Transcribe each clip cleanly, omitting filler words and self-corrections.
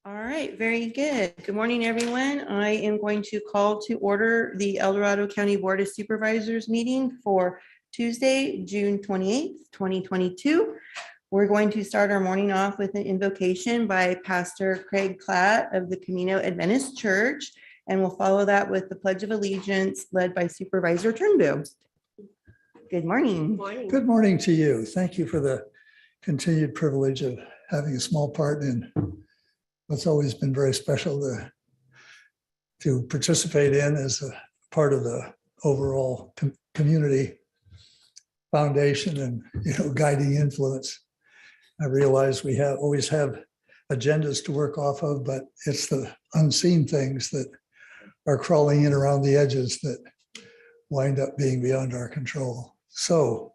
All right, very good. Good morning, everyone. I am going to call to order the El Dorado County Board of Supervisors meeting for Tuesday, June 28th, 2022. We're going to start our morning off with an invocation by Pastor Craig Klatt of the Camino Adventist Church, and we'll follow that with the Pledge of Allegiance led by Supervisor Turnbow. Good morning. Good morning to you. Thank you for the continued privilege of having a small part in what's always been very special to participate in as a part of the overall community foundation and guiding influence. I realize we always have agendas to work off of, but it's the unseen things that are crawling in around the edges that wind up being beyond our control. So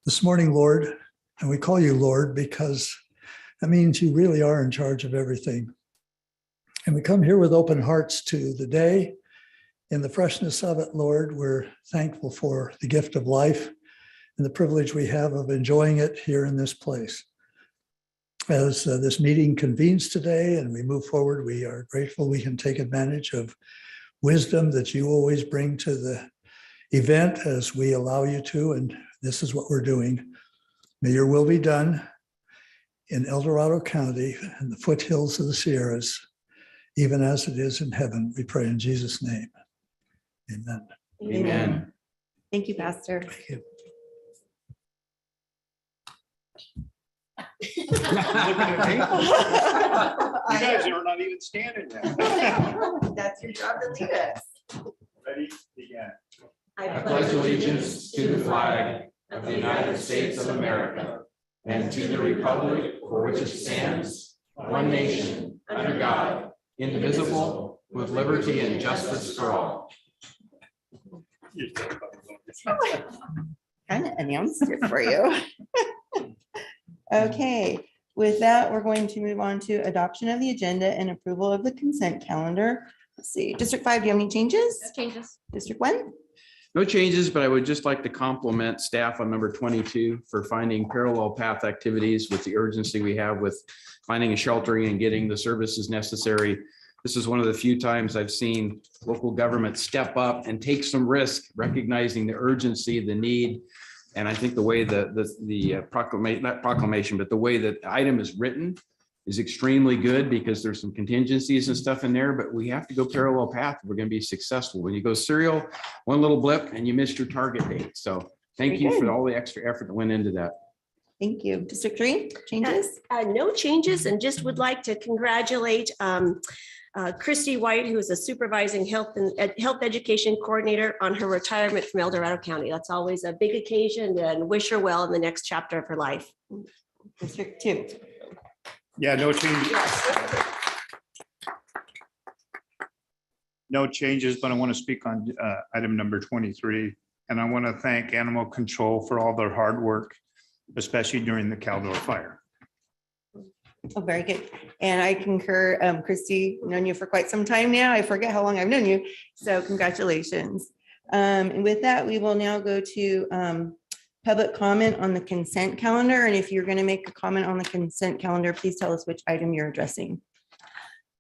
this morning, Lord, and we call you Lord because that means you really are in charge of everything. And we come here with open hearts to the day. In the freshness of it, Lord, we're thankful for the gift of life and the privilege we have of enjoying it here in this place. As this meeting convenes today and we move forward, we are grateful we can take advantage of wisdom that you always bring to the event as we allow you to, and this is what we're doing. May your will be done in El Dorado County and the foothills of the Sierras, even as it is in heaven. We pray in Jesus' name. Amen. Amen. Thank you, Pastor. Thank you. Looking at me. You guys are not even standing there. That's your job to lead us. Ready? Begin. I pledge allegiance to the flag of the United States of America and to the republic for which it stands, one nation, under God, indivisible, with liberty and justice for all. Kind of announced it for you. Okay, with that, we're going to move on to adoption of the agenda and approval of the consent calendar. Let's see, District 5, do you have any changes? Changes. District 1? No changes, but I would just like to compliment staff on number 22 for finding parallel path activities with the urgency we have with finding a sheltering and getting the services necessary. This is one of the few times I've seen local government step up and take some risk, recognizing the urgency, the need. And I think the way the proclamation, not proclamation, but the way that the item is written is extremely good because there's some contingencies and stuff in there, but we have to go parallel path if we're going to be successful. When you go serial, one little blip and you missed your target date. So thank you for all the extra effort that went into that. Thank you. District 3, changes? No changes, and just would like to congratulate Christy White, who is a supervising health education coordinator, on her retirement from El Dorado County. That's always a big occasion, and wish her well in the next chapter of her life. District 2. Yeah, no changes. No changes, but I want to speak on item number 23. And I want to thank Animal Control for all their hard work, especially during the Caldor fire. Oh, very good. And I concur, Christy, I've known you for quite some time now. I forget how long I've known you. So congratulations. And with that, we will now go to public comment on the consent calendar. And if you're going to make a comment on the consent calendar, please tell us which item you're addressing.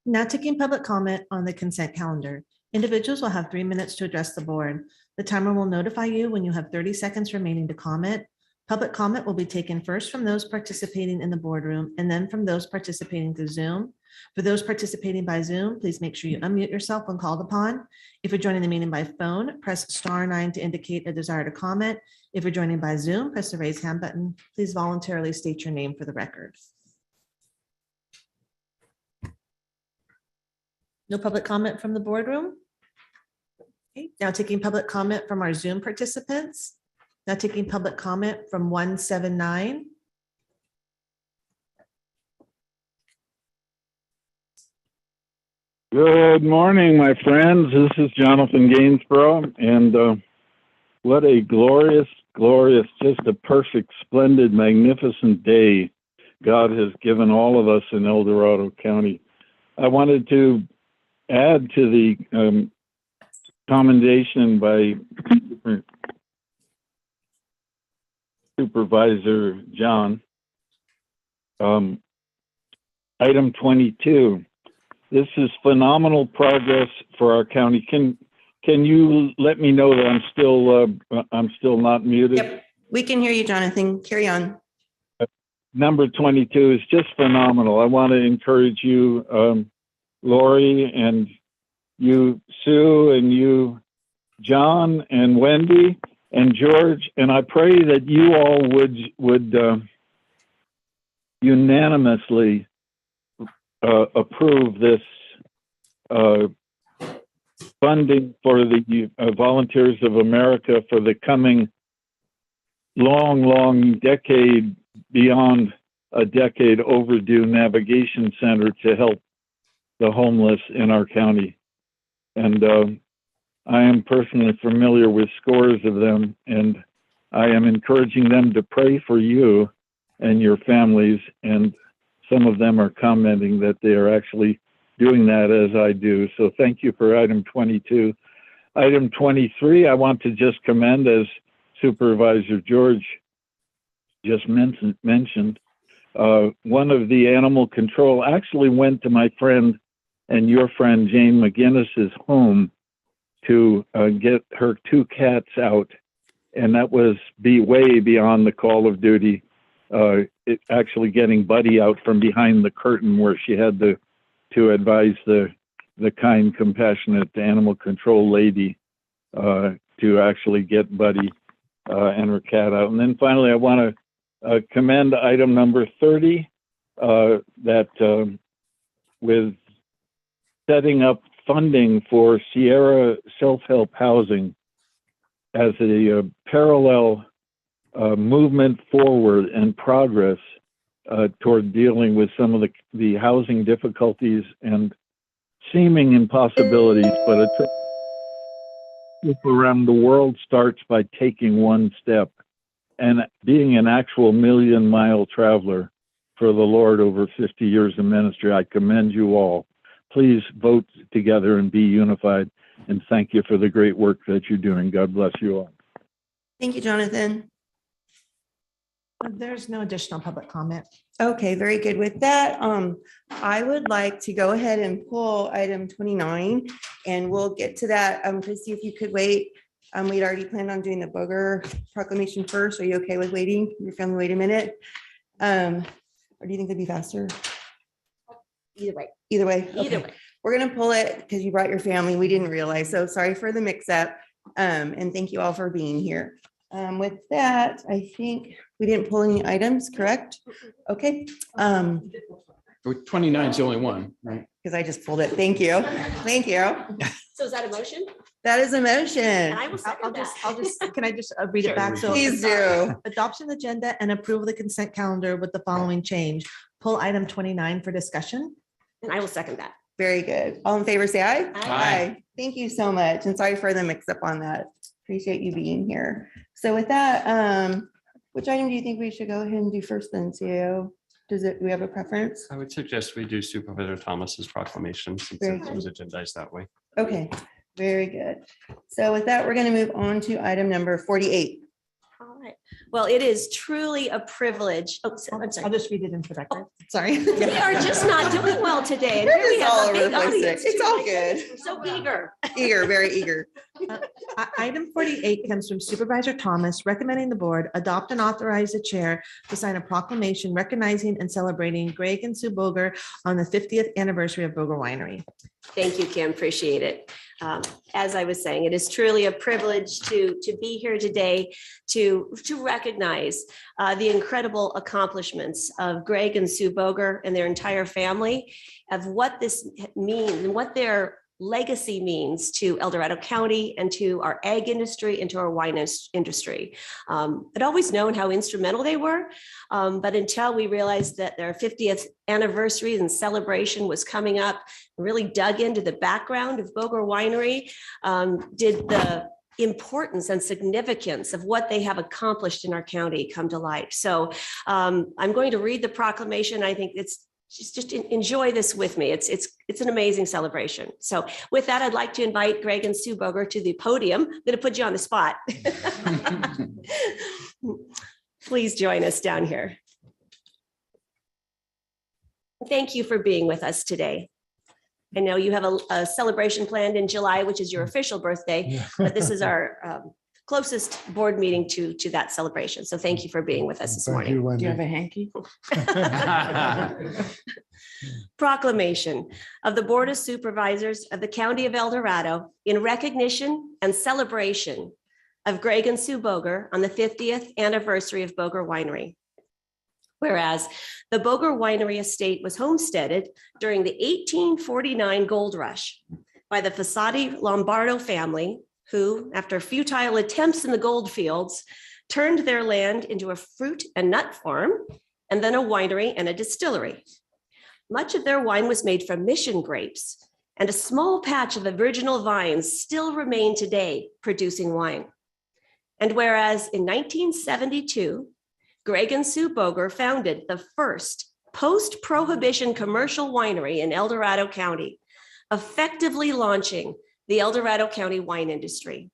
Now taking public comment on the consent calendar. Individuals will have 3 minutes to address the board. The timer will notify you when you have 30 seconds remaining to comment. Public comment will be taken first from those participating in the boardroom and then from those participating through Zoom. For those participating by Zoom, please make sure you unmute yourself when called upon. If you're joining the meeting by phone, press *9 to indicate a desire to comment. If you're joining by Zoom, press the raise hand button. Please voluntarily state your name for the record. No public comment from the boardroom. Okay, now taking public comment from our Zoom participants. Now taking public comment from 179. Good morning, my friends. This is Jonathan Gainsborough, and what a glorious, just a perfect, splendid, magnificent day God has given all of us in El Dorado County. I wanted to add to the commendation by Supervisor John. Item 22. This is phenomenal progress for our county. Can you let me know that I'm still not muted? Yep, we can hear you, Jonathan. Carry on. Number 22 is just phenomenal. I want to encourage you, Lori, and you, Sue, and you, John, and Wendy, and George, and I pray that you all would unanimously approve this funding for the Volunteers of America for the coming long decade, beyond a decade overdue navigation center to help the homeless in our county. And I am personally familiar with scores of them, and I am encouraging them to pray for you and your families. And some of them are commenting that they are actually doing that as I do. So thank you for item 22. Item 23, I want to just commend, as Supervisor George just mentioned, one of the animal control actually went to my friend and your friend Jane McGinnis's home to get her 2 cats out. And that was way beyond the call of duty. Actually getting Buddy out from behind the curtain where she had to advise the kind, compassionate animal control lady to actually get Buddy and her cat out. And then finally, I want to commend item number 30, that with setting up funding for Sierra self-help housing as a parallel movement forward and progress toward dealing with some of the housing difficulties and seeming impossibilities, but a trip around the world starts by taking one step, and being an actual million-mile traveler for the Lord over 50 years of ministry. I commend you all. Please vote together and be unified, and thank you for the great work that you're doing. God bless you all. Thank you, Jonathan. There's no additional public comment. Okay, very good. With that, I would like to go ahead and pull item 29, and we'll get to that. Christy, if you could wait. We'd already planned on doing the Boger proclamation first. Are you okay with waiting? Your family wait a minute? Or do you think that'd be faster? Either way. Either way. Either Okay. way. We're gonna pull it because you brought your family. We didn't realize. So sorry for the mix up. And thank you all for being here. With that, I think we didn't pull any items, correct? Okay. 29 is the only one, right? Because I just pulled it. Thank you. Thank you. So is that a motion? That is a And motion. I will second that. Can I just read it back? So Please do. adoption of the agenda and approval of the consent calendar with the following change. Pull item 29 for discussion. And I will second that. Very good. All in favor, say aye. Aye. Thank you so much. And sorry for the mix up on that. Appreciate you being here. So with that, which item do you think we should go ahead and do first then, CAO? Do we have a preference? I would suggest we do Supervisor Thomas's proclamation since Very it was agendized that way. Okay, very good. So with that, we're going to move on to item number 48. All right. Well, it is truly a privilege. Oh, I'm I'll sorry. just read it into the record. Sorry. We are just not doing well today. And We're here we just have all a over big the place today. audience, It's too. all Like, good. So eager. Eager, very eager. Item 48 comes from Supervisor Thomas, recommending the board adopt and authorize the chair to sign a proclamation recognizing and celebrating Greg and Sue Boger on the 50th anniversary of Boger Winery. Thank you, Kim. Appreciate it. As I was saying, it is truly a privilege to be here today to recognize the incredible accomplishments of Greg and Sue Boger and their entire family, of what this means and what their legacy means to El Dorado County and to our ag industry and to our wine industry. I'd always known how instrumental they were, but until we realized that their 50th anniversary and celebration was coming up, really dug into the background of Boger Winery, did the importance and significance of what they have accomplished in our county come to light. So I'm going to read the proclamation. I think it's just enjoy this with me. It's an amazing celebration. So with that, I'd like to invite Greg and Sue Boger to the podium. I'm going to put you on the spot. Please join us down here. Thank you for being with us today. I know you have a celebration planned in July, which is your official birthday, but this is our closest board meeting to that celebration. So thank you for being with us this morning. Do you have a hanky? Proclamation of the Board of Supervisors of the County of El Dorado in recognition and celebration of Greg and Sue Boger on the 50th anniversary of Boger Winery. Whereas the Boger Winery estate was homesteaded during the 1849 gold rush by the Fossati Lombardo family, who, after futile attempts in the gold fields, turned their land into a fruit and nut farm, and then a winery and a distillery. Much of their wine was made from mission grapes, and a small patch of original vines still remain today producing wine. And whereas in 1972, Greg and Sue Boger founded the first post-prohibition commercial winery in El Dorado County, effectively launching the El Dorado County wine industry.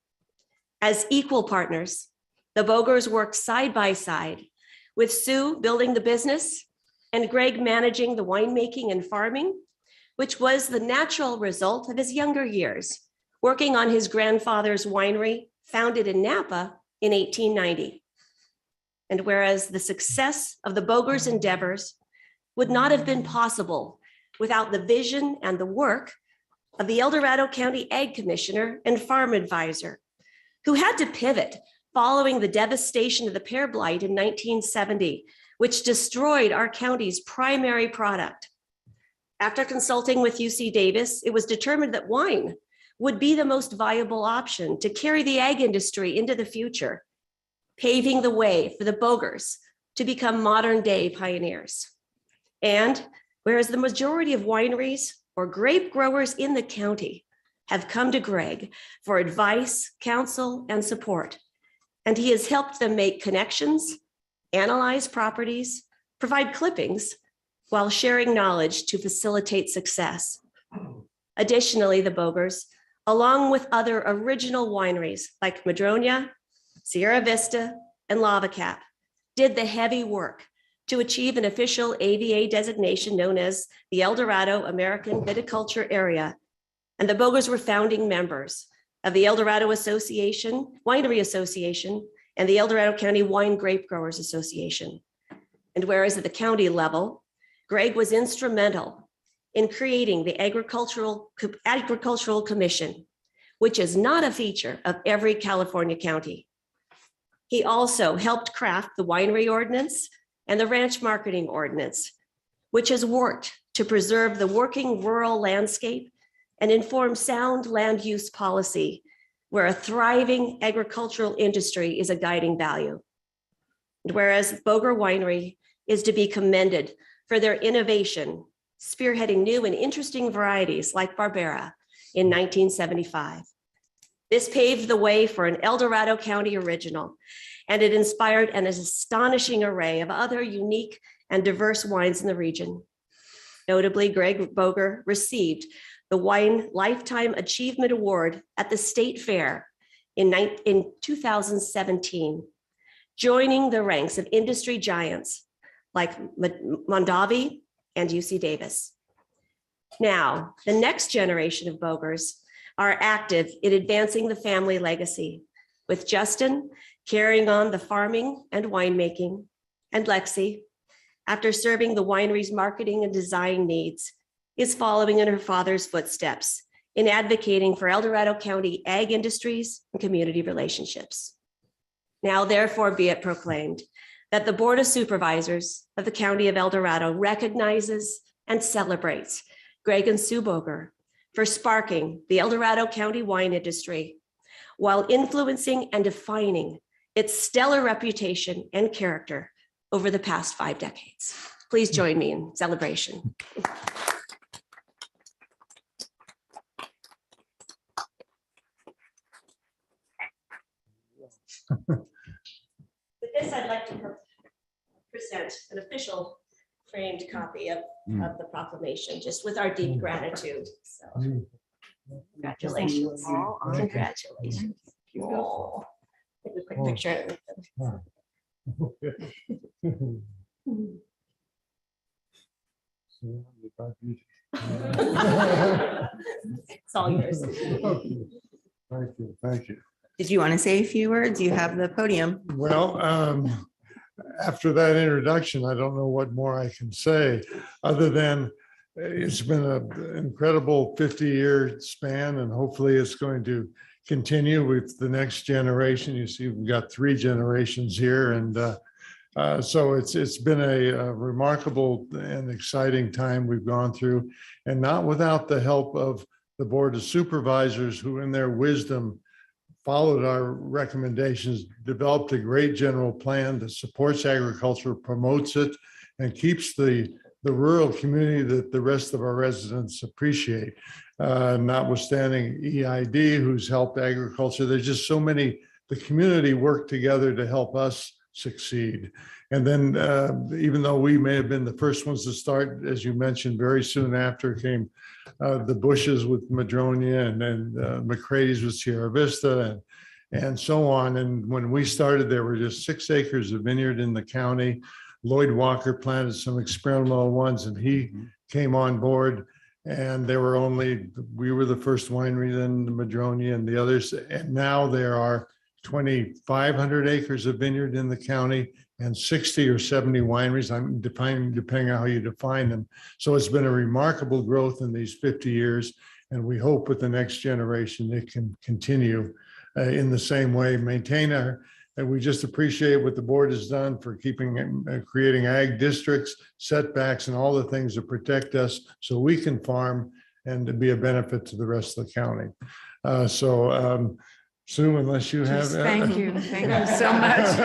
As equal partners, the Bogers worked side by side, with Sue building the business and Greg managing the winemaking and farming, which was the natural result of his younger years, working on his grandfather's winery, founded in Napa in 1890. And whereas the success of the Bogers' endeavors would not have been possible without the vision and the work of the El Dorado County Ag Commissioner and Farm Advisor, who had to pivot following the devastation of the pear blight in 1970, which destroyed our county's primary product. After consulting with UC Davis, it was determined that wine would be the most viable option to carry the ag industry into the future, paving the way for the Bogers to become modern day pioneers. And whereas the majority of wineries or grape growers in the county have come to Greg for advice, counsel, and support, and he has helped them make connections, analyze properties, provide clippings, while sharing knowledge to facilitate success. Additionally, the Bogers, along with other original wineries like Madronia, Sierra Vista, and Lava Cap, did the heavy work to achieve an official AVA designation known as the El Dorado American Viticulture Area. And the Bogers were founding members of the El Dorado Association, Winery Association, and the El Dorado County Wine Grape Growers Association. And whereas at the county level, Greg was instrumental in creating the Agricultural Commission, which is not a feature of every California county. He also helped craft the winery ordinance and the ranch marketing ordinance, which has worked to preserve the working rural landscape and inform sound land use policy, where a thriving agricultural industry is a guiding value. And whereas Boger Winery is to be commended for their innovation, spearheading new and interesting varieties like Barbera in 1975. This paved the way for an El Dorado County original, and it inspired an astonishing array of other unique and diverse wines in the region. Notably, Greg Boger received the Wine Lifetime Achievement Award at the State Fair in 2017, joining the ranks of industry giants like Mondavi and UC Davis. Now, the next generation of Bogers are active in advancing the family legacy, with Justin carrying on the farming and winemaking, and Lexi, after serving the winery's marketing and design needs, is following in her father's footsteps in advocating for El Dorado County ag industries and community relationships. Now, therefore, be it proclaimed that the Board of Supervisors of the County of El Dorado recognizes and celebrates Greg and Sue Boger for sparking the El Dorado County wine industry while influencing and defining its stellar reputation and character over the past 5 decades. Please join me in celebration. With this, I'd like to present an official framed copy of the proclamation, just with our deep gratitude. So, congratulations. Congratulations. Oh, take a quick picture. It's all yours. Thank you, thank you. Did you want to say a few words? You have the podium. Well, after that introduction, I don't know what more I can say, other than it's been an incredible 50-year span, and hopefully it's going to continue with the next generation. You see, we've got 3 generations here, and so it's been a remarkable and exciting time we've gone through, and not without the help of the Board of Supervisors, who in their wisdom followed our recommendations, developed a great general plan that supports agriculture, promotes it, and keeps the rural community that the rest of our residents appreciate. Notwithstanding EID, who's helped agriculture, there's just so many, the community worked together to help us succeed. And then even though we may have been the first ones to start, as you mentioned, very soon after came the Bushes with Madronia, and then McCrady's with Sierra Vista, and so on. And when we started, there were just 6 acres of vineyard in the county. Lloyd Walker planted some experimental ones, and he came on board. And we were the first winery, then the Madronia and the others. And now there are 2,500 acres of vineyard in the county and 60 or 70 wineries. I'm depending on how you define them. So it's been a remarkable growth in these 50 years. And we hope with the next generation, it can continue in the same way, and we just appreciate what the board has done for creating ag districts, setbacks, and all the things that protect us so we can farm and to be a benefit to the rest of the county. Sue, unless you have. Thank you so much.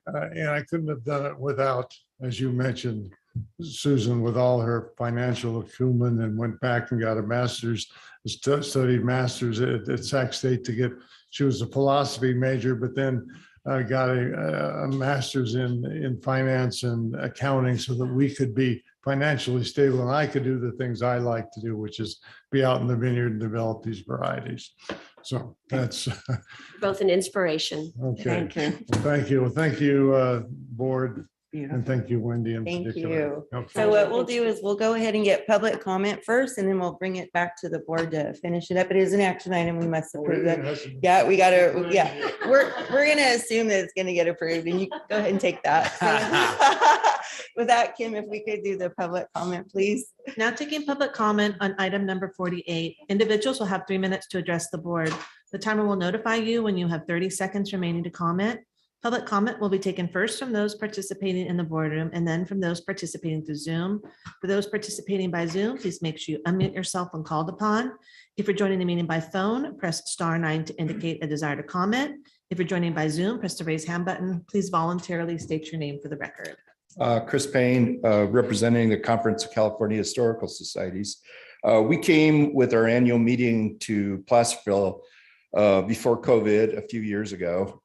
And I couldn't have done it without, as you mentioned, Susan, with all her financial acumen, and went back and got a master's, studied master's at Sac State she was a philosophy major, but then got a master's in finance and accounting so that we could be financially stable and I could do the things I like to do, which is be out in the vineyard and develop these varieties. So that's Both an inspiration. okay. Thank you. Well, thank you. Well, thank you, board. Beautiful. And thank you, Wendy, in Thank particular. you. Okay. So what we'll do is we'll go ahead and get public comment first, and then we'll bring it back to the board to finish it up. It is an action item. We must approve that. Yeah, we gotta, yeah, we're gonna assume that it's gonna get approved, and you go ahead and take that. With that, Kim, if we could do the public comment, please. Now taking public comment on item number 48. Individuals will have 3 minutes to address the board. The timer will notify you when you have 30 seconds remaining to comment. Public comment will be taken first from those participating in the boardroom and then from those participating through Zoom. For those participating by Zoom, please make sure you unmute yourself when called upon. If you're joining the meeting by phone, press *9 to indicate a desire to comment. If you're joining by Zoom, press the raise hand button. Please voluntarily state your name for the record. Chris Payne, representing the Conference of California Historical Societies. We came with our annual meeting to Placerville before COVID a few years ago.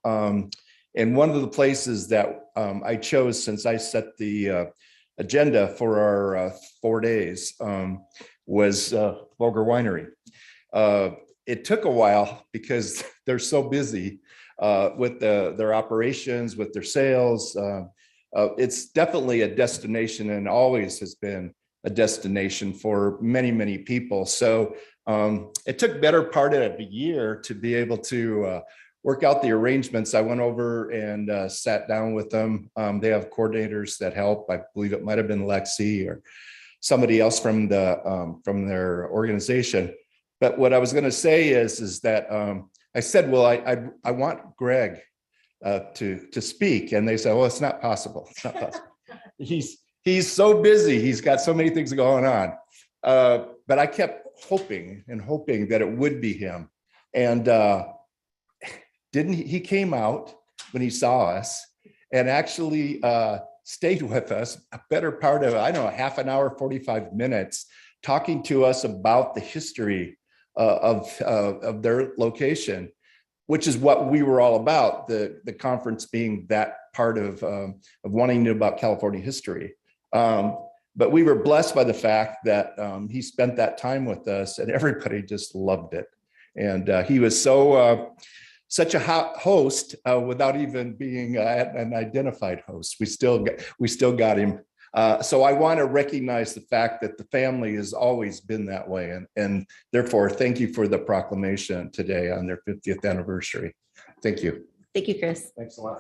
And one of the places that I chose, since I set the agenda for our 4 days, was Vulgar Winery. It took a while because they're so busy with their operations, with their sales. It's definitely a destination and always has been a destination for many, many people. So it took better part of a year to be able to work out the arrangements. I went over and sat down with them. They have coordinators that help. I believe it might've been Lexi or somebody else from their organization. But what I was gonna say is that I said, well, I want Greg to speak. And they said, well, it's not possible. It's not possible. He's so busy. He's got so many things going on. But I kept hoping that it would be him. And he came out when he saw us and actually stayed with us a better part of, I don't know, half an hour, 45 minutes, talking to us about the history of their location, which is what we were all about, the conference being that part of wanting to know about California history. But we were blessed by the fact that he spent that time with us and everybody just loved it. And he was so such a host without even being an identified host. We still got him. So I want to recognize the fact that the family has always been that way. And therefore, thank you for the proclamation today on their 50th anniversary. Thank you. Thank you, Chris. Thanks a lot.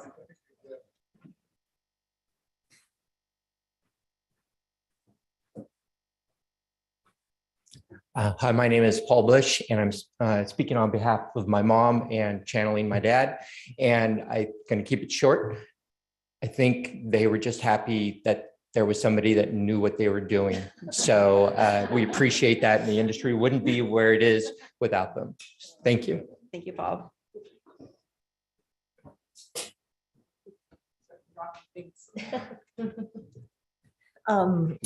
Hi, my name is Paul Bush, and I'm speaking on behalf of my mom and channeling my dad. And I'm going to keep it short. I think they were just happy that there was somebody that knew what they were doing. So we appreciate that, and the industry wouldn't be where it is without them. Thank you. Thank you, Bob.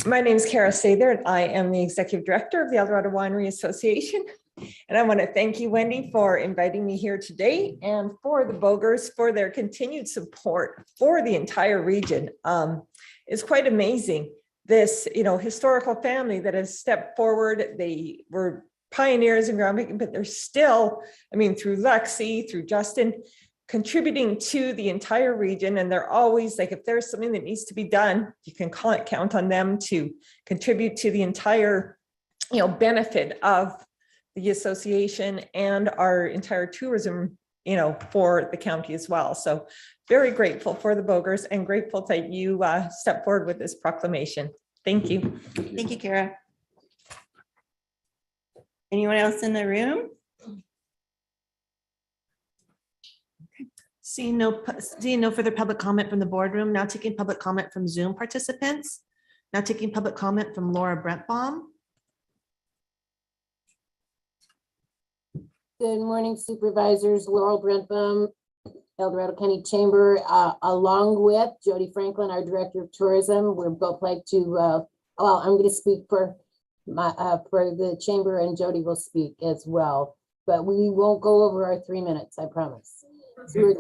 My name is Kara Sather, and I am the Executive Director of the El Dorado Winery Association. And I want to thank you, Wendy, for inviting me here today, and for the Bogers for their continued support for the entire region. It's quite amazing. This, historical family that has stepped forward. They were pioneers in groundbreaking, but they're still, through Lexi, through Justin, contributing to the entire region. And they're always like, if there's something that needs to be done, you can count on them to contribute to the entire, benefit of the association and our entire tourism, for the county as well. So very grateful for the Bogers and grateful that you step forward with this proclamation. Thank you. Thank you, Kara. Anyone else in the room? Seeing no further public comment from the boardroom, now taking public comment from Zoom participants. Now taking public comment from Laura Brentbaum. Good morning, supervisors. Laurel Brentbaum, El Dorado County Chamber, along with Jody Franklin, our Director of Tourism. We're both like to, well, I'm going to speak for the chamber, and Jody will speak as well. But we won't go over our 3 minutes, I promise. So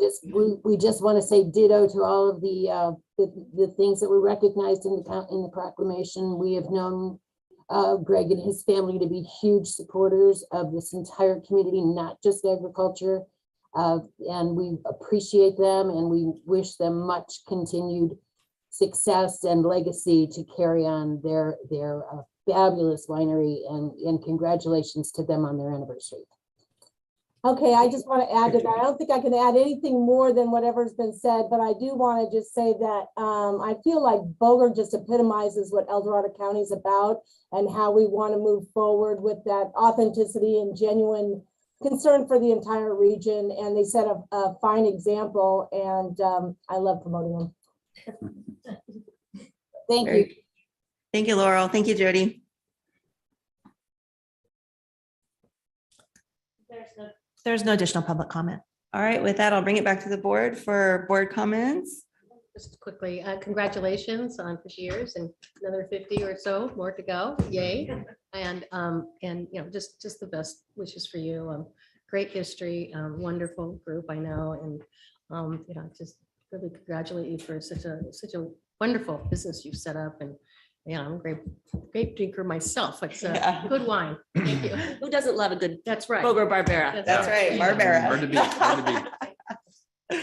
we just want to say ditto to all of the things that were recognized in the proclamation. We have known Greg and his family to be huge supporters of this entire community, not just agriculture. And we appreciate them, and we wish them much continued success and legacy to carry on their fabulous winery, and congratulations to them on their anniversary. Okay, I just want to add to that. I don't think I can add anything more than whatever's been said, but I do want to just say that I feel like Boger just epitomizes what El Dorado County is about, and how we want to move forward with that authenticity and genuine concern for the entire region. And they set a fine example, and I love promoting them. Thank you. Thank you, Laurel. Thank you, Jody. There's no additional public comment. All right, with that, I'll bring it back to the board for board comments. Just quickly, congratulations on 50 years and another 50 or so more to go. Yay. And just the best wishes for you. Great history, wonderful group, I know. And just really congratulate you for such a wonderful business you've set up. And yeah, I'm a great drinker myself. It's a good wine. Thank you. Who doesn't love a good That's right. Boger Barbera? That's right, Barbera. Hard to beat.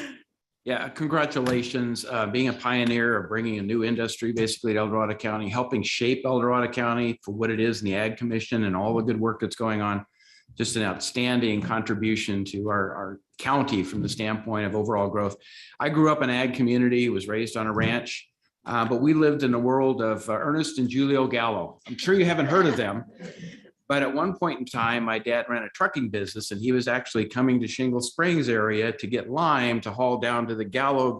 Yeah, congratulations. Being a pioneer of bringing a new industry basically to El Dorado County, helping shape El Dorado County for what it is in the Ag Commission and all the good work that's going on. Just an outstanding contribution to our county from the standpoint of overall growth. I grew up in an ag community, was raised on a ranch. But we lived in the world of Ernest and Julio Gallo. I'm sure you haven't heard of them, but at one point in time, my dad ran a trucking business, and he was actually coming to Shingle Springs area to get lime to haul down to the Gallo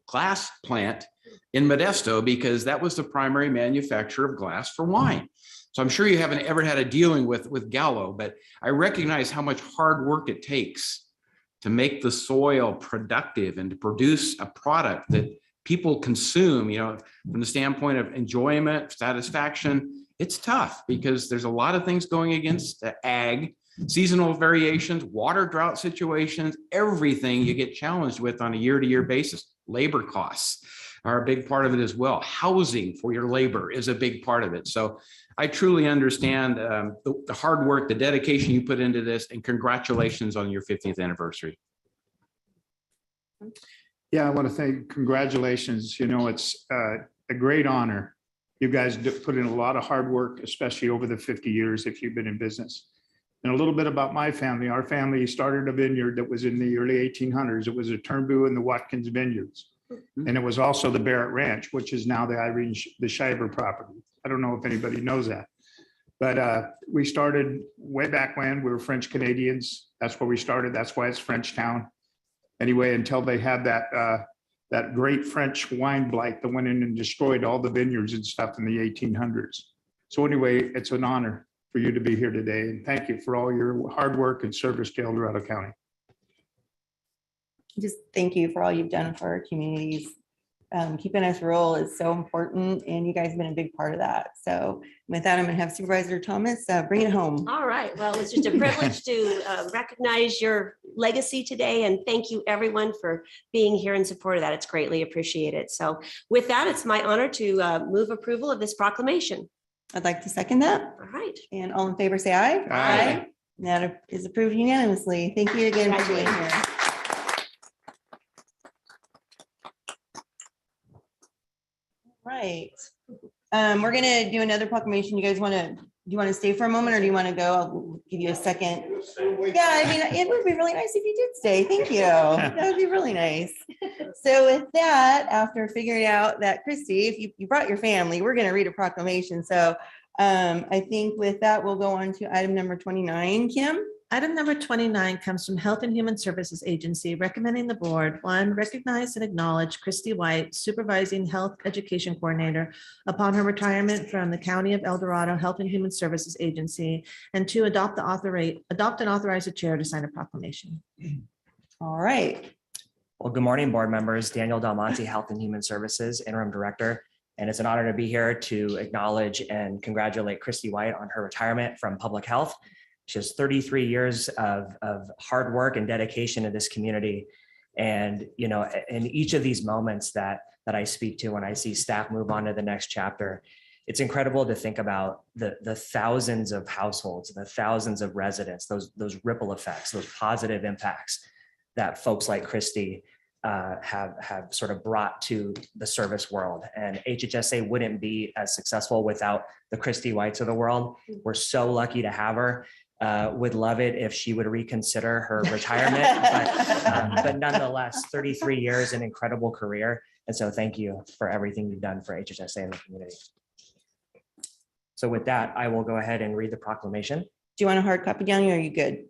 glass plant in Modesto, because that was the primary manufacturer of glass for wine. So I'm sure you haven't ever had a dealing with Gallo, but I recognize how much hard work it takes to make the soil productive and to produce a product that people consume, from the standpoint of enjoyment, satisfaction. It's tough because there's a lot of things going against the ag, seasonal variations, water drought situations, everything you get challenged with on a year-to-year basis, labor costs. are a big part of it as well. Housing for your labor is a big part of it. So I truly understand the hard work, the dedication you put into this, and congratulations on your 50th anniversary. Yeah, I want to thank, congratulations. You know, it's a great honor. You guys put in a lot of hard work, especially over the 50 years if you've been in business. And a little bit about my family. Our family started a vineyard that was in the early 1800s. It was a Turnbull and the Watkins Vineyards. And it was also the Barrett Ranch, which is now the Irene, the Shiver property. I don't know if anybody knows that. But we started way back when we were French Canadians. That's where we started. That's why it's Frenchtown. Anyway, until they had that great French wine blight that went in and destroyed all the vineyards and stuff in the 1800s. So anyway, it's an honor for you to be here today. And thank you for all your hard work and service to El Dorado County. Just thank you for all you've done for our communities. Keeping us rural is so important, and you guys have been a big part of that. So with that, I'm going to have Supervisor Thomas bring it home. All right. Well, it's just a privilege to recognize your legacy today, and thank you everyone for being here in support of that. It's greatly appreciated. So with that, it's my honor to move approval of this proclamation. I'd like to second that. All right. And all in favor, say aye. Aye. That is approved unanimously. Thank you again for being here. Right. We're gonna do another proclamation. You guys do you want to stay for a moment, or do you want to go? I'll give you a second. Yeah, I mean, it would be really nice if you did stay. Thank you. That would be really nice. So with that, after figuring out that, Christy, if you brought your family, we're gonna read a proclamation. So I think with that, we'll go on to item number 29, Kim. Item number 29 comes from Health and Human Services Agency, recommending the board, one, recognize and acknowledge Christy White, Supervising Health Education Coordinator, upon her retirement from the County of El Dorado Health and Human Services Agency, and two, adopt and authorize the chair to sign a proclamation. All right. Well, good morning, board members. Daniel Del Monte, Health and Human Services Interim Director. And it's an honor to be here to acknowledge and congratulate Christy White on her retirement from public health. She has 33 years of hard work and dedication to this community. And, you know, in each of these moments that I speak to when I see staff move on to the next chapter, it's incredible to think about the thousands of households, the thousands of residents, those ripple effects, those positive impacts that folks like Christy have sort of brought to the service world. And HHSA wouldn't be as successful without the Christy Whites of the world. We're so lucky to have her. Would love it if she would reconsider her retirement, but nonetheless, 33 years, an incredible career. And so thank you for everything you've done for HHSA and the community. So with that, I will go ahead and read the proclamation. Do you want a hard copy, Downey, or are you good?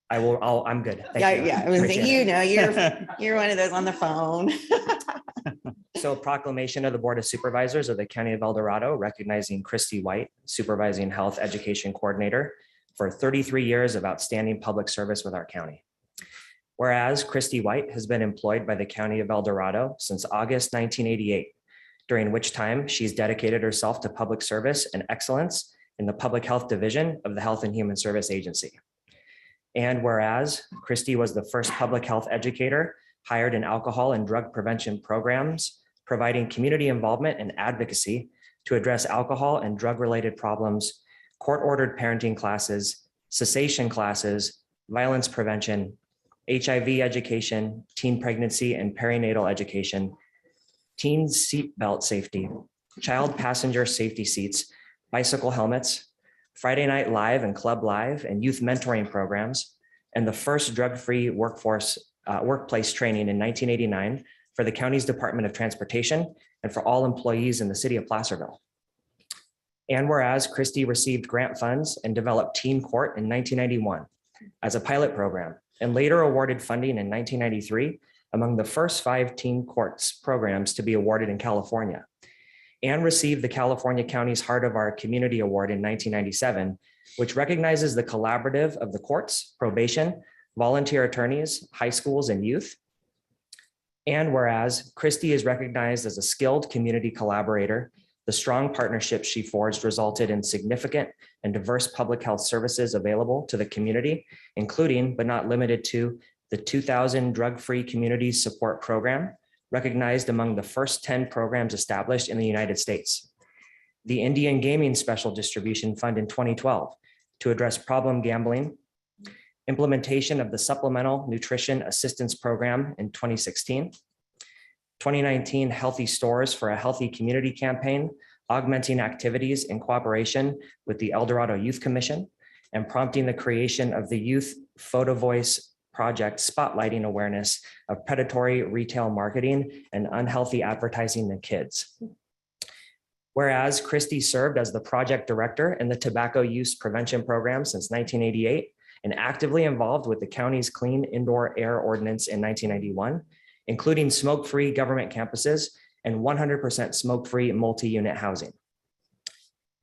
I'm good. Thank Yeah, you. yeah. I was Appreciate saying, it. you know, you're one of those on the phone. So proclamation of the Board of Supervisors of the County of El Dorado, recognizing Christy White, Supervising Health Education Coordinator, for 33 years of outstanding public service with our county. Whereas Christy White has been employed by the County of El Dorado since August 1988, during which time she's dedicated herself to public service and excellence in the Public Health Division of the Health and Human Service Agency. And whereas Christy was the first public health educator hired in alcohol and drug prevention programs, providing community involvement and advocacy to address alcohol and drug-related problems, court-ordered parenting classes, cessation classes, violence prevention, HIV education, teen pregnancy and perinatal education, teen seatbelt safety, child passenger safety seats, bicycle helmets, Friday Night Live and Club Live and youth mentoring programs, and the first drug-free workplace training in 1989 for the county's Department of Transportation and for all employees in the city of Placerville. And whereas Christy received grant funds and developed Teen Court in 1991 as a pilot program, and later awarded funding in 1993 among the first 5 Teen Courts programs to be awarded in California, and received the California County's Heart of Our Community Award in 1997, which recognizes the collaborative of the courts, probation, volunteer attorneys, high schools, and youth. And whereas Christy is recognized as a skilled community collaborator, the strong partnerships she forged resulted in significant and diverse public health services available to the community, including but not limited to the 2000 Drug-Free Community Support Program, recognized among the first 10 programs established in the United States. The Indian Gaming Special Distribution Fund in 2012 to address problem gambling, implementation of the Supplemental Nutrition Assistance Program in 2016, 2019 Healthy Stores for a Healthy Community campaign, augmenting activities in cooperation with the El Dorado Youth Commission and prompting the creation of the Youth Photo Voice Project, spotlighting awareness of predatory retail marketing and unhealthy advertising to kids. Whereas Christy served as the project director in the Tobacco Use Prevention Program since 1988 and actively involved with the county's Clean Indoor Air Ordinance in 1991, including smoke-free government campuses and 100% smoke-free multi-unit housing.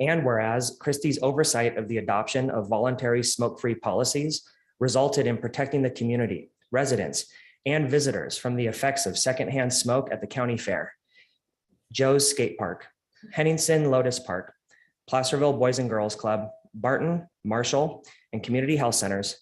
And whereas Christie's oversight of the adoption of voluntary smoke-free policies resulted in protecting the community, residents, and visitors from the effects of secondhand smoke at the county fair, Joe's Skate Park, Henningsen Lotus Park, Placerville Boys and Girls Club, Barton, Marshall, and Community Health Centers,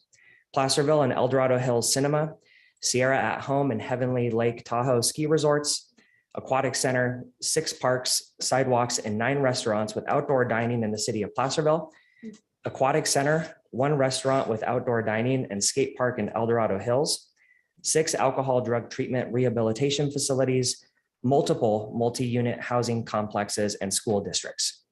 Placerville and El Dorado Hills Cinema, Sierra at Home and Heavenly Lake Tahoe Ski Resorts, Aquatic Center, 6 parks, sidewalks, and 9 restaurants with outdoor dining in the city of Placerville, Aquatic Center, 1 restaurant with outdoor dining and skate park in El Dorado Hills, 6 alcohol drug treatment rehabilitation facilities, multiple multi-unit housing complexes and school districts.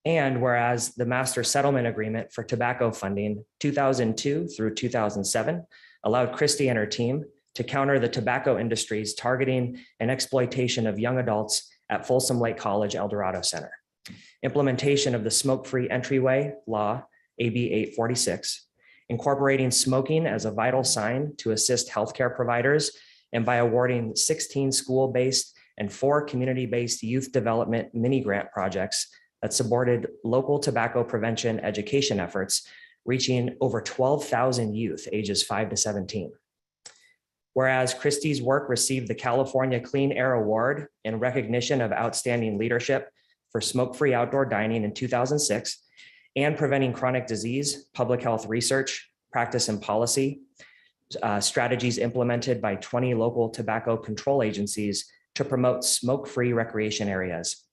And whereas the master settlement agreement for tobacco funding 2002 through 2007 allowed Christy and her team to counter the tobacco industry's targeting and exploitation of young adults at Folsom Lake College El Dorado Center. Implementation of the smoke-free entryway law, AB 846, incorporating smoking as a vital sign to assist healthcare providers, and by awarding 16 school-based and 4 community-based youth development mini-grant projects that supported local tobacco prevention education efforts, reaching over 12,000 youth ages 5 to 17. Whereas Christie's work received the California Clean Air Award in recognition of outstanding leadership for smoke-free outdoor dining in 2006 and preventing chronic disease, public health research, practice and policy, strategies implemented by 20 local tobacco control agencies to promote smoke-free recreation areas.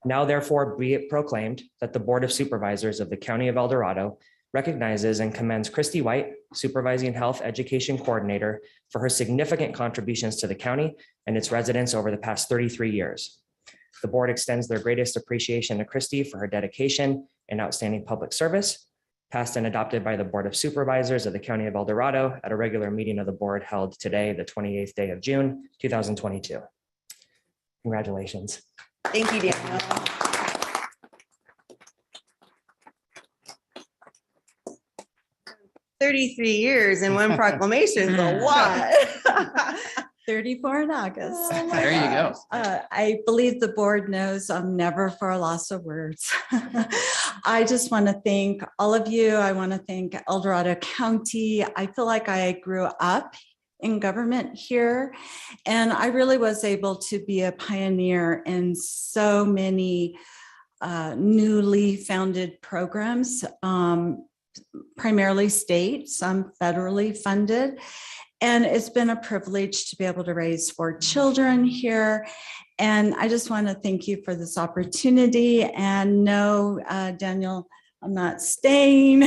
Now therefore be it proclaimed that the Board of Supervisors of the County of El Dorado recognizes and commends Christy White, Supervising Health Education Coordinator, for her significant contributions to the county and its residents over the past 33 years. The board extends their greatest appreciation to Christy for her dedication and outstanding public service, passed and adopted by the Board of Supervisors of the County of El Dorado at a regular meeting of the board held today, the 28th day of June, 2022. Congratulations. Thank you, Daniel. "33 years and 1 proclamation is a lot." 34 in August. There you go. I believe the board knows I'm never for a loss of words. I just want to thank all of you. I want to thank El Dorado County. I feel like I grew up in government here, and I really was able to be a pioneer in so many newly founded programs, primarily state, some federally funded. And it's been a privilege to be able to raise 4 children here. And I just want to thank you for this opportunity. And no, Daniel, I'm not staying.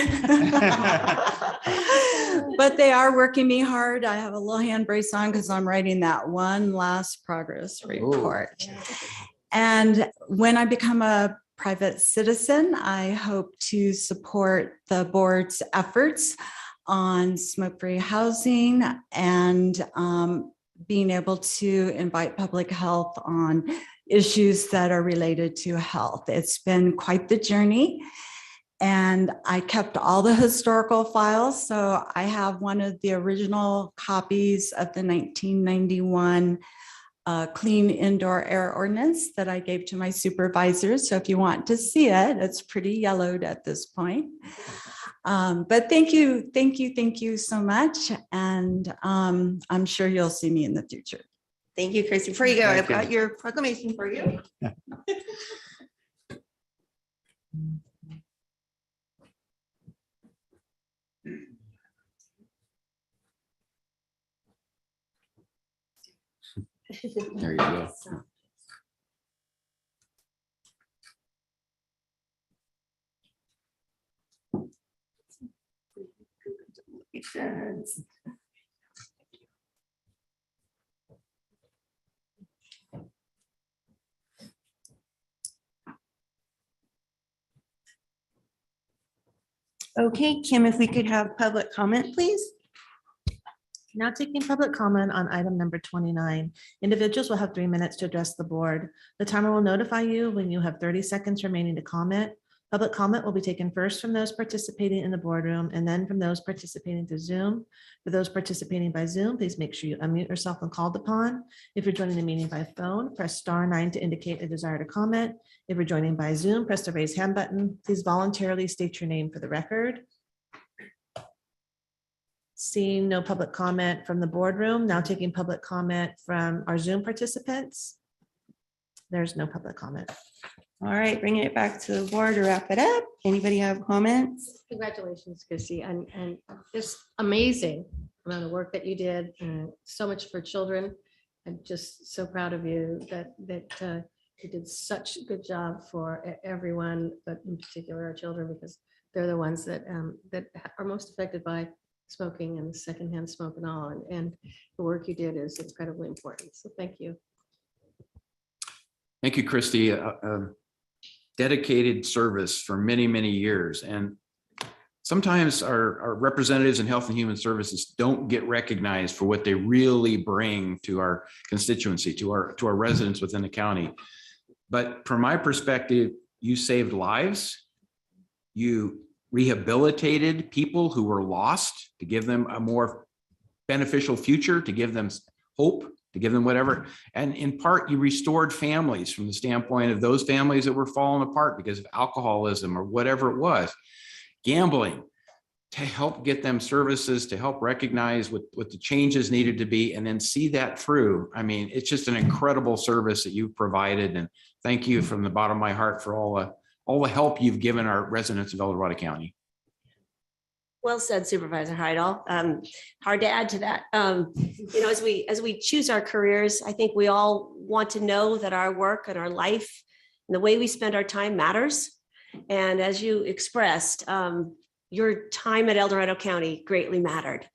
But they are working me hard. I have a little hand brace on because I'm writing that one last progress report. And when I become a private citizen, I hope to support the board's efforts on smoke-free housing and being able to invite public health on issues that are related to health. It's been quite the journey, and I kept all the historical files. So I have one of the original copies of the 1991 Clean Indoor Air Ordinance that I gave to my supervisors. So if you want to see it, it's pretty yellowed at this point. But thank you so much. And I'm sure you'll see me in the future. Thank you, Christy. Before you go, I've got your proclamation for you. There you go. Okay, Kim, if we could have public comment, please. Now taking public comment on item number 29. Individuals will have 3 minutes to address the board. The timer will notify you when you have 30 seconds remaining to comment. Public comment will be taken first from those participating in the boardroom and then from those participating through Zoom. For those participating by Zoom, please make sure you unmute yourself when called upon. If you're joining the meeting by phone, press *9 to indicate a desire to comment. If you're joining by Zoom, press the raise hand button. Please voluntarily state your name for the record. Seeing no public comment from the boardroom, now taking public comment from our Zoom participants. There's no public comment. All right, bringing it back to the board to wrap it up. Anybody have comments? Congratulations, Chrissy, and just amazing amount of work that you did, and so much for children. I'm just so proud of you that you did such a good job for everyone, but in particular our children, because they're the ones that are most affected by smoking and secondhand smoke and all. And the work you did is incredibly important. So thank you. Thank you, Christy. Dedicated service for many, many years. And sometimes our representatives in Health and Human Services don't get recognized for what they really bring to our constituency, to our residents within the county. But from my perspective, you saved lives. You rehabilitated people who were lost to give them a more beneficial future, to give them hope, to give them whatever. And in part, you restored families from the standpoint of those families that were falling apart because of alcoholism or whatever it was, gambling, to help get them services, to help recognize what the changes needed to be, and then see that through. I mean, it's just an incredible service that you've provided. And thank you from the bottom of my heart for all the help you've given our residents of El Dorado County. Well said, Supervisor Heidel. Hard to add to that. You know, as we choose our careers, I think we all want to know that our work and our life and the way we spend our time matters. And as you expressed, your time at El Dorado County greatly mattered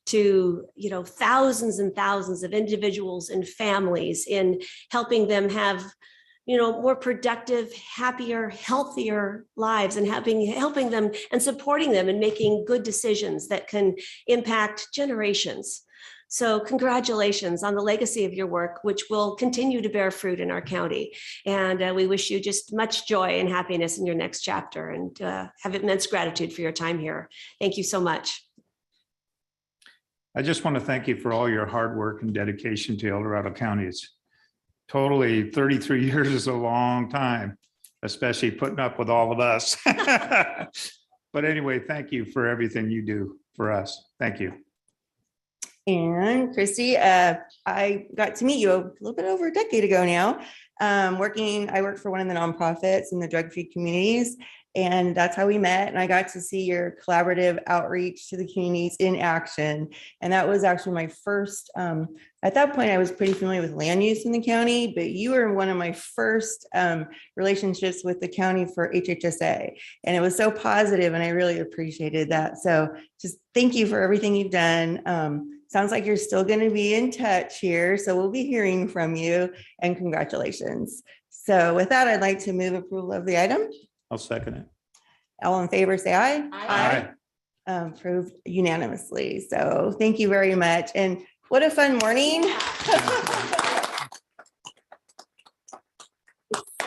to, you know, thousands and thousands of individuals and families in helping them have, you know, more productive, happier, healthier lives, and helping them and supporting them in making good decisions that can impact generations. So congratulations on the legacy of your work, which will continue to bear fruit in our county. And we wish you just much joy and happiness in your next chapter, and have immense gratitude for your time here. Thank you so much. I just want to thank you for all your hard work and dedication to El Dorado County. It's totally 33 years is a long time, especially putting up with all of us. But anyway, thank you for everything you do for us. Thank you. And Christy, I got to meet you a little bit over a decade ago now. I worked for one of the nonprofits in the drug-free communities, and that's how we met. And I got to see your collaborative outreach to the communities in action. And that was actually my first, at that point, I was pretty familiar with land use in the county, but you were one of my first relationships with the county for HHSA. And it was so positive, and I really appreciated that. So just thank you for everything you've done. Sounds like you're still going to be in touch here, so we'll be hearing from you, and congratulations. So with that, I'd like to move approval of the item. I'll second it. All in favor, say aye. Aye. Approved unanimously. So thank you very much. And what a fun morning.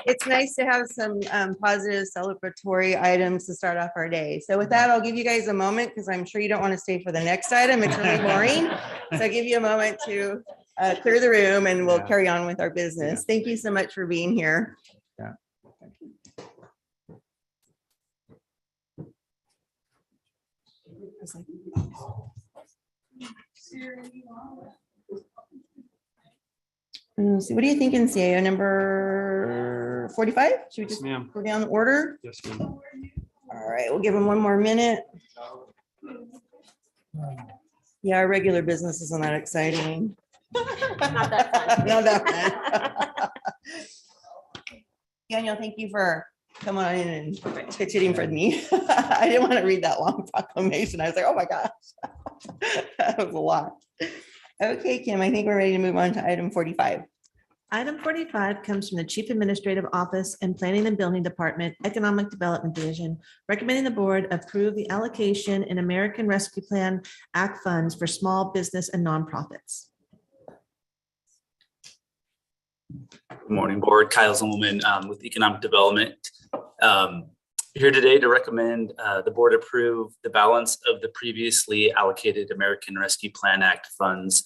It's nice to have some positive celebratory items to start off our day. So with that, I'll give you guys a moment, because I'm sure you don't want to stay for the next item. It's really boring. So I'll give you a moment to clear the room, and we'll carry on with our business. Thank you so much for being here. Yeah. So what do you think in CAO number 45? Should we just go down the order? Yes, ma'am. All right, we'll give them one more minute. Yeah, our regular business isn't that exciting. Not that fun. Not that fun. Daniel, thank you for coming on in and pitching for me. I didn't want to read that long proclamation. I was like, oh my gosh. That was a lot. Okay, Kim, I think we're ready to move on to item 45. Item 45 comes from the Chief Administrative Office and Planning and Building Department, Economic Development Division, recommending the board approve the allocation in American Rescue Plan Act funds for small business and nonprofits. Good morning, board. Kyle Zimmelman with Economic Development. Here today to recommend the board approve the balance of the previously allocated American Rescue Plan Act funds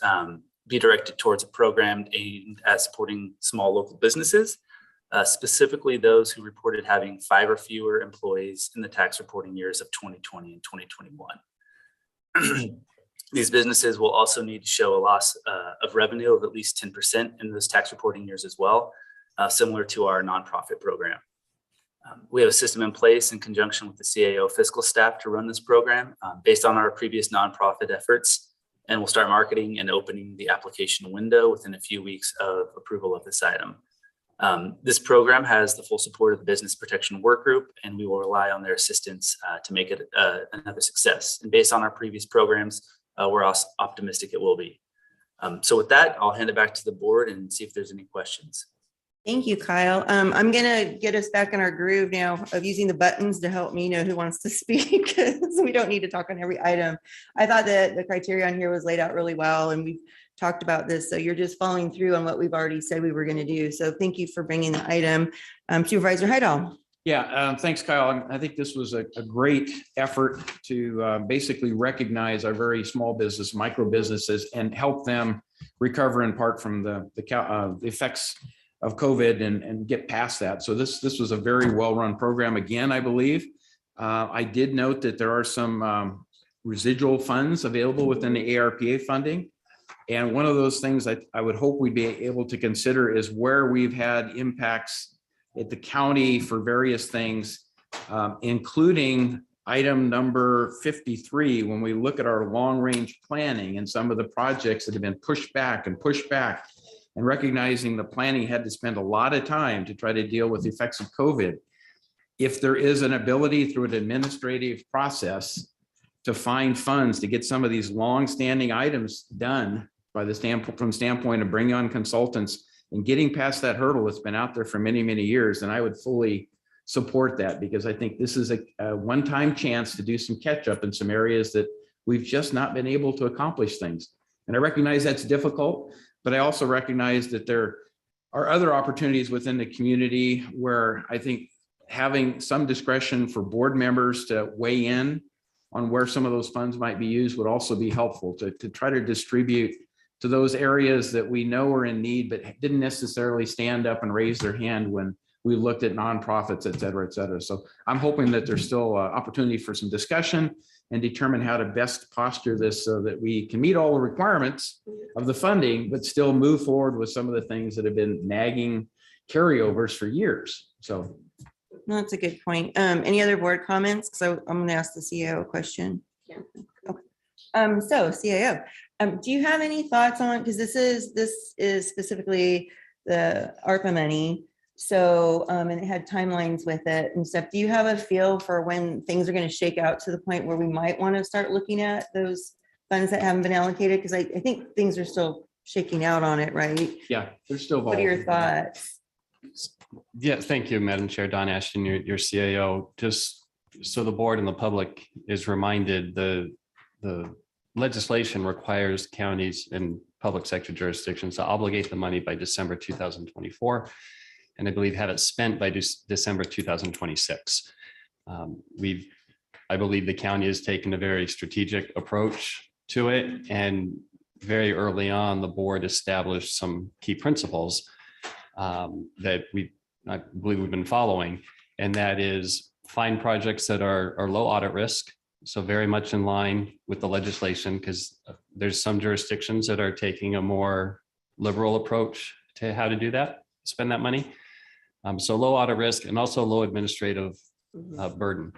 be directed towards a program aimed at supporting small local businesses, specifically those who reported having 5 or fewer employees in the tax reporting years of 2020 and 2021. These businesses will also need to show a loss of revenue of at least 10% in those tax reporting years as well, similar to our nonprofit program. We have a system in place in conjunction with the CAO fiscal staff to run this program based on our previous nonprofit efforts, and we'll start marketing and opening the application window within a few weeks of approval of this item. This program has the full support of the Business Protection Work Group, and we will rely on their assistance to make it another success. And based on our previous programs, we're also optimistic it will be. So with that, I'll hand it back to the board and see if there's any questions. Thank you, Kyle. I'm gonna get us back in our groove now of using the buttons to help me know who wants to speak, because we don't need to talk on every item. I thought that the criteria on here was laid out really well, and we've talked about this. So you're just following through on what we've already said we were gonna do. So thank you for bringing the item. Supervisor Hydall. Yeah, thanks, Kyle. I think this was a great effort to basically recognize our very small business, micro businesses, and help them recover in part from the effects of COVID and get past that. So this was a very well-run program. Again, I believe. I did note that there are some residual funds available within the ARPA funding. And one of those things I would hope we'd be able to consider is where we've had impacts at the county for various things, including item number 53, when we look at our long-range planning and some of the projects that have been pushed back, and recognizing the planning had to spend a lot of time to try to deal with the effects of COVID. If there is an ability through an administrative process to find funds to get some of these long-standing items done by the standpoint of bringing on consultants and getting past that hurdle that's been out there for many, many years, then I would fully support that, because I think this is a one-time chance to do some catch up in some areas that we've just not been able to accomplish things. And I recognize that's difficult, but I also recognize that there are other opportunities within the community where I think having some discretion for board members to weigh in on where some of those funds might be used would also be helpful to try to distribute to those areas that we know are in need, but didn't necessarily stand up and raise their hand when we looked at nonprofits, et cetera, et cetera. So I'm hoping that there's still opportunity for some discussion and determine how to best posture this so that we can meet all the requirements of the funding, but still move forward with some of the things that have been nagging carryovers for years. So No, that's a good point. Any other board comments? So I'm going to ask the CAO a question. Yeah. Okay. So CAO, do you have any thoughts on, because this is specifically the ARPA money. So, and it had timelines with it and stuff. Do you have a feel for when things are going to shake out to the point where we might want to start looking at those funds that haven't been allocated? Because I think things are still shaking out on it, right? yeah, there's still. What are your thoughts? Yeah, thank you, Madam Chair. Don Ashton, your CAO. Just so the board and the public is reminded, the legislation requires counties and public sector jurisdictions to obligate the money by December 2024. And I believe have it spent by December 2026. I believe the county has taken a very strategic approach to it. And very early on, the board established some key principles that I believe we've been following. And that is find projects that are low audit risk. So very much in line with the legislation, because there's some jurisdictions that are taking a more liberal approach to how to do that, spend that money. So low audit risk and also low administrative burden.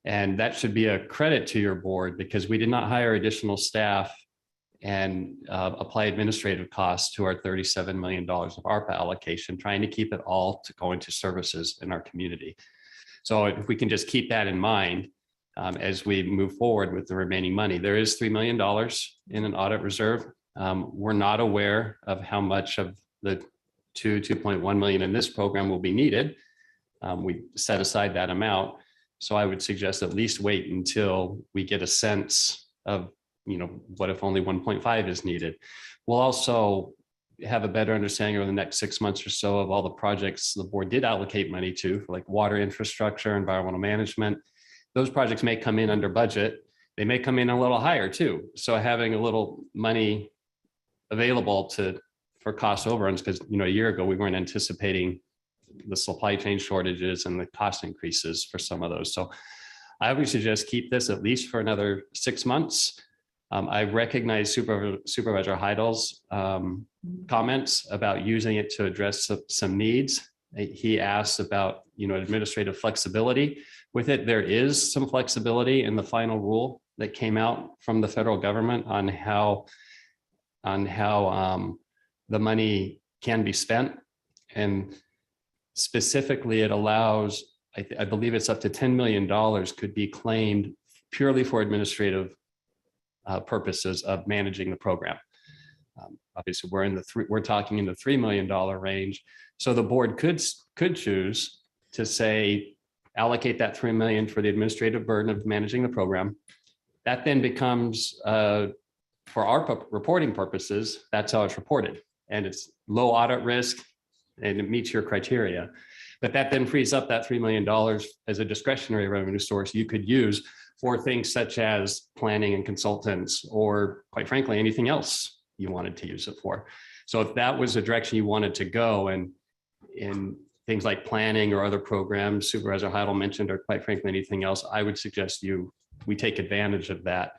And that should be a credit to your board, because we did not hire additional staff and apply administrative costs to our $37 million of ARPA allocation, trying to keep it all to go into services in our community. So if we can just keep that in mind as we move forward with the remaining money, there is $3 million in an audit reserve. We're not aware of how much of the 2.1 million in this program will be needed. We set aside that amount. So I would suggest at least wait until we get a sense of, what if only 1.5 is needed. We'll also have a better understanding over the next 6 months or so of all the projects the board did allocate money to, like water infrastructure, environmental management. Those projects may come in under budget. They may come in a little higher too. So having a little money available for cost overruns, because a year ago we weren't anticipating the supply chain shortages and the cost increases for some of those. So I would suggest keep this at least for another 6 months. I recognize Supervisor Heidel's comments about using it to address some needs. He asked about, administrative flexibility. With it, there is some flexibility in the final rule that came out from the federal government on how the money can be spent. And specifically, it allows, I believe it's up to $10 million could be claimed purely for administrative purposes of managing the program. Obviously, we're talking in the $3 million range. So the board could choose to say, allocate that $3 million for the administrative burden of managing the program. That then becomes, for our reporting purposes, that's how it's reported. And it's low audit risk and it meets your criteria. But that then frees up that $3 million as a discretionary revenue source you could use for things such as planning and consultants, or quite frankly, anything else you wanted to use it for. So if that was the direction you wanted to go, and in things like planning or other programs Supervisor Heidel mentioned, or quite frankly, anything else, I would suggest we take advantage of that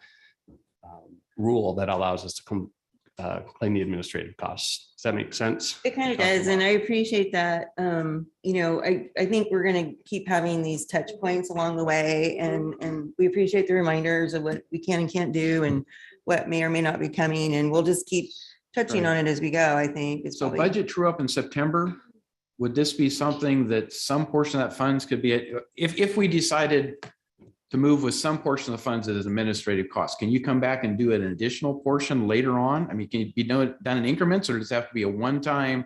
rule that allows us to claim the administrative costs. Does that make sense? It kind of does, and I appreciate that. I think we're going to keep having these touch points along the way, and we appreciate the reminders of what we can and can't do and what may or may not be coming, and we'll just keep touching on it as we go, I think. So budget true up in September, would this be something that some portion of that funds could be, if we decided to move with some portion of the funds as administrative costs, can you come back and do an additional portion later on? I mean, can it be done in increments, or does it have to be a one-time,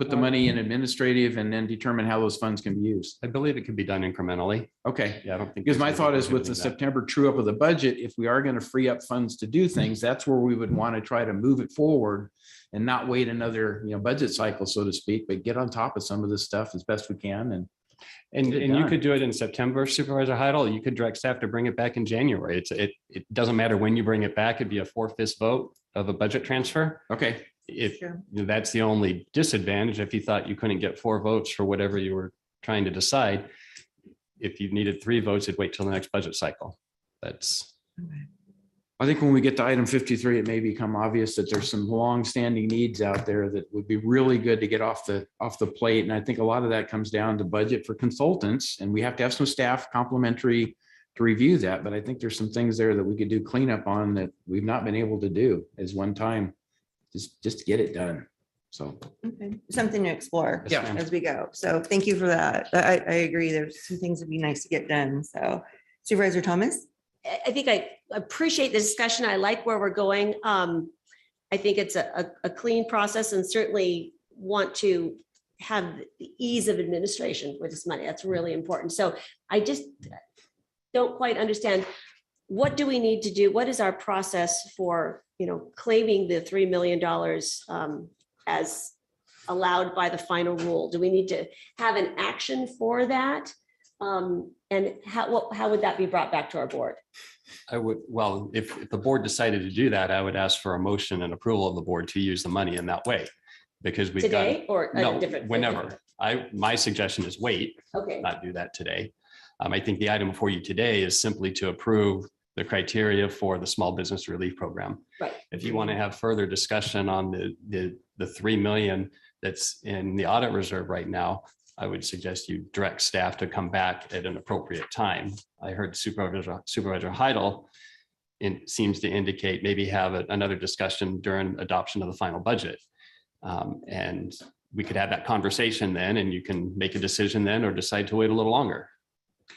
put the money in administrative and then determine how those funds can be used? I believe it could be done incrementally. Okay. Yeah, I don't think. Because my thought is with the September true up of the budget, if we are going to free up funds to do things, that's where we would want to try to move it forward and not wait another, budget cycle, so to speak, but get on top of some of this stuff as best we can. And you could do it in September, Supervisor Heidel. You could direct staff to bring it back in January. It doesn't matter when you bring it back. It'd be a 4/5 vote of a budget transfer. Okay. That's the only disadvantage. If you thought you couldn't get 4 votes for whatever you were trying to decide, if you needed 3 votes, it'd wait till the next budget cycle. That's. I think when we get to item 53, it may become obvious that there's some long-standing needs out there that would be really good to get off the plate. And I think a lot of that comes down to budget for consultants, and we have to have some staff complementary to review that. But I think there's some things there that we could do cleanup on that we've not been able to do as one time, just to get it done. So Something to explore as we go. So thank you for that. I agree. There's some things that'd be nice to get done. So Supervisor Thomas? I think I appreciate the discussion. I like where we're going. I think it's a clean process, and certainly want to have the ease of administration with this money. That's really important. So I just don't quite understand, what do we need to do? What is our process for, claiming the $3 million as allowed by the final rule? Do we need to have an action for that? And how would that be brought back to our board? If the board decided to do that, I would ask for a motion and approval of the board to use the money in that way, because we've got. Today or No, different? whenever. My suggestion is wait. Okay. Not do that today. I think the item before you today is simply to approve the criteria for the small business relief program. Right. If you want to have further discussion on the $3 million that's in the audit reserve right now, I would suggest you direct staff to come back at an appropriate time. I heard Supervisor Heidel seems to indicate maybe have another discussion during adoption of the final budget. And we could have that conversation then, and you can make a decision then or decide to wait a little longer.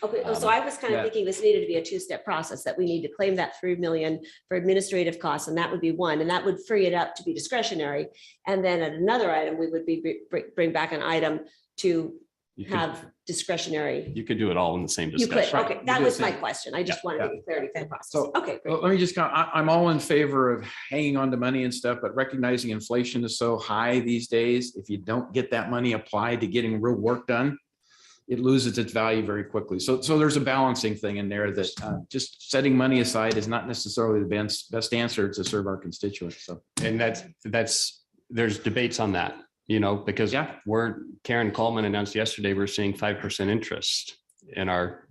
Okay, so I was kind of thinking this needed to be a two-step process, that we need to claim that 3 million for administrative costs, and that would be one, and that would free it up to be discretionary. And then at another item, we would bring back an item to have discretionary. You could do it all in the same You could, discussion. okay, that was my question. I just wanted to get clarity for the process. So Okay, great. let me just I'm all in favor of hanging on to money and stuff, but recognizing inflation is so high these days, if you don't get that money applied to getting real work done, it loses its value very quickly. So there's a balancing thing in there that just setting money aside is not necessarily the best answer to serve our constituents. So, and there's debates on that, because Karen Coleman announced yesterday, we're seeing 5% interest in our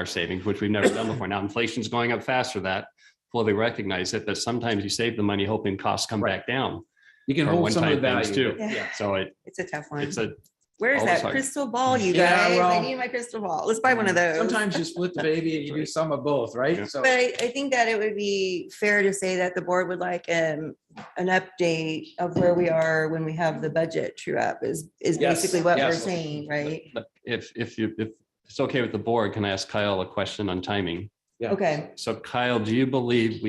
savings, which we've never done before. Now inflation's going up faster, that fully recognize it, but sometimes you save the money hoping costs come back down. You can for hold some of the one-time things value. too. Yeah. So It's a tough one. Where's Where's that crystal ball, you Yeah, guys? I well- need my crystal ball. Let's buy one of those. Sometimes you split the baby and you do some of both, right? So But I think that it would be fair to say that the board would like an update of where we are when we have the budget true up is basically what we're yes. saying, right? But if it's okay with the board, can I ask Kyle a question on timing? Yeah. Okay. So Kyle, do you believe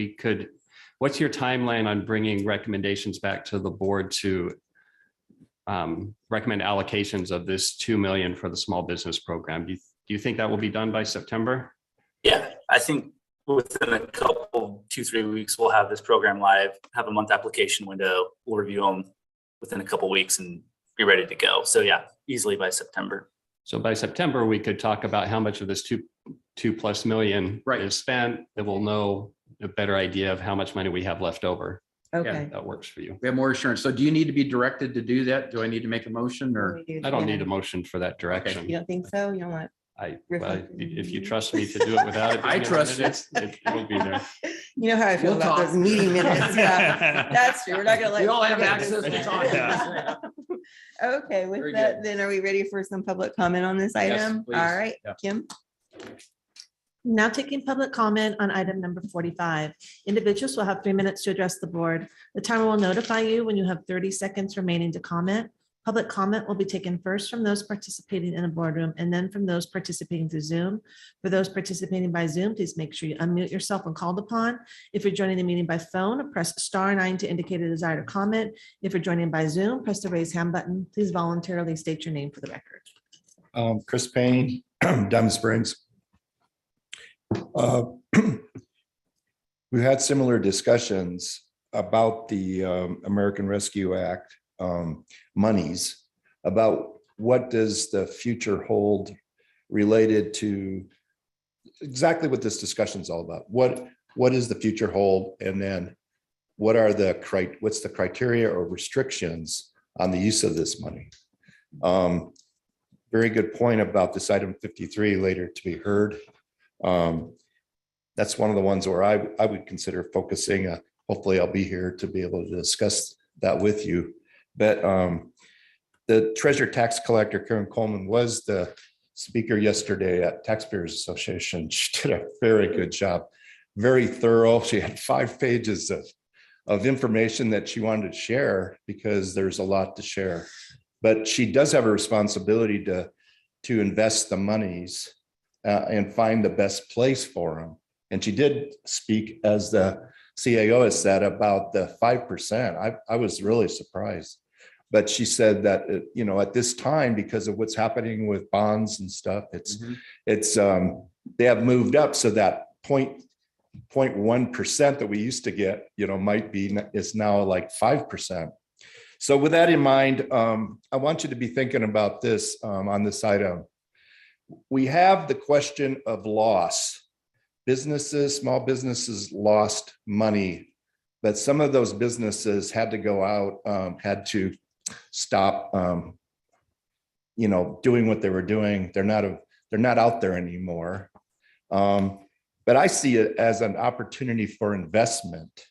what's your timeline on bringing recommendations back to the board to recommend allocations of this 2 million for the small business program? Do you think that will be done by September? Yeah, I think within a couple, 2-3 weeks, we'll have this program live, have a month application window. We'll review them within a couple weeks and be ready to go. So yeah, easily by September. So by September, we could talk about how much of this 2+ million is spent, that we'll know a better idea of how much money we have left over. Okay. That works for you. we have more assurance. So do you need to be directed to do that? Do I need to make a motion or? I don't need a motion for that direction. You don't think so? You don't want? If you trust me to do it without it. I being in trust you. minutes, It'll be there. You know how I feel We'll about talk. those meeting minutes. Yeah, that's true. We're not gonna let. We all have forget access this. to talk. Okay, Very with that, then are we ready for some public comment on this Yes, item? please. All right, Yeah. Kim. Now taking public comment on item number 45. Individuals will have 3 minutes to address the board. The timer will notify you when you have 30 seconds remaining to comment. Public comment will be taken first from those participating in the boardroom and then from those participating through Zoom. For those participating by Zoom, please make sure you unmute yourself when called upon. If you're joining the meeting by phone, press *9 to indicate a desire to comment. If you're joining by Zoom, press the raise hand button. Please voluntarily state your name for the record. Chris Payne, Diamond Springs. We've had similar discussions about the American Rescue Act monies, about what does the future hold related to exactly what this discussion is all about. What is the future hold? And then what's the criteria or restrictions on the use of this money? Very good point about this item 53 later to be heard. That's one of the ones where I would consider focusing. Hopefully I'll be here to be able to discuss that with you. But the Treasurer Tax Collector, Karen Coleman, was the speaker yesterday at Taxpayers Association. She did a very good job, very thorough. She had 5 pages of information that she wanted to share because there's a lot to share. But she does have a responsibility to invest the monies and find the best place for them. And she did speak, as the CAO has said, about the 5%. I was really surprised. But she said that, at this time, because of what's happening with bonds and stuff, they have moved up so that 0.1% that we used to get, is now like 5%. So with that in mind, I want you to be thinking about this on this item. We have the question of loss. Small businesses lost money, but some of those businesses had to go out, had to stop, doing what they were doing. They're not out there anymore. But I see it as an opportunity for investment.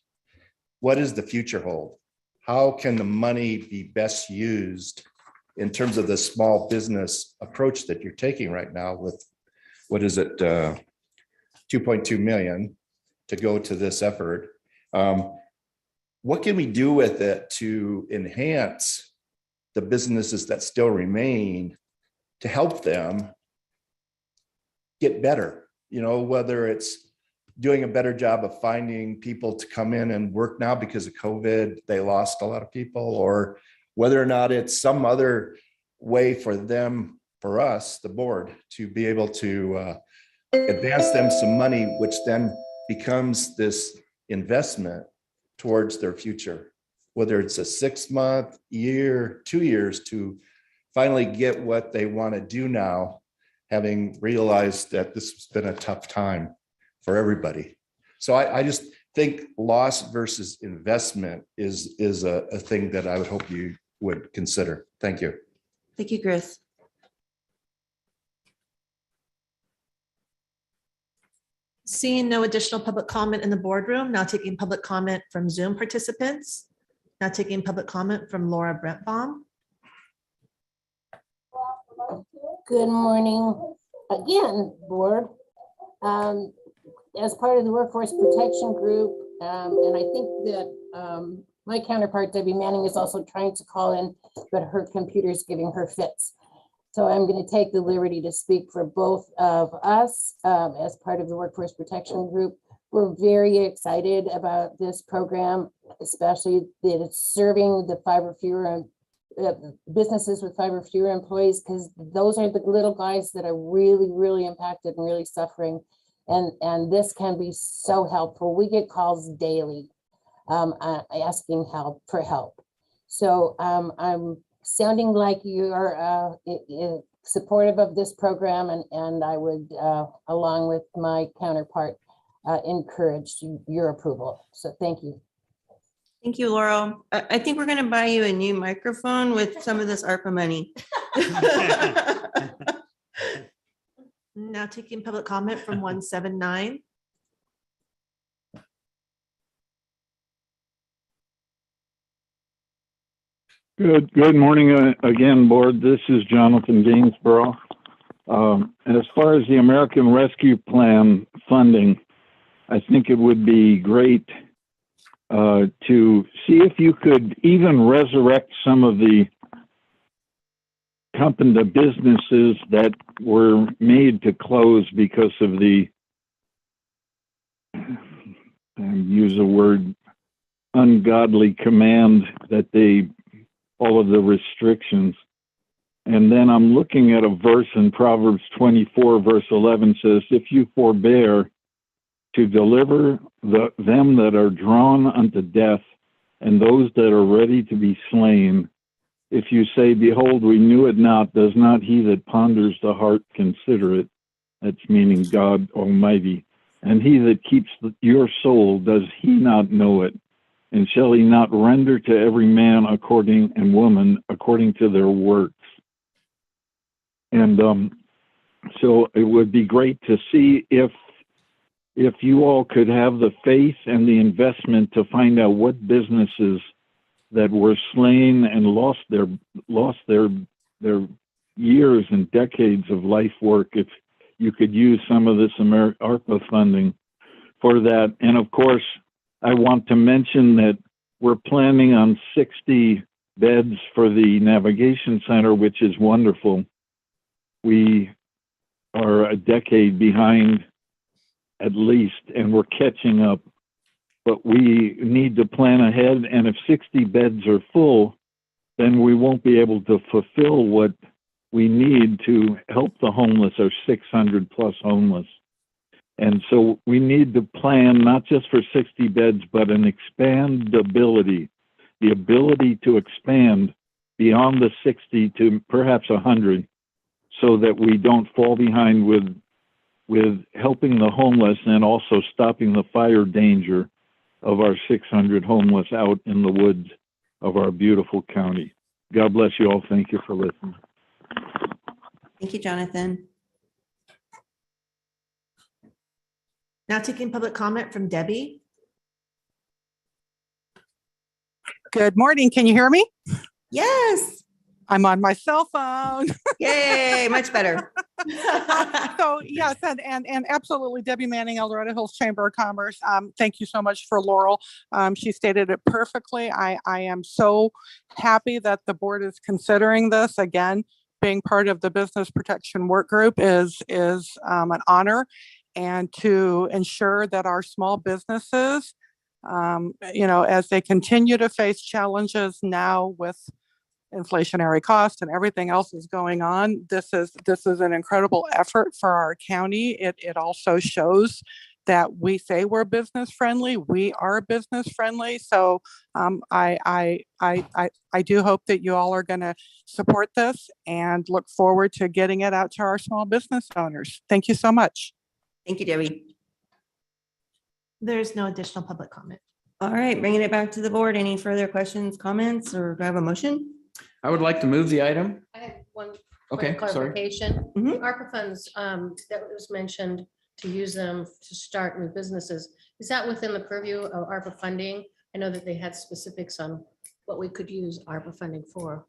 What does the future hold? How can the money be best used in terms of the small business approach that you're taking right now with, 2.2 million to go to this effort. What can we do with it to enhance the businesses that still remain to help them get better? You know, whether it's doing a better job of finding people to come in and work now because of COVID, they lost a lot of people, or whether or not it's some other way for them, for us, the board, to be able to advance them some money, which then becomes this investment towards their future, whether it's a 6-month, year, 2 years, to finally get what they want to do now, having realized that this has been a tough time for everybody. So I just think loss versus investment is a thing that I would hope you would consider. Thank you. Thank you, Chris. Seeing no additional public comment in the boardroom, now taking public comment from Zoom participants. Now taking public comment from Laura Brentbaum. Good morning again, board. As part of the Workforce Protection Group, and I think that my counterpart, Debbie Manning, is also trying to call in, but her computer's giving her fits. So I'm going to take the liberty to speak for both of us as part of the Workforce Protection Group. We're very excited about this program, especially that it's serving the 5 or fewer businesses with 5 or fewer employees, because those are the little guys that are really, really impacted and really suffering. And this can be so helpful. We get calls daily asking for help. So I'm sounding like you are supportive of this program, and I would, along with my counterpart, encourage your approval. So thank you. Thank you, Laurel. I think we're going to buy you a new microphone with some of this ARPA money. Now taking public comment from 179. Good morning again, board. This is Jonathan Gainsborough. As far as the American Rescue Plan funding, I think it would be great to see if you could even resurrect some of the company businesses that were made to close because of the, use a word, ungodly command that they, all of the restrictions. And then I'm looking at a verse in Proverbs 24, verse 11 says, if you forbear to deliver them that are drawn unto death and those that are ready to be slain, if you say, behold, we knew it not, does not he that ponders the heart consider it? That's meaning God Almighty. And he that keeps your soul, does he not know it? And shall he not render to every man according and woman according to their works? And so it would be great to see if you all could have the faith and the investment to find out what businesses that were slain and lost their years and decades of life work, if you could use some of this ARPA funding for that. And of course, I want to mention that we're planning on 60 beds for the Navigation Center, which is wonderful. We are a decade behind at least, and we're catching up. But we need to plan ahead, and if 60 beds are full, then we won't be able to fulfill what we need to help the homeless, or 600 plus homeless. And so we need to plan not just for 60 beds, but an expandability, the ability to expand beyond the 60 to perhaps 100, so that we don't fall behind with helping the homeless and also stopping the fire danger of our 600 homeless out in the woods of our beautiful county. God bless you all. Thank you for listening. Thank you, Jonathan. Now taking public comment from Debbie. Good morning. Can you hear me? Yes. I'm on my cell phone. Yay, much better. So yes, and absolutely, Debbie Manning, El Dorado Hills Chamber of Commerce. Thank you so much for Laurel. She stated it perfectly. I am so happy that the board is considering this. Again, being part of the Business Protection Work Group is an honor, and to ensure that our small businesses, as they continue to face challenges now with inflationary costs and everything else is going on, this is an incredible effort for our county. It also shows that we say we're business friendly. We are business friendly. So I do hope that you all are going to support this and look forward to getting it out to our small business owners. Thank you so much. Thank you, Debbie. There's no additional public comment. All right, bringing it back to the board. Any further questions, comments, or do I have a motion? I would like to move the item. I have one Okay, point of sorry. clarification. Mhm. ARPA funds that was mentioned to use them to start new businesses. Is that within the purview of ARPA funding? I know that they had specifics on what we could use ARPA funding for.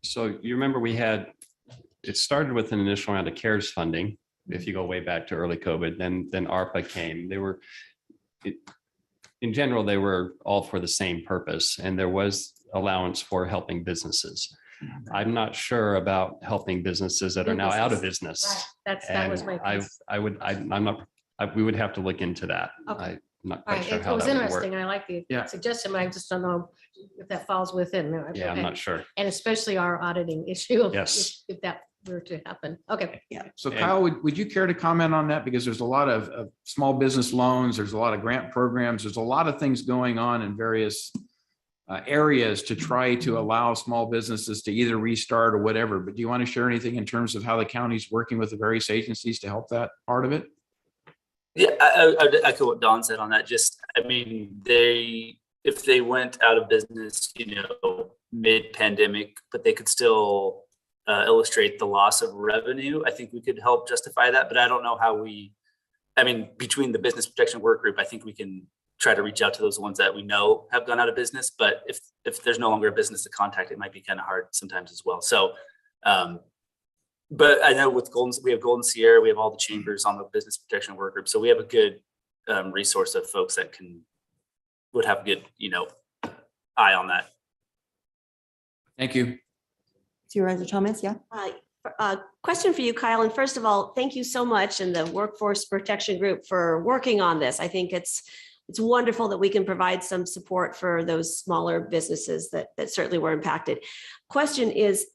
So you remember it started with an initial round of CARES funding. If you go way back to early COVID, then ARPA came. In general, they were all for the same purpose, and there was allowance for helping businesses. I'm not sure about helping businesses that are now out of business. Right. That was my piece. We would have to look into that. Okay. I'm not All quite right, sure it how was that would interesting. work. I like the Yeah. suggestion, but I just don't know if that falls within. Yeah, I'm Okay. not sure. And especially our auditing issue. Yes. If that were to happen. Okay. Yeah. So Kyle, would you care to comment on that? Because there's a lot of small business loans, there's a lot of grant programs, there's a lot of things going on in various areas to try to allow small businesses to either restart or whatever. But do you want to share anything in terms of how the county's working with the various agencies to help that part of it? Yeah, I'd echo what Don said on that. If they went out of business, mid-pandemic, but they could still illustrate the loss of revenue, I think we could help justify that. But I don't know how between the Business Protection Work Group, I think we can try to reach out to those ones that we know have gone out of business. But if there's no longer a business to contact, it might be kind of hard sometimes as well. So, but I know we have Golden Sierra, we have all the chambers on the Business Protection Work Group. So we have a good resource of folks that would have a good, eye on that. Thank you. Supervisor Thomas, yeah. Question for you, Kyle. And first of all, thank you so much and the Workforce Protection Group for working on this. I think it's wonderful that we can provide some support for those smaller businesses that certainly were impacted. Question is,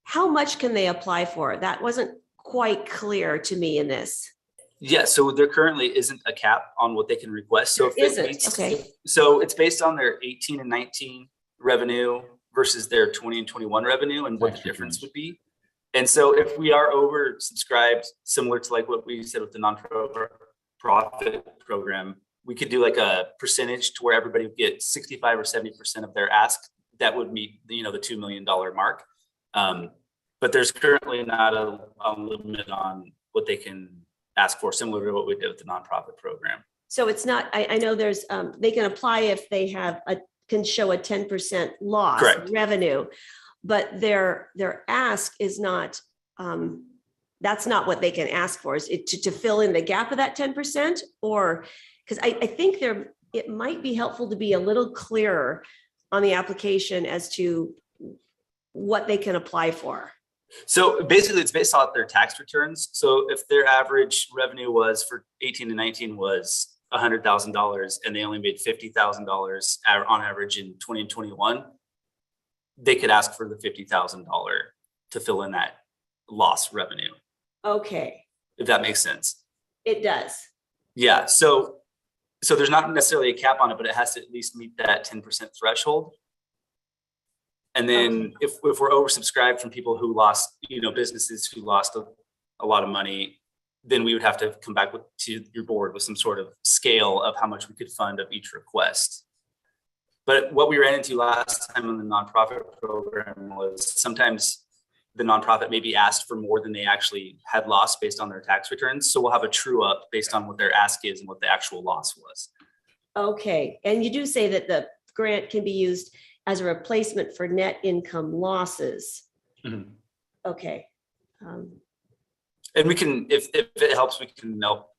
how much can they apply for? That wasn't quite clear to me in this. Yeah, so there currently isn't a cap on what they can request. So Okay. So it's based on their 18 and 19 revenue versus their 20 and 21 revenue and what the difference would be. And so if we are oversubscribed, similar to like what we said with the nonprofit program, we could do like a percentage to where everybody would get 65 or 70% of their ask. That would meet, the $2 million mark. But there's currently not a limit on what they can ask for, similar to what we did with the nonprofit program. So it's not, I know there's, they can apply if they can show a 10% loss Correct. revenue, but their ask is not, that's not what they can ask for. Is it to fill in the gap of that 10%? Or, because I think it might be helpful to be a little clearer on the application as to what they can apply for. So basically it's based off their tax returns. So if their average revenue was for 18 to 19 was $100,000 and they only made $50,000 on average in 20 and 21, they could ask for the $50,000 to fill in that lost revenue. Okay. If that makes sense. It does. Yeah. So there's not necessarily a cap on it, but it has to at least meet that 10% threshold. And then if we're oversubscribed from people who lost, businesses who lost a lot of money, then we would have to come back to your board with some sort of scale of how much we could fund of each request. But what we ran into last time in the nonprofit program was sometimes the nonprofit maybe asked for more than they actually had lost based on their tax returns. So we'll have a true up based on what their ask is and what the actual loss was. Okay. And you do say that the grant can be used as a replacement for net income losses. Mm-hmm. Okay. And we can, if it helps, we can help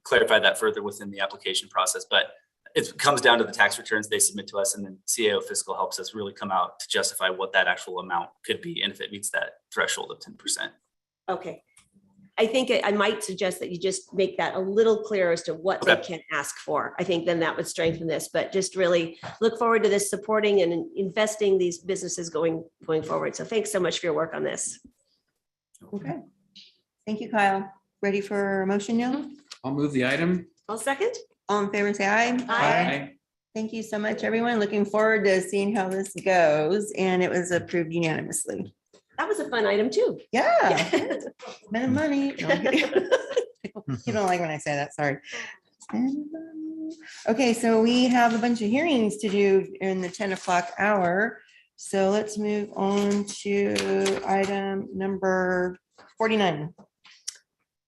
clarify that further within the application process, but it comes down to the tax returns they submit to us, and then CAO Fiscal helps us really come out to justify what that actual amount could be and if it meets that threshold of 10%. Okay. I think I might suggest that you just make that a little clearer as to what they can ask for. I think then that would strengthen this, but just really look forward to this supporting and investing these businesses going forward. So thanks so much for your work on this. Okay. Thank you, Kyle. Ready for a motion now? I'll move the item. I'll second. All in favor, say aye. Aye. Thank you so much, everyone. Looking forward to seeing how this goes. And it was approved unanimously. That was a fun item too. Yeah. Spending money. No, I'm kidding. You don't like when I say that, sorry. Spending money. Okay, so we have a bunch of hearings to do in the 10 o'clock hour. So let's move on to item number 49.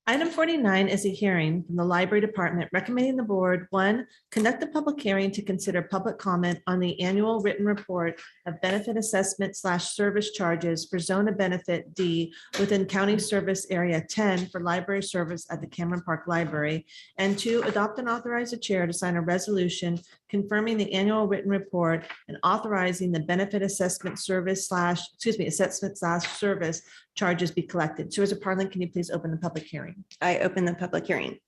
Item 49 is a hearing from the Library Department recommending the board, one, conduct a public hearing to consider public comment on the annual written report of benefit assessment / service charges for zone of benefit D within County Service Area 10 for library service at the Cameron Park Library, and two, adopt and authorize the chair to sign a resolution confirming the annual written report and authorizing the benefit assessment service / assessment / service charges be collected. Supervisor Parlin, can you please open the public hearing? I open the public hearing.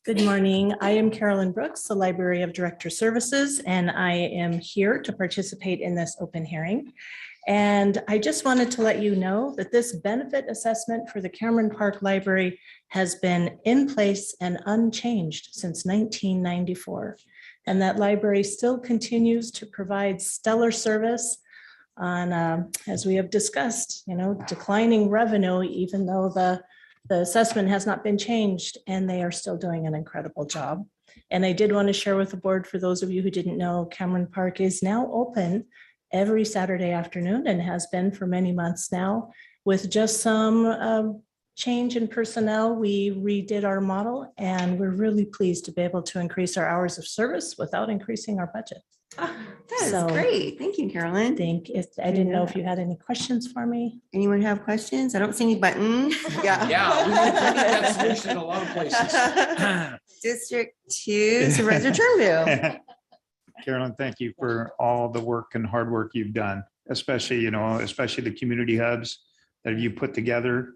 Good morning. I am Carolyn Brooks, the Library of Director Services, and I am here to participate in this open hearing. And I just wanted to let you know that this benefit assessment for the Cameron Park Library has been in place and unchanged since 1994. And that library still continues to provide stellar service on, as we have discussed, declining revenue, even though the assessment has not been changed, and they are still doing an incredible job. And I did want to share with the board, for those of you who didn't know, Cameron Park is now open every Saturday afternoon and has been for many months now. With just some change in personnel, we redid our model, and we're really pleased to be able to increase our hours of service without increasing our budget. That's great. Thank you, Carolyn. I didn't know if you had any questions for me. Anyone have questions? I don't see any buttons. Yeah. Yeah, we need that solution in a lot of places. District 2, Supervisor Turnbull. Carolyn, thank you for all the work and hard work you've done, especially the community hubs that you put together.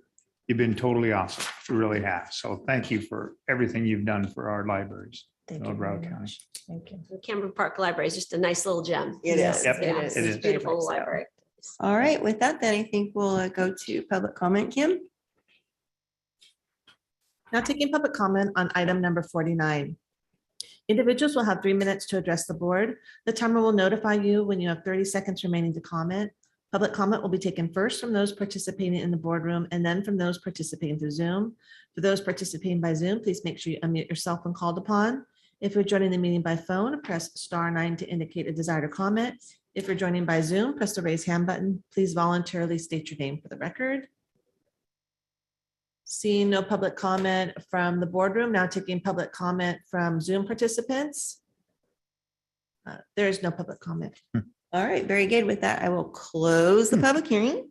You've been totally awesome. You really have. So thank you for everything you've done for our libraries in El Dorado County. Thank you. The Cameron Park Library is just a nice little gem. It is. Yep, It it is. is. It's a beautiful library. All right, with that, then I think we'll go to public comment, Kim. Now taking public comment on item number 49. Individuals will have 3 minutes to address the board. The timer will notify you when you have 30 seconds remaining to comment. Public comment will be taken first from those participating in the boardroom and then from those participating through Zoom. For those participating by Zoom, please make sure you unmute yourself when called upon. If you're joining the meeting by phone, press *9 to indicate a desire to comment. If you're joining by Zoom, press the raise hand button. Please voluntarily state your name for the record. Seeing no public comment from the boardroom, now taking public comment from Zoom participants. There is no public comment. All right, very good. With that, I will close the public hearing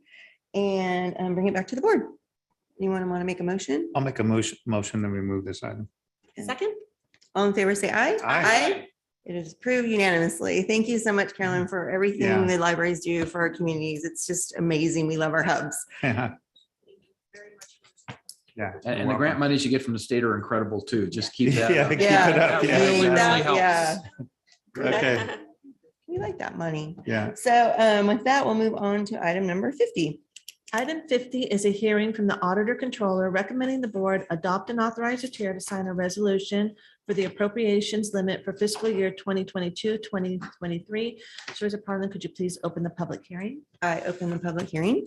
and bring it back to the board. Anyone want to make a motion? I'll make a motion that we move this item. Second. All in favor, say aye. Aye. It is approved unanimously. Thank you so much, Carolyn, for everything Yeah. the libraries do for our communities. It's just amazing. We love our hubs. Yeah. And the grant monies you get from the state are incredible too. Just keep that. Yeah, up. keep it up. That Yeah, really, really exactly. helps. Okay. We like that money. Yeah. So with that, we'll move on to item number 50. Item 50 is a hearing from the Auditor Controller recommending the board adopt and authorize the chair to sign a resolution for the appropriations limit for fiscal year 2022, 2023. Supervisor Parlin, could you please open the public hearing? I open the public hearing.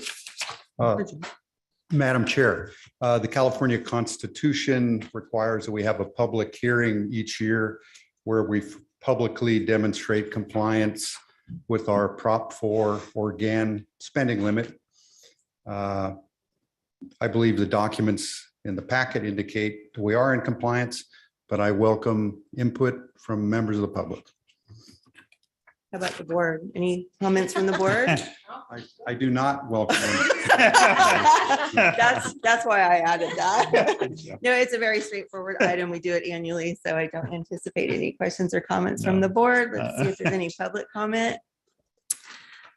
Madam Chair, the California Constitution requires that we have a public hearing each year where we publicly demonstrate compliance with our Prop 4 organ spending limit. I believe the documents in the packet indicate we are in compliance, but I welcome input from members of the public. How about the board? Any comments from the board? I do not welcome. That's why I added that. No, it's a very straightforward item. We do it annually, so I don't anticipate any questions or comments from the board. Let's see if there's any public comment.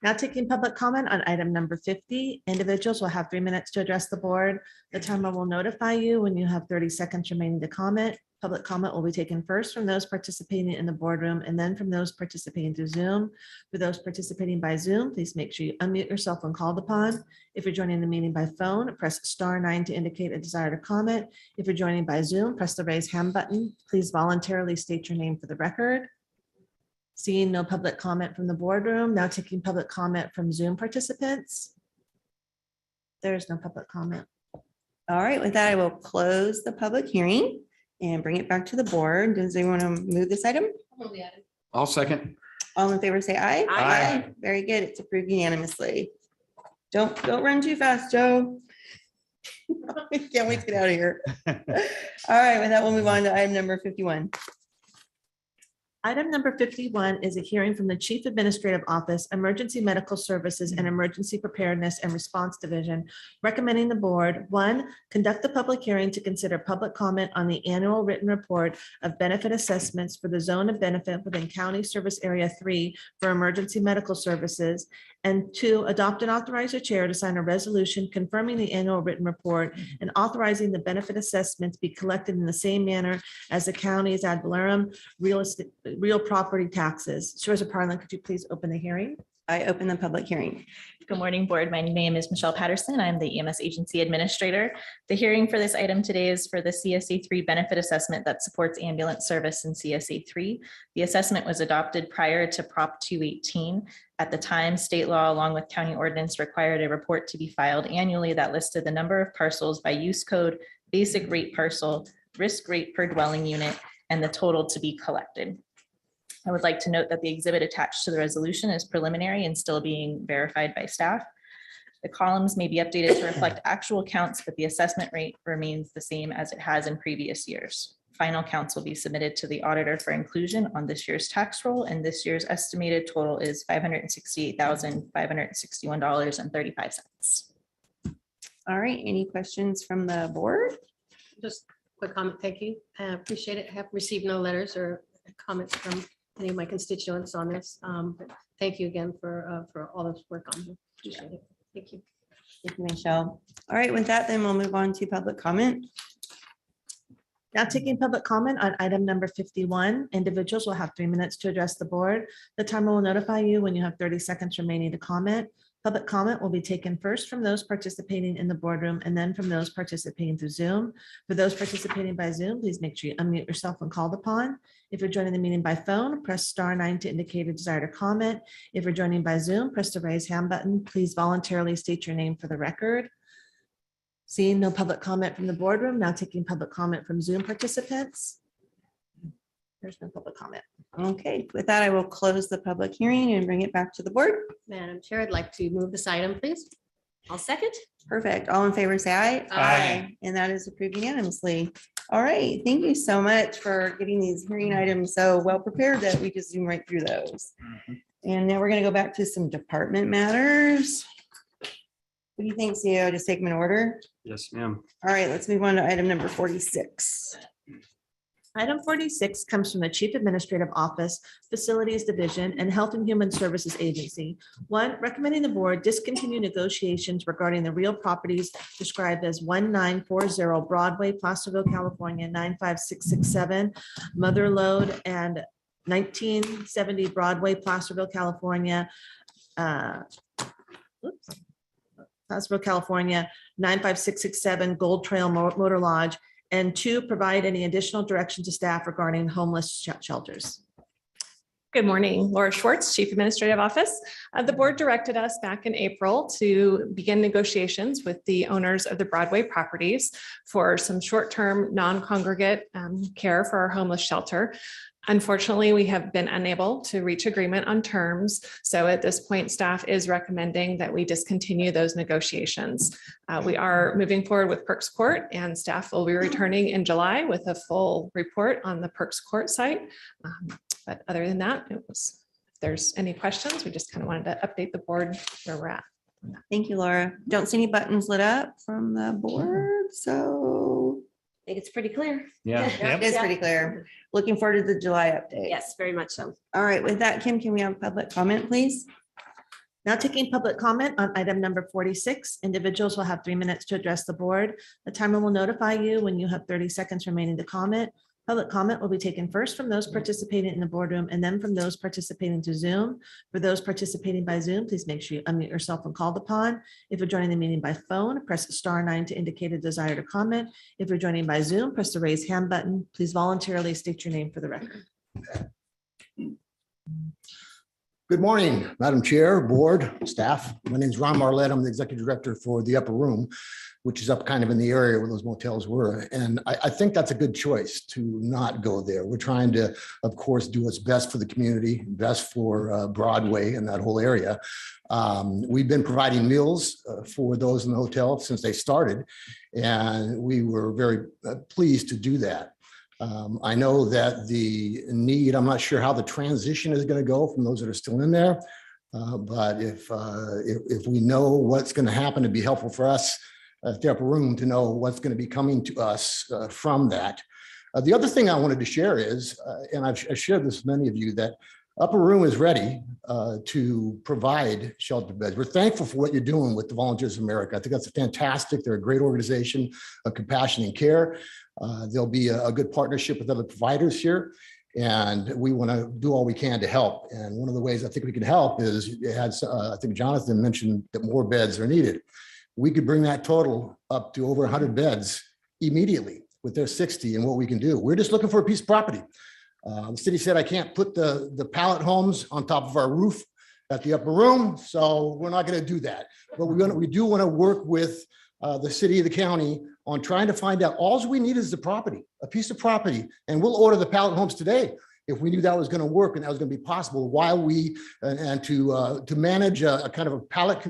Now taking public comment on item number 50, individuals will have 3 minutes to address the board. The timer will notify you when you have 30 seconds remaining to comment. Public comment will be taken first from those participating in the boardroom and then from those participating through Zoom. For those participating by Zoom, please make sure you unmute yourself when called upon. If you're joining the meeting by phone, press *9 to indicate a desire to comment. If you're joining by Zoom, press the raise hand button. Please voluntarily state your name for the record. Seeing no public comment from the boardroom, now taking public comment from Zoom participants. There's no public comment. All right, with that, I will close the public hearing and bring it back to the board. Does anyone want to move this item? I'll second. All in favor, say aye. Aye. Very good. It's approved unanimously. Don't run too fast, Joe. Can't wait to get out of here. All right, with that, we'll move on to item number 51. Item number 51 is a hearing from the Chief Administrative Office, Emergency Medical Services and Emergency Preparedness and Response Division, recommending the board, 1, conduct the public hearing to consider public comment on the annual written report of benefit assessments for the zone of benefit within County Service Area 3 for emergency medical services, and 2, adopt and authorize the chair to sign a resolution confirming the annual written report and authorizing the benefit assessments be collected in the same manner as the county's ad valorem real property taxes. Shores of Parliament, could you please open the hearing? I open the public hearing. Good morning, board. My name is Michelle Patterson. I'm the EMS agency administrator. The hearing for this item today is for the CSA 3 benefit assessment that supports ambulance service in CSA 3. The assessment was adopted prior to Prop 218. At the time, state law along with county ordinance required a report to be filed annually that listed the number of parcels by use code, basic rate parcel, risk rate per dwelling unit, and the total to be collected. I would like to note that the exhibit attached to the resolution is preliminary and still being verified by staff. The columns may be updated to reflect actual counts, but the assessment rate remains the same as it has in previous years. Final counts will be submitted to the auditor for inclusion on this year's tax roll, and this year's estimated total is $568,561.35. All right, any questions from the board? Just quick comment. Thank you. I appreciate it. I have received no letters or comments from any of my constituents on this. But thank you again for all this work on it. Appreciate it. Thank you. Thank you, Michelle. All right, with that, then we'll move on to public comment. Now taking public comment on item number 51, individuals will have 3 minutes to address the board. The timer will notify you when you have 30 seconds remaining to comment. Public comment will be taken first from those participating in the boardroom and then from those participating through Zoom. For those participating by Zoom, please make sure you unmute yourself when called upon. If you're joining the meeting by phone, press *9 to indicate a desire to comment. If you're joining by Zoom, press the raise hand button. Please voluntarily state your name for the record. Seeing no public comment from the boardroom, now taking public comment from Zoom participants. There's no public comment. Okay, with that, I will close the public hearing and bring it back to the board. Madam Chair, I'd like to move this item, please. I'll second. Perfect. All in favor, say aye. Aye. And that is approved unanimously. All right, thank you so much for getting these hearing items so well prepared that we just zoom right through those. And now we're going to go back to some department matters. What do you think, CEO? Just take them in order. Yes, ma'am. All right, let's move on to item number 46. Item 46 comes from the Chief Administrative Office, Facilities Division, and Health and Human Services Agency. 1, recommending the board discontinue negotiations regarding the real properties described as 1940 Broadway, Placerville, California, 95667, Mother Lode, and 1970 Broadway, Placerville, California, Placerville, California, 95667 Gold Trail Motor Lodge, and 2, provide any additional direction to staff regarding homeless shelters. Good morning, Laura Schwartz, Chief Administrative Office. The board directed us back in April to begin negotiations with the owners of the Broadway properties for some short-term non-congregate care for our homeless shelter. Unfortunately, we have been unable to reach agreement on terms. So at this point, staff is recommending that we discontinue those negotiations. We are moving forward with Perks Court, and staff will be returning in July with a full report on the Perks Court site. But other than that, it was there's any questions, we just kind of wanted to update the board where we're at. Thank you, Laura. Don't see any buttons lit up from the board, so I think it's pretty clear. Yeah. it is pretty clear. Looking forward to the July update. Yes, very much so. All right, with that, Kim, can we have public comment, please? Now taking public comment on item number 46, individuals will have 3 minutes to address the board. The timer will notify you when you have 30 seconds remaining to comment. Public comment will be taken first from those participating in the boardroom and then from those participating to Zoom. For those participating by Zoom, please make sure you unmute yourself when called upon. If you're joining the meeting by phone, press *9 to indicate a desire to comment. If you're joining by Zoom, press the raise hand button. Please voluntarily state your name for the record. Good morning, Madam Chair, board, staff. My name is Ron Marlette. I'm the executive director for the Upper Room, which is up kind of in the area where those motels were. And I think that's a good choice to not go there. We're trying to, of course, do what's best for the community, best for Broadway and that whole area. We've been providing meals for those in the hotel since they started, and we were very pleased to do that. I know that the need, I'm not sure how the transition is going to go from those that are still in there. But if we know what's going to happen, it'd be helpful for us at the Upper Room to know what's going to be coming to us from that. The other thing I wanted to share is, and I've shared this with many of you, that Upper Room is ready to provide shelter beds. We're thankful for what you're doing with the Volunteers of America. I think that's fantastic. They're a great organization of compassion and care. There'll be a good partnership with other providers here, and we want to do all we can to help. And one of the ways I think we can help is, I think Jonathan mentioned that more beds are needed. We could bring that total up to over 100 beds immediately with their 60 and what we can do. We're just looking for a piece of property. The city said I can't put the pallet homes on top of our roof at the Upper Room, so we're not going to do that. But we do want to work with the city, the county, on trying to find out. All we need is the property, a piece of property, and we'll order the pallet homes today if we knew that was going to work and that was going to be possible. While we and to manage a kind of a pallet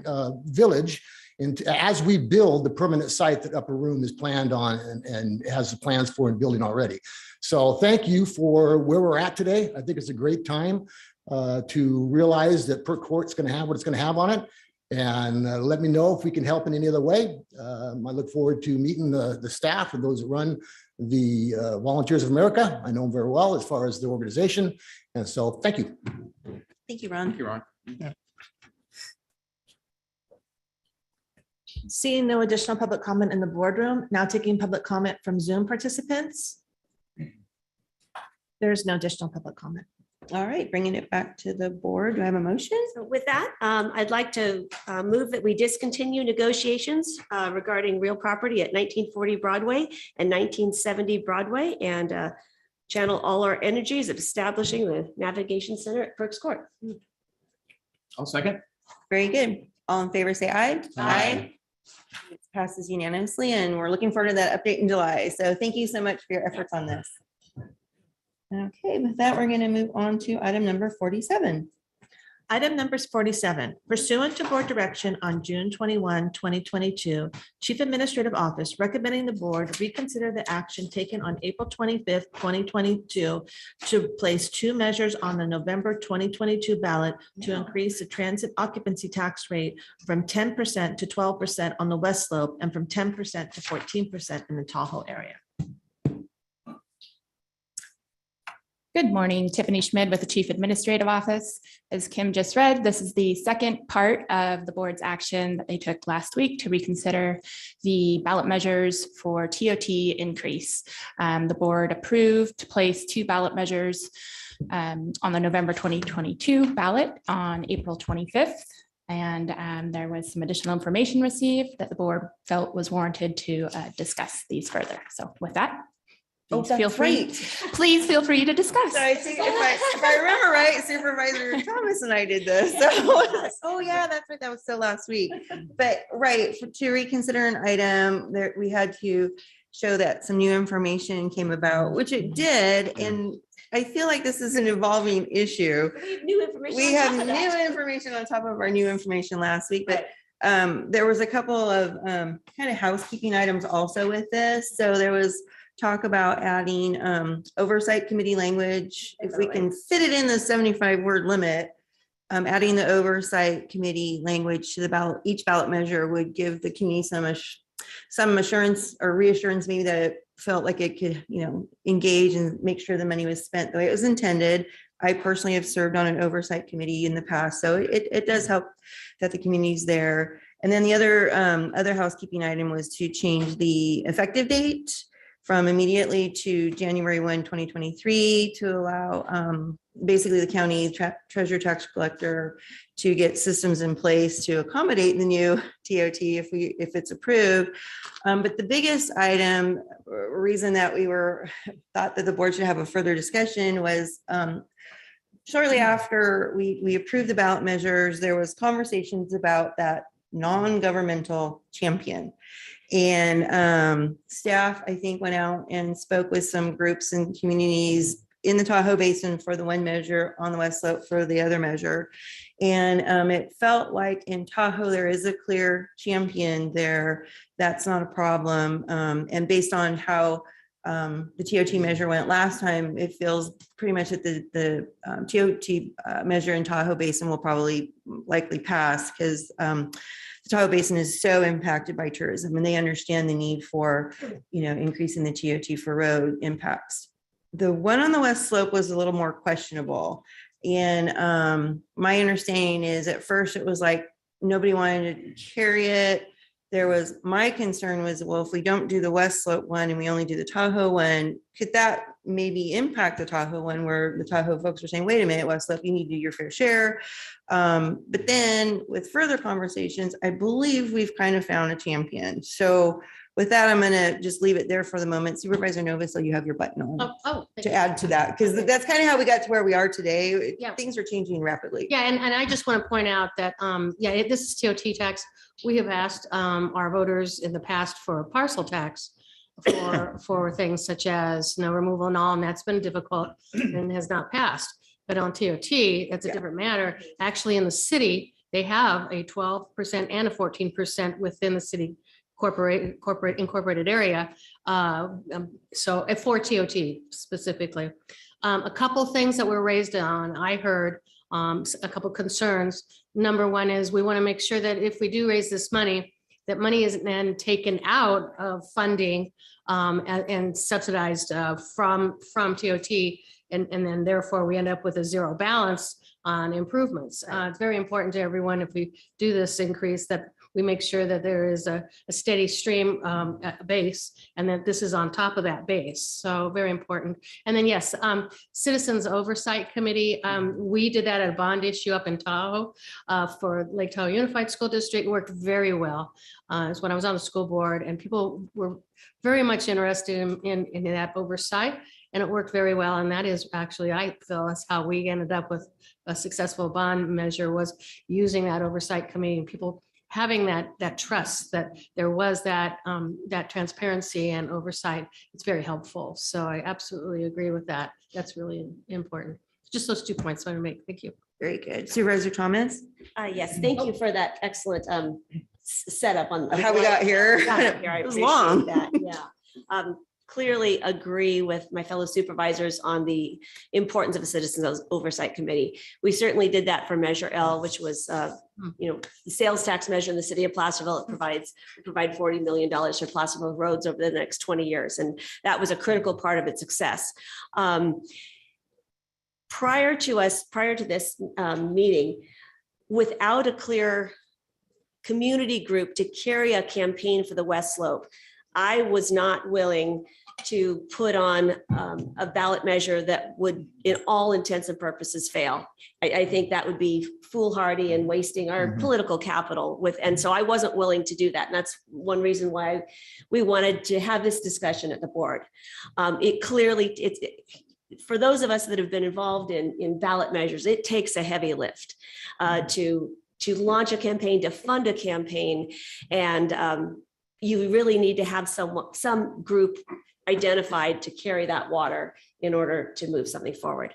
village. And as we build the permanent site that Upper Room is planned on and has the plans for and building already. So thank you for where we're at today. I think it's a great time to realize that Per Court's going to have what it's going to have on it. And let me know if we can help in any other way. I look forward to meeting the staff and those that run the Volunteers of America. I know them very well as far as the organization. And so thank you. Thank you, Ron. Thank you, Ron. Yeah. Seeing no additional public comment in the boardroom, now taking public comment from Zoom participants. There's no additional public comment. All right, bringing it back to the board. Do I have a motion? So with that, I'd like to move that we discontinue negotiations regarding real property at 1940 Broadway and 1970 Broadway, and channel all our energies of establishing the navigation center at Perks Court. I'll second. Very good. All in favor, say aye. Aye. It passes unanimously, and we're looking forward to that update in July. So thank you so much for your efforts on this. Okay, with that, we're going to move on to item number 47. Item number 47, pursuant to board direction on June 21, 2022, Chief Administrative Office recommending the board reconsider the action taken on April 25th, 2022 to place two measures on the November 2022 ballot to increase the transit occupancy tax rate from 10% to 12% on the West Slope and from 10% to 14% in the Tahoe area. Good morning, Tiffany Schmid with the Chief Administrative Office. As Kim just read, this is the second part of the board's action that they took last week to reconsider the ballot measures for TOT increase. The board approved to place two ballot measures on the November 2022 ballot on April 25th. And there was some additional information received that the board felt was warranted to discuss these further. So with that, please feel free to discuss. So I think if I remember right, Supervisor Thomas and I did this. So, oh yeah, that's right. That was still last week. But right, to reconsider an item, there we had to show that some new information came about, which it did. And I feel like this is an evolving issue. We have new information on top of our new information last week, but there was a couple of kind of housekeeping items also with this. So there was talk about adding oversight committee language, if we can fit it in the 75 word limit, adding the oversight committee language to the ballot, each ballot measure would give the community some assurance or reassurance maybe that it felt like it could, engage and make sure the money was spent the way it was intended. I personally have served on an oversight committee in the past, so it does help that the community's there. And then the other housekeeping item was to change the effective date from immediately to January 1, 2023 to allow basically the county treasurer tax collector to get systems in place to accommodate the new TOT if it's approved. But the biggest item, reason that we thought that the board should have a further discussion was shortly after we approved the ballot measures, there was conversations about that non-governmental champion. And staff, I think, went out and spoke with some groups and communities in the Tahoe Basin for the one measure, on the West Slope for the other measure. And it felt like in Tahoe, there is a clear champion there. That's not a problem. And based on how the TOT measure went last time, it feels pretty much that the TOT measure in Tahoe Basin will probably likely pass because the Tahoe Basin is so impacted by tourism, and they understand the need for, increasing the TOT for road impacts. The one on the West Slope was a little more questionable. And my understanding is at first it was like nobody wanted to carry it. My concern was, well, if we don't do the West Slope one and we only do the Tahoe one, could that maybe impact the Tahoe one, where the Tahoe folks are saying, wait a minute, West Slope, you need to do your fair share. But then with further conversations, I believe we've kind of found a champion. So with that, I'm going to just leave it there for the moment. Supervisor Novus, so you have your button on to add to that, because that's kind of how we got to where we are today. Yeah. Things are changing rapidly. Yeah, and I just want to point out that, this is TOT tax. We have asked our voters in the past for parcel tax for things such as snow removal and all, and that's been difficult and has not passed. But on TOT, that's a different matter. Actually, in the city, they have a 12% and a 14% within the city incorporated area. So for TOT specifically. A couple things that were raised on, I heard a couple concerns. Number one is we want to make sure that if we do raise this money, that money isn't then taken out of funding and subsidized from TOT. And then therefore we end up with a zero balance on improvements. It's very important to everyone, if we do this increase, that we make sure that there is a steady stream base, and that this is on top of that base. So very important. And then yes, Citizens Oversight Committee, we did that at a bond issue up in Tahoe for Lake Tahoe Unified School District. It worked very well. It's when I was on the school board, and people were very much interested in that oversight, and it worked very well. And that is actually, I feel, that's how we ended up with a successful bond measure, was using that oversight committee and people having that trust that there was that transparency and oversight. It's very helpful. So I absolutely agree with that. That's really important. Just those 2 points I want to make. Thank you. Very good. Supervisor Thomas? Yes, thank you for that excellent setup on how we got here. I It was appreciate long. that. Yeah. Clearly agree with my fellow supervisors on the importance of a citizens oversight committee. We certainly did that for Measure L, which was, the sales tax measure in the city of Placerville. It provide $40 million for Placerville roads over the next 20 years. And that was a critical part of its success. Prior to this meeting, without a clear community group to carry a campaign for the West Slope, I was not willing to put on a ballot measure that would, in all intents and purposes, fail. I think that would be foolhardy and wasting our political capital and so I wasn't willing to do that. And that's one reason why we wanted to have this discussion at the board. For those of us that have been involved in ballot measures, it takes a heavy lift to launch a campaign, to fund a campaign, and you really need to have some group identified to carry that water in order to move something forward.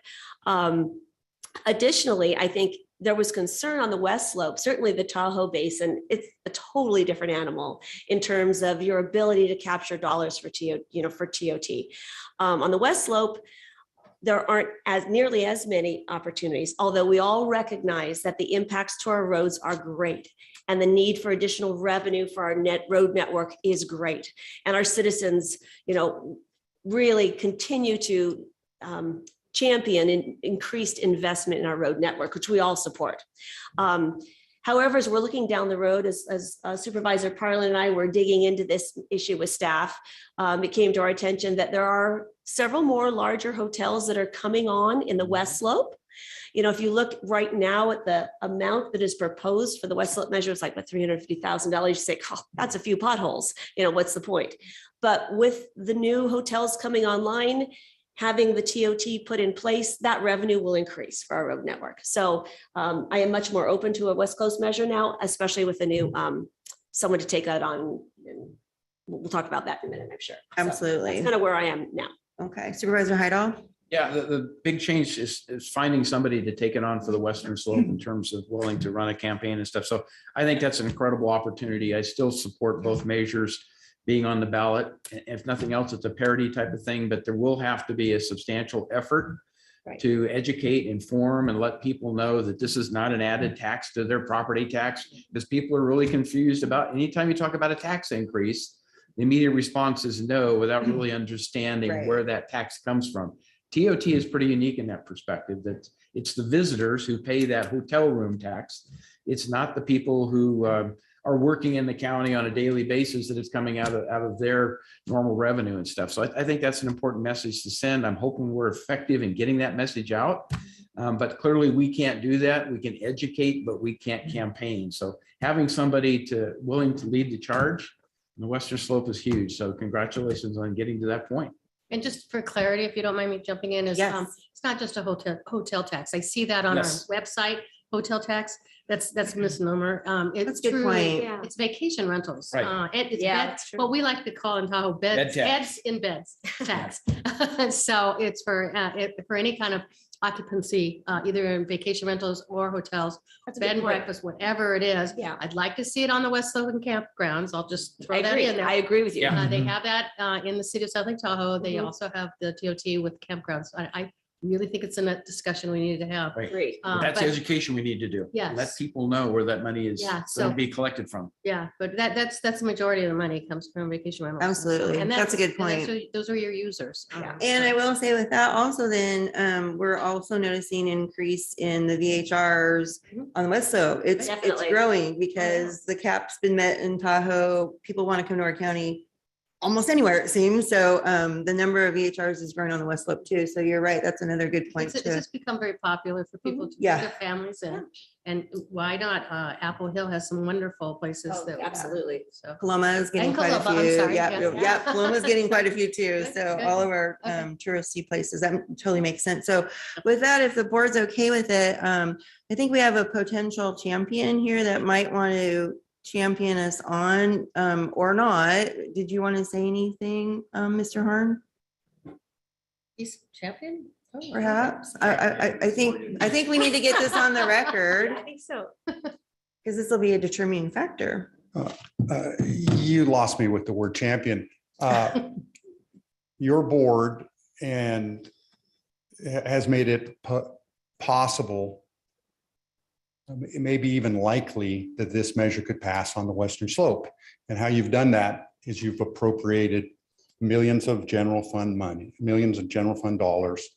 Additionally, I think there was concern on the West Slope, certainly the Tahoe Basin. It's a totally different animal in terms of your ability to capture dollars for TOT. On the West Slope, there aren't nearly as many opportunities, although we all recognize that the impacts to our roads are great. And the need for additional revenue for our road network is great. And our citizens, really continue to champion increased investment in our road network, which we all support. However, as we're looking down the road, as Supervisor Parlin and I were digging into this issue with staff, it came to our attention that there are several more larger hotels that are coming on in the West Slope. If you look right now at the amount that is proposed for the West Slope measure, it's like what, $350,000. You say, oh, that's a few potholes. What's the point? But with the new hotels coming online, having the TOT put in place, that revenue will increase for our road network. So I am much more open to a West Coast measure now, especially with the new someone to take that on. And we'll talk about that in a minute, I'm sure. Absolutely. So that's kind of where I am now. Okay, Supervisor Hydall. Yeah, the big change is finding somebody to take it on for the Western Slope in terms of willing to run a campaign and stuff. So I think that's an incredible opportunity. I still support both measures being on the ballot. If nothing else, it's a parity type of thing, but there will have to be a substantial effort to educate, inform, and let people know that this is not an added tax to their property tax, because people are really confused about anytime you talk about a tax increase, the immediate response is no, without really understanding where that tax comes from. TOT is pretty unique in that perspective, that it's the visitors who pay that hotel room tax. It's not the people who are working in the county on a daily basis, that it's coming out of their normal revenue and stuff. So I think that's an important message to send. I'm hoping we're effective in getting that message out. But clearly we can't do that. We can educate, but we can't campaign. So having somebody willing to lead the charge in the Western Slope is huge. So congratulations on getting to that point. And just for clarity, if you don't mind me jumping in, it's not just a hotel tax. I see that on our website, hotel tax. That's a misnomer. It's a good point. It's vacation rentals. Right. It's that's true. what we like to call in Tahoe beds in beds tax. So it's for any kind of occupancy, either in vacation rentals or hotels, bed and breakfast, whatever it is. Yeah. I'd like to see it on the West Southern campgrounds. I'll just throw that in there. I agree with you. They have that in the city of South Lake Tahoe. They also have the TOT with campgrounds. I really think it's a discussion we need to have. Great. That's education we need to do. Yes. Let people know where that money is Yeah, going to be collected from. Yeah, but that's the majority of the money comes from vacation rentals. Absolutely. And That's a good point. Those are your users. And I will say with that also, then we're also noticing increase in the VHRs on the West Slope. It's Definitely. growing because the cap's been met in Tahoe. People want to come to our county almost anywhere, it seems. So the number of VHRs is growing on the West Slope too. So you're right. That's another good point It's too. just become very popular for people to Yeah. bring their families in. And why not? Apple Hill has some wonderful places that. Absolutely. So. Paloma is getting And quite a Paloma, I'm few. sorry, Yeah, yeah. yeah. Paloma's getting quite a few too. Good, So good. all of our touristy places, that totally makes sense. So with that, if the board's okay with it, I think we have a potential champion here that might want to champion us on or not. Did you want to say anything, Mr. Harn? He's champion? Oh, Perhaps. I think we need to get this on the record I think so. because this will be a determining factor. You lost me with the word champion. Your board has made it possible, maybe even likely, that this measure could pass on the Western Slope. And how you've done that is you've appropriated millions of general fund money, millions of general fund dollars,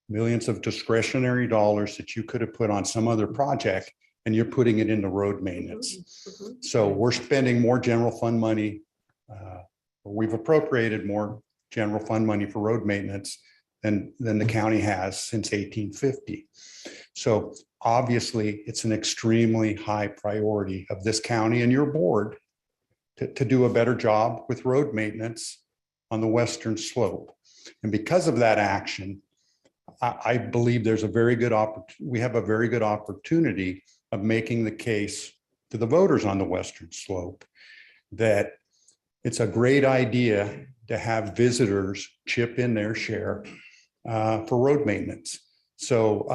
millions of discretionary dollars that you could have put on some other project, and you're putting it into road maintenance. So we're spending more general fund money. We've appropriated more general fund money for road maintenance than the county has since 1850. So obviously, it's an extremely high priority of this county and your board to do a better job with road maintenance on the Western Slope. And because of that action, I believe there's we have a very good opportunity of making the case to the voters on the Western Slope that it's a great idea to have visitors chip in their share for road maintenance. So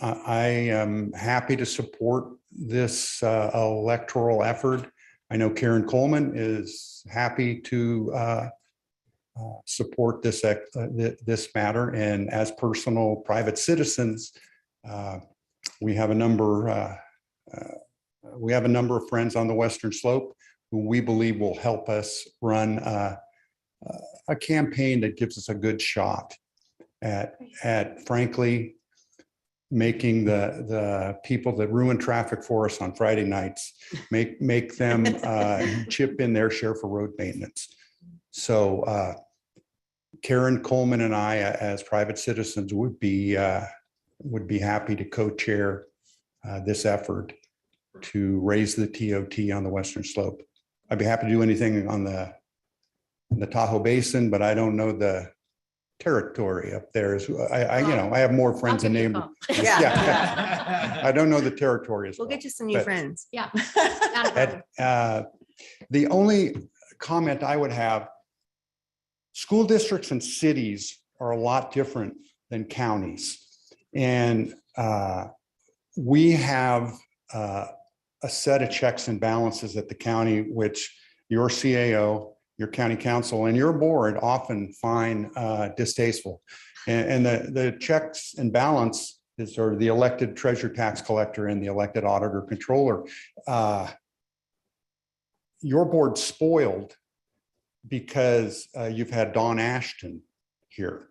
I am happy to support this electoral effort. I know Karen Coleman is happy to support this matter. And as personal private citizens, we have a number of friends on the Western Slope who we believe will help us run a campaign that gives us a good shot at frankly making the people that ruin traffic for us on Friday nights, make them chip in their share for road maintenance. So Karen Coleman and I, as private citizens, would be happy to co-chair this effort to raise the TOT on the Western Slope. I'd be happy to do anything on the Tahoe Basin, but I don't know the territory up there. I have more friends and neighbors. Yeah. I don't know the territory as We'll well. get you some new But- friends. Yeah. The only comment I would have, school districts and cities are a lot different than counties. And we have a set of checks and balances at the county, which your CAO, your county council, and your board often find distasteful. And the checks and balance is sort of the elected treasurer tax collector and the elected auditor controller. Your board spoiled because you've had Dawn Ashton here.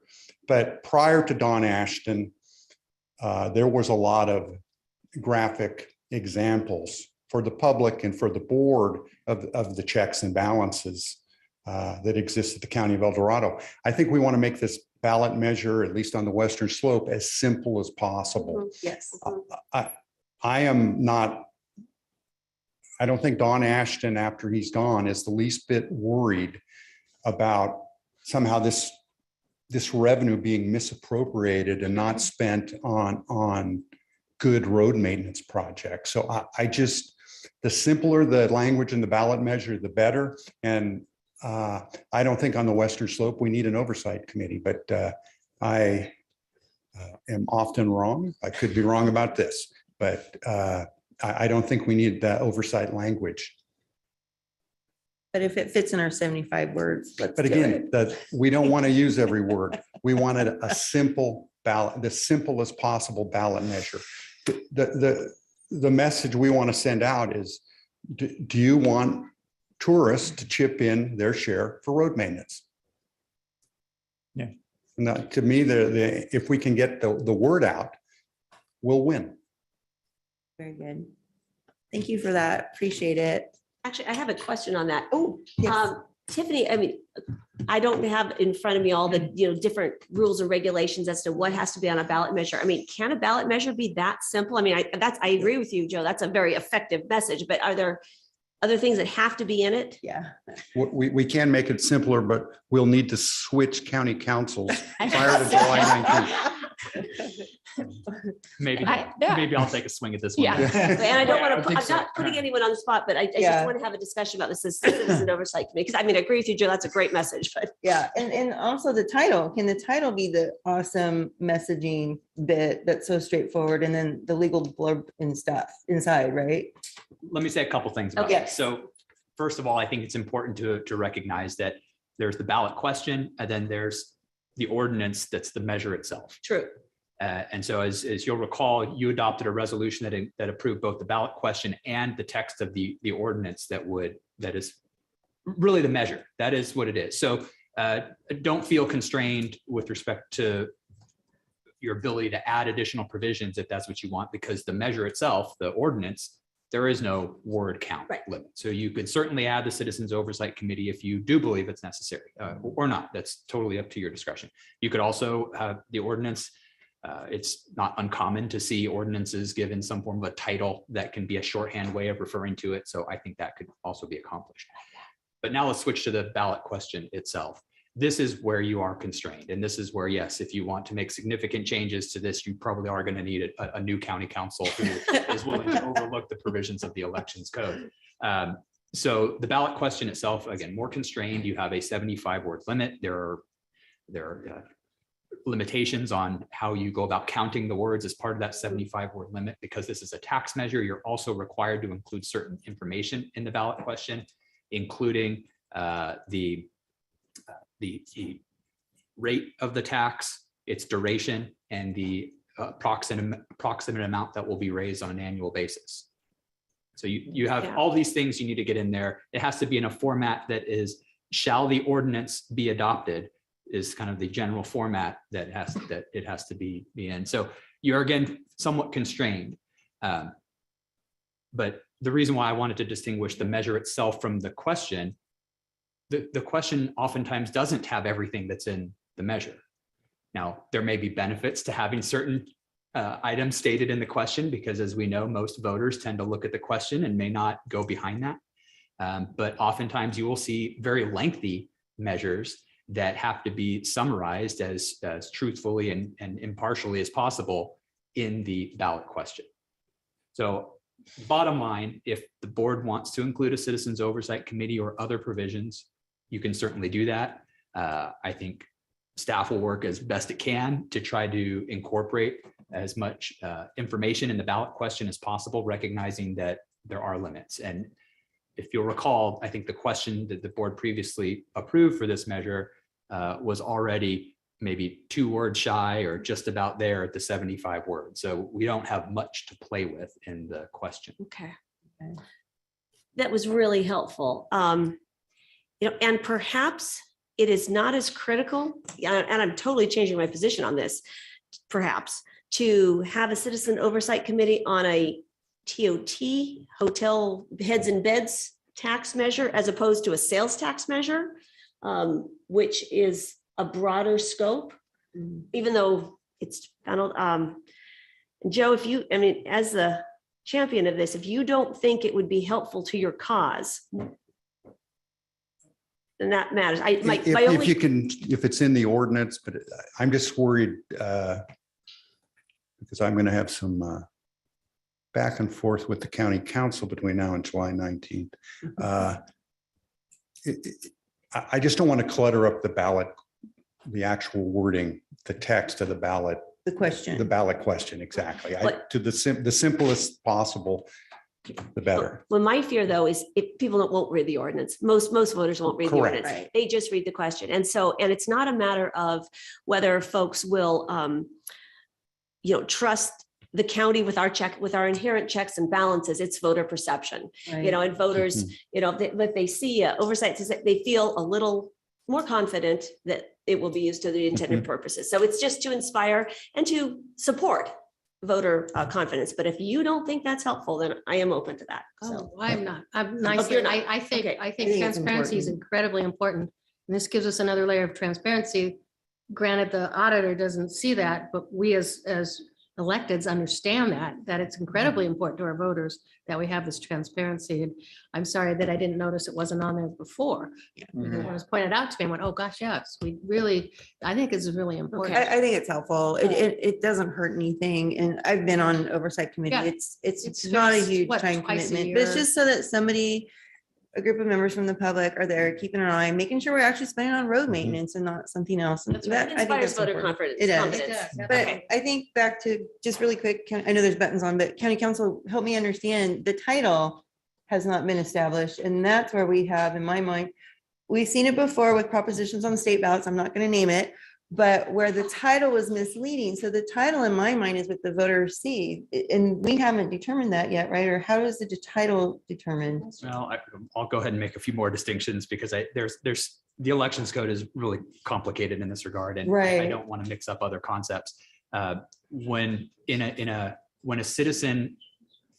But prior to Dawn Ashton, there was a lot of graphic examples for the public and for the board of the checks and balances that exist at the County of El Dorado. I think we want to make this ballot measure, at least on the Western Slope, as simple as possible. Yes. I don't think Dawn Ashton, after he's gone, is the least bit worried about somehow this revenue being misappropriated and not spent on good road maintenance projects. So the simpler the language in the ballot measure, the better. And I don't think on the Western Slope we need an oversight committee, but I am often wrong. I could be wrong about this, but I don't think we need that oversight language. But if it fits in our 75 words, let's But do again, it. we don't want to use every word. We wanted a simple ballot, the simplest possible ballot measure. The message we want to send out is, do you want tourists to chip in their share for road maintenance? Yeah. And to me, if we can get the word out, we'll win. Very good. Thank you for that. Appreciate it. Actually, I have a question on that. Oh, yes. Tiffany, I mean, I don't have in front of me all the, different rules and regulations as to what has to be on a ballot measure. I mean, can a ballot measure be that simple? I mean, I agree with you, Joe. That's a very effective message, but are there other things that have to be in it? Yeah. We can make it simpler, but we'll need to switch county councils prior to July 19th. Maybe Yeah. maybe I'll take a swing at this one. Yeah. And I don't want to, think I'm so. not putting anyone on the spot, but I Yeah. just want to have a discussion about this as citizen oversight committee. Because I mean, I agree with you, Joe. That's a great message, but Yeah, and also the title, can the title be the awesome messaging bit that's so straightforward, and then the legal blurb and stuff inside, right? Let me say a couple things about Okay. it. So first of all, I think it's important to recognize that there's the ballot question, and then there's the ordinance that's the measure itself. true. And so as you'll recall, you adopted a resolution that approved both the ballot question and the text of the ordinance that is really the measure. That is what it is. So don't feel constrained with respect to your ability to add additional provisions if that's what you want, because the measure itself, the ordinance, there is no word count limit. So you could certainly add the Citizens Oversight Committee if you do believe it's necessary or not. That's totally up to your discretion. You could also have the ordinance. It's not uncommon to see ordinances given some form of a title that can be a shorthand way of referring to it. So I think that could also be accomplished. But now let's switch to the ballot question itself. This is where you are constrained. And this is where, yes, if you want to make significant changes to this, you probably are going to need a new county council who is willing to overlook the provisions of the elections code. So the ballot question itself, again, more constrained. You have a 75-word limit. There are limitations on how you go about counting the words as part of that 75-word limit. Because this is a tax measure, you're also required to include certain information in the ballot question, including the the rate of the tax, its duration, and the approximate amount that will be raised on an annual basis. So you have all these things you need to get in there. It has to be in a format that is, shall the ordinance be adopted, is kind of the general format that it has to be in. So you're again somewhat constrained. But the reason why I wanted to distinguish the measure itself from the question, the question oftentimes doesn't have everything that's in the measure. Now, there may be benefits to having certain items stated in the question, because as we know, most voters tend to look at the question and may not go behind that. But oftentimes you will see very lengthy measures that have to be summarized as truthfully and impartially as possible in the ballot question. So bottom line, if the board wants to include a citizens oversight committee or other provisions, you can certainly do that. I think staff will work as best it can to try to incorporate as much information in the ballot question as possible, recognizing that there are limits. And if you'll recall, I think the question that the board previously approved for this measure was already maybe 2 words shy or just about there at the 75 words. So we don't have much to play with in the question. Okay. That was really helpful. And perhaps it is not as critical, and I'm totally changing my position on this, perhaps, to have a citizen oversight committee on a TOT, hotel heads and beds tax measure, as opposed to a sales tax measure, which is a broader scope, even though it's, Joe, if you, as the champion of this, if you don't think it would be helpful to your cause, then that matters. If it's in the ordinance, but I'm just worried because I'm going to have some back and forth with the county council between now and July 19th. I just don't want to clutter up the ballot, the actual wording, the text of the ballot. The question. The ballot question, exactly. To the simplest possible, the better. Well, my fear though is if people won't read the ordinance, most voters won't read the Correct. ordinance. Right. They just read the question. And it's not a matter of whether folks will, trust the county with our inherent checks and balances. It's voter perception, Right. And voters, if they see oversight, they feel a little more confident that it will be used to the intended purposes. So it's just to inspire and to support voter confidence. But if you don't think that's helpful, then I am open to that. So I'm not. I'm nice. you're not. I think Okay. I think transparency is incredibly important. And this gives us another layer of transparency. Granted, the auditor doesn't see that, but we as electeds understand that it's incredibly important to our voters that we have this transparency. And I'm sorry that I didn't notice it wasn't on there before. When it was pointed out to me, I went, oh gosh, yes, I think it's really important. I think it's helpful. It doesn't hurt anything. And I've been on oversight committee. Yeah. It's not a huge time commitment, but it's just so that a group of members from the public are there keeping an eye, making sure we're actually spending on road maintenance and not something else. And That's right. It I think inspires that's voter important. confidence. It does. confidence. But I think back to just really quick, I know there's buttons on, but county council, help me understand, the title has not been established. And that's where we have, in my mind, we've seen it before with propositions on the state ballots. I'm not going to name it, but where the title was misleading. So the title in my mind is what the voters see. And we haven't determined that yet, right? Or how is the title determined? Well, I'll go ahead and make a few more distinctions because there's the elections code is really complicated in this regard, and Right. I don't want to mix up other concepts. When a citizen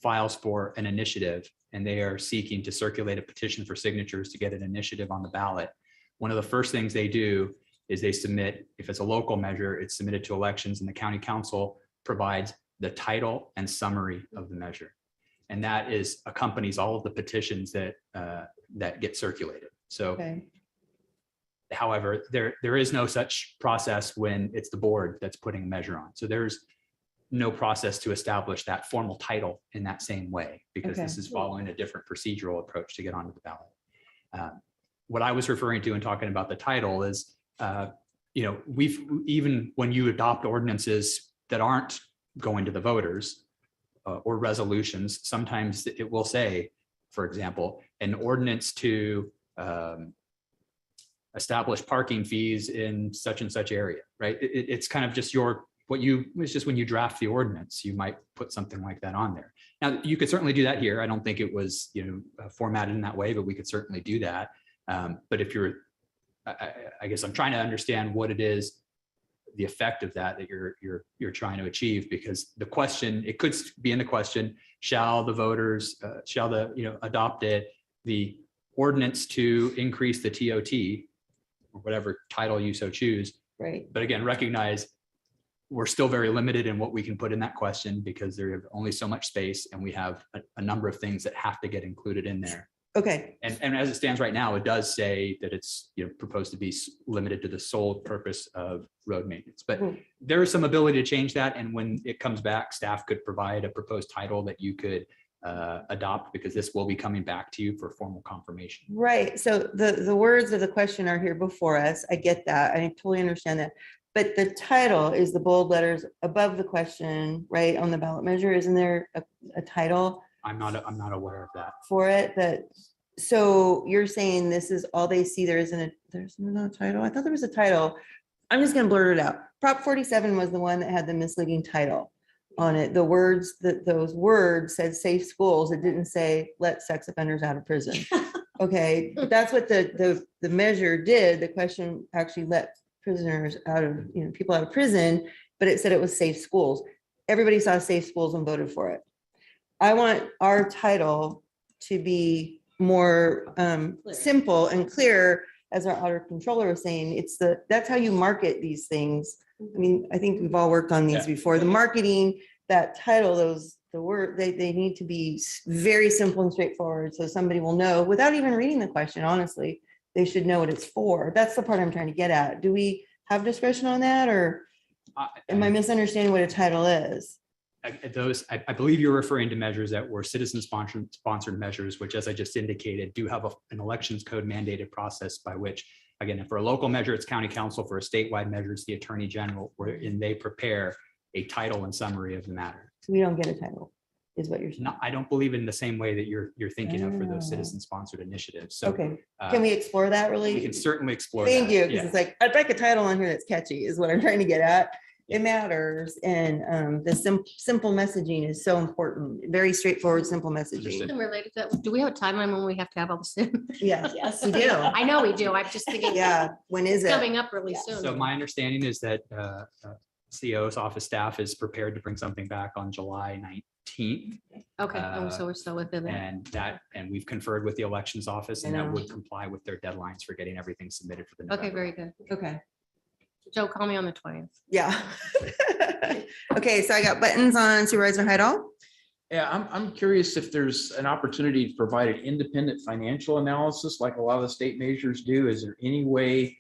files for an initiative and they are seeking to circulate a petition for signatures to get an initiative on the ballot, one of the first things they do is they submit, if it's a local measure, it's submitted to elections, and the county council provides the title and summary of the measure. And that accompanies all of the petitions that get circulated. So, Okay. however, there is no such process when it's the board that's putting a measure on. So there's no process to establish that formal title in that same way, because Okay. this is following a different procedural approach to get onto the ballot. What I was referring to and talking about the title is, even when you adopt ordinances that aren't going to the voters or resolutions, sometimes it will say, for example, an ordinance to establish parking fees in such and such area, right? It's kind of just it's just when you draft the ordinance, you might put something like that on there. Now, you could certainly do that here. I don't think it was, formatted in that way, but we could certainly do that. But if I guess I'm trying to understand what it is, the effect of that you're trying to achieve, because the question, it could be in the question, shall the voters, adopt the ordinance to increase the TOT, or whatever title you so choose. Right. But again, recognize we're still very limited in what we can put in that question, because there is only so much space, and we have a number of things that have to get included in there. Okay. And as it stands right now, it does say that it's proposed to be limited to the sole purpose of road maintenance. But there is some ability to change that. And when it comes back, staff could provide a proposed title that you could adopt, because this will be coming back to you for formal confirmation. Right. So the words of the question are here before us. I get that. I totally understand that. But the title is the bold letters above the question, right, on the ballot measure. Isn't there a title? I'm not aware of that. For it, so you're saying this is all they see, there's no title? I thought there was a title. I'm just gonna blurt it out. Prop 47 was the one that had the misleading title on it. The words, those words said safe schools. It didn't say let sex offenders out of prison. Okay, but that's what the measure did. The question actually let prisoners out of, people out of prison, but it said it was safe schools. Everybody saw safe schools and voted for it. I want our title to be more simple and clear, as our auditor controller was saying. That's how you market these things. I mean, I think we've all worked on these before. The marketing, that title, the word, they need to be very simple and straightforward, so somebody will know without even reading the question. Honestly, they should know what it's for. That's the part I'm trying to get at. Do we have discretion on that, or am I misunderstanding what a title is? I believe you're referring to measures that were citizen sponsored measures, which, as I just indicated, do have an elections code mandated process by which, again, for a local measure, it's county council; for a statewide measure, it's the attorney general, wherein they prepare a title and summary of the matter. So we don't get a title, is what you're saying? No, I don't believe in the same way that you're thinking of for those citizen sponsored initiatives. So, okay, can we explore that really? We can certainly explore. Thank you, because Yeah. it's like, I'd like a title on here that's catchy, is what I'm trying to get at. It matters, and the simple messaging is so important. Very straightforward, simple messaging. Something related to that. Do we have a timeline when we have to have all this in? Yes, Yes, we do. I know we do. I'm just thinking. Yeah, when is it? Coming up really soon. So my understanding is that CEO's office staff is prepared to bring something back on July 19th. Okay, so we're still within that. And we've conferred with the elections office, and that would comply with their deadlines for getting everything submitted for the November. Okay, very good. Okay. Joe, call me on the 20th. Yeah. Okay, so I got buttons on Supervisor Heidel. Yeah, I'm curious if there's an opportunity to provide an independent financial analysis like a lot of the state measures do. Is there any way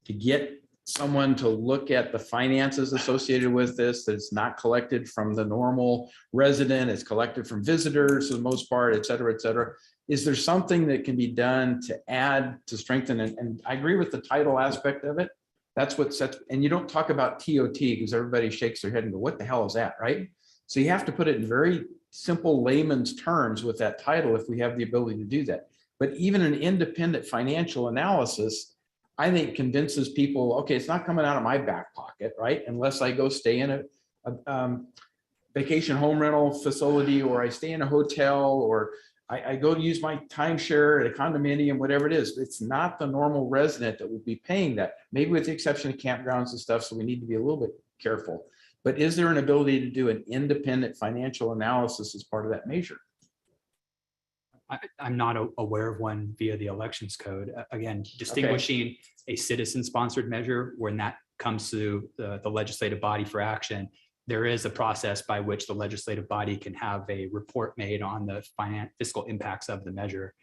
to get someone to look at the finances associated with this, that it's not collected from the normal resident, it's collected from visitors for the most part, et cetera, et cetera? Is there something that can be done to add, to strengthen? And I agree with the title aspect of it. That's what sets, and you don't talk about TOT because everybody shakes their head and go, what the hell is that, right? So you have to put it in very simple layman's terms with that title if we have the ability to do that. But even an independent financial analysis, I think, convinces people, okay, it's not coming out of my back pocket, right? Unless I go stay in a vacation home rental facility, or I stay in a hotel, or I go to use my timeshare at a condominium, whatever it is. It's not the normal resident that will be paying that, maybe with the exception of campgrounds and stuff. So we need to be a little bit careful. But is there an ability to do an independent financial analysis as part of that measure? I'm not aware of one via the elections code. Again, distinguishing a citizen sponsored measure when that comes to the legislative body for action, there is a process by which the legislative body can have a report made on the fiscal impacts of the measure.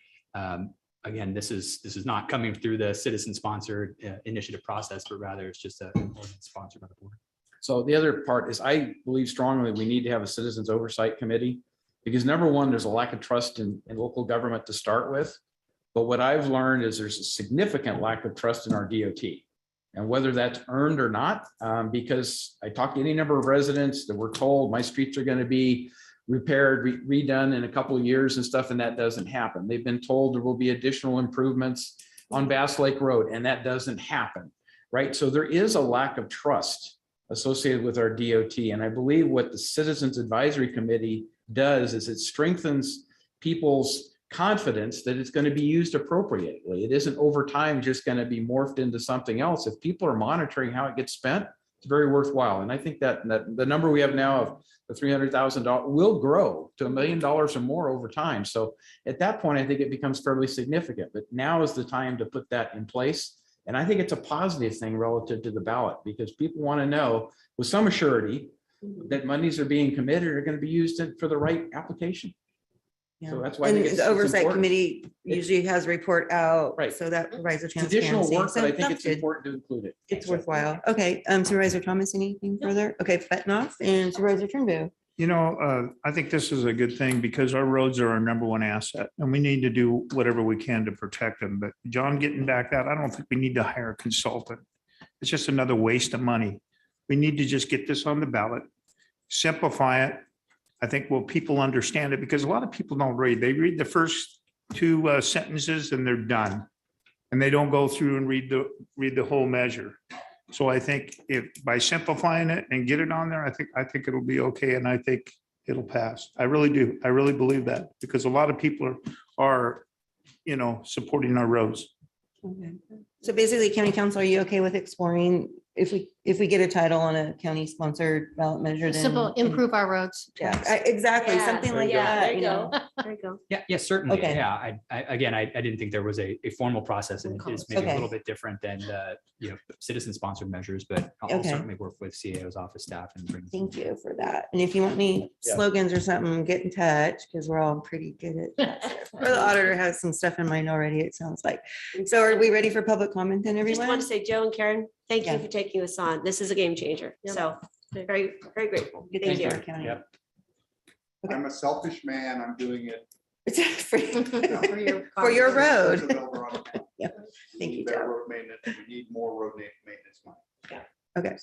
Again, this is not coming through the citizen sponsored initiative process, but rather it's just an ordinance sponsored by the board. So the other part is, I believe strongly we need to have a citizens oversight committee, because number one, there's a lack of trust in local government to start with. But what I've learned is there's a significant lack of trust in our DOT. And whether that's earned or not, because I talked to any number of residents that were told my streets are going to be repaired, redone in a couple of years and stuff, and that doesn't happen. They've been told there will be additional improvements. on Bass Lake Road, and that doesn't happen, right? So there is a lack of trust associated with our DOT. And I believe what the Citizens Advisory Committee does is it strengthens people's confidence that it's going to be used appropriately. It isn't over time just going to be morphed into something else. If people are monitoring how it gets spent, it's very worthwhile. And I think that the number we have now of the $300,000 will grow to $1 million or more over time. So at that point, I think it becomes fairly significant. But now is the time to put that in place. And I think it's a positive thing relative to the ballot, because people want to know with some assurity that monies are being committed are going to be used for the right application. Yeah. So that's why I And think it's the oversight important. committee usually has a report out, right? So that provides a It's additional transparency. work, but So I think that's it's good. important to include it. It's worthwhile. Okay, Supervisor Thomas, anything further? Okay, Betnoff and Supervisor Turnbull. You know, I think this is a good thing because our roads are our number one asset and we need to do whatever we can to protect them. But John, getting back that, I don't think we need to hire a consultant. It's just another waste of money. We need to just get this on the ballot, simplify it. I think people understand it, because a lot of people don't read. They read the first two sentences and they're done. And they don't go through and read the whole measure. So I think if by simplifying it and get it on there, I think it'll be okay. And I think it'll pass. I really do. I really believe that, because a lot of people are supporting our roads. Okay. So basically, County Council, are you okay with exploring if we get a title on a county sponsored ballot measure? then- Simple, improve our roads. Yeah, exactly, Yeah, something like yeah, that. there you you know. go. There you go. Yeah, yes, certainly. Okay. Yeah, again, I didn't think there was a formal process, and it's maybe a Okay. little bit different than, citizen-sponsored measures, but I'll Okay. certainly work with CAO's office staff and bring. Thank you for that. And if you want any Yeah. slogans or something, get in touch, because we're all pretty good at that. Or the auditor has some stuff in mind already, it sounds like. So are we ready for public comment then, I just everyone? want to say, Joe and Karen, thank Yeah. you for taking this on. This is a game changer. So very, very grateful. Thank you. I'm a selfish man. I'm doing it. For your road. Yeah. Thank you, Better Joe. road maintenance. We need more road maintenance money. Okay.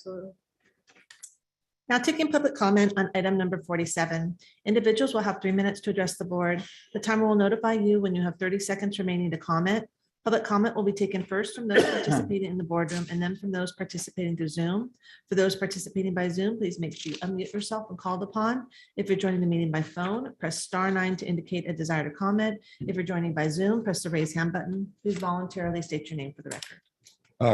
Now taking public comment on item number 47. Individuals will have 3 minutes to address the board. The timer will notify you when you have 30 seconds remaining to comment. Public comment will be taken first from those participating in the boardroom and then from those participating through Zoom. For those participating by Zoom, please make sure you unmute yourself when called upon. If you're joining the meeting by phone, press *9 to indicate a desire to comment. If you're joining by Zoom, press the raise hand button. Please voluntarily state your name for the record.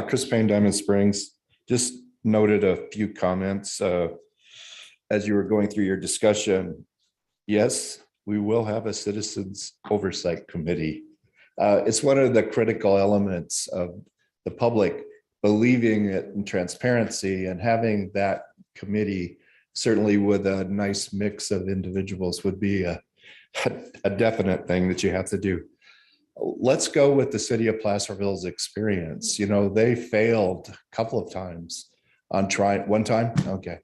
Chris Payne, Diamond Springs, just noted a few comments as you were going through your discussion. Yes, we will have a citizens oversight committee. It's one of the critical elements of the public believing it in transparency, and having that committee, certainly with a nice mix of individuals, would be a definite thing that you have to do. Let's go with the city of Placerville's experience. They failed a couple of times on trying one time. Okay.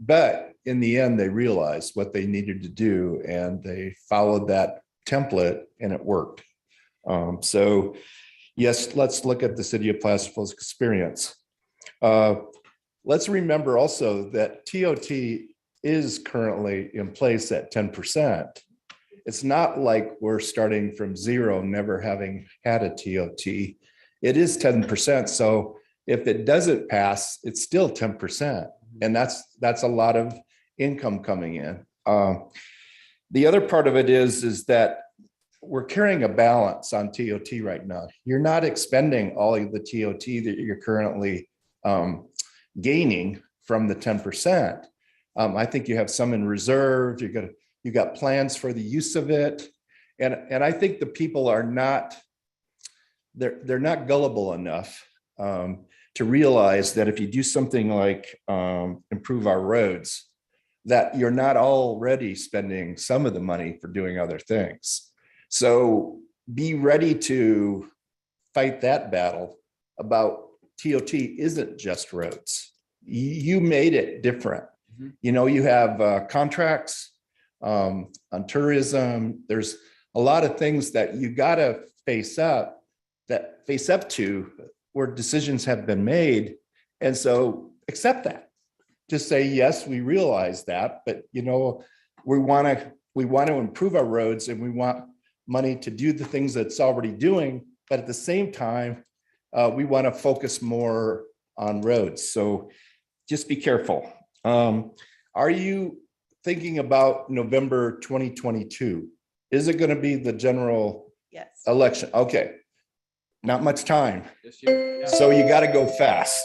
But in the end, they realized what they needed to do and they followed that template and it worked. So yes, let's look at the city of Placerville's experience. Let's remember also that TOT is currently in place at 10%. It's not like we're starting from zero, never having had a TOT. It is 10%. So if it doesn't pass, it's still 10%. And that's a lot of income coming in. The other part of it is that we're carrying a balance on TOT right now. You're not expending all of the TOT that you're currently gaining from the 10%. I think you have some in reserve. You got plans for the use of it. And I think the people are not, they're not gullible enough to realize that if you do something like improve our roads, that you're not already spending some of the money for doing other things. So be ready to fight that battle about TOT isn't just roads. You made it different. You have contracts on tourism. There's a lot of things that you got to face up to where decisions have been made. And so accept that. Just say, yes, we realize that, but we want to improve our roads and we want money to do the things that's already doing, but at the same time, we want to focus more on roads. So just be careful. Are you thinking about November 2022? Is it going to be the general election? Okay, not much time. So you got to go fast.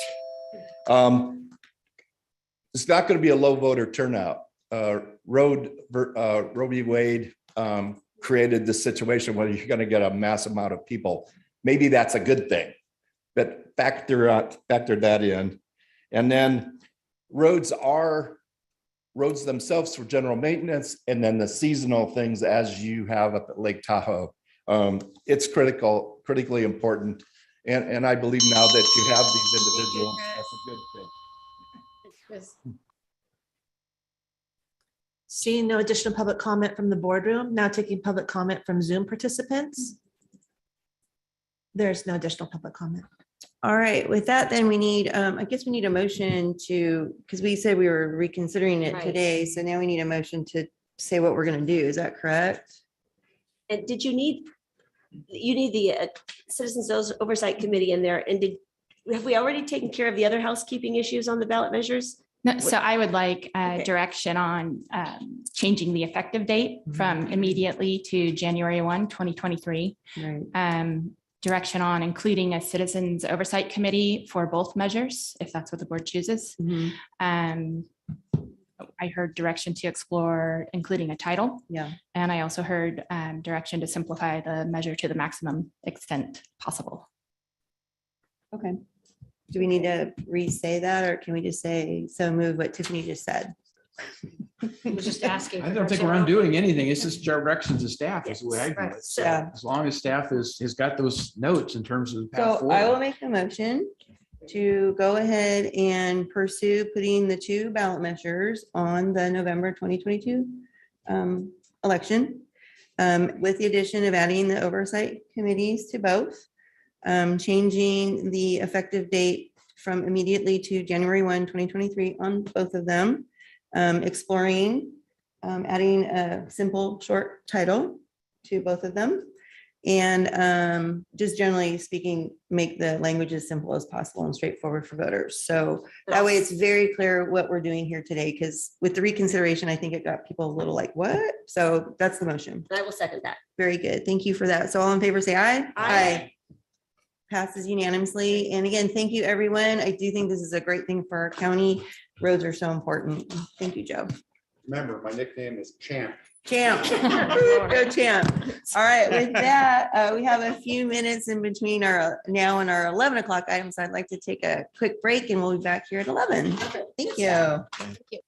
It's not going to be a low voter turnout. Roe v. Wade created this situation where you're going to get a mass amount of people. Maybe that's a good thing, but factor that in. And then roads themselves for general maintenance, and then the seasonal things as you have up at Lake Tahoe. It's critically important. And I believe now that you have these individuals, that's a good thing. Seeing no additional public comment from the boardroom, now taking public comment from Zoom participants. There's no additional public comment. All right, with that, then we need, I guess we need a motion to, because we said we were reconsidering it Right. today, so now we need a motion to say what we're gonna do. Is that correct? And did you need the Citizens Oversight Committee in there? And have we already taken care of the other housekeeping issues on the ballot measures? No, so I would like direction on changing the effective date from immediately to January 1, 2023. Right. Direction on including a citizens oversight committee for both measures, if that's what the board chooses. I heard direction to explore including a title. Yeah. And I also heard direction to simplify the measure to the maximum extent possible. Okay. Do we need to re-say that, or can we just say, so move what Tiffany just said? I was just asking. I don't think we're undoing anything. It's just directions to staff is the way I do Right. it. So Yeah. as long as staff has got those notes in terms of the path So I will forward. make the motion to go ahead and pursue putting the two ballot measures on the November 2022 election, with the addition of adding the oversight committees to both, changing the effective date from immediately to January 1, 2023 on both of them, exploring adding a simple short title to both of them. And just generally speaking, make the language as simple as possible and straightforward for voters. So that way it's very clear what we're doing here today, because with the reconsideration, I think it got people a little like, what? So that's the motion. I will second that. Very good. Thank you for that. So all in favor, say aye. Aye. Passes unanimously. And again, thank you, everyone. I do think this is a great thing for our county. Roads are so important. Thank you, Joe. Remember, my nickname is Champ. Champ. Go champ. All right, with that, we have a few minutes in between our now and our 11 o'clock items. I'd like to take a quick break and we'll be back here at 11. Thank you. Thank you.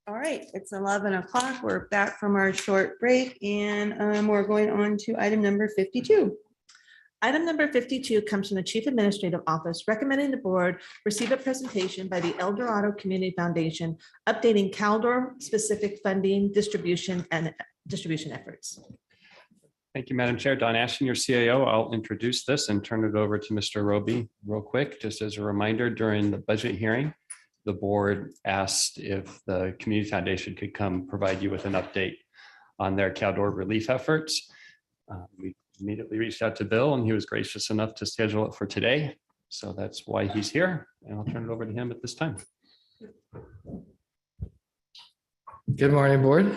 All right, it's 11 o'clock. We're back from our short break and we're going on to item number 52. Item number 52 comes from the Chief Administrative Office, recommending the board receive a presentation by the El Dorado Community Foundation, updating Caldor-specific funding, distribution, and distribution efforts. Thank you, Madam Chair. Don Ashton, your CAO. I'll introduce this and turn it over to Mr. Roby real quick. Just as a reminder, during the budget hearing, the board asked if the Community Foundation could come provide you with an update on their Caldor relief efforts. We immediately reached out to Bill and he was gracious enough to schedule it for today. So that's why he's here, and I'll turn it over to him at this time. Good morning, board.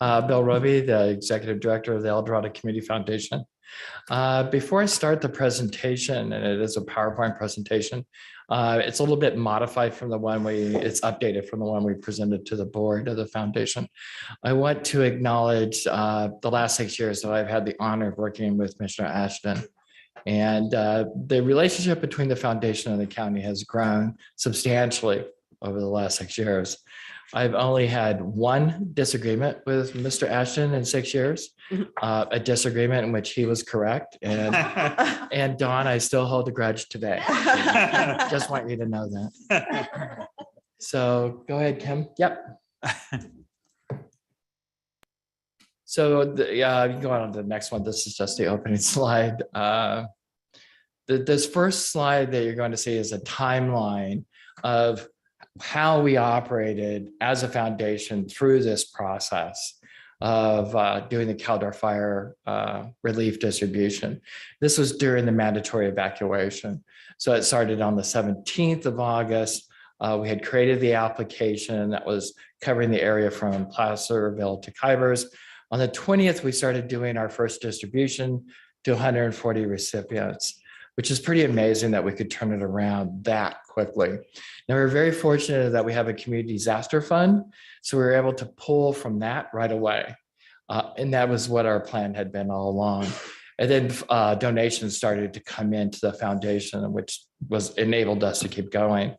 Bill Roby, the Executive Director of the El Dorado Community Foundation. Before I start the presentation, and it is a PowerPoint presentation, it's a little bit modified from the one it's updated from the one we presented to the board of the foundation. I want to acknowledge the last 6 years that I've had the honor of working with Commissioner Ashton. And the relationship between the foundation and the county has grown substantially over the last 6 years. I've only had one disagreement with Mr. Ashton in 6 years, a disagreement in which he was correct. And Dawn, I still hold a grudge today. Just want you to know that. So go ahead, Kim. Yep. So you can go on to the next one. This is just the opening slide. This first slide that you're going to see is a timeline of how we operated as a foundation through this process of doing the Caldor fire relief distribution. This was during the mandatory evacuation. So it started on the 17th of August. We had created the application that was covering the area from Placerville to Kybers. On the 20th, we started doing our first distribution to 140 recipients, which is pretty amazing that we could turn it around that quickly. Now, we're very fortunate that we have a community disaster fund, so we were able to pull from that right away. And that was what our plan had been all along. And then donations started to come into the foundation, which enabled us to keep going.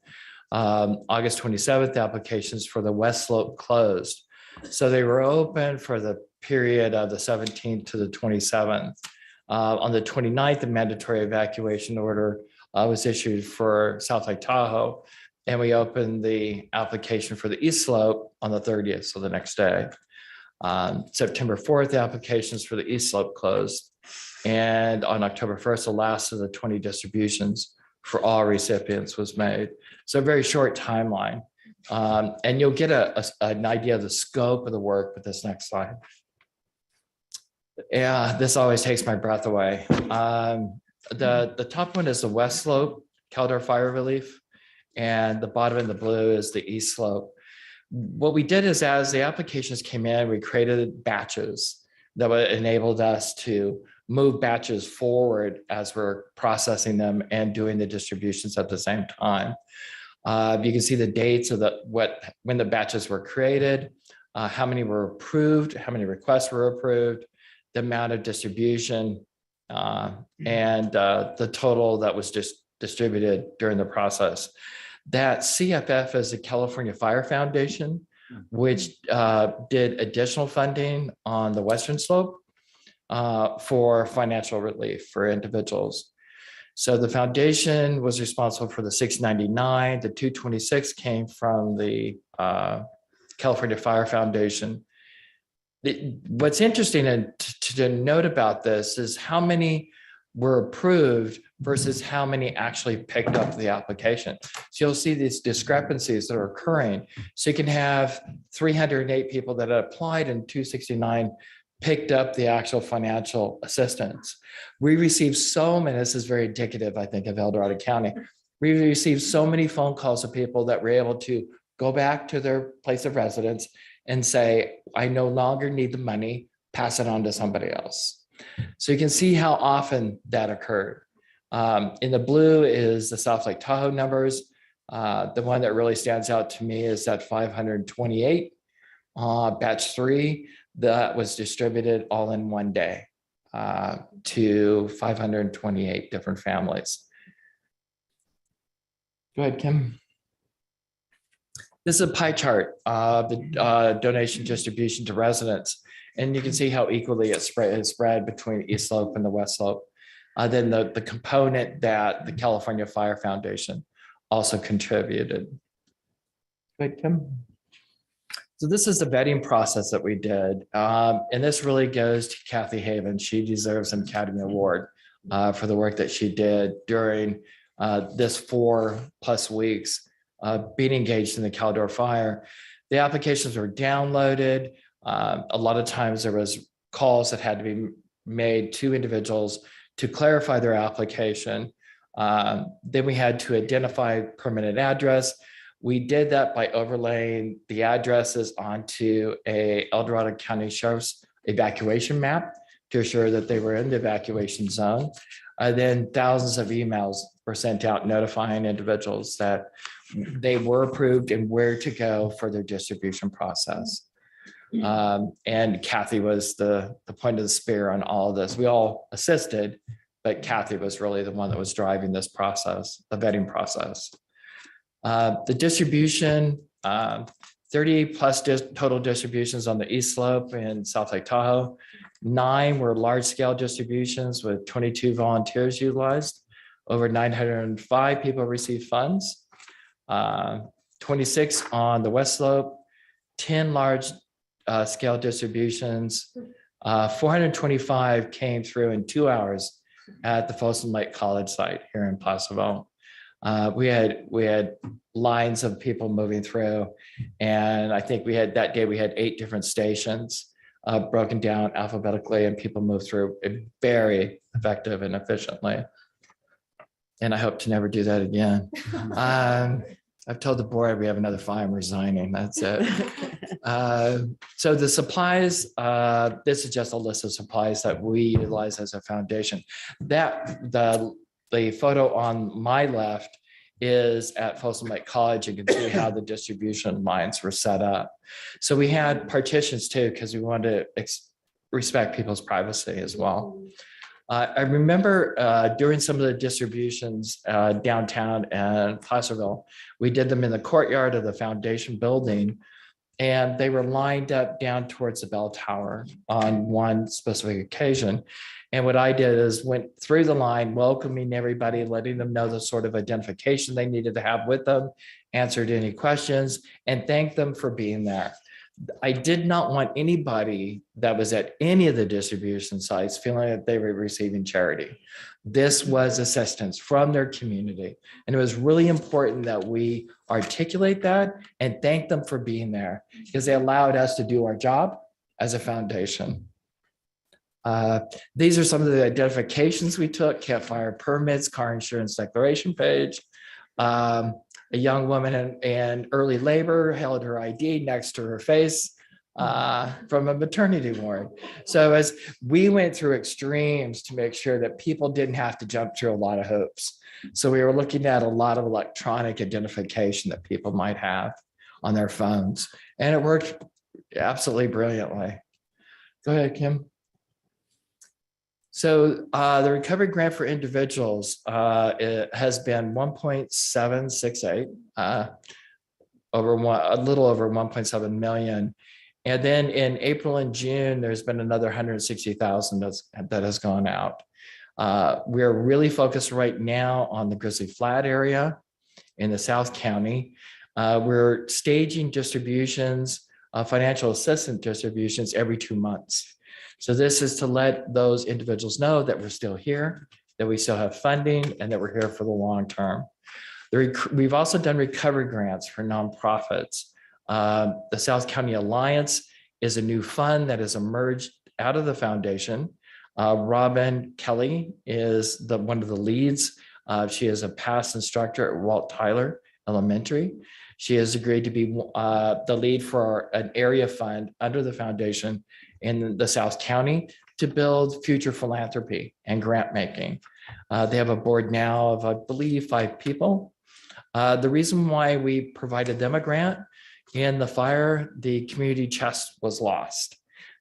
August 27th, applications for the West Slope closed. So they were open for the period of the 17th to the 27th. On the 29th, the mandatory evacuation order was issued for South Lake Tahoe, and we opened the application for the East Slope on the 30th, so the next day. September 4th, the applications for the East Slope closed, and on October 1st, the last of the 20 distributions for all recipients was made. So a very short timeline, and you'll get an idea of the scope of the work with this next slide. Yeah, this always takes my breath away. The top one is the West Slope, Caldor Fire Relief, and the bottom in the blue is the East Slope. What we did is as the applications came in, we created batches that enabled us to move batches forward as we're processing them and doing the distributions at the same time. You can see the dates of when the batches were created, how many were approved, how many requests were approved, the amount of distribution, and the total that was just distributed during the process. That CFF is the California Fire Foundation, which did additional funding on the Western Slope for financial relief for individuals. So the foundation was responsible for the 699, the 226 came from the California Fire Foundation. What's interesting to note about this is how many were approved versus how many actually picked up the application. So you'll see these discrepancies that are occurring. So you can have 308 people that applied and 269 picked up the actual financial assistance. We received so many, this is very indicative, I think, of El Dorado County. We received so many phone calls of people that were able to go back to their place of residence and say, I no longer need the money, pass it on to somebody else. So you can see how often that occurred. In the blue is the South Lake Tahoe numbers. The one that really stands out to me is that 528, batch 3, that was distributed all in one day to 528 different families. Go ahead, Kim. This is a pie chart of the donation distribution to residents. And you can see how equally it's spread between East Slope and the West Slope. Then the component that the California Fire Foundation also contributed. Go ahead, Kim. So this is the vetting process that we did. And this really goes to Kathy Haven. She deserves an Academy Award for the work that she did during this 4+ weeks being engaged in the Caldor fire. The applications were downloaded. A lot of times there was calls that had to be made to individuals to clarify their application. Then we had to identify permanent address. We did that by overlaying the addresses onto a El Dorado County Sheriff's evacuation map to assure that they were in the evacuation zone. Then thousands of emails were sent out notifying individuals that they were approved and where to go for their distribution process. And Kathy was the point of the spear on all of this. We all assisted, but Kathy was really the one that was driving this process, the vetting process. The distribution, 30+ total distributions on the East Slope and South Lake Tahoe. 9 were large-scale distributions with 22 volunteers utilized. Over 905 people received funds. 26 on the West Slope, 10 large scale distributions. 425 came through in 2 hours at the Folsom Lake College site here in Placerville. We had lines of people moving through, and I think that day we had 8 different stations broken down alphabetically, and people moved through it very effective and efficiently. And I hope to never do that again. I've told the board we have another fire, I'm resigning. That's it. So the supplies, this is just a list of supplies that we utilize as a foundation. The photo on my left is at Folsom Lake College. You can see how the distribution lines were set up. So we had partitions too, because we wanted to respect people's privacy as well. I remember during some of the distributions downtown and Placerville, we did them in the courtyard of the foundation building, and they were lined up down towards the bell tower on one specific occasion. And what I did is went through the line, welcoming everybody, letting them know the sort of identification they needed to have with them, answered any questions, and thanked them for being there. I did not want anybody that was at any of the distribution sites feeling that they were receiving charity. This was assistance from their community. And it was really important that we articulate that and thank them for being there, because they allowed us to do our job as a foundation. These are some of the identifications we took: campfire permits, car insurance declaration page. A young woman in early labor held her ID next to her face from a maternity ward. So as we went through extremes to make sure that people didn't have to jump through a lot of hoops. So we were looking at a lot of electronic identification that people might have on their phones, and it worked absolutely brilliantly. Go ahead, Kim. So the recovery grant for individuals it has been 1.768, a little over 1.7 million. And then in April and June, there's been another 160,000 that has gone out. We're really focused right now on the Grizzly Flat area in the South County. We're staging distributions, financial assistance distributions every 2 months. So this is to let those individuals know that we're still here, that we still have funding, and that we're here for the long term. We've also done recovery grants for nonprofits. The South County Alliance is a new fund that has emerged out of the foundation. Robin Kelly is one of the leads. She is a past instructor at Walt Tyler Elementary. She has agreed to be the lead for an area fund under the foundation in the South County to build future philanthropy and grant making. They have a board now of, I believe, 5 people. The reason why we provided them a grant: in the fire, the community chest was lost.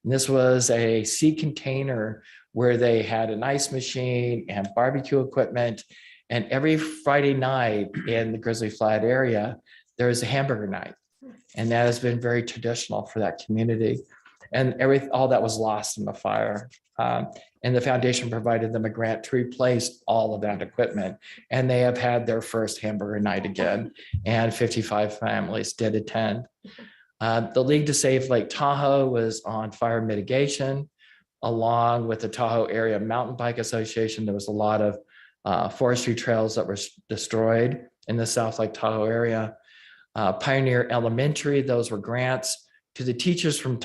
And this was a sea container where they had an ice machine and barbecue equipment, And every Friday night in the Grizzly Flat area, there is a hamburger night. And that has been very traditional for that community. And all that was lost in the fire. And the foundation provided them a grant to replace all of that equipment. And they have had their first hamburger night again. And 55 families did attend. The League to Save Lake Tahoe was on fire mitigation, along with the Tahoe Area Mountain Bike Association. There was a lot of forestry trails that were destroyed in the South Lake Tahoe area. Pioneer Elementary, those were grants to the teachers from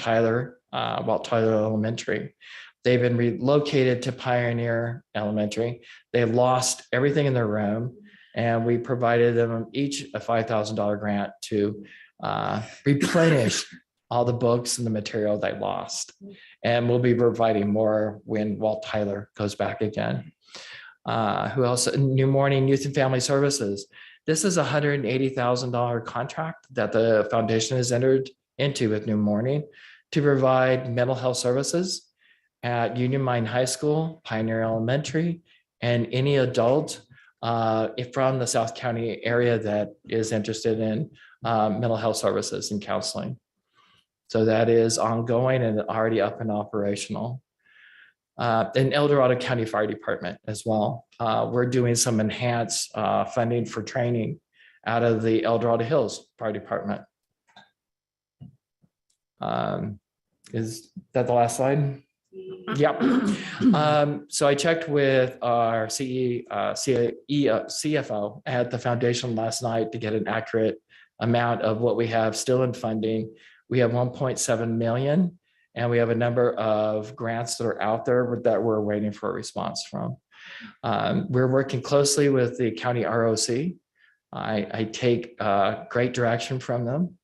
Walt Tyler Elementary. They've been relocated to Pioneer Elementary. They lost everything in their room, and we provided them each a $5,000 grant to replenish all the books and the material they lost. And we'll be providing more when Walt Tyler goes back again. Who else? New Morning Youth and Family Services. This is a $180,000 contract that the foundation has entered into with New Morning to provide mental health services at Union Mine High School, Pioneer Elementary, and any adult from the South County area that is interested in mental health services and counseling. So that is ongoing and already up and operational. And El Dorado County Fire Department as well. We're doing some enhanced funding for training out of the El Dorado Hills Fire Department. Is that the last slide? Yep. So I checked with our CFO at the foundation last night to get an accurate amount of what we have still in funding. We have 1.7 million, and we have a number of grants that are out there that we're waiting for a response from. We're working closely with the county ROC. I take great direction from them,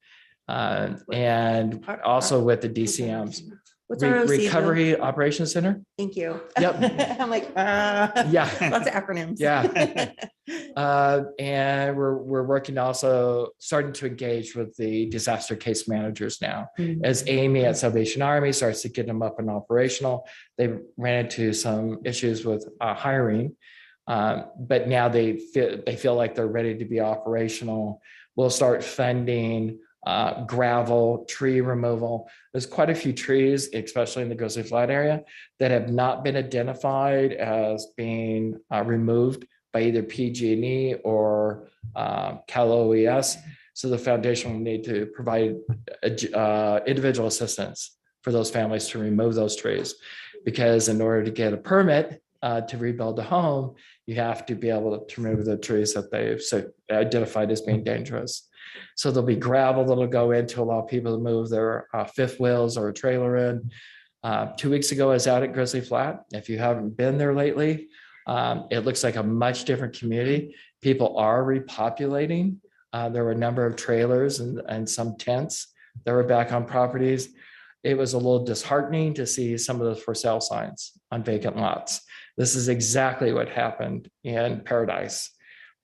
and also with the DCMs. What's ROC, Recovery Bill? Operations Center. Thank you. Yep. I'm like, yeah, lots of acronyms. Yeah. And we're working also starting to engage with the disaster case managers now. As Amy at Salvation Army starts to get them up and operational. They ran into some issues with hiring, but now they feel like they're ready to be operational. We'll start funding gravel, tree removal. There's quite a few trees, especially in the Grizzly Flat area, that have not been identified as being removed by either PG&E or Cal OES. So the foundation will need to provide individual assistance for those families to remove those trees, because in order to get a permit to rebuild the home, you have to be able to remove the trees that they've identified as being dangerous. So there'll be gravel that'll go in to allow people to move their fifth wheels or a trailer in. 2 weeks ago, I was out at Grizzly Flat. If you haven't been there lately, it looks like a much different community. People are repopulating. There were a number of trailers and some tents that were back on properties. It was a little disheartening to see some of the for sale signs on vacant lots. This is exactly what happened in Paradise.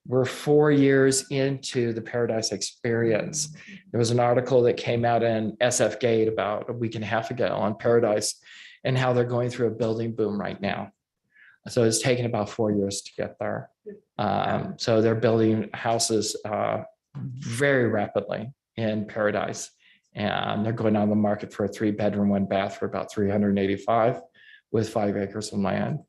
We're 4 years into the Paradise experience. There was an article that came out in SF Gate about a week and a half ago on Paradise and how they're going through a building boom right now. So it's taken about 4 years to get there. So they're building houses very rapidly in Paradise. And they're going on the market for a 3-bedroom, 1-bath for about $385 with 5 acres of land.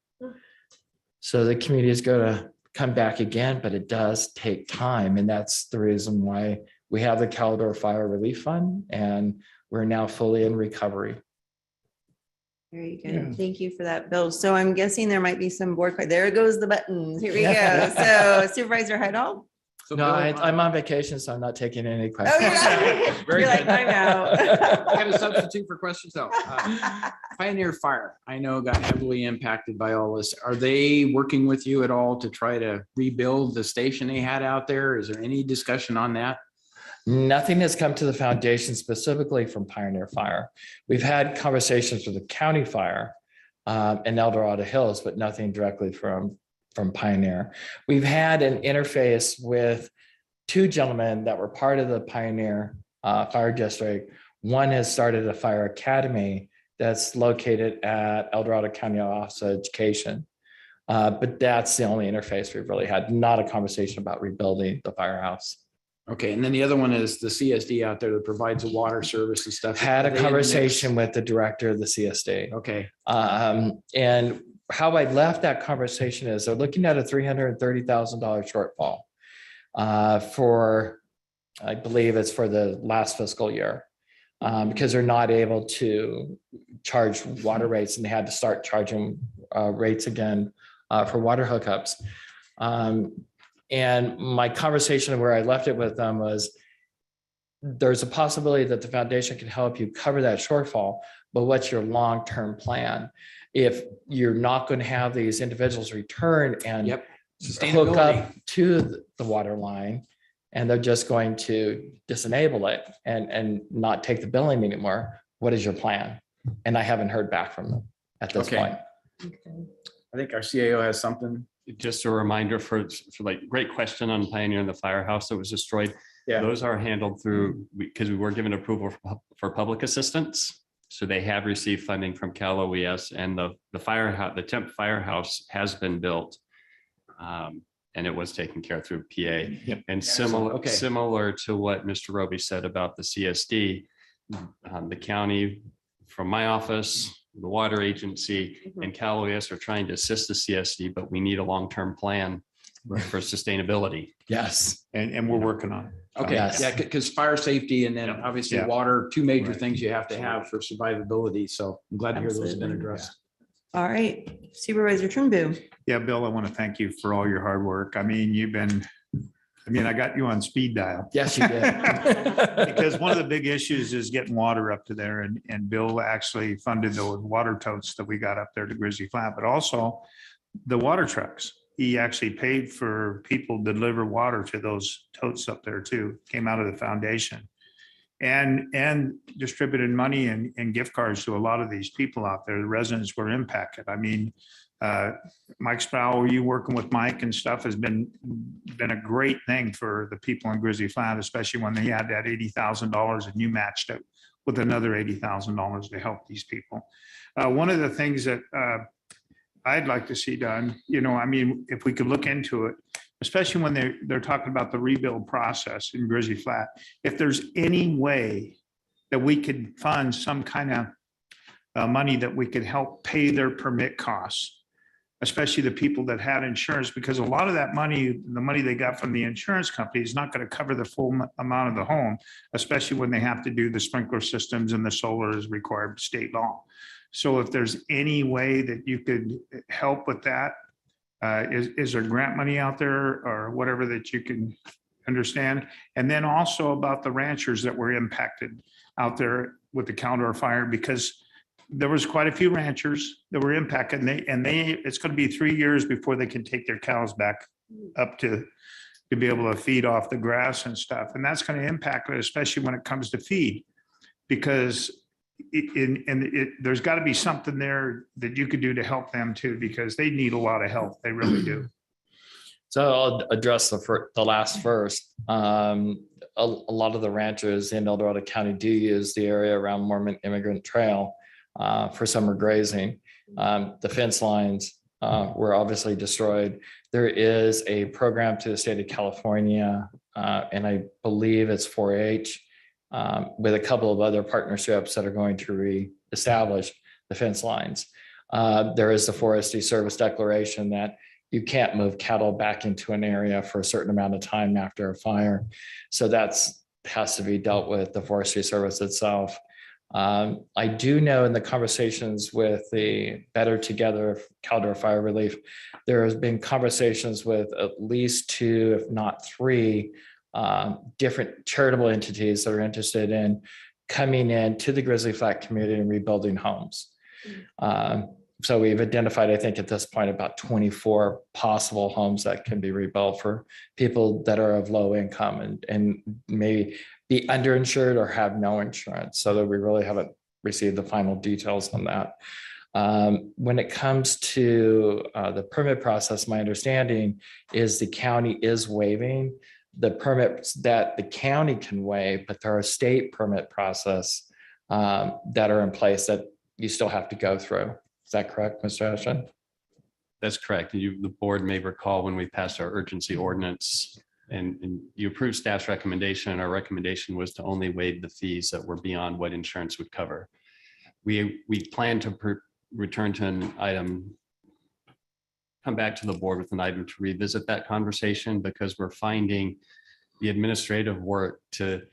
So the community is going to come back again, but it does take time. And that's the reason why we have the Caldor Fire Relief Fund, and we're now fully in recovery. Very good. Thank you for that, Bill. So I'm guessing there might be some board, there goes the buttons. Here we go. So Supervisor Hydall. No, I'm on vacation, so I'm not taking any questions. You're like, I'm out. I got a substitute for questions though. Pioneer Fire, I know got heavily impacted by all this. Are they working with you at all to try to rebuild the station they had out there? Is there any discussion on that? Nothing has come to the foundation specifically from Pioneer Fire. We've had conversations with the County Fire and El Dorado Hills, but nothing directly from Pioneer. We've had an interface with 2 gentlemen that were part of the Pioneer Fire District. One has started a fire academy that's located at El Dorado County Office of Education. But that's the only interface we've really had, not a conversation about rebuilding the firehouse. Okay, and then the other one is the CSD out there that provides a water service and stuff. Had Are a they in the mix? conversation with the director of the CSD. Okay, And how I left that conversation is they're looking at a $330,000 shortfall for, I believe it's for the last fiscal year. Because they're not able to charge water rates and they had to start charging rates again for water hookups. And my conversation where I left it with them was there's a possibility that the foundation can help you cover that shortfall, but what's your long-term plan? If you're not going to have these individuals return and hook up to the water line, and they're just going to disenable it and not take the billing anymore, what is your plan? And I haven't heard back from them at this point. I think our CAO has something. Just a reminder for like, great question on Pioneer and the firehouse that was destroyed. Yeah. Those are handled through, because we were given approval for public assistance. So they have received funding from Cal OES, and the firehouse, the temp firehouse has been built. And it was taken care of through PA. And similar to what Mr. Roby said about the CSD, the county, from my office, the water agency, and Cal OES are trying to assist the CSD, but we need a long-term plan for sustainability. Yes. And we're working on it. Okay, yeah, because fire safety and then obviously water, two major things you have to have for survivability. So I'm glad to hear those have been addressed. All right, Supervisor Trimbu. Yeah, Bill, I want to thank you for all your hard work. I mean, I got you on speed dial. Yes, you did. Because one of the big issues is getting water up to there, and Bill actually funded those water totes that we got up there to Grizzly Flat, but also the water trucks. He actually paid for people to deliver water to those totes up there too, came out of the foundation. And distributed money and gift cards to a lot of these people out there. The residents were impacted. I mean, Mike Sproul, you working with Mike and stuff has been a great thing for the people in Grizzly Flat, especially when they had that $80,000 and you matched it with another $80,000 to help these people. One of the things that I'd like to see done, I mean, if we could look into it, especially when they're talking about the rebuild process in Grizzly Flat, if there's any way that we could fund some kind of money that we could help pay their permit costs, especially the people that had insurance, because a lot of that money, the money they got from the insurance company is not going to cover the full amount of the home, especially when they have to do the sprinkler systems and the solar is required state law. So if there's any way that you could help with that, is there grant money out there or whatever that you can understand? And then also about the ranchers that were impacted out there with the Caldor fire, because there was quite a few ranchers that were impacted, and it's going to be 3 years before they can take their cows back up to be able to feed off the grass and stuff. And that's going to impact it, especially when it comes to feed, because there's got to be something there that you could do to help them too, because they need a lot of help. They really do. So I'll address the last first. A lot of the ranchers in El Dorado County do use the area around Mormon Immigrant Trail for summer grazing. The fence lines were obviously destroyed. There is a program to the state of California, and I believe it's 4-H, with a couple of other partnerships that are going to reestablish the fence lines. There is the Forestry Service declaration that you can't move cattle back into an area for a certain amount of time after a fire. So that's has to be dealt with the Forestry Service itself. I do know in the conversations with the Better Together Caldor Fire Relief, there has been conversations with at least 2, if not 3, different charitable entities that are interested in coming in to the Grizzly Flat community and rebuilding homes. So we've identified, I think at this point, about 24 possible homes that can be rebuilt for people that are of low income and may be underinsured or have no insurance, so that we really haven't received the final details on that. When it comes to the permit process, my understanding is the county is waiving the permits that the county can waive, but there are state permit process that are in place that you still have to go through. Is that correct, Mr. Ashton? That's correct. The board may recall when we passed our urgency ordinance and you approved staff's recommendation, and our recommendation was to only waive the fees that were beyond what insurance would cover. We plan to return to an item, come back to the board with an item to revisit that conversation, because we're finding the administrative work to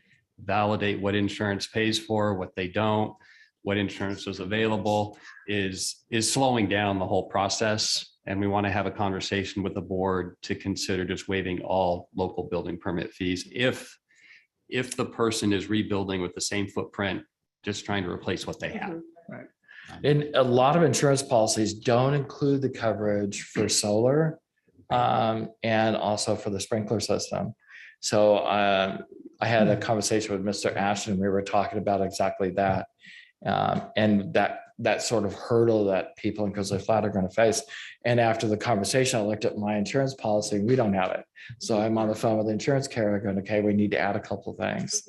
validate what insurance pays for, what they don't, what insurance is available is slowing down the whole process. And we want to have a conversation with the board to consider just waiving all local building permit fees if the person is rebuilding with the same footprint, just trying to replace what they have. Right. And a lot of insurance policies don't include the coverage for solar and also for the sprinkler system. So I had a conversation with Mr. Ashton. We were talking about exactly that. And that sort of hurdle that people in Grizzly Flat are going to face. And after the conversation, I looked at my insurance policy. We don't have it. So I'm on the phone with the insurance carrier going, okay, we need to add a couple of things.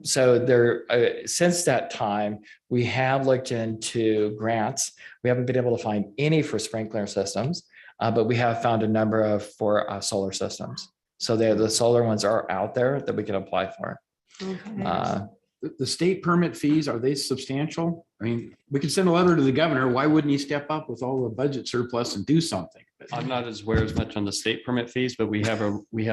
So there, since that time, we have looked into grants. We haven't been able to find any for sprinkler systems, but we have found a number for solar systems. So the solar ones are out there that we can apply for. Okay. The state permit fees, are they substantial? I mean, we could send a letter to the governor. Why wouldn't he step up with all the budget surplus and do something? I'm not as aware as much on the state permit fees, but we have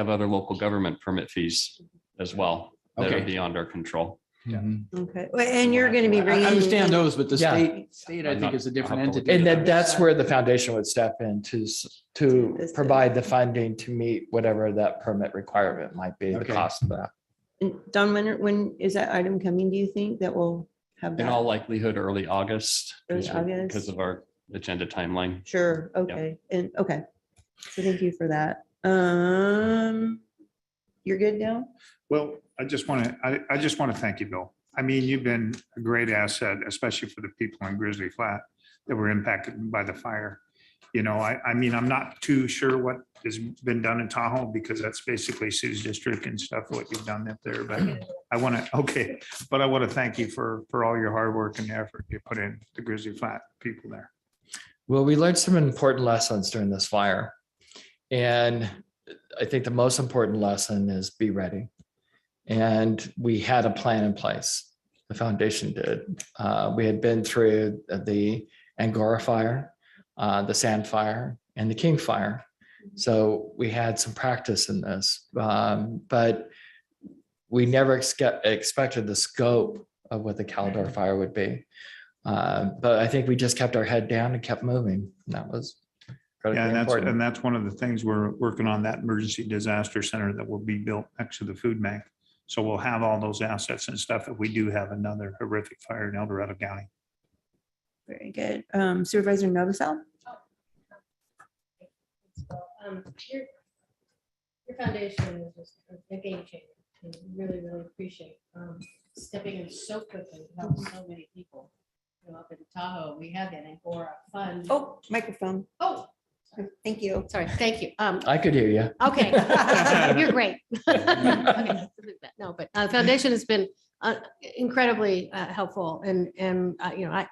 other local government permit fees as well that are Okay. beyond our control. Okay, well, and you're going to be bringing. I understand those, but the Yeah. state, I think is a different entity. And that's where the foundation would step in to provide the funding to meet whatever that permit requirement might be, the Okay. cost of that. And Don, when is that item coming, do you think, that will have In that? all likelihood, early August. Early August? Because of our agenda timeline. Sure, okay, and, okay, so thank you for that. You're good now? Well, I just want to thank you, Bill. I mean, you've been a great asset, especially for the people in Grizzly Flat that were impacted by the fire. You know, I mean, I'm not too sure what has been done in Tahoe because that's basically Sue's district and stuff, what you've done up there. But I want to thank you for all your hard work and effort you put in the Grizzly Flat people there. Well, we learned some important lessons during this fire. And I think the most important lesson is be ready. And we had a plan in place. The foundation did. We had been through the Angora fire, the Sand fire, and the King fire. So we had some practice in this, but we never expected the scope of what the Caldor fire would be. But I think we just kept our head down and kept moving. And that was Yeah, important. and that's one of the things we're working on, that emergency disaster center that will be built next to the food bank. So we'll have all those assets and stuff if we do have another horrific fire in El Dorado County. Very good. Supervisor Novosel? Your foundation is just a game changer. And really, really appreciate stepping in so quickly to help so many people. You know, up in Tahoe, we had that Angora fund. Oh, microphone. Oh, thank you. sorry, thank you. I could hear you. Okay, you're great. Okay, no, but foundation has been incredibly helpful, and you know,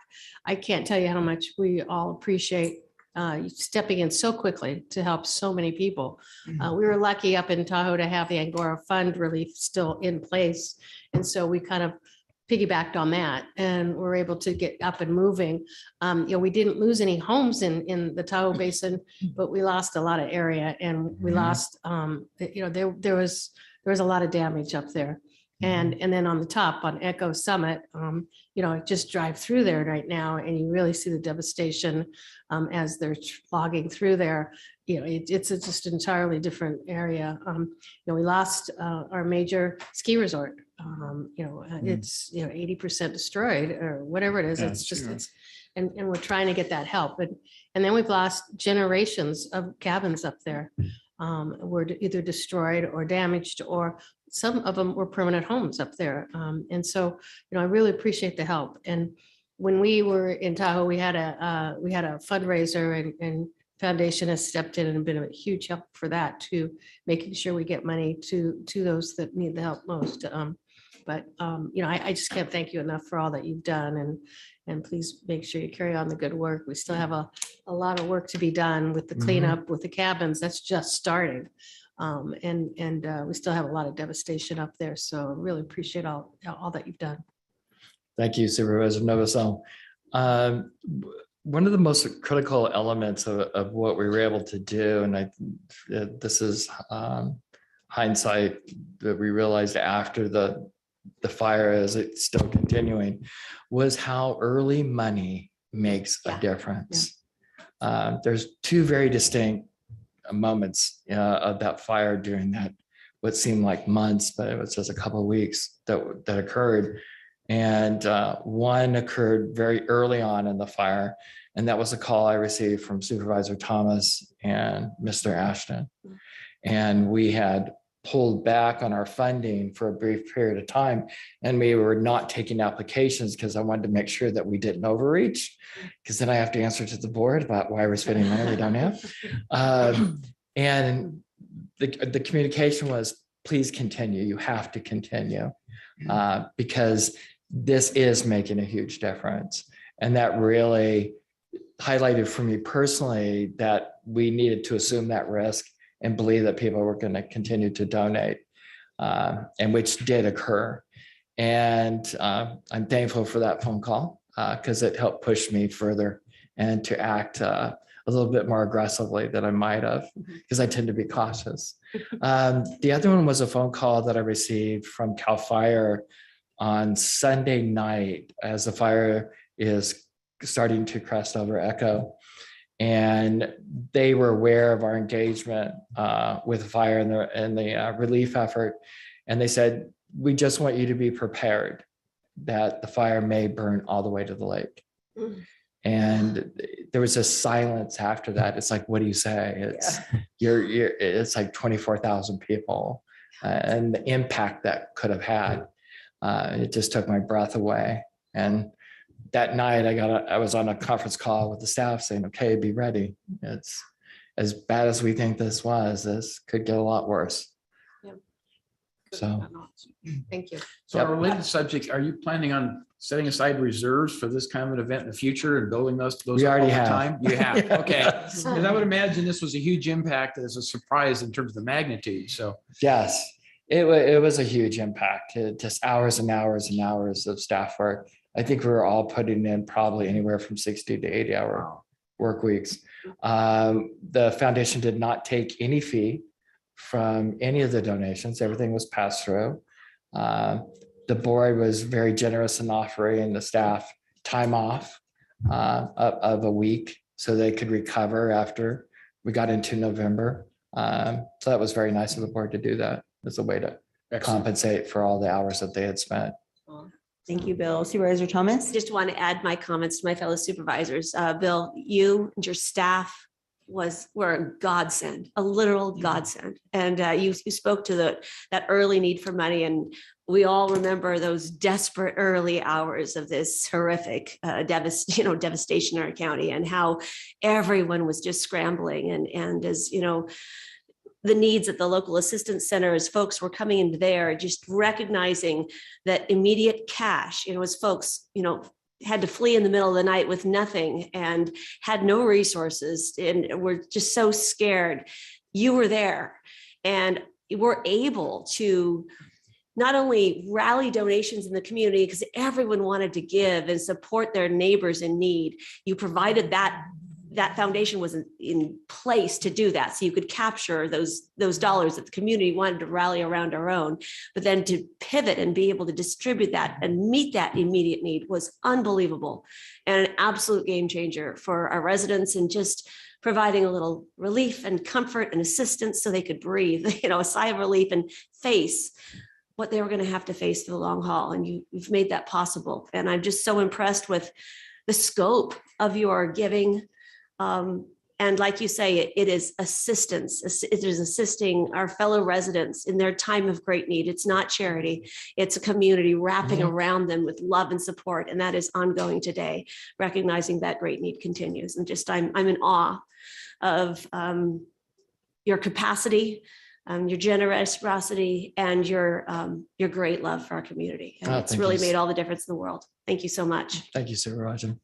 I can't tell you how much we all appreciate you stepping in so quickly to help so many people. We were lucky up in Tahoe to have the Angora Fund relief still in place, and so we kind of piggybacked on that and we're able to get up and moving. You know, we didn't lose any homes in the Tahoe Basin, but we lost a lot of area, and we lost, you know, there was a lot of damage up there. And then on the top on Echo Summit, you know, just drive through there right now and you really see the devastation as they're logging through there. You know, it's just an entirely different area. You know, we lost our major ski resort. You know, it's, you know, 80% destroyed or whatever it is. Yeah, It's just, sure. and we're trying to get that help. And then we've lost generations of cabins up there. Were either destroyed or damaged, or some of them were permanent homes up there. And so, you know, I really appreciate the help. And when we were in Tahoe, we had a fundraiser, and foundation has stepped in and been a huge help for that too, making sure we get money to those that need the help most. But you know, I just can't thank you enough for all that you've done. And please make sure you carry on the good work. We still have a lot of work to be done with the cleanup, with the cabins. That's just starting. We still have a lot of devastation up there. So really appreciate all that you've done. Thank you, Supervisor Novosel. One of the most critical elements of what we were able to do, and this is hindsight that we realized after the fire, as it's still continuing, was how early money makes a difference. There's two very distinct moments of that fire during that what seemed like months, but it was just a couple of weeks that occurred. And one occurred very early on in the fire. And that was a call I received from Supervisor Thomas and Mr. Ashton. And we had pulled back on our funding for a brief period of time. And we were not taking applications because I wanted to make sure that we didn't overreach, because then I have to answer to the board about why we're spending money we don't have. And the communication was, please continue. You have to continue because this is making a huge difference. And that really highlighted for me personally that we needed to assume that risk and believe that people were going to continue to donate, and which did occur. And I'm thankful for that phone call because it helped push me further and to act a little bit more aggressively than I might have, because I tend to be cautious. The other one was a phone call that I received from CAL FIRE on Sunday night as the fire is starting to crest over Echo. And they were aware of our engagement with fire and the relief effort. And they said, we just want you to be prepared that the fire may burn all the way to the lake. And there was a silence after that. It's like, what do you say? It's it's like 24,000 people and the impact that could have had. It just took my breath away. And that night I was on a conference call with the staff saying, okay, be ready. It's as bad as we think this was, this could get a lot worse. So thank you. So our related subjects, are you planning on setting aside reserves for this kind of an event in the future and building those We up already all the have. time? You have, okay. Yes. Because I would imagine this was a huge impact as a surprise in terms of the magnitude, so. yes, it was a huge impact. Just hours and hours and hours of staff work. I think we were all putting in probably anywhere from 60 to 80-hour work weeks. The foundation did not take any fee from any of the donations. Everything was passed through. The board was very generous in offering the staff time off of a week so they could recover after we got into November. So that was very nice of the board to do that as a way to compensate for all the hours that they had spent. Thank you, Bill. Supervisor Thomas? Just want to add my comments to my fellow supervisors. Bill, you and your staff were a godsend, a literal godsend. And you spoke to that early need for money. And we all remember those desperate early hours of this horrific devastation in our county, and how everyone was just scrambling. And as you know, the needs at the local assistance center as folks were coming into there, just recognizing that immediate cash, as folks, had to flee in the middle of the night with nothing and had no resources and were just so scared. You were there and were able to not only rally donations in the community because everyone wanted to give and support their neighbors in need. You provided that foundation was in place to do that. So you could capture those dollars that the community wanted to rally around our own, but then to pivot and be able to distribute that and meet that immediate need was unbelievable and an absolute game changer for our residents, and just providing a little relief and comfort and assistance so they could breathe, a sigh of relief and face what they were going to have to face for the long haul. And you've made that possible. And I'm just so impressed with the scope of your giving. And like you say, it is assistance. It is assisting our fellow residents in their time of great need. It's not charity. It's a community wrapping around them with love and support. And that is ongoing today, recognizing that great need continues. And just I'm in awe of your capacity your generosity and your great love for our community. And Oh, it's thank really you. made all the difference in the world. Thank you so much. Thank you, Supervisor.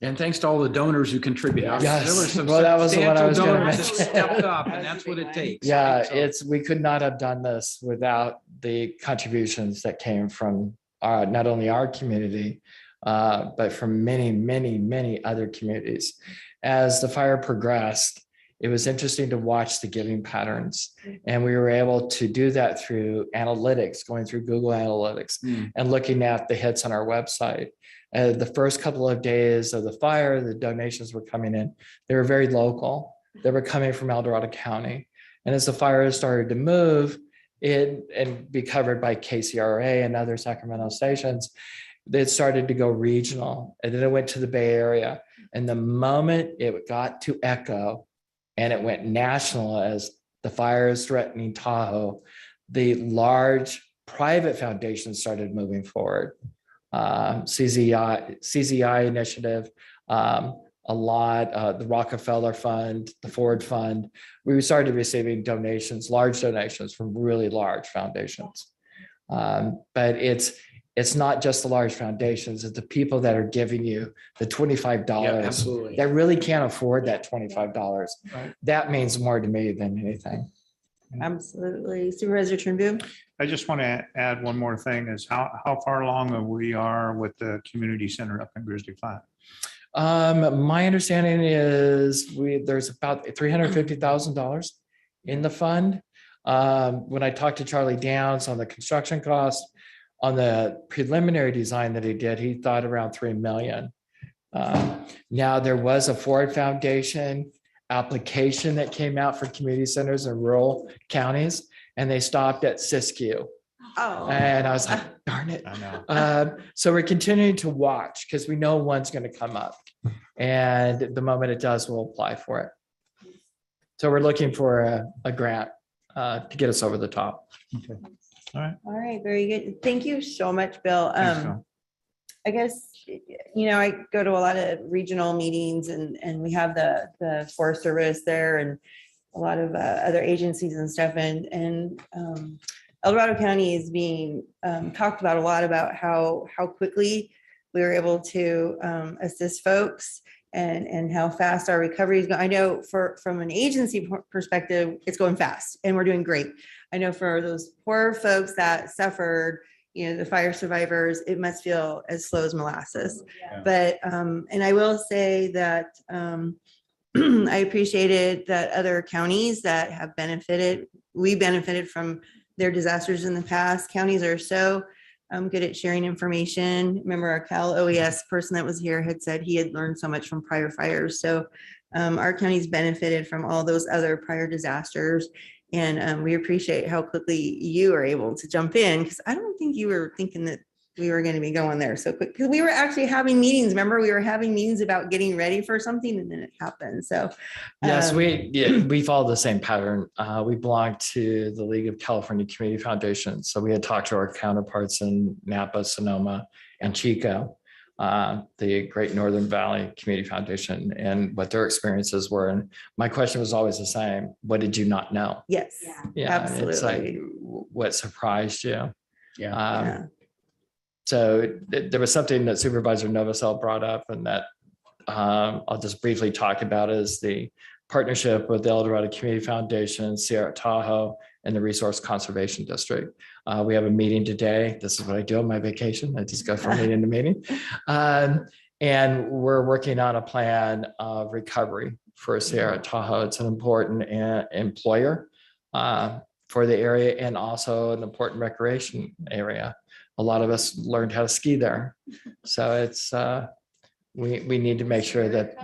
And thanks to all the donors who contributed. Yes. There were some Well, that was the one I was substantial gonna donors that mention. stepped up, and that's what it takes. Yeah, right? So- we could not have done this without the contributions that came from not only our community, but from many, many, many other communities. As the fire progressed, it was interesting to watch the giving patterns. And we were able to do that through analytics, going through Google Analytics and looking at the hits on our website. The first couple of days of the fire, the donations were coming in. They were very local. They were coming from El Dorado County. And as the fire started to move and be covered by KCRA and other Sacramento stations, it started to go regional. And then it went to the Bay Area. And the moment it got to Echo and it went national as the fires threatening Tahoe, the large private foundations started moving forward. CZI initiative, a lot, the Rockefeller Fund, the Ford Fund. We started receiving donations, large donations from really large foundations. But it's not just the large foundations, it's the people that are giving you the $25 absolutely. that really can't afford that $25. Right. That means more to me than anything. Absolutely. Supervisor Turnbull? I just want to add one more thing is how far along we are with the community center up in Grizzly Flat. My understanding is there's about $350,000 in the fund. When I talked to Charlie Downs on the construction cost, on the preliminary design that he did, he thought around 3 million. Now there was a Ford Foundation application that came out for community centers in rural counties, and they stopped at Siskiyou. Oh. And I was like, darn it. I know. So we're continuing to watch because we know one's going to come up, and the moment it does, we'll apply for it. So we're looking for a grant to get us over the top. Okay. All right. All right, very good. Thank you so much, Bill. Thanks, Bill. I guess, I go to a lot of regional meetings and we have the Forest Service there and a lot of other agencies and stuff. And El Dorado County is being talked about a lot about how quickly we were able to assist folks and how fast our recovery is going. I know from an agency perspective, it's going fast and we're doing great. I know for those poor folks that suffered, the fire survivors, it must feel as slow as molasses. Yeah. But, and I will say that I appreciated that other counties that have benefited, we benefited from their disasters in the past. Counties are so good at sharing information. Remember our Cal OES person that was here had said he had learned so much from prior fires. So our counties benefited from all those other prior disasters. And we appreciate how quickly you are able to jump in, because I don't think you were thinking that we were going to be going there so quick, because we were actually having meetings. Remember, we were having meetings about getting ready for something, and then it happened. So yes, we follow the same pattern. We belong to the League of California Community Foundations. So we had talked to our counterparts in Napa, Sonoma, and Chico, the Great Northern Valley Community Foundation, and what their experiences were. And my question was always the same: what did you not know? Yes, Yeah, absolutely. it's like, what surprised you? Yeah. So there was something that Supervisor Novosel brought up, and that I'll just briefly talk about, is the partnership with the El Dorado Community Foundation, Sierra Tahoe, and the Resource Conservation District. We have a meeting today. This is what I do on my vacation. I just go from meeting to meeting. And we're working on a plan of recovery for Sierra Tahoe. It's an important employer for the area, and also an important recreation area. A lot of us learned how to ski there. So it's, we need to make sure that,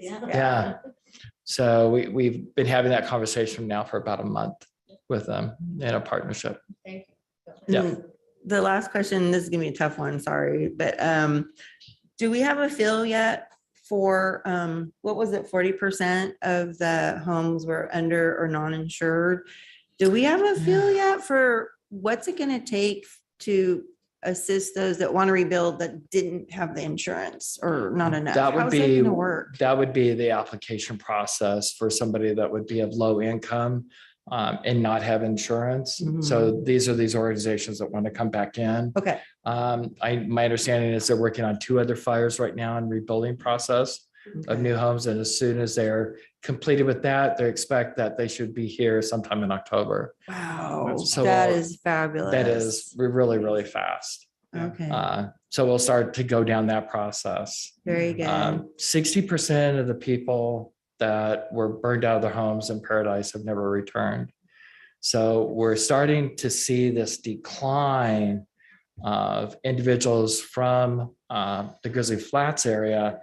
yeah. So we've been having that conversation now for about a month with them in a partnership. Thank you. Yeah. The last question, this is gonna be a tough one, sorry, but do we have a feel yet for what was it, 40% of the homes were under or non-insured? Do we have a feel yet for what's it gonna take to assist those that want to rebuild that didn't have the insurance or not enough? That would How's be, gonna work? that would be the application process for somebody that would be of low income. and not have insurance. So these are these organizations that want to come back in. Okay. My understanding is they're working on 2 other fires right now in rebuilding process of new homes. And as soon as they're completed with that, they expect that they should be here sometime in October. Wow, So that is fabulous. that is really, really fast. Okay. So we'll start to go down that process. Very good. 60% of the people that were burned out of their homes in Paradise have never returned. So we're starting to see this decline of individuals from the Grizzly Flats area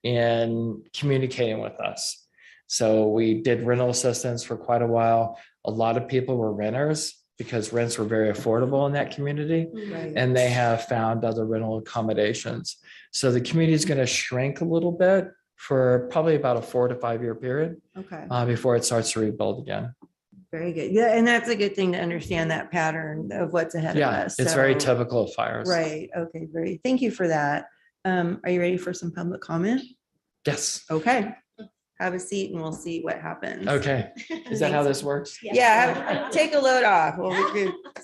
in communicating with us. So we did rental assistance for quite a while. A lot of people were renters because rents were very affordable in that community, Right. and they have found other rental accommodations. So the community is going to shrink a little bit for probably about a 4 to 5 year period Okay. before it starts to rebuild again. Very good. Yeah, and that's a good thing to understand that pattern of what's ahead of Yeah, us. it's very So- typical of fires. Right. Okay, great. Thank you for that. Are you ready for some public comment? Yes. Okay. Have a seat and we'll see what happens. Okay. Is that how this works? Yeah, take a load off. So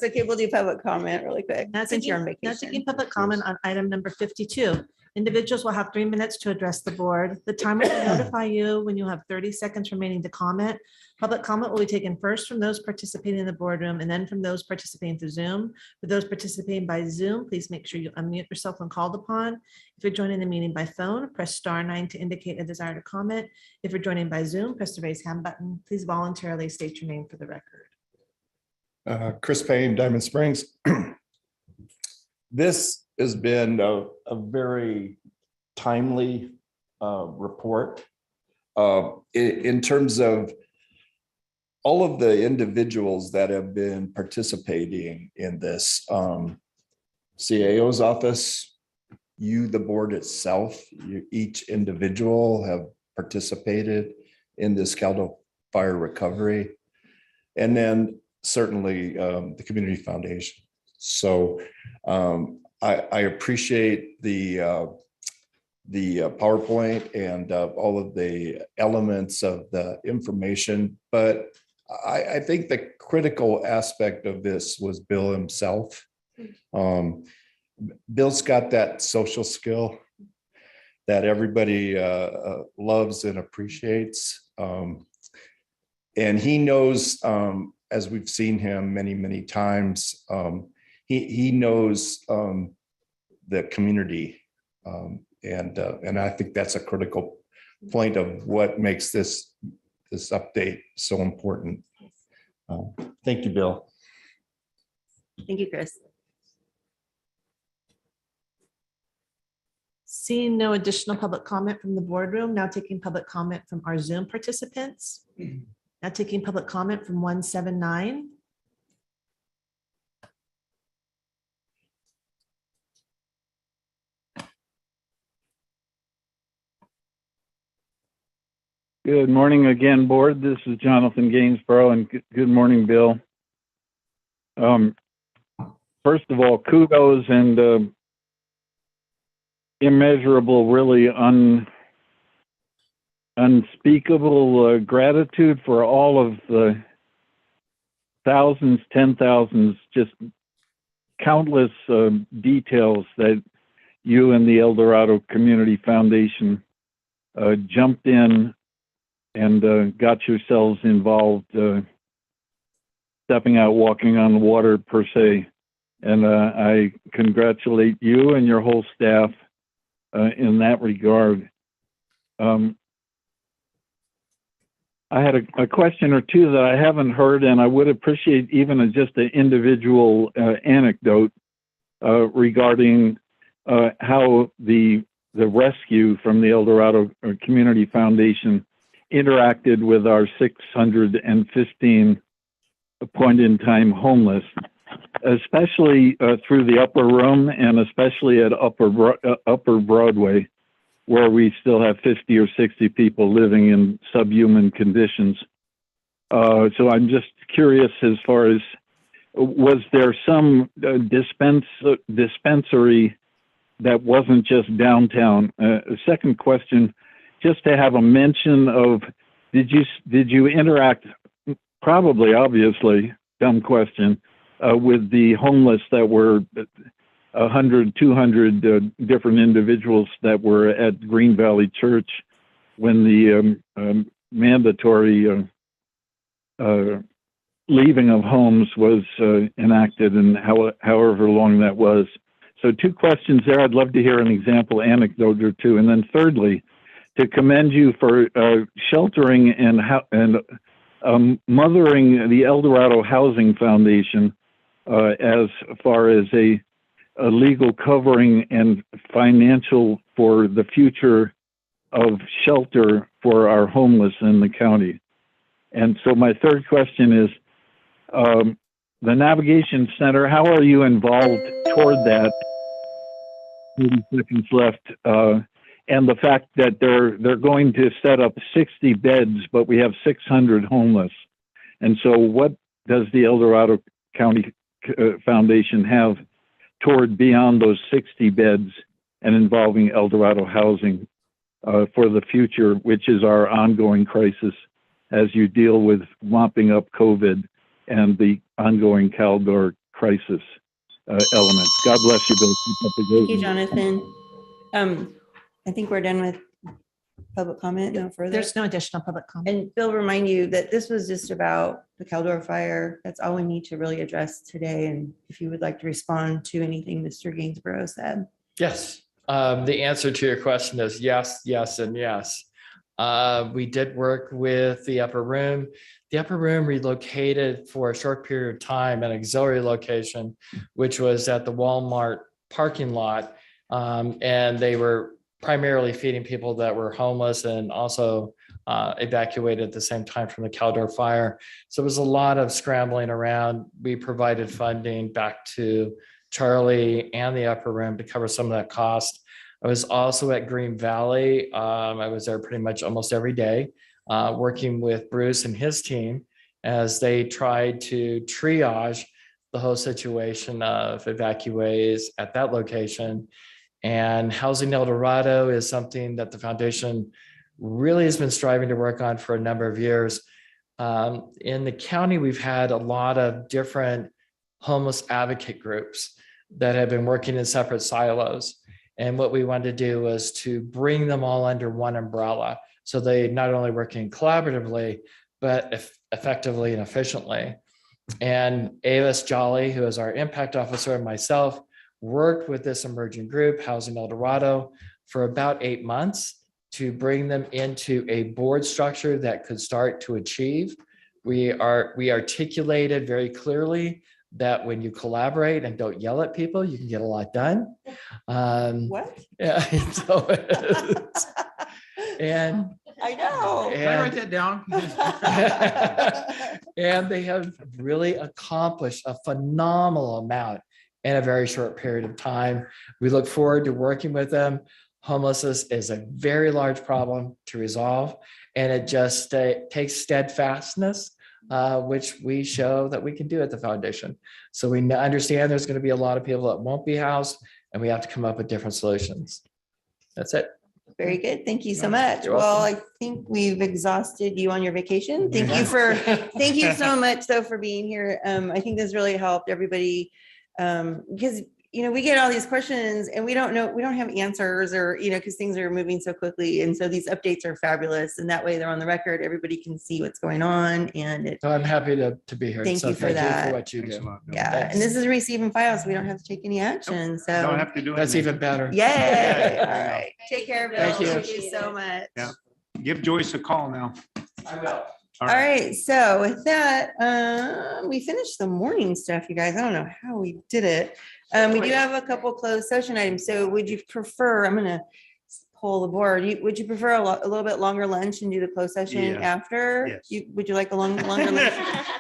okay, we'll do public comment really quick. Now Since you're on taking vacation. public comment on item number 52. Individuals will have 3 minutes to address the board. The timer will notify you when you have 30 seconds remaining to comment. Public comment will be taken first from those participating in the boardroom and then from those participating through Zoom. For those participating by Zoom, please make sure you unmute yourself when called upon. If you're joining the meeting by phone, press *9 to indicate a desire to comment. If you're joining by Zoom, press the raise hand button. Please voluntarily state your name for the record. Chris Payne, Diamond Springs. This has been a very timely report in terms of all of the individuals that have been participating in this. CAO's office, the board itself, each individual have participated in this CalDO fire recovery. And then certainly the community foundation. So I appreciate the PowerPoint and all of the elements of the information, but I think the critical aspect of this was Bill himself. Bill's got that social skill that everybody loves and appreciates. And he knows, as we've seen him many, many times, he knows the community. And I think that's a critical point of what makes this update so important. Thank you, Bill. Thank you, Chris. Seeing no additional public comment from the boardroom, now taking public comment from our Zoom participants. Now taking public comment from 179. Good morning again, board. This is Jonathan Gainsborough, and good morning, Bill. First of all, kudos and immeasurable, really unspeakable gratitude for all of the thousands, 10,000s, just countless details that you and the El Dorado Community Foundation jumped in and got yourselves involved, stepping out, walking on the water per se. And I congratulate you and your whole staff in that regard. I had a question or two that I haven't heard, and I would appreciate even just an individual anecdote regarding how the rescue from the El Dorado Community Foundation interacted with our 615 point-in-time homeless, especially through the upper room and especially at Upper Broadway, where we still have 50 or 60 people living in subhuman conditions. So I'm just curious as far as, was there some dispensary that wasn't just downtown? Second question, just to have a mention of, did you interact probably obviously dumb question, with the homeless that were 100, 200 different individuals that were at Green Valley Church when the mandatory leaving of homes was enacted, and however long that was. So 2 questions there. I'd love to hear an example anecdote or 2. And then thirdly, to commend you for sheltering and mothering the El Dorado Housing Foundation as far as a legal covering and financial for the future of shelter for our homeless in the county. And so my third question is, the Navigation Center, how are you involved toward that? 30 seconds left. And the fact that they're going to set up 60 beds, but we have 600 homeless. And so what does the El Dorado County Foundation have toward beyond those 60 beds and involving El Dorado housing for the future, which is our ongoing crisis as you deal with mopping up COVID and the ongoing Caldor crisis elements? God bless you, Bill. Keep up the good Thank you, work. Jonathan. I think we're done with public comment, no further. There's no additional public comment. And Bill, remind you that this was just about the Caldor fire. That's all we need to really address today. And if you would like to respond to anything Mr. Gainsborough said. Yes, the answer to your question is yes, yes, and yes. We did work with the Upper Room. The Upper Room relocated for a short period of time an auxiliary location, which was at the Walmart parking lot. And they were primarily feeding people that were homeless and also evacuated at the same time from the Caldor fire. So it was a lot of scrambling around. We provided funding back to Charlie and the Upper Room to cover some of that cost. I was also at Green Valley. I was there pretty much almost every day, working with Bruce and his team as they tried to triage the whole situation of evacuees at that location. And Housing El Dorado is something that the foundation really has been striving to work on for a number of years. In the county, we've had a lot of different homeless advocate groups that have been working in separate silos. And what we wanted to do was to bring them all under one umbrella. So they not only working collaboratively, but effectively and efficiently. And Avis Jolly, who is our impact officer, and myself worked with this emerging group, Housing El Dorado, for about 8 months to bring them into a board structure that could start to achieve. We articulated very clearly that when you collaborate and don't yell at people, you can get a lot done. What? Yeah. So and I know. Can I write that down? and they have really accomplished a phenomenal amount in a very short period of time. We look forward to working with them. Homelessness is a very large problem to resolve, and it just takes steadfastness, which we show that we can do at the foundation. So we understand there's going to be a lot of people that won't be housed, and we have to come up with different solutions. That's it. Very good. Thank you so much. You're Well, welcome. I think we've exhausted you on your vacation. Thank you so much though for being here. I think this really helped everybody because we get all these questions and we don't have answers or, because things are moving so quickly. And so these updates are fabulous. And that way they're on the record. Everybody can see what's going on. And So I'm happy to be here. Thank So you for that. what you do. yeah. Thanks. And this is receiving files. So we don't have to take any action. So Don't have to do That's anything. even better. yay. All right. Take care, Bill. Thank you. Thank you so much. Yeah. Give Joyce a call now. I will. All right, so with that, we finished the morning stuff, you guys. I don't know how we did it. We do have a couple closed session items. So would you prefer, I'm gonna pull the board. Would you prefer a little bit longer lunch and do the closed session Yeah. after? Yes. Would you like a longer lunch?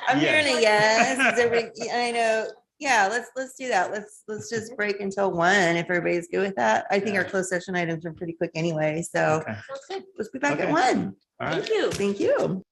I'm hearing a yes. Is everybody- I know. Yeah, let's do that. Let's just break until 1 if everybody's good with that. I think our closed session items are pretty quick anyway. So Okay. let's be back at Okay. 1. All right. Thank you. Thank you.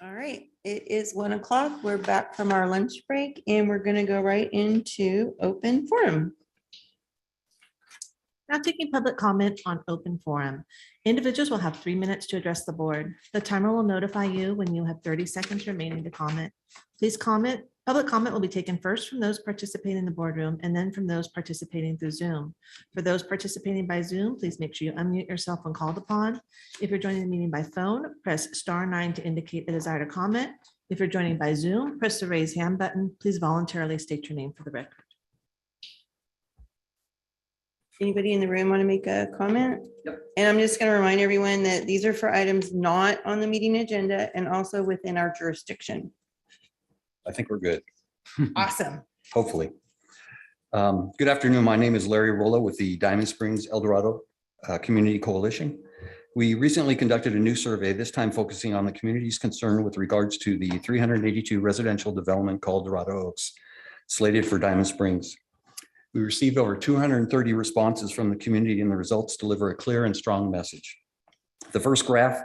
All right, it is 1 o'clock. We're back from our lunch break and we're going to go right into open forum. Now taking public comment on open forum. Individuals will have 3 minutes to address the board. The timer will notify you when you have 30 seconds remaining to comment. Please comment. Public comment will be taken first from those participating in the boardroom and then from those participating through Zoom. For those participating by Zoom, please make sure you unmute yourself when called upon. If you're joining the meeting by phone, press *9 to indicate a desire to comment. If you're joining by Zoom, press the raise hand button. Please voluntarily state your name for the record. Anybody in the room want to make a comment? Yep. And I'm just going to remind everyone that these are for items not on the meeting agenda and also within our jurisdiction. I think we're good. Awesome. Hopefully. Good afternoon. My name is Larry Rolla with the Diamond Springs El Dorado Community Coalition. We recently conducted a new survey, this time focusing on the community's concern with regards to the 382 residential development called Dorado Oaks, slated for Diamond Springs. We received over 230 responses from the community, and the results deliver a clear and strong message. The first graph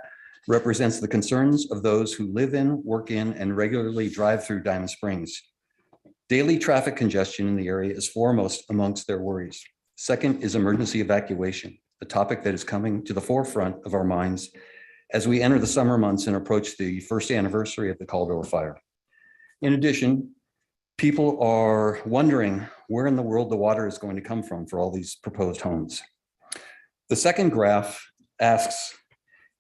represents the concerns of those who live in, work in, and regularly drive through Diamond Springs. Daily traffic congestion in the area is foremost amongst their worries. Second is emergency evacuation, a topic that is coming to the forefront of our minds as we enter the summer months and approach the first anniversary of the Caldor fire. In addition, people are wondering where in the world the water is going to come from for all these proposed homes. The second graph asks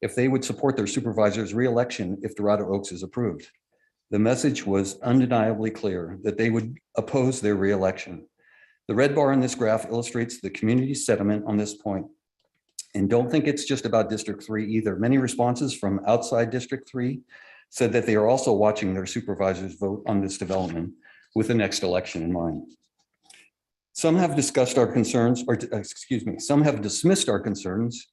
if they would support their supervisor's re-election if Dorado Oaks is approved. The message was undeniably clear that they would oppose their re-election. The red bar in this graph illustrates the community's sentiment on this point. And don't think it's just about District 3 either. Many responses from outside District 3 said that they are also watching their supervisors vote on this development with the next election in mind. Some have discussed our concerns, or some have dismissed our concerns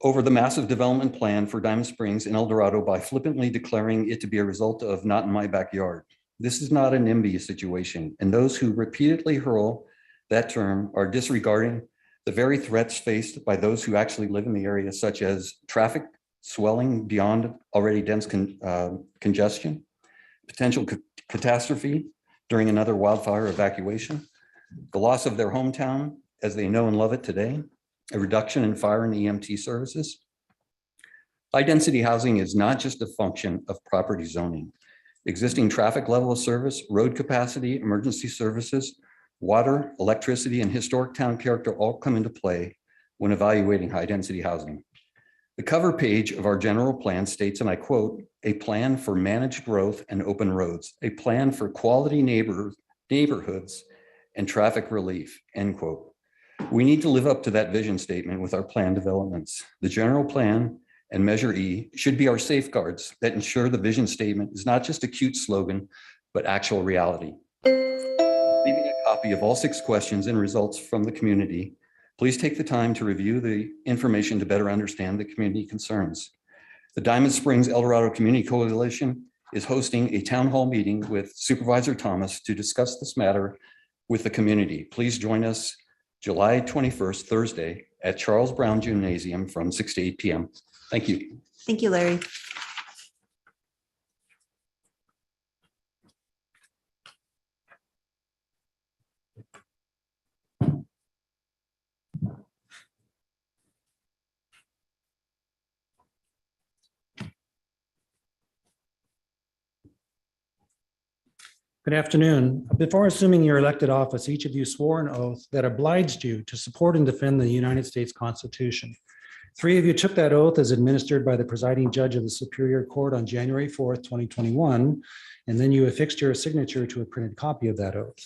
over the massive development plan for Diamond Springs and El Dorado by flippantly declaring it to be a result of not in my backyard. This is not an NIMBY situation, and those who repeatedly hurl that term are disregarding the very threats faced by those who actually live in the area, such as traffic swelling beyond already dense congestion, potential catastrophe during another wildfire evacuation, the loss of their hometown as they know and love it today, a reduction in fire and EMT services. High density housing is not just a function of property zoning. Existing traffic level of service, road capacity, emergency services, water, electricity, and historic town character all come into play when evaluating high density housing. The cover page of our general plan states, and I quote, "A plan for managed growth and open roads, a plan for quality neighborhoods and traffic relief," end quote. We need to live up to that vision statement with our plan developments. The general plan and Measure E should be our safeguards that ensure the vision statement is not just a cute slogan, but actual reality. Leaving a copy of all 6 questions and results from the community, please take the time to review the information to better understand the community concerns. The Diamond Springs El Dorado Community Coalition is hosting a town hall meeting with Supervisor Thomas to discuss this matter with the community. Please join us July 21st, Thursday, at Charles Brown Gymnasium from 6 to 8 p.m. Thank you. Thank you, Larry. Good afternoon. Before assuming your elected office, each of you swore an oath that obliged you to support and defend the United States Constitution. 3 of you took that oath as administered by the presiding judge of the Superior Court on January 4th, 2021, and then you affixed your signature to a printed copy of that oath.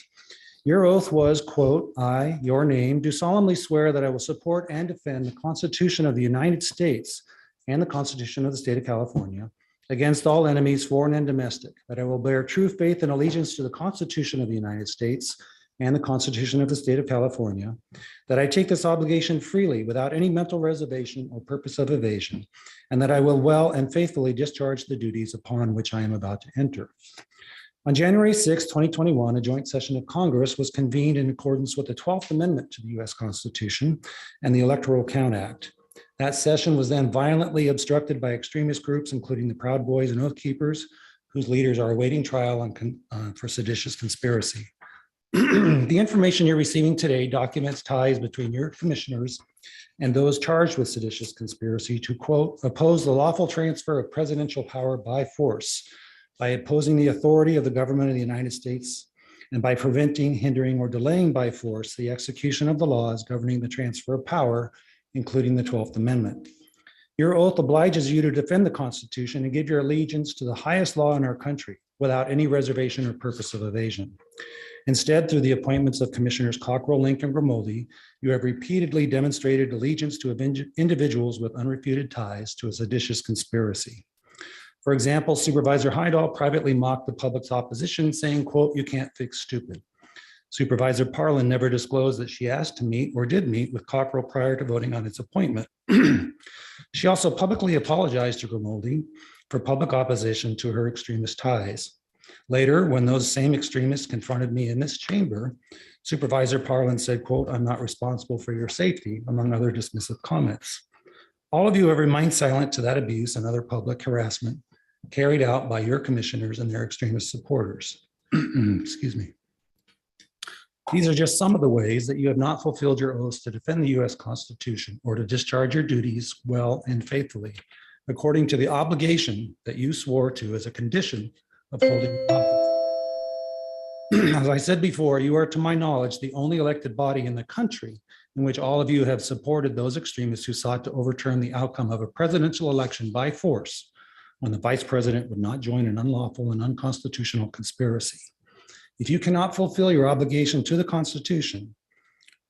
Your oath was, quote, "I, your name, do solemnly swear that I will support and defend the Constitution of the United States and the Constitution of the State of California against all enemies, foreign and domestic, that I will bear true faith and allegiance to the Constitution of the United States and the Constitution of the State of California, that I take this obligation freely without any mental reservation or purpose of evasion, and that I will well and faithfully discharge the duties upon which I am about to enter." On January 6, 2021, a joint session of Congress was convened in accordance with the 12th Amendment to the U.S. Constitution and the Electoral Count Act. That session was then violently obstructed by extremist groups, including the Proud Boys and Oath Keepers, whose leaders are awaiting trial for seditious conspiracy. The information you're receiving today documents ties between your commissioners and those charged with seditious conspiracy to, quote, oppose the lawful transfer of presidential power by force, by opposing the authority of the government of the United States, and by preventing, hindering, or delaying by force the execution of the laws governing the transfer of power, including the 12th Amendment. Your oath obliges you to defend the Constitution and give your allegiance to the highest law in our country without any reservation or purpose of evasion. Instead, through the appointments of Commissioners Cockrell, Link, and Grimaldi, you have repeatedly demonstrated allegiance to individuals with unrefuted ties to a seditious conspiracy. For example, Supervisor Hydall privately mocked the public's opposition, saying, quote, you can't fix stupid. Supervisor Parlin never disclosed that she asked to meet or did meet with Cockrell prior to voting on its appointment. She also publicly apologized to Grimaldi for public opposition to her extremist ties. Later, when those same extremists confronted me in this chamber, Supervisor Parlin said, quote, I'm not responsible for your safety, among other dismissive comments. All of you have remained silent to that abuse and other public harassment carried out by your commissioners and their extremist supporters. Excuse me. These are just some of the ways that you have not fulfilled your oaths to defend the U.S. Constitution or to discharge your duties well and faithfully, according to the obligation that you swore to as a condition of holding office. As I said before, you are, to my knowledge, the only elected body in the country in which all of you have supported those extremists who sought to overturn the outcome of a presidential election by force when the vice president would not join an unlawful and unconstitutional conspiracy. If you cannot fulfill your obligation to the Constitution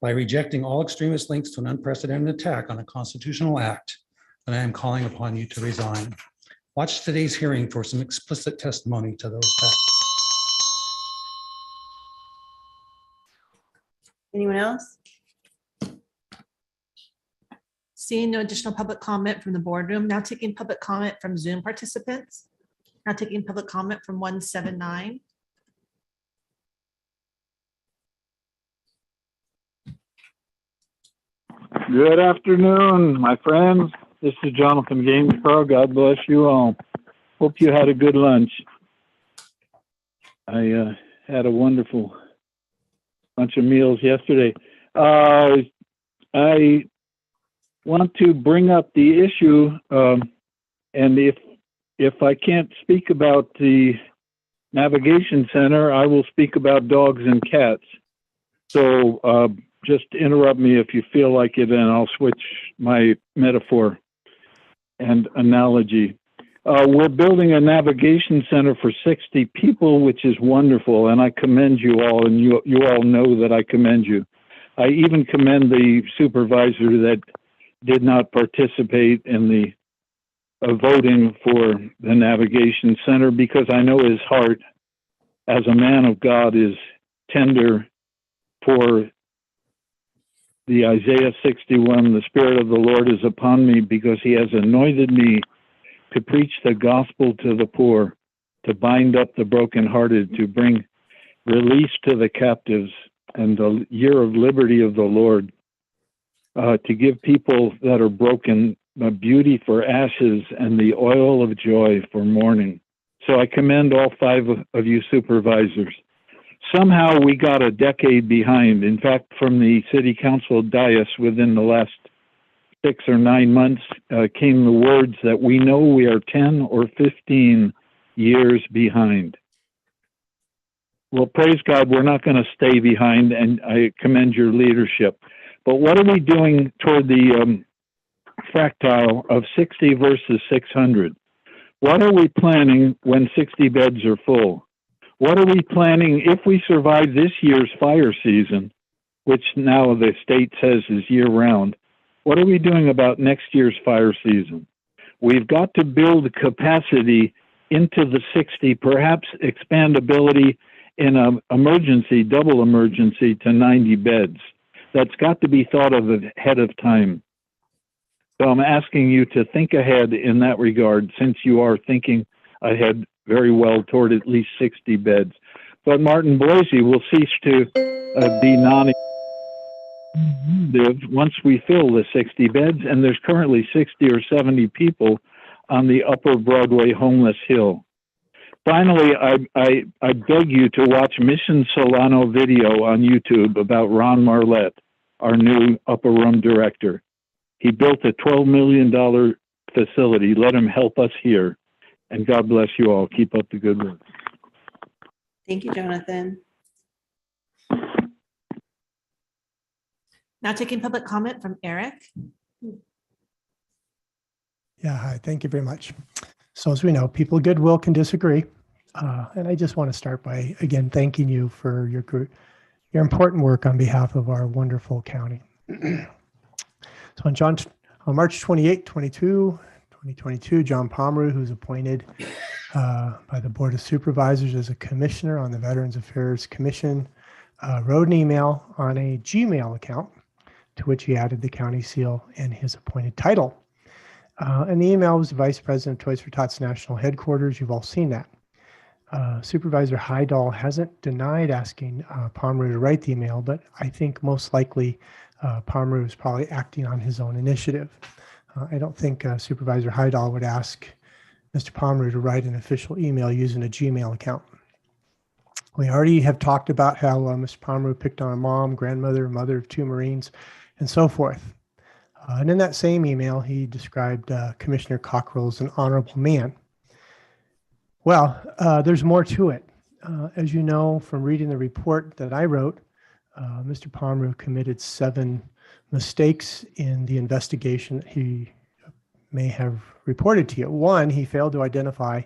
by rejecting all extremist links to an unprecedented attack on a constitutional act, then I am calling upon you to resign. Watch today's hearing for some explicit testimony to those facts. Anyone else? Seeing no additional public comment from the boardroom, now taking public comment from Zoom participants. Now taking public comment from 179. Good afternoon, my friends. This is Jonathan Gainsborough. God bless you all. Hope you had a good lunch. I had a wonderful bunch of meals yesterday. I want to bring up the issue, and if I can't speak about the navigation center, I will speak about dogs and cats. So just interrupt me if you feel like it, and I'll switch my metaphor and analogy. We're building a navigation center for 60 people, which is wonderful, and I commend you all, and you all know that I commend you. I even commend the supervisor that did not participate in the voting for the navigation center, because I know his heart as a man of God is tender for the Isaiah 61, the Spirit of the Lord is upon me because he has anointed me to preach the gospel to the poor, to bind up the brokenhearted, to bring release to the captives and the year of liberty of the Lord, to give people that are broken beauty for ashes and the oil of joy for mourning. So I commend all 5 of you supervisors. Somehow we got a decade behind. In fact, from the city council dais within the last 6 or 9 months came the words that we know we are 10 or 15 years behind. Well, praise God, we're not going to stay behind, and I commend your leadership. But what are we doing toward the fractile of 60 versus 600? What are we planning when 60 beds are full? What are we planning if we survive this year's fire season, which now the state says is year-round? What are we doing about next year's fire season? We've got to build capacity into the 60, perhaps expandability in an emergency, double emergency, to 90 beds. That's got to be thought of ahead of time. So I'm asking you to think ahead in that regard, since you are thinking ahead very well toward at least 60 beds. But Martin Boise will cease to be once we fill the 60 beds, and there's currently 60 or 70 people on the Upper Broadway homeless hill. Finally, I beg you to watch Mission Solano video on YouTube about Ron Marlette, our new upper room director. He built a $12 million facility. Let him help us here. And God bless you all. Keep up the good work. Thank you, Jonathan. Now taking public comment from Eric. Yeah, hi, thank you very much. So as we know, people of goodwill can disagree. And I just want to start by, again, thanking you for your important work on behalf of our wonderful county. So on March 28, 2022, John Pomeroy, who's appointed by the Board of Supervisors as a commissioner on the Veterans Affairs Commission, wrote an email on a Gmail account to which he added the county seal and his appointed title. And the email was the Vice President of Toys for Tots National Headquarters. You've all seen that. Supervisor Hydal hasn't denied asking Pomeroy to write the email, but I think most likely Pomeroy was probably acting on his own initiative. I don't think Supervisor Hydal would ask Mr. Pomeroy to write an official email using a Gmail account. We already have talked about how Mr. Pomeroy picked on a mom, grandmother, mother of 2 Marines, and so forth. And in that same email, he described Commissioner Cockrell as an honorable man. Well, there's more to it. As you know from reading the report that I wrote, Mr. Pomeroy committed 7 mistakes in the investigation that he may have reported to you. 1, he failed to identify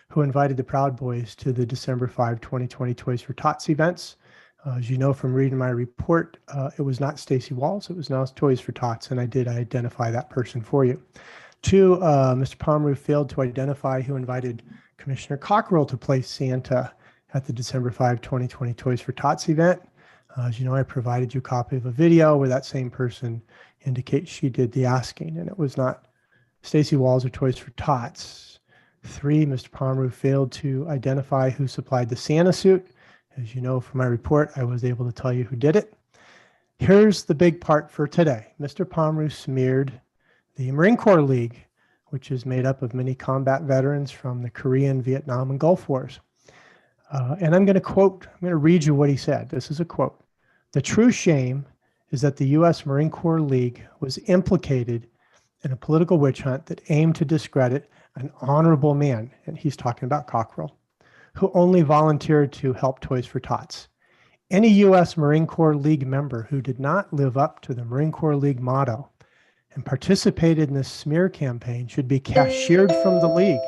who invited the Proud Boys to the December 5, 2020 Toys for Tots events. As you know from reading my report, it was not Stacy Walls, it was now Toys for Tots, and I did identify that person for you. 2, Mr. Pomeroy failed to identify who invited Commissioner Cockrell to play Santa at the December 5, 2020 Toys for Tots event. As you know, I provided you a copy of a video where that same person indicates she did the asking, and it was not Stacy Walls or Toys for Tots. 3, Mr. Pomeroy failed to identify who supplied the Santa suit. As you know from my report, I was able to tell you who did it. Here's the big part for today. Mr. Pomeroy smeared the Marine Corps League, which is made up of many combat veterans from the Korean, Vietnam, and Gulf Wars. And I'm going to read you what he said. This is a quote. "The true shame is that the U.S. Marine Corps League was implicated in a political witch hunt that aimed to discredit an honorable man," and he's talking about Cockrell, "who only volunteered to help Toys for Tots. Any U.S. Marine Corps League member who did not live up to the Marine Corps League motto and participated in this smear campaign should be cashiered from the League,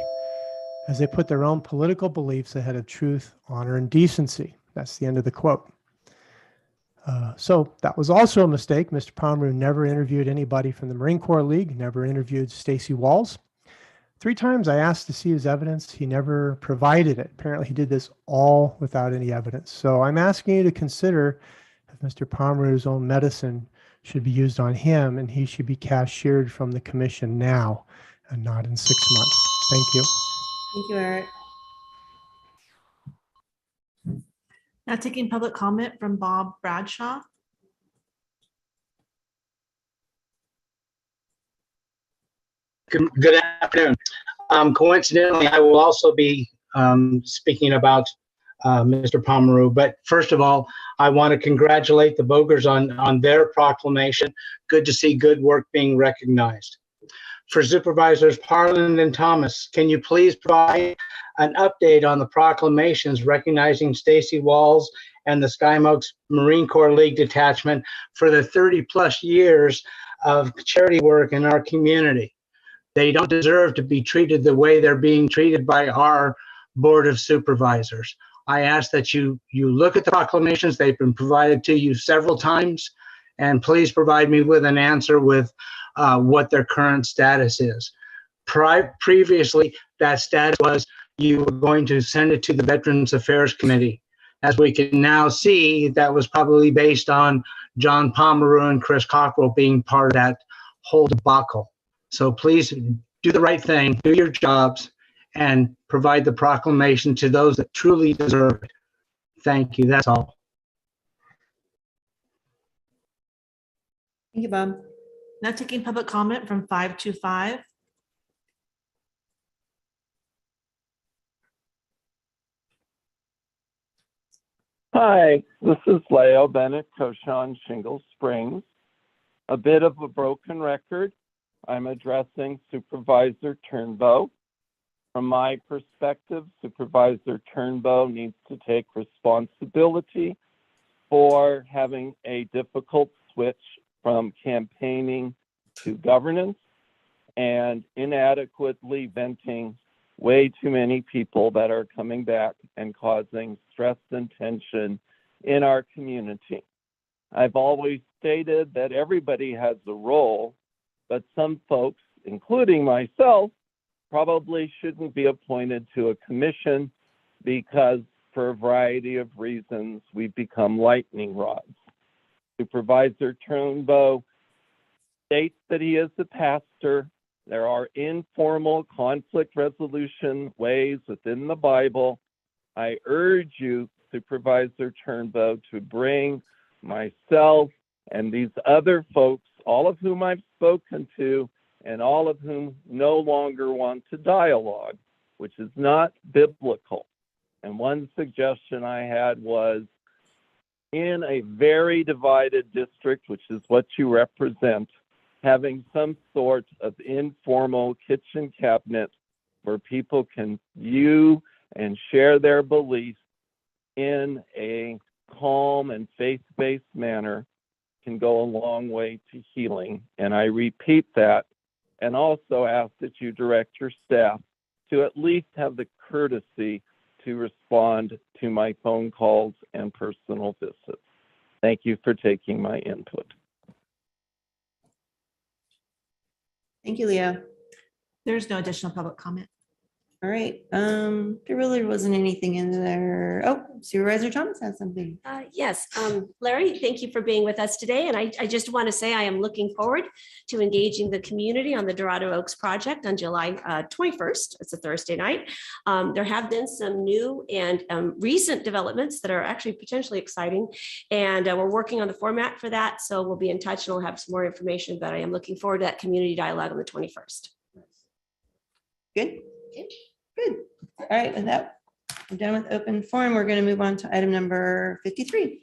as they put their own political beliefs ahead of truth, honor, and decency." That's the end of the quote. So that was also a mistake. Mr. Pomeroy never interviewed anybody from the Marine Corps League, never interviewed Stacy Walls. 3 times I asked to see his evidence. He never provided it. Apparently he did this all without any evidence. So I'm asking you to consider if Mr. Pomeroy's own medicine should be used on him, and he should be cashiered from the commission now and not in 6 months. Thank you. Thank you, Eric. Now taking public comment from Bob Bradshaw. Good afternoon. Coincidentally, I will also be speaking about Mr. Pomeroy. But first of all, I want to congratulate the Bogers on their proclamation. Good to see good work being recognized. For Supervisors Parlin and Thomas, can you please provide an update on the proclamations recognizing Stacy Walls and the Skymoaks Marine Corps League Detachment for the 30+ years of charity work in our community? They don't deserve to be treated the way they're being treated by our Board of Supervisors. I ask that you look at the proclamations. They've been provided to you several times, and please provide me with an answer with what their current status is. Previously, that status was you were going to send it to the Veterans Affairs Committee. As we can now see, that was probably based on John Pomeroy and Chris Cockrell being part of that whole debacle. So please do the right thing, do your jobs, and provide the proclamation to those that truly deserve it. Thank you. That's all. Thank you, Bob. Now taking public comment from 525. Hi, this is Leo Bennett, Koshan Shingle Springs. A bit of a broken record. I'm addressing Supervisor Turnbow. From my perspective, Supervisor Turnbow needs to take responsibility for having a difficult switch from campaigning to governance and inadequately venting way too many people that are coming back and causing stress and tension in our community. I've always stated that everybody has a role, but some folks, including myself, probably shouldn't be appointed to a commission because for a variety of reasons, we've become lightning rods. Supervisor Turnbow states that he is a pastor. There are informal conflict resolution ways within the Bible. I urge you, Supervisor Turnbow, to bring myself and these other folks, all of whom I've spoken to, and all of whom no longer want to dialogue, which is not biblical. And one suggestion I had was, in a very divided district, which is what you represent, having some sort of informal kitchen cabinet where people can view and share their beliefs in a calm and faith-based manner can go a long way to healing. And I repeat that, and also ask that you direct your staff to at least have the courtesy to respond to my phone calls and personal visits. Thank you for taking my input. Thank you, Leo. There's no additional public comment. All right, there really wasn't anything in there. Oh, Supervisor Thomas has something. Yes, Larry, thank you for being with us today. And I just want to say I am looking forward to engaging the community on the Dorado Oaks project on July 21st. It's a Thursday night. There have been some new and recent developments that are actually potentially exciting. And we're working on the format for that. So we'll be in touch and we'll have some more information, but I am looking forward to that community dialogue on the 21st. Good. Good. All right, with that, we're done with open forum. We're going to move on to item number 53.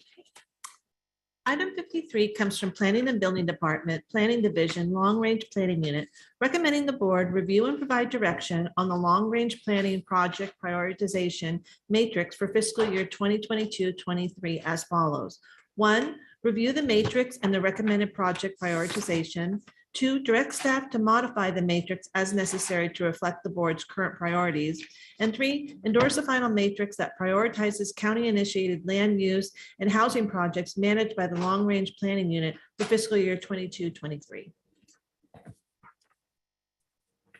Item 53 comes from Planning and Building Department, Planning Division, Long Range Planning Unit, recommending the board review and provide direction on the Long Range Planning Project Prioritization Matrix for fiscal year 2022-23 as follows. 1, review the matrix and the recommended project prioritization. 2, direct staff to modify the matrix as necessary to reflect the board's current priorities. And 3, endorse a final matrix that prioritizes county-initiated land use and housing projects managed by the Long Range Planning Unit for fiscal year 22-23.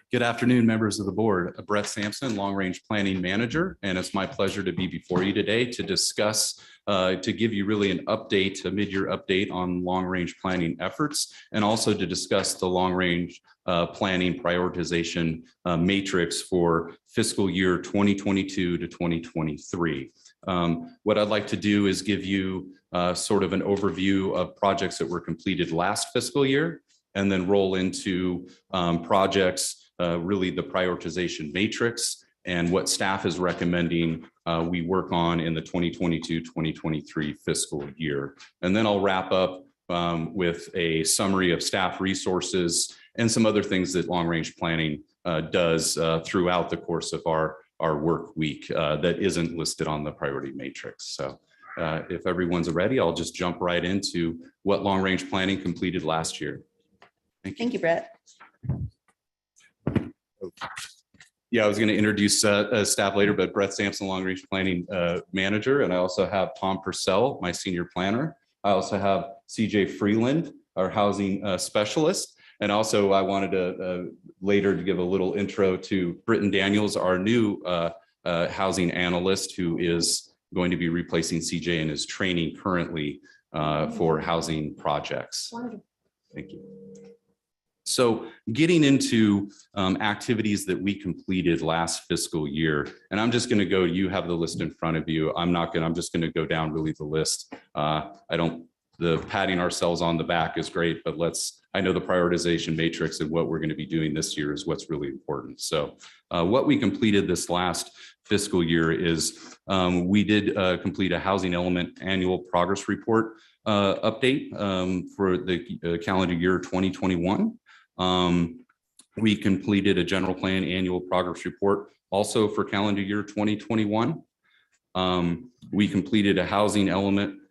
Good afternoon, members of the board. Brett Sampson, Long Range Planning Manager, and it's my pleasure to be before you today to discuss, to give you really an update, a mid-year update on long-range planning efforts, and also to discuss the long-range planning prioritization matrix for fiscal year 2022 to 2023. What I'd like to do is give you sort of an overview of projects that were completed last fiscal year, and then roll into projects, really the prioritization matrix and what staff is recommending we work on in the 2022-2023 fiscal year. And then I'll wrap up with a summary of staff resources and some other things that long-range planning does throughout the course of our work week that isn't listed on the priority matrix. So if everyone's ready, I'll just jump right into what long-range planning completed last year. Thank you, Brett. Yeah, I was going to introduce staff later, but Brett Sampson, Long Range Planning Manager, and I also have Tom Purcell, my Senior Planner. I also have CJ Freeland, our Housing Specialist, and also I wanted to later to give a little intro to Britton Daniels, our new Housing Analyst, who is going to be replacing CJ and is training currently for housing projects. Thank you. So getting into activities that we completed last fiscal year, and I'm just going to go, you have the list in front of you. I'm just going to go down really the list. The patting ourselves on the back is great, but I know the prioritization matrix and what we're going to be doing this year is what's really important. So what we completed this last fiscal year is we did complete a housing element annual progress report update for the calendar year 2021. We completed a general plan annual progress report also for calendar year 2021. We completed a housing element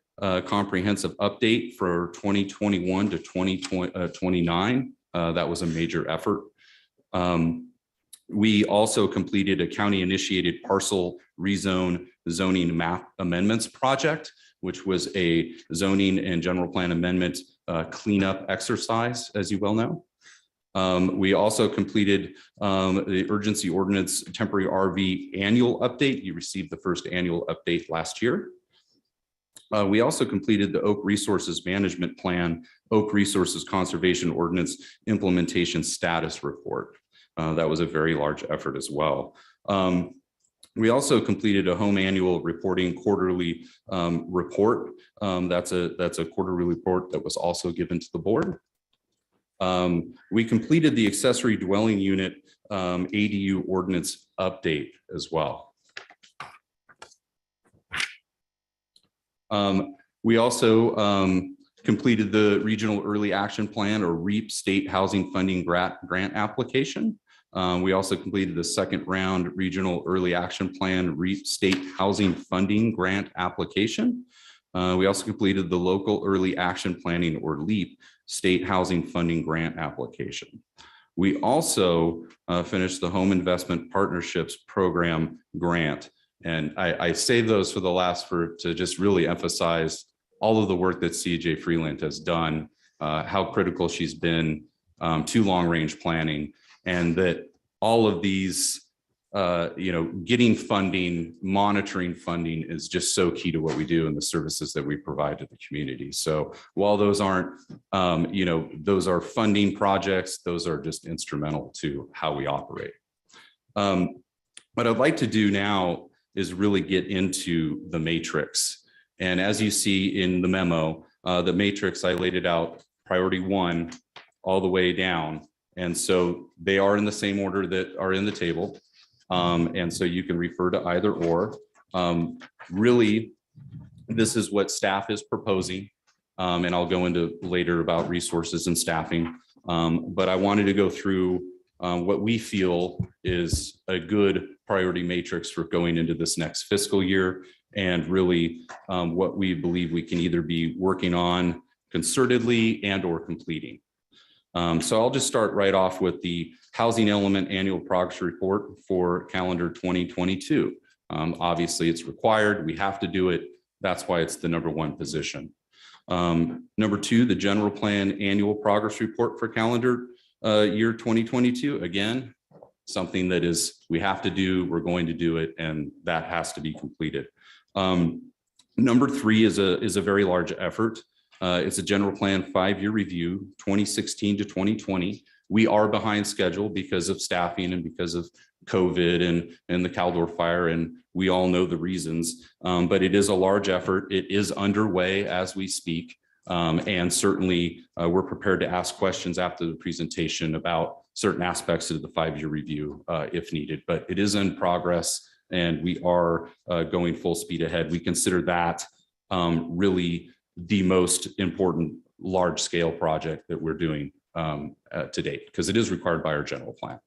comprehensive update for 2021 to 2029. That was a major effort. We also completed a county initiated parcel rezone zoning map amendments project, which was a zoning and general plan amendment cleanup exercise, as you well know. We also completed the urgency ordinance temporary RV annual update. You received the first annual update last year. We also completed the Oak Resources Management Plan, Oak Resources Conservation Ordinance Implementation Status Report. That was a very large effort as well. We also completed a home annual reporting quarterly report. That's a quarterly report that was also given to the board. We completed the accessory dwelling unit ADU ordinance update as well. We also completed the Regional Early Action Plan, or REAP, State Housing Funding Grant application. We also completed the second round Regional Early Action Plan, REAP, State Housing Funding Grant application. We also completed the Local Early Action Planning, or LEAP, State Housing Funding Grant application. We also finished the Home Investment Partnerships Program grant. And I save those for the last to just really emphasize all of the work that CJ Freeland has done, how critical she's been to long range planning, and that all of these, getting funding, monitoring funding is just so key to what we do and the services that we provide to the community. So while those aren't, those are funding projects, those are just instrumental to how we operate. What I'd like to do now is really get into the matrix. And as you see in the memo, the matrix, I laid it out, priority 1 all the way down. And so they are in the same order that are in the table. And so you can refer to either or. Really, this is what staff is proposing. And I'll go into later about resources and staffing. But I wanted to go through what we feel is a good priority matrix for going into this next fiscal year, and really what we believe we can either be working on concertedly and or completing. So I'll just start right off with the housing element annual progress report for calendar 2022. Obviously it's required, we have to do it. That's why it's the #1 position. Number 2, the general plan annual progress report for calendar year 2022. Again, something that is, we have to do, we're going to do it, and that has to be completed. Number 3 is a very large effort. It's a general plan 5-year review, 2016 to 2020. We are behind schedule because of staffing and because of COVID and the Caldor fire, and we all know the reasons. But it is a large effort. It is underway as we speak. And certainly we're prepared to ask questions after the presentation about certain aspects of the 5-year review if needed, but it is in progress and we are going full speed ahead. We consider that really the most important large scale project that we're doing to date, because it is required by our general plan.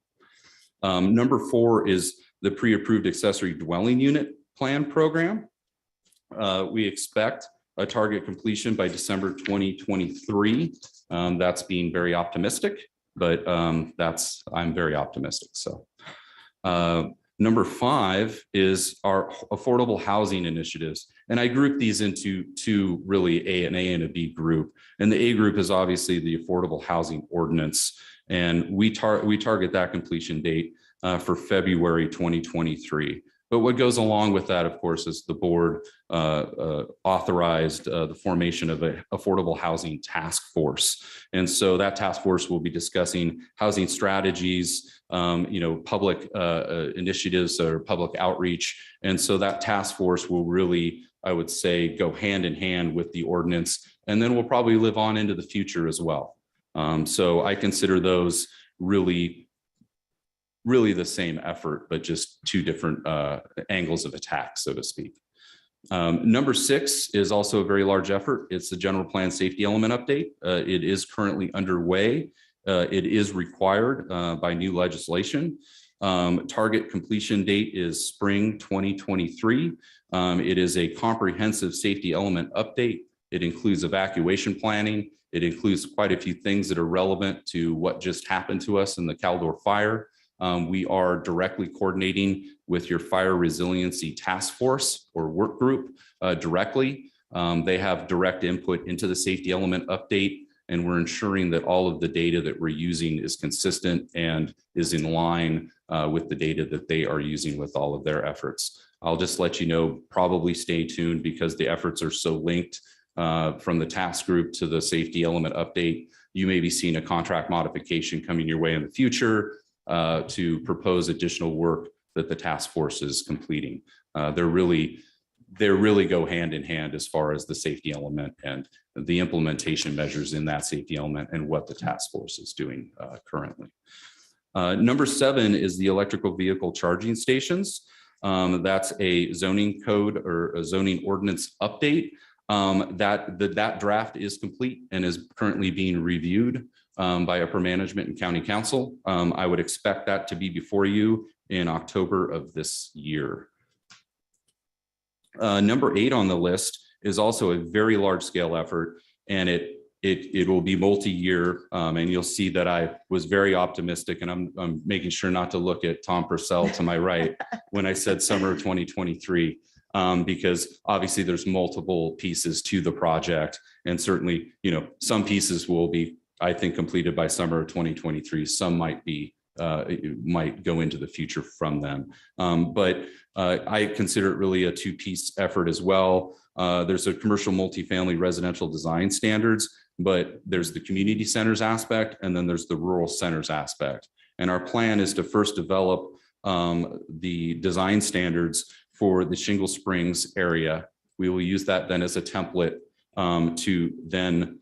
Number 4 is the pre-approved accessory dwelling unit plan program. We expect a target completion by December 2023. That's being very optimistic, but I'm very optimistic. So number 5 is our affordable housing initiatives. And I group these into 2 really, an A and a B group. And the A group is obviously the affordable housing ordinance. And we target that completion date for February 2023. But what goes along with that, of course, is the board authorized the formation of an affordable housing task force. And so that task force will be discussing housing strategies, public initiatives or public outreach. And so that task force will really, I would say, go hand in hand with the ordinance, and then we'll probably live on into the future as well. So I consider those really the same effort, but just two different angles of attack, so to speak. Number 6 is also a very large effort. It's the general plan safety element update. It is currently underway. It is required by new legislation. Target completion date is spring 2023. It is a comprehensive safety element update. It includes evacuation planning. It includes quite a few things that are relevant to what just happened to us in the Caldor fire. We are directly coordinating with your fire resiliency task force or work group directly. They have direct input into the safety element update, and we're ensuring that all of the data that we're using is consistent and is in line with the data that they are using with all of their efforts. I'll just let you know, probably stay tuned because the efforts are so linked from the task group to the safety element update. You may be seeing a contract modification coming your way in the future to propose additional work that the task force is completing. They really go hand in hand as far as the safety element and the implementation measures in that safety element and what the task force is doing currently. Number 7 is the electrical vehicle charging stations. That's a zoning code or a zoning ordinance update. That draft is complete and is currently being reviewed by upper management and county council. I would expect that to be before you in October of this year. Number 8 on the list is also a very large scale effort, and it will be multi-year. And you'll see that I was very optimistic, and I'm making sure not to look at Tom Purcell to my right when I said summer of 2023. Because obviously there's multiple pieces to the project, and certainly, some pieces will be, I think, completed by summer of 2023. Some might go into the future from them. But I consider it really a 2-piece effort as well. There's a commercial multifamily residential design standards, but there's the community centers aspect, and then there's the rural centers aspect. And our plan is to first develop the design standards for the Shingle Springs area. We will use that then as a template to then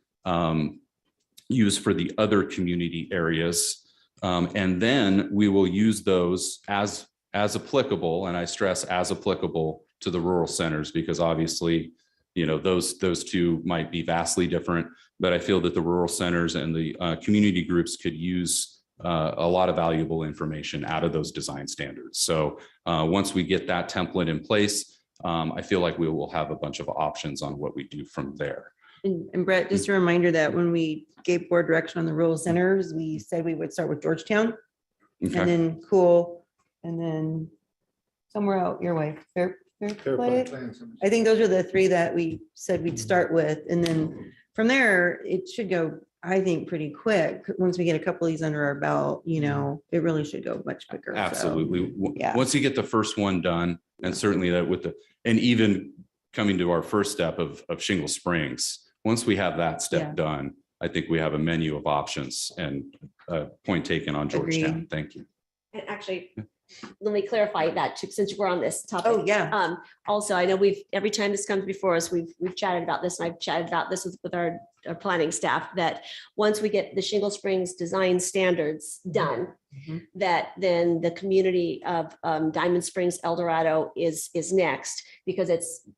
use for the other community areas. And then we will use those as applicable, and I stress as applicable, to the rural centers, because obviously, those two might be vastly different, but I feel that the rural centers and the community groups could use a lot of valuable information out of those design standards. So once we get that template in place, I feel like we will have a bunch of options on what we do from there. And Brett, just a reminder that when we gave board direction on the rural centers, we said we would start with Georgetown, Okay. and then Cool, and then somewhere out your way. Fairplay. I think those are the 3 that we said we'd start with. And then from there, it should go, I think, pretty quick. Once we get a couple of these under our belt, it really should go much quicker. So, Absolutely. yeah. Once you get the first one done, and certainly that and even coming to our first step of Shingle Springs, once we have that step done, I think we have a menu of options, and point taken on Georgetown. Agreed. Thank you. And actually, let me clarify that too, since we're on this topic. Oh, yeah. Also, I know every time this comes before us, we've chatted about this, and I've chatted about this with our planning staff, that once we get the Shingle Springs design standards done, that then the community of Diamond Springs, El Dorado is next, because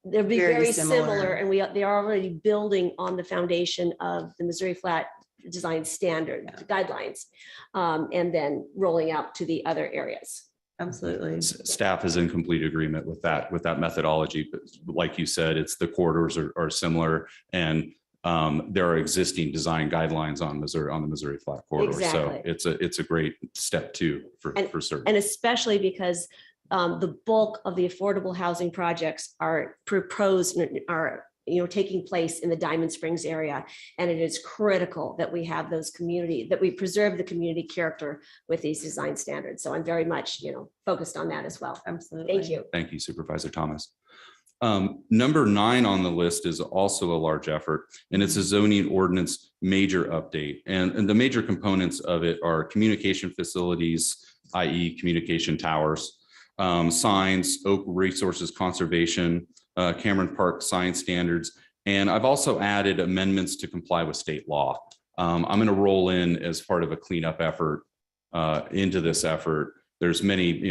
they'll be very similar, and they are already building on the foundation of the Missouri Flat design standard guidelines, and then rolling out to the other areas. Absolutely. Staff is in complete agreement with that methodology. But like you said, the corridors are similar, and there are existing design guidelines on the Missouri Flat corridor. Exactly. So it's a great step too for certain. And especially because the bulk of the affordable housing projects are proposed, are taking place in the Diamond Springs area. And it is critical that we have that we preserve the community character with these design standards. So I'm very much, focused on that as well. Absolutely. Thank you. Thank you, Supervisor Thomas. Number 9 on the list is also a large effort, and it's a zoning ordinance major update. And the major components of it are communication facilities, i.e. communication towers, signs, oak resources conservation, Cameron Park sign standards. And I've also added amendments to comply with state law. I'm going to roll in as part of a cleanup effort into this effort. There's many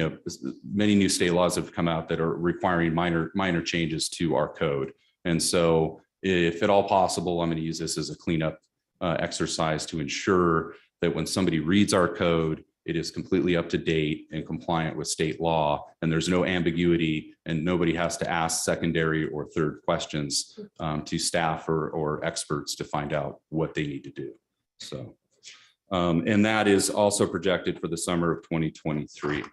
new state laws have come out that are requiring minor changes to our code. And so if at all possible, I'm going to use this as a cleanup exercise to ensure that when somebody reads our code, it is completely up to date and compliant with state law, and there's no ambiguity, and nobody has to ask secondary or third questions to staff or experts to find out what they need to do. So, and that is also projected for the summer of 2023.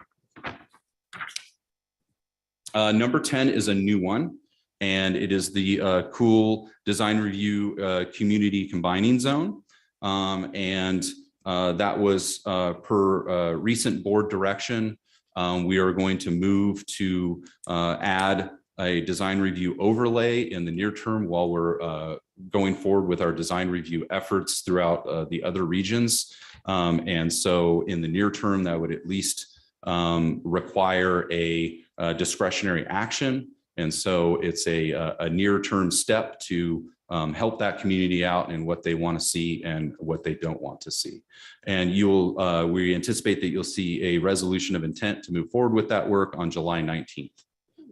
Number 10 is a new one, and it is the cool design review community combining zone. That was per recent board direction. We are going to move to add a design review overlay in the near term while we're going forward with our design review efforts throughout the other regions. And so in the near term, that would at least require a discretionary action. And so it's a near-term step to help that community out in what they want to see and what they don't want to see. And we anticipate that you'll see a resolution of intent to move forward with that work on July 19th.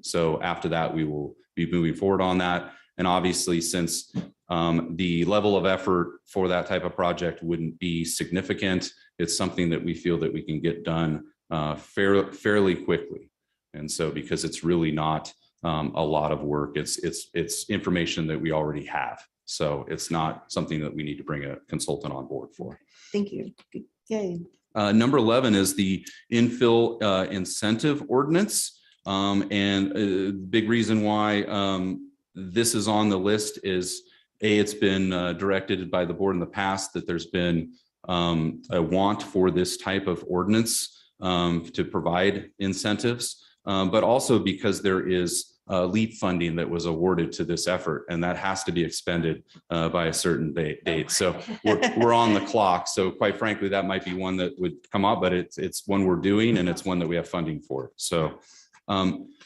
So after that, we will be moving forward on that. And obviously, since the level of effort for that type of project wouldn't be significant, it's something that we feel that we can get done fairly quickly. And so because it's really not a lot of work, it's information that we already have. So it's not something that we need to bring a consultant on board for. Thank you. Yay. Number 11 is the infill incentive ordinance. And the big reason why this is on the list is it's been directed by the board in the past that there's been a want for this type of ordinance to provide incentives, but also because there is LEAP funding that was awarded to this effort, and that has to be expended by a certain date. So we're on the clock. So quite frankly, that might be one that would come up, but it's one we're doing, and it's one that we have funding for. So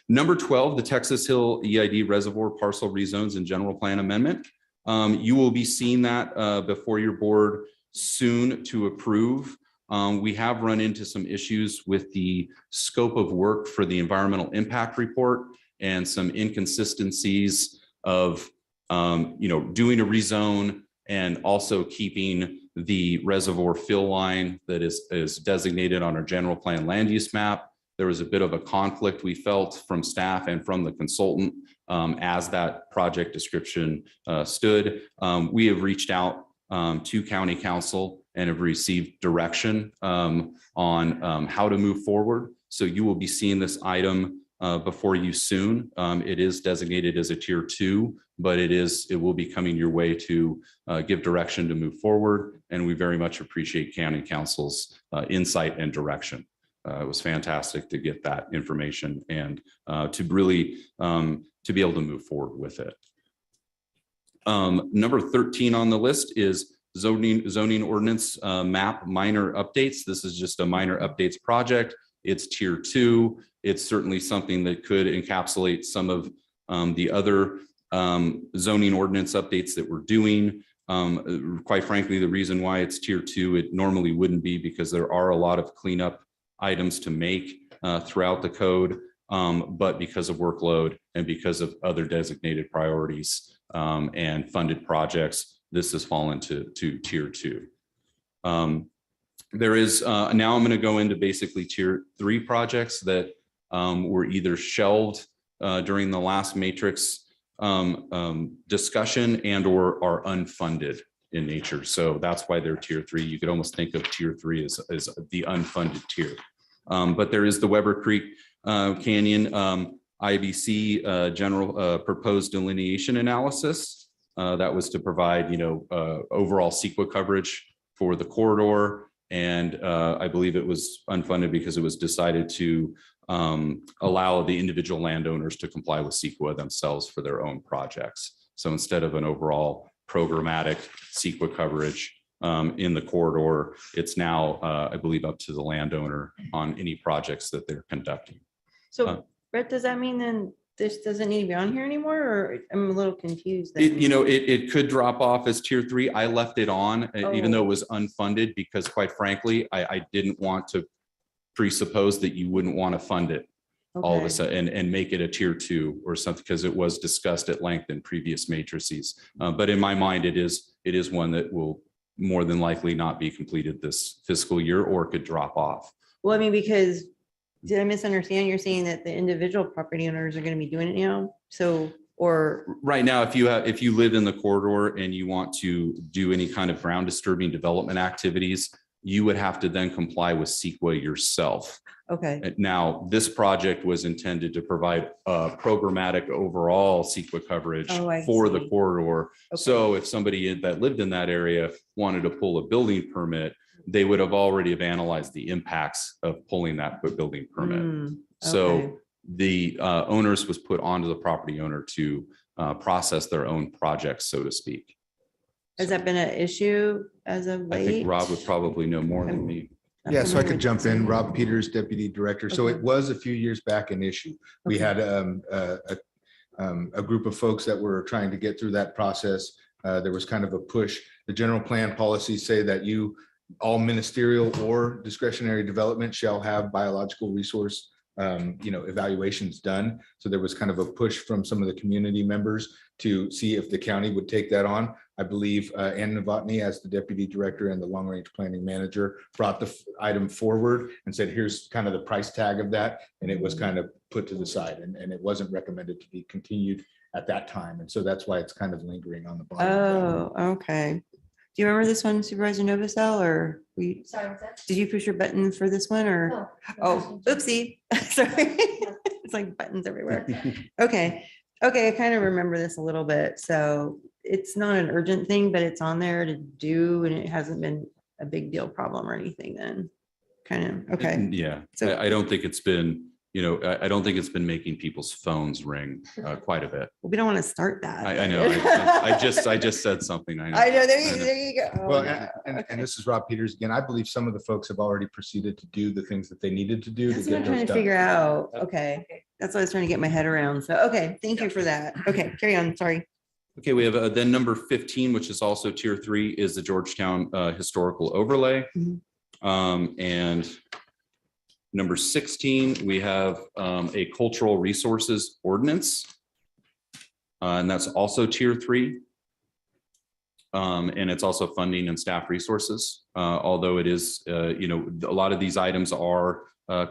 number 12, the Texas Hill EID Reservoir Parcel Rezones and General Plan Amendment. You will be seeing that before your board soon to approve. We have run into some issues with the scope of work for the environmental impact report and some inconsistencies of doing a rezone and also keeping the reservoir fill line that is designated on our general plan land use map. There was a bit of a conflict we felt from staff and from the consultant as that project description stood. We have reached out to county council and have received direction on how to move forward. So you will be seeing this item before you soon. It is designated as a tier 2, but it will be coming your way to give direction to move forward. And we very much appreciate county council's insight and direction. It was fantastic to get that information and to really to be able to move forward with it. Number 13 on the list is zoning ordinance map minor updates. This is just a minor updates project. It's tier 2. It's certainly something that could encapsulate some of the other zoning ordinance updates that we're doing. Quite frankly, the reason why it's tier 2, it normally wouldn't be, because there are a lot of cleanup items to make throughout the code, but because of workload and because of other designated priorities and funded projects, this has fallen to tier 2. There is now I'm going to go into basically tier 3 projects that were either shelved during the last matrix discussion and or are unfunded in nature. So that's why they're tier 3. You could almost think of tier 3 as the unfunded tier. But there is the Weber Creek Canyon IBC general proposed delineation analysis. That was to provide, overall CEQA coverage for the corridor. And I believe it was unfunded because it was decided to allow the individual landowners to comply with CEQA themselves for their own projects. So instead of an overall programmatic CEQA coverage in the corridor, it's now, I believe, up to the landowner on any projects that they're conducting. So Brett, does that mean then this doesn't need to be on here anymore, or I'm a little confused? then? It could drop off as tier 3. I left it on, even though it was unfunded, because quite frankly, I didn't want to presuppose that you wouldn't want to fund it all of a sudden and make it a tier 2 or something, because it was discussed at length in previous matrices. But in my mind, it is one that will more than likely not be completed this fiscal year, or could drop off. Well, I mean, because did I misunderstand? You're saying that the individual property owners are going to be doing it now? So, or right now, if you live in the corridor and you want to do any kind of ground disturbing development activities, you would have to then comply with CEQA yourself. okay. Now, this project was intended to provide programmatic overall CEQA coverage for the corridor. So if somebody that lived in that area wanted to pull a building permit, they would have already have analyzed the impacts of pulling that building permit. So the owners was put onto the property owner to process their own projects, so to speak. Has that been an issue as of I late? think Rob would probably know more than me. Yeah, so I could jump in. Rob Peters, Deputy Director. So it was a few years back an issue. We had a group of folks that were trying to get through that process. There was kind of a push. The general plan policies say that all ministerial or discretionary development shall have biological resource evaluations done. So there was kind of a push from some of the community members to see if the county would take that on. I believe Ann Novotny, as the Deputy Director and the Long Range Planning Manager, brought the item forward and said, here's kind of the price tag of that. And it was kind of put to the side, and it wasn't recommended to be continued at that time. And so that's why it's kind of lingering on the bottom. Oh, okay. Do you remember this one, Supervisor Novosel, or Sorry, what's that? did you push your button for this one, or? No. Oh, oopsie. Sorry. It's like buttons everywhere. Okay. I kind of remember this a little bit. So it's not an urgent thing, but it's on there to do, and it hasn't been a big deal problem or anything then. Kind of, okay. Yeah, So- I don't think it's been, I don't think it's been making people's phones ring quite a bit. Well, we don't want to start that. I know. I just said something. I know. I know, there you go. Oh, Well, no. and this is Rob Peters again. I believe some of the folks have already proceeded to do the things that they needed to do. That's to what I'm get trying those to done. figure out. Okay. That's what I was trying to get my head around. So, okay, thank you for that. Okay, carry on, sorry. Okay, we have then number 15, which is also tier 3, is the Georgetown Historical Overlay. And number 16, we have a cultural resources ordinance. And that's also tier 3. And it's also funding and staff resources. Although it is, a lot of these items are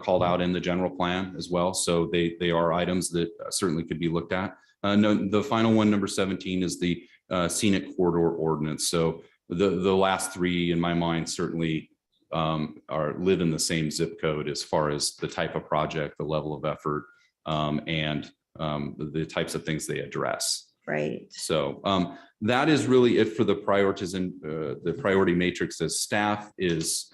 called out in the general plan as well. So they are items that certainly could be looked at. No, the final one, number 17, is the scenic corridor ordinance. So the last 3 in my mind certainly live in the same zip code as far as the type of project, the level of effort, and the types of things they address. Right. So that is really it for the priorities and the priority matrix as staff is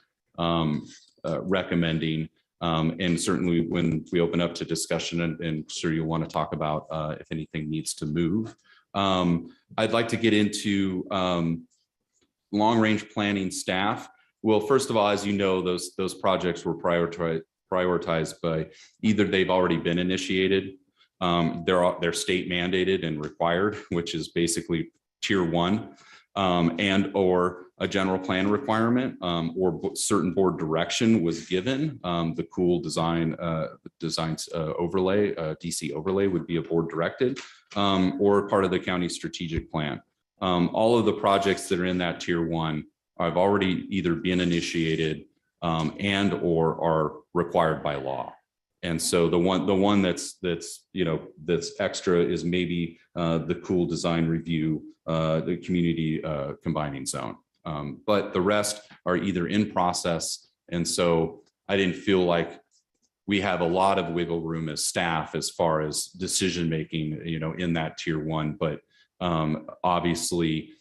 recommending. And certainly when we open up to discussion, and sure you'll want to talk about if anything needs to move. I'd like to get into long-range planning staff. Well, first of all, as you know, those projects were prioritized by either they've already been initiated, they're state mandated and required, which is basically tier 1, and or a general plan requirement, or certain board direction was given. The cool designs overlay, DC overlay would be a board directed, or part of the county strategic plan. All of the projects that are in that tier 1 have already either been initiated and or are required by law. And so the one that's extra is maybe the cool design review, the community combining zone. But the rest are either in process. And so I didn't feel like we have a lot of wiggle room as staff as far as decision making, in that tier one. But obviously,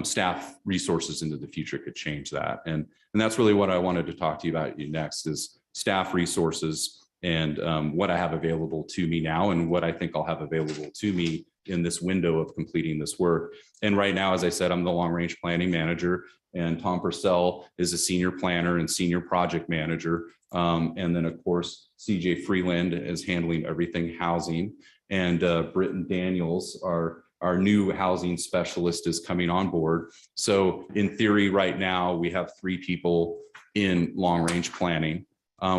staff resources into the future could change that. And that's really what I wanted to talk to you about next is staff resources and what I have available to me now and what I think I'll have available to me in this window of completing this work. And right now, as I said, I'm the long range planning manager, and Tom Purcell is a senior planner and senior project manager. And then of course, CJ Freeland is handling everything housing, and Britton Daniels, our new housing specialist, is coming on board. So in theory, right now, we have 3 people in long range planning.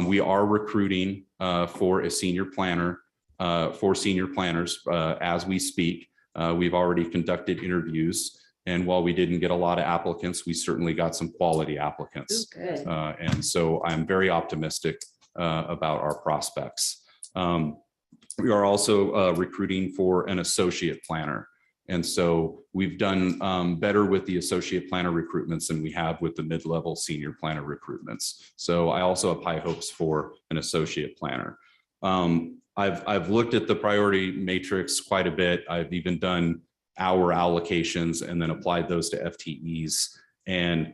We are recruiting for a senior planner, for senior planners as we speak. We've already conducted interviews, and while we didn't get a lot of applicants, we certainly got some quality applicants. And so I'm very optimistic about our prospects. We are also recruiting for an associate planner. And so we've done better with the associate planner recruitments than we have with the mid-level senior planner recruitments. So I also have high hopes for an associate planner. I've looked at the priority matrix quite a bit. I've even done hour allocations and then applied those to FTEs. And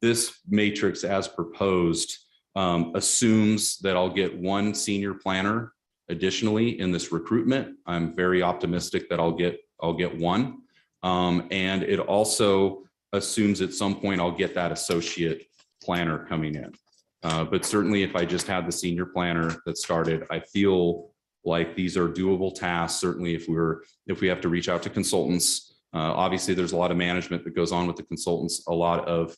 this matrix as proposed assumes that I'll get 1 senior planner additionally in this recruitment. I'm very optimistic that I'll get 1. And it also assumes at some point I'll get that associate planner coming in. But certainly if I just had the senior planner that started, I feel like these are doable tasks. Certainly if we have to reach out to consultants, obviously there's a lot of management that goes on with the consultants, a lot of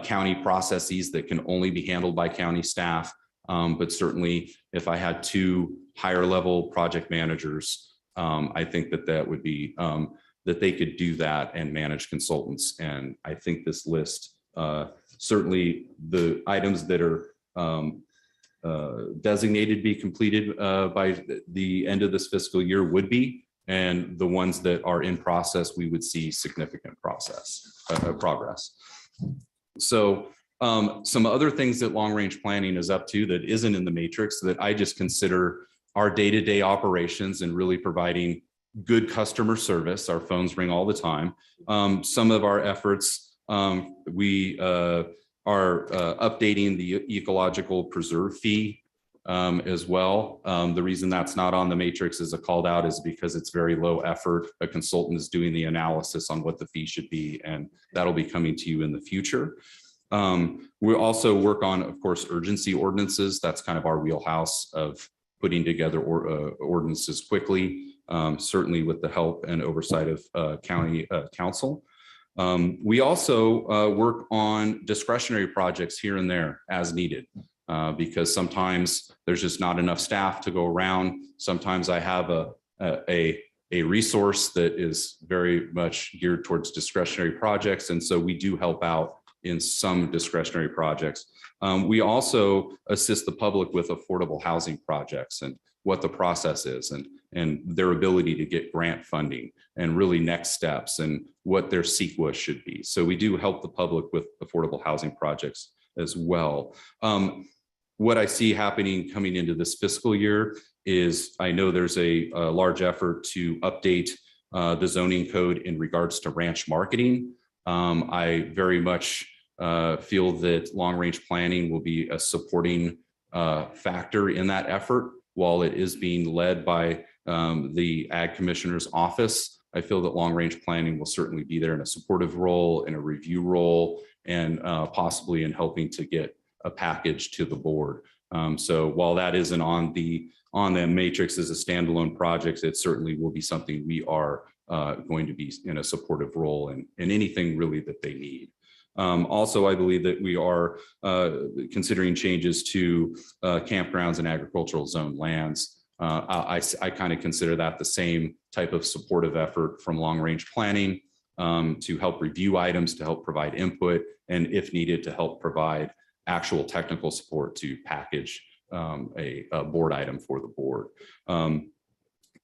county processes that can only be handled by county staff. But certainly if I had 2 higher level project managers, I think that would be, that they could do that and manage consultants. And I think this list, certainly the items that are designated be completed by the end of this fiscal year would be, and the ones that are in process, we would see significant progress. So some other things that long range planning is up to that isn't in the matrix that I just consider our day-to-day operations and really providing good customer service. Our phones ring all the time. Some of our efforts, we are updating the ecological preserve fee as well. The reason that's not on the matrix as a called out is because it's very low effort. A consultant is doing the analysis on what the fee should be, and that'll be coming to you in the future. We also work on, of course, urgency ordinances. That's kind of our wheelhouse of putting together ordinances quickly, certainly with the help and oversight of county council. We also work on discretionary projects here and there as needed, because sometimes there's just not enough staff to go around. Sometimes I have a resource that is very much geared towards discretionary projects, and so we do help out in some discretionary projects. We also assist the public with affordable housing projects and what the process is and their ability to get grant funding and really next steps and what their CEQA should be. So we do help the public with affordable housing projects as well. What I see happening coming into this fiscal year is I know there's a large effort to update the zoning code in regards to ranch marketing. I very much feel that long-range planning will be a supporting factor in that effort. While it is being led by the Ag Commissioner's office, I feel that long-range planning will certainly be there in a supportive role, in a review role, and possibly in helping to get a package to the board. So while that isn't on the matrix as a standalone project, it certainly will be something we are going to be in a supportive role in anything really that they need. Also, I believe that we are considering changes to campgrounds and agricultural zone lands. I kind of consider that the same type of supportive effort from long-range planning to help review items, to help provide input, and if needed, to help provide actual technical support to package a board item for the board.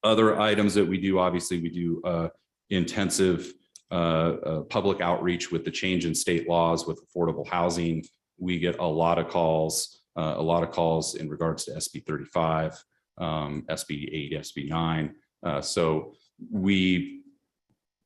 Other items that we do, obviously, we do intensive public outreach with the change in state laws with affordable housing. We get a lot of calls a lot of calls in regards to SB 35, SB 8, SB 9. So we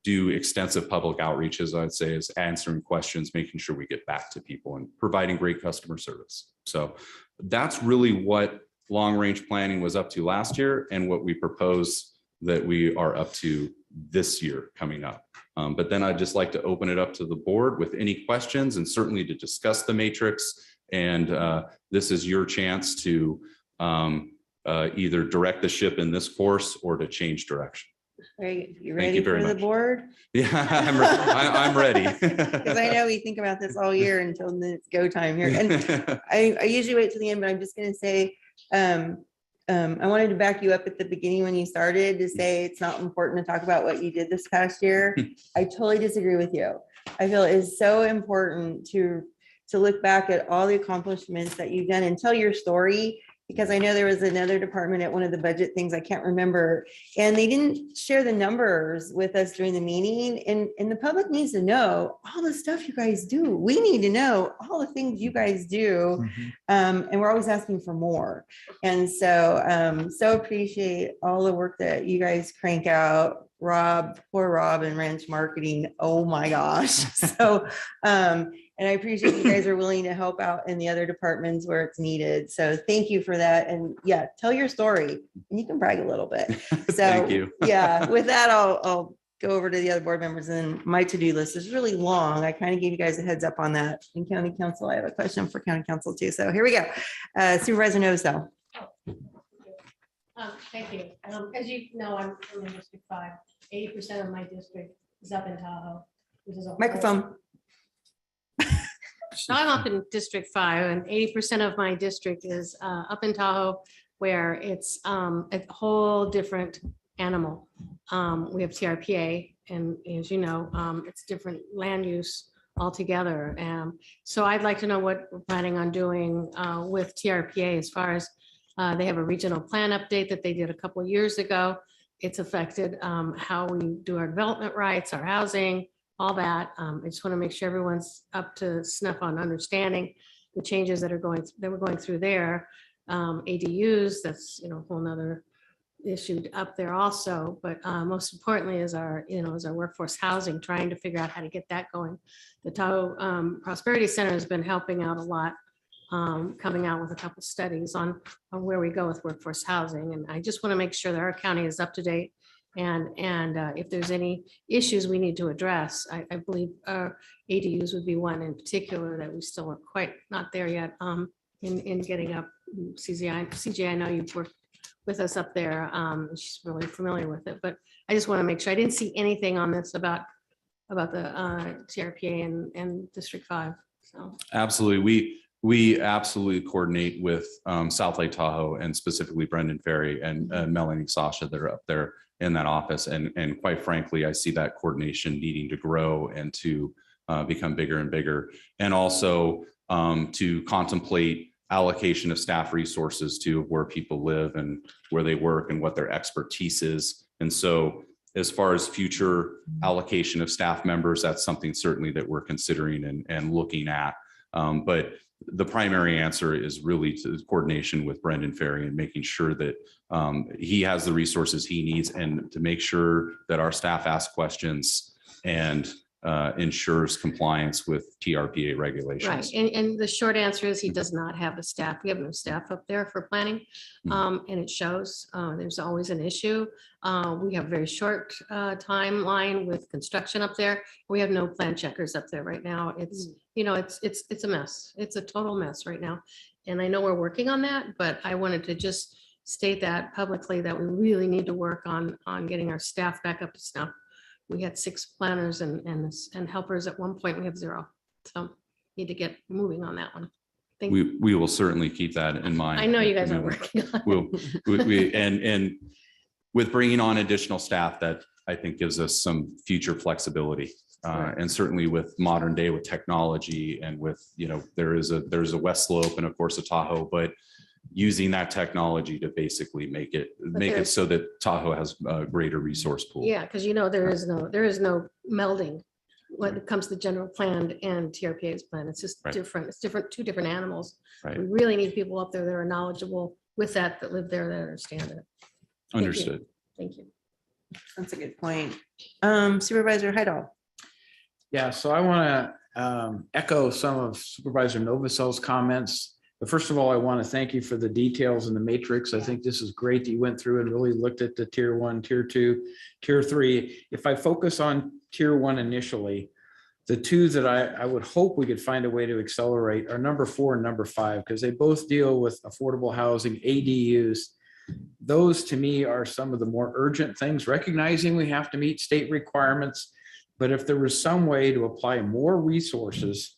do extensive public outreaches, I'd say, is answering questions, making sure we get back to people and providing great customer service. So that's really what long-range planning was up to last year and what we propose that we are up to this year coming up. But then I'd just like to open it up to the board with any questions and certainly to discuss the matrix. And this is your chance to either direct the ship in this course or to change direction. Right, you Thank ready you very for the much. board? Yeah, I'm ready. Because I know we think about this all year until it's go time here. And I usually wait till the end, but I'm just going to say, I wanted to back you up at the beginning when you started to say it's not important to talk about what you did this past year. I totally disagree with you. I feel it is so important to look back at all the accomplishments that you've done and tell your story, because I know there was another department at one of the budget things, I can't remember, and they didn't share the numbers with us during the meeting. And the public needs to know all the stuff you guys do. We need to know all the things you guys do. And we're always asking for more. And so, so appreciate all the work that you guys crank out. Rob, poor Rob and Ranch Marketing. Oh my gosh. So, and I appreciate you guys are willing to help out in the other departments where it's needed. So thank you for that. And yeah, tell your story and you can brag a little bit. So Thank you. Yeah, with that, I'll go over to the other board members, and my to-do list is really long. I kind of gave you guys a heads up on that. In County Council, I have a question for County Council too. So here we go. Supervisor Novosel. Thank you. As you know, I'm in District 5. 80% of my district is up in Tahoe, which is a Microphone. So I'm up in District 5, and 80% of my district is up in Tahoe, where it's a whole different animal. We have TRPA, and as you know, it's different land use altogether. So I'd like to know what we're planning on doing with TRPA as far as they have a regional plan update that they did a couple of years ago. It's affected how we do our development rights, our housing, all that. I just want to make sure everyone's up to snuff on understanding the changes that we're going through there. ADUs, that's a whole nother issue up there also. But most importantly is our workforce housing, trying to figure out how to get that going. The Tahoe Prosperity Center has been helping out a lot, coming out with a couple studies on where we go with workforce housing. And I just want to make sure that our county is up to date. And if there's any issues we need to address, I believe ADUs would be one in particular that we still are quite not there yet in getting up. CJ, I know you've worked with us up there. She's really familiar with it, but I just want to make sure. I didn't see anything on this about the TRPA and District 5. So Absolutely. We absolutely coordinate with South Lake Tahoe and specifically Brendan Ferry and Melanie Sasha that are up there in that office. And quite frankly, I see that coordination needing to grow and to become bigger and bigger. And also to contemplate allocation of staff resources to where people live and where they work and what their expertise is. And so as far as future allocation of staff members, that's something certainly that we're considering and looking at. But the primary answer is really to coordination with Brendan Ferry and making sure that he has the resources he needs and to make sure that our staff ask questions and ensures compliance with TRPA regulations. right, and the short answer is he does not have the staff. We have no staff up there for planning, and it shows. There's always an issue. We have a very short timeline with construction up there. We have no plan checkers up there right now. It's it's a mess. It's a total mess right now, and I know we're working on that. But I wanted to just state that publicly that we really need to work on getting our staff back up to snuff. We had 6 planners and helpers at one point. We have 0. So need to get moving on that one. We will certainly keep that in mind. I know you guys are working on it. And with bringing on additional staff, that I think gives us some future flexibility. And certainly with modern day, with technology and with, there's a West Slope and of course a Tahoe, but using that technology to basically make it so that Tahoe has a greater resource pool. Yeah, because there is no melding when it comes to the general plan and TRPA's plan. It's just Right. different. It's different, two different animals. Right. We really need people up there that are knowledgeable with that live there, that understand it. Thank you. Understood. Thank you. That's a good point. Supervisor Hydall. Yeah, so I want to echo some of Supervisor Novacell's comments. But first of all, I want to thank you for the details in the matrix. I think this is great that you went through and really looked at the tier 1, tier 2, tier 3. If I focus on tier 1 initially, the two that I would hope we could find a way to accelerate are number 4 and number 5, because they both deal with affordable housing, ADUs. Those to me are some of the more urgent things, recognizing we have to meet state requirements. But if there was some way to apply more resources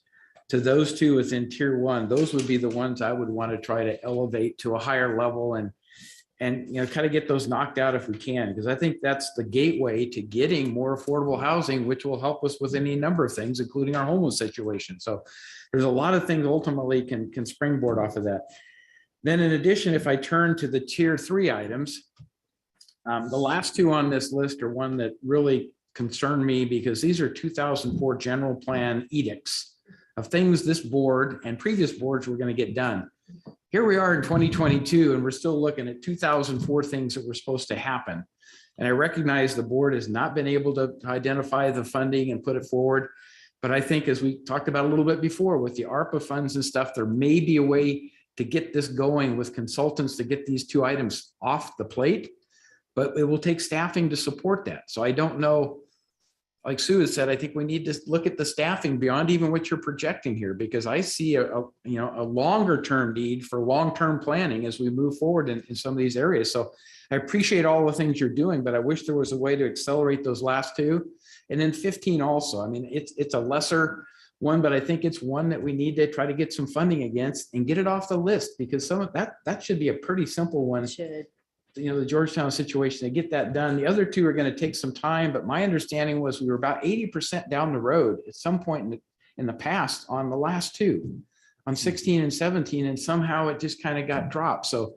to those two within tier 1, those would be the ones I would want to try to elevate to a higher level and kind of get those knocked out if we can, because I think that's the gateway to getting more affordable housing, which will help us with any number of things, including our homeless situation. So there's a lot of things ultimately can springboard off of that. Then in addition, if I turn to the tier 3 items, the last two on this list are one that really concern me, because these are 2004 general plan edicts of things this board and previous boards were going to get done. Here we are in 2022, and we're still looking at 2004 things that were supposed to happen. And I recognize the board has not been able to identify the funding and put it forward. But I think, as we talked about a little bit before with the ARPA funds and stuff, there may be a way to get this going with consultants to get these two items off the plate, but it will take staffing to support that. So I don't know, like Sue has said, I think we need to look at the staffing beyond even what you're projecting here, because I see a longer term need for long-term planning as we move forward in some of these areas. So I appreciate all the things you're doing, but I wish there was a way to accelerate those last two. And then 15 also, I mean, it's a lesser one, but I think it's one that we need to try to get some funding against and get it off the list, because some of that should be a pretty simple one. Should. The Georgetown situation, to get that done. The other two are going to take some time, but my understanding was we were about 80% down the road at some point in the past on the last two, on 16 and 17, and somehow it just kind of got dropped. So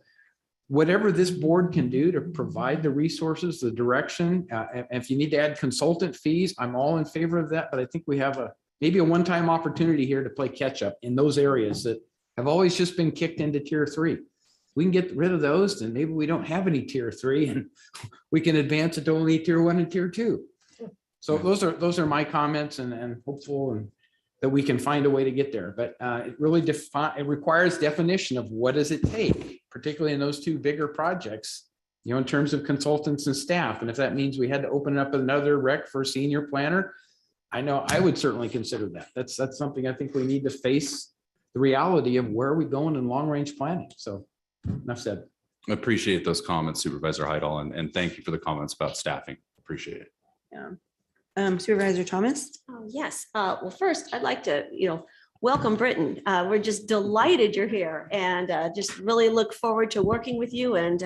whatever this board can do to provide the resources, the direction, and if you need to add consultant fees, I'm all in favor of that. But I think we have maybe a one-time opportunity here to play catch up in those areas that have always just been kicked into tier 3. We can get rid of those, then maybe we don't have any tier 3 and we can advance it to only tier 1 and tier 2. So those are my comments, and hopeful that we can find a way to get there. But it really it requires definition of what does it take, particularly in those two bigger projects, in terms of consultants and staff. And if that means we had to open up another rec for a senior planner, I know I would certainly consider that. That's something I think we need to face the reality of where are we going in long range planning. So enough said. I appreciate those comments, Supervisor Heidel, and thank you for the comments about staffing. Appreciate it. Yeah. Supervisor Thomas. Oh, yes. Well, first, I'd like to, welcome Britton. We're just delighted you're here, and just really look forward to working with you. And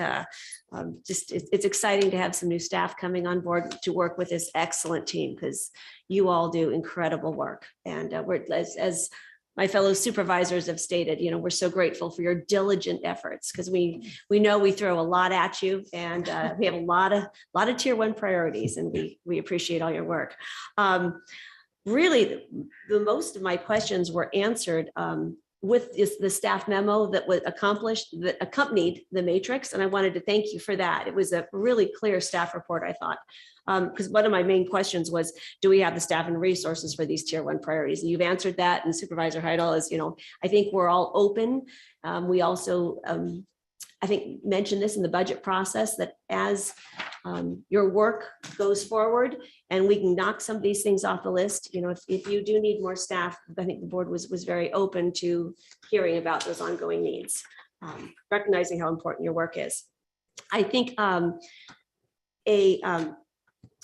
it's exciting to have some new staff coming on board to work with this excellent team, because you all do incredible work. And we're, as my fellow supervisors have stated, we're so grateful for your diligent efforts, because we know we throw a lot at you, and we have a lot of tier 1 priorities, and we appreciate all your work. Really, the most of my questions were answered with the staff memo that was that accompanied the matrix, and I wanted to thank you for that. It was a really clear staff report, I thought. Because one of my main questions was, do we have the staff and resources for these tier 1 priorities? And you've answered that. And Supervisor Heidel is, I think we're all open. We also, I think, mentioned this in the budget process, that as your work goes forward and we can knock some of these things off the list, if you do need more staff, I think the board was very open to hearing about those ongoing needs, recognizing how important your work is. I think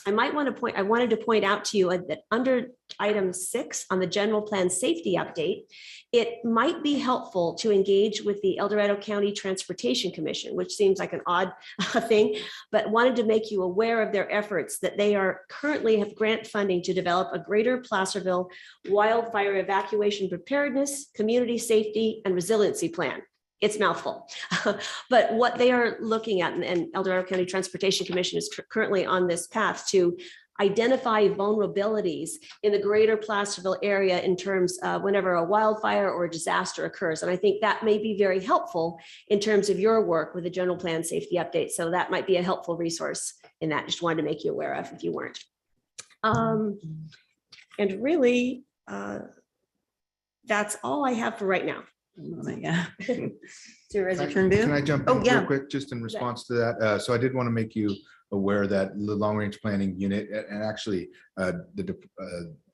I wanted to point out to you that under item 6 on the general plan safety update, it might be helpful to engage with the El Dorado County Transportation Commission, which seems like an odd thing, but wanted to make you aware of their efforts that they are currently have grant funding to develop a greater Placerville wildfire evacuation preparedness, community safety, and resiliency plan. It's a mouthful, but what they are looking at, and El Dorado County Transportation Commission is currently on this path to identify vulnerabilities in the greater Placerville area in terms of whenever a wildfire or a disaster occurs. And I think that may be very helpful in terms of your work with the general plan safety update. So that might be a helpful resource in that. Just wanted to make you aware of if you weren't. And really, that's all I have for right now. Yeah. Can I jump in Oh, yeah. real quick, just in response to that? So I did want to make you aware that the long range planning unit and actually the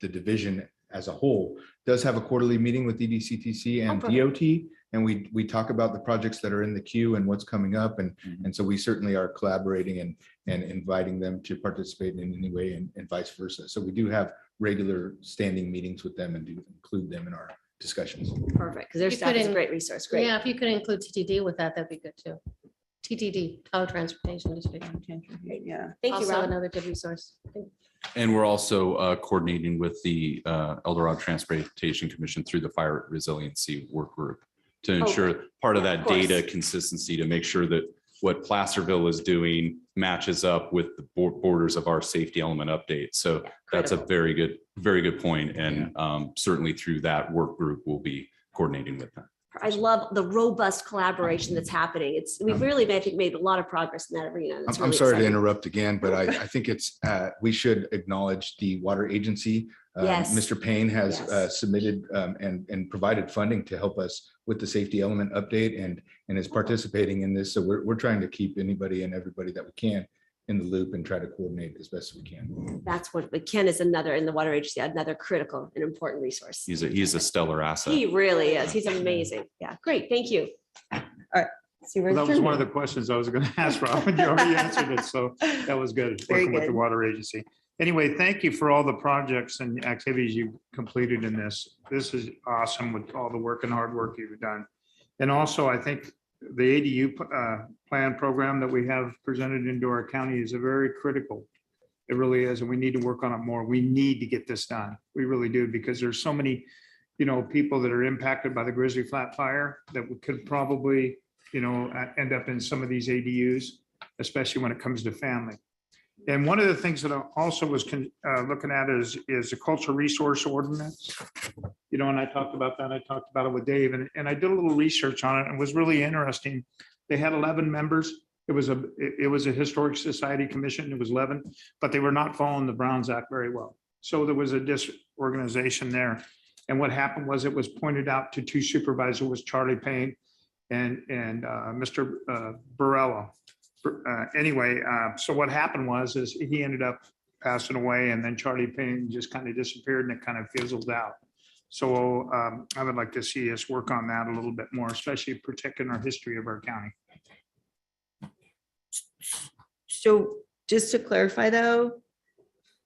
division as a whole does have a quarterly meeting with EDCTC and DOT. And we talk about the projects that are in the queue and what's coming up. And so we certainly are collaborating and inviting them to participate in any way and vice versa. So we do have regular standing meetings with them and do include them in our discussions. Perfect, because their staff is a great resource. Great. Yeah, if you could include TTD with that, that'd be good too. TTD, Tyler Transportation District. Yeah. Thank you, Also Rob. another good resource. And we're also coordinating with the El Dorado Transportation Commission through the Fire Resiliency Work Group to ensure part of that data consistency, to make sure that what Placerville is doing matches up with the borders of our safety element update. So that's a very good point. And certainly through that work group, we'll be coordinating with them. I love the robust collaboration that's happening. We've really, I think, made a lot of progress in that arena. That's I'm really sorry to exciting. interrupt again, but I think it's, we should acknowledge the water agency. Yes. Mr. Payne has submitted and provided funding to help us with the safety element update and is participating in this. So we're trying to keep anybody and everybody that we can in the loop and try to coordinate as best we can. That's what, but Ken is another in the water agency, another critical and important resource. He's a stellar asset. He really is. He's amazing. Yeah, great. Thank you. All right. See where Well, the that was turn one of the goes. questions I was going to ask, Rob, and you already answered it. So that was good, Very working with the good. water agency. Anyway, thank you for all the projects and activities you completed in this. This is awesome with all the work and hard work you've done. And also, I think the ADU plan program that we have presented into our county is a very critical. It really is, and we need to work on it more. We need to get this done. We really do, because there's so many, people that are impacted by the Grizzly Flat Fire that could probably, end up in some of these ADUs, especially when it comes to family. And one of the things that I also was looking at is the cultural resource ordinance. And I talked about that. I talked about it with Dave, and I did a little research on it, and it was really interesting. They had 11 members. It was a historic society commission. It was 11, but they were not following the Browns Act very well. So there was a disorganization there. And what happened was it was pointed out to two supervisors, was Charlie Payne and Mr. Barella. So what happened was he ended up passing away, and then Charlie Payne just kind of disappeared and it kind of fizzled out. So I would like to see us work on that a little bit more, especially protecting our history of our county. So just to clarify though,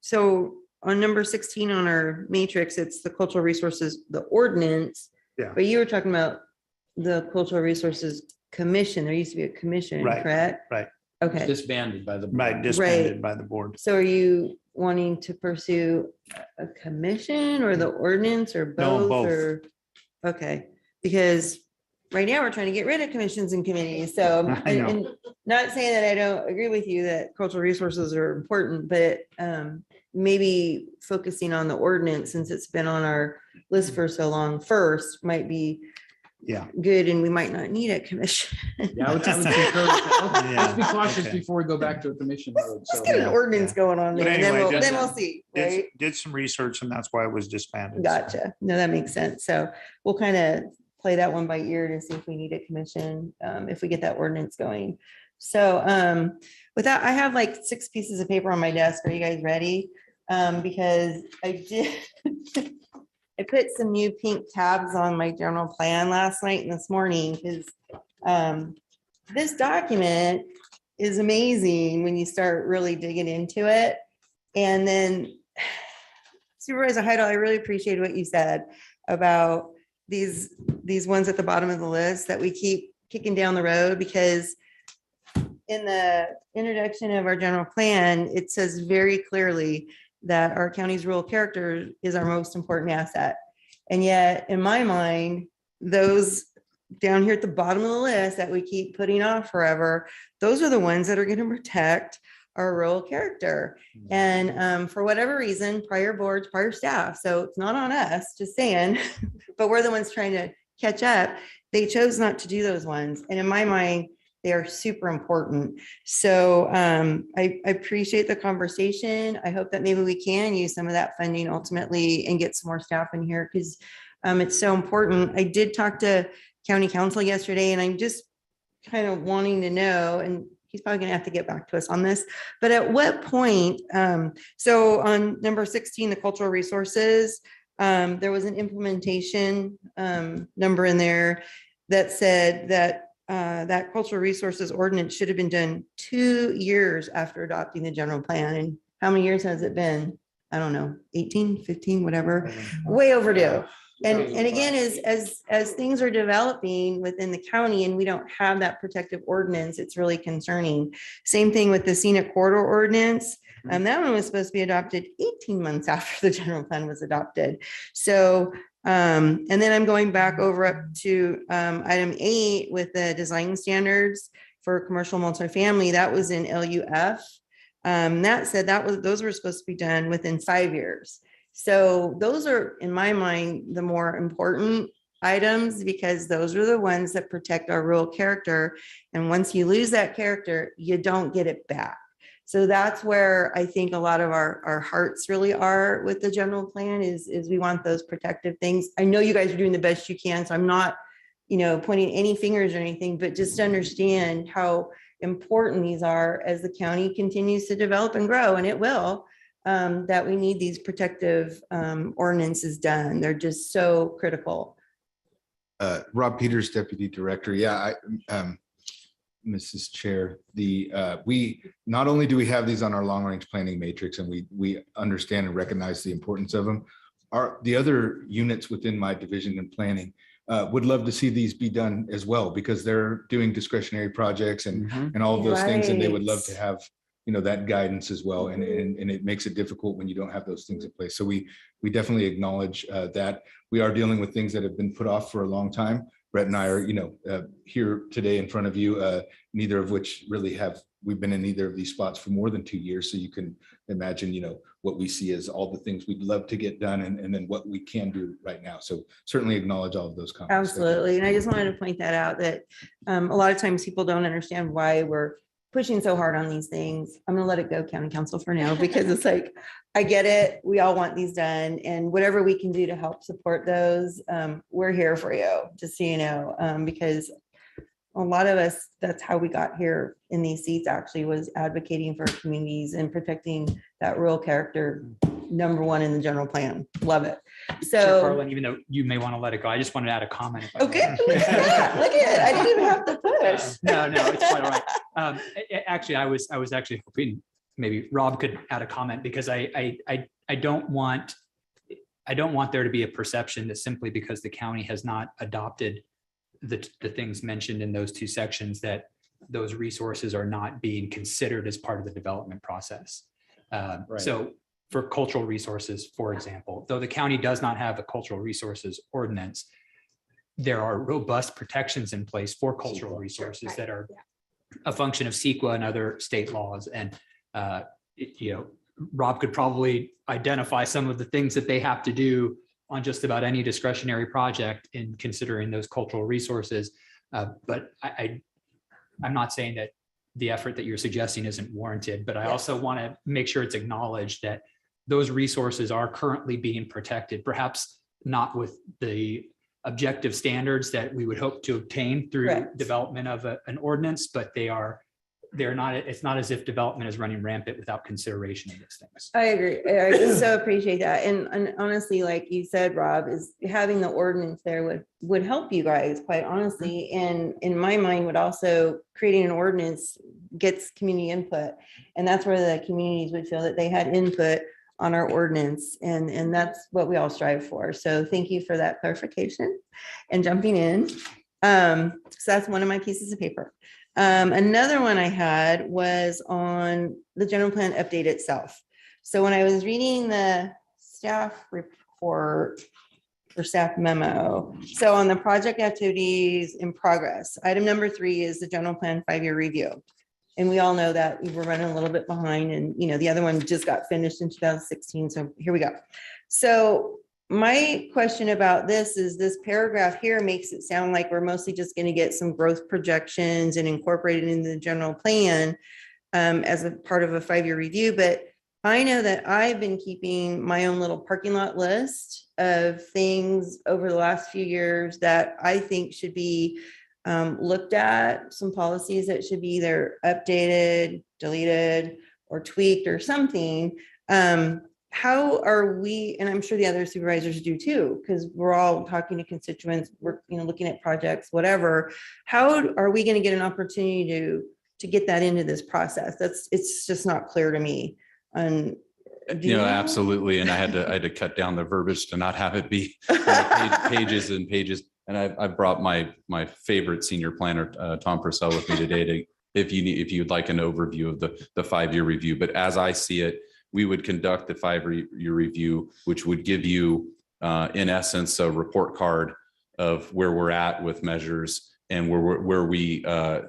so on number 16 on our matrix, it's the cultural resources, the ordinance. Yeah. But you were talking about the cultural resources commission. There used to be a commission, Right, correct? right. Okay. Disbanded by the. Right, disbanded by the board. So are you wanting to pursue a commission or the ordinance or No, both? both. Or okay, because right now we're trying to get rid of commissions and committees. So I know. and not saying that I don't agree with you that cultural resources are important, but maybe focusing on the ordinance, since it's been on our list for so long, first might be good, and we might not need a commission. Yeah, I would concur with that. Yeah, Let's be cautious okay. before we go back to a commission mode. Let's get an ordinance going on But there, and then anyway, then we'll see, right? Did some research, and that's why it was disbanded. Gotcha. No, that makes sense. So we'll kind of play that one by ear to see if we need a commission, if we get that ordinance going. So with that, I have like 6 pieces of paper on my desk. Are you guys ready? Because I did, I put some new pink tabs on my general plan last night and this morning, because this document is amazing when you start really digging into it. And then Supervisor Heidel, I really appreciate what you said about these ones at the bottom of the list that we keep kicking down the road, because in the introduction of our general plan, it says very clearly that our county's rural character is our most important asset. And yet, in my mind, those down here at the bottom of the list that we keep putting off forever, those are the ones that are going to protect our rural character. And for whatever reason, prior boards, prior staff, so it's not on us, just saying, but we're the ones trying to catch up. They chose not to do those ones. And in my mind, they are super important. So I appreciate the conversation. I hope that maybe we can use some of that funding ultimately and get some more staff in here because it's so important. I did talk to county council yesterday and I'm just kind of wanting to know, and he's probably gonna have to get back to us on this, but at what point, so on number 16, the cultural resources, there was an implementation number in there that said that that cultural resources ordinance should have been done 2 years after adopting the general plan. And how many years has it been? I don't know, 18, 15, whatever, way overdue. And again, as things are developing within the county and we don't have that protective ordinance, it's really concerning. Same thing with the scenic corridor ordinance. That one was supposed to be adopted 18 months after the general plan was adopted. So, and then I'm going back over up to item 8 with the design standards for commercial multifamily. That was in LUF. That said those were supposed to be done within 5 years. So those are, in my mind, the more important items because those are the ones that protect our rural character. And once you lose that character, you don't get it back. So that's where I think a lot of our hearts really are with the general plan is we want those protective things. I know you guys are doing the best you can, so I'm not, pointing any fingers or anything, but just understand how important these are as the county continues to develop and grow, and it will. That we need these protective ordinances done. They're just so critical. Rob Peters, Deputy Director. Yeah, Mrs. Chair, we not only do we have these on our long range planning matrix and we understand and recognize the importance of them, the other units within my division in planning would love to see these be done as well because they're doing discretionary projects and all of those things, and they would love to have that guidance as well. And it makes it difficult when you don't have those things in place. So we definitely acknowledge that we are dealing with things that have been put off for a long time. Brett and I are, here today in front of you, neither of which really we've been in either of these spots for more than 2 years. So you can imagine, what we see as all the things we'd love to get done and then what we can do right now. So certainly acknowledge all of those comments. Absolutely. And I just wanted to point that out that a lot of times people don't understand why we're pushing so hard on these things. I'm gonna let it go, county council, for now, because it's like, I get it. We all want these done, and whatever we can do to help support those, we're here for you, just so you know, because a lot of us, that's how we got here in these seats, actually, was advocating for our communities and protecting that rural character, #1 in the general plan. Love it. Chair So, Carlin, even though you may want to let it go, I just wanted to add a comment. if I may. okay, look at that. Look at it. I didn't even have to push. No, it's quite all right. Actually, I was actually hoping maybe Rob could add a comment because I don't want there to be a perception that simply because the county has not adopted the things mentioned in those 2 sections that those resources are not being considered as part of the development process. So for cultural resources, for example, though the county does not have a cultural resources ordinance, there are robust protections in place for cultural resources that are a function of CEQA and other state laws. And, Rob could probably identify some of the things that they have to do on just about any discretionary project in considering those cultural resources. But I'm not saying that the effort that you're suggesting isn't warranted, but I also want to make sure it's acknowledged that those resources are currently being protected, perhaps not with the objective standards that we would hope to obtain through development of an ordinance, but they're not, it's not as if development is running rampant without consideration of these things. I agree. I so appreciate that. And honestly, like you said, Rob, is having the ordinance there would help you guys, quite honestly. And in my mind, would also creating an ordinance gets community input. And that's where the communities would feel that they had input on our ordinance. And that's what we all strive for. So thank you for that clarification and jumping in. So that's one of my pieces of paper. Another one I had was on the general plan update itself. So when I was reading the staff report or staff memo, so on the project activities in progress, item number 3 is the general plan 5-year review. And we all know that we were running a little bit behind and, the other one just got finished in 2016. So here we go. So my question about this is this paragraph here makes it sound like we're mostly just going to get some growth projections and incorporate it into the general plan as a part of a 5-year review. But I know that I've been keeping my own little parking lot list of things over the last few years that I think should be looked at, some policies that should be either updated, deleted, or tweaked or something. How are we, and I'm sure the other supervisors do too, because we're all talking to constituents, we're looking at projects, whatever. How are we going to get an opportunity to get that into this process? It's just not clear to me. And Absolutely. And I had to cut down the verbiage to not have it be pages and pages. And I brought my favorite senior planner, Tom Purcell, with me today if you'd like an overview of the 5-year review. But as I see it, we would conduct the 5-year review, which would give you, in essence, a report card of where we're at with measures and where we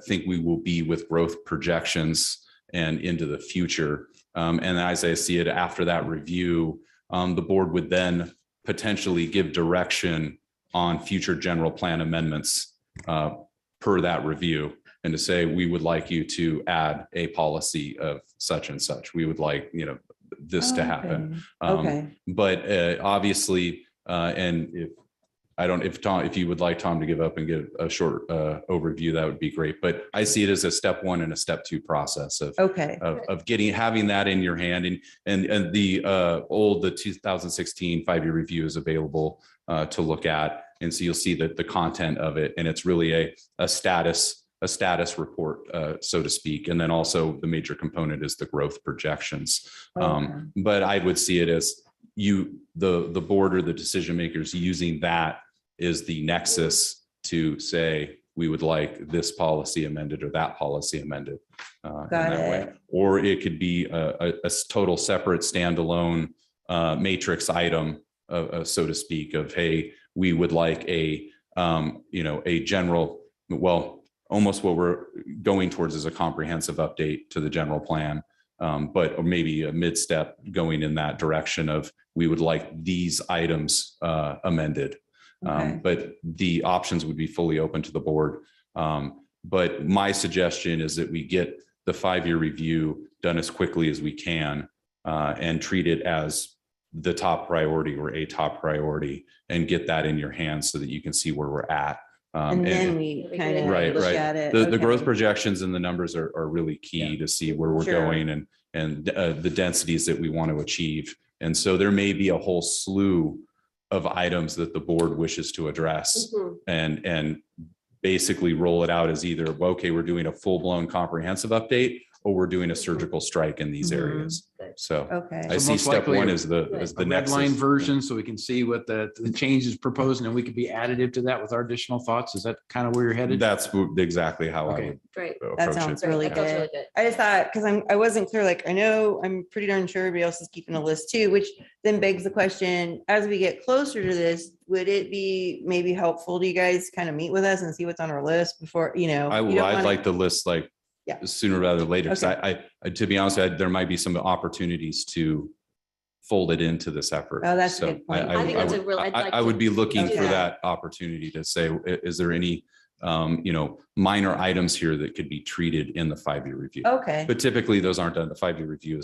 think we will be with growth projections and into the future. And as I see it, after that review, the board would then potentially give direction on future general plan amendments per that review. And to say, we would like you to add a policy of such and such. We would like, this to happen. Okay. But obviously, and if you would like Tom to give up and give a short overview, that would be great. But I see it as a step 1 and a step 2 process of having that in your hand. And the 2016 5-year review is available to look at. And so you'll see that the content of it, and it's really a status report, so to speak. And then also the major component is the growth projections. But I would see it as the board or the decision makers using that is the nexus to say, we would like this policy amended or that policy amended. Got it. Or it could be a total separate standalone matrix item, so to speak, of, hey, we would like a general, almost what we're going towards is a comprehensive update to the general plan, but maybe a mid-step going in that direction of, we would like these items amended. But the options would be fully open to the board. But my suggestion is that we get the 5-year review done as quickly as we can and treat it as the top priority or a top priority, and get that in your hands so that you can see where we're at. And then we kind of look at it. The growth projections and the numbers are really key to see where we're going and the densities that we want to achieve. And so there may be a whole slew of items that the board wishes to address and basically roll it out as either, okay, we're doing a full-blown comprehensive update, or we're doing a surgical strike in these areas. So I see step 1 is the red line version, so we can see what the changes proposed, and we could be additive to that with our additional thoughts. Is that kind of where you're headed? That's exactly how I would That sounds really good. I just thought, because I wasn't clear, like, I know I'm pretty darn sure everybody else is keeping a list too, which then begs the question, as we get closer to this, would it be maybe helpful to you guys kind of meet with us and see what's on our list before, I'd like the list sooner rather than later. Because I, to be honest, there might be some opportunities to fold it into this effort. Oh, that's a good point. I think that's a real. I would be looking for that opportunity to say, is there any, minor items here that could be treated in the 5-year review? Okay. But typically those aren't done. The 5-year review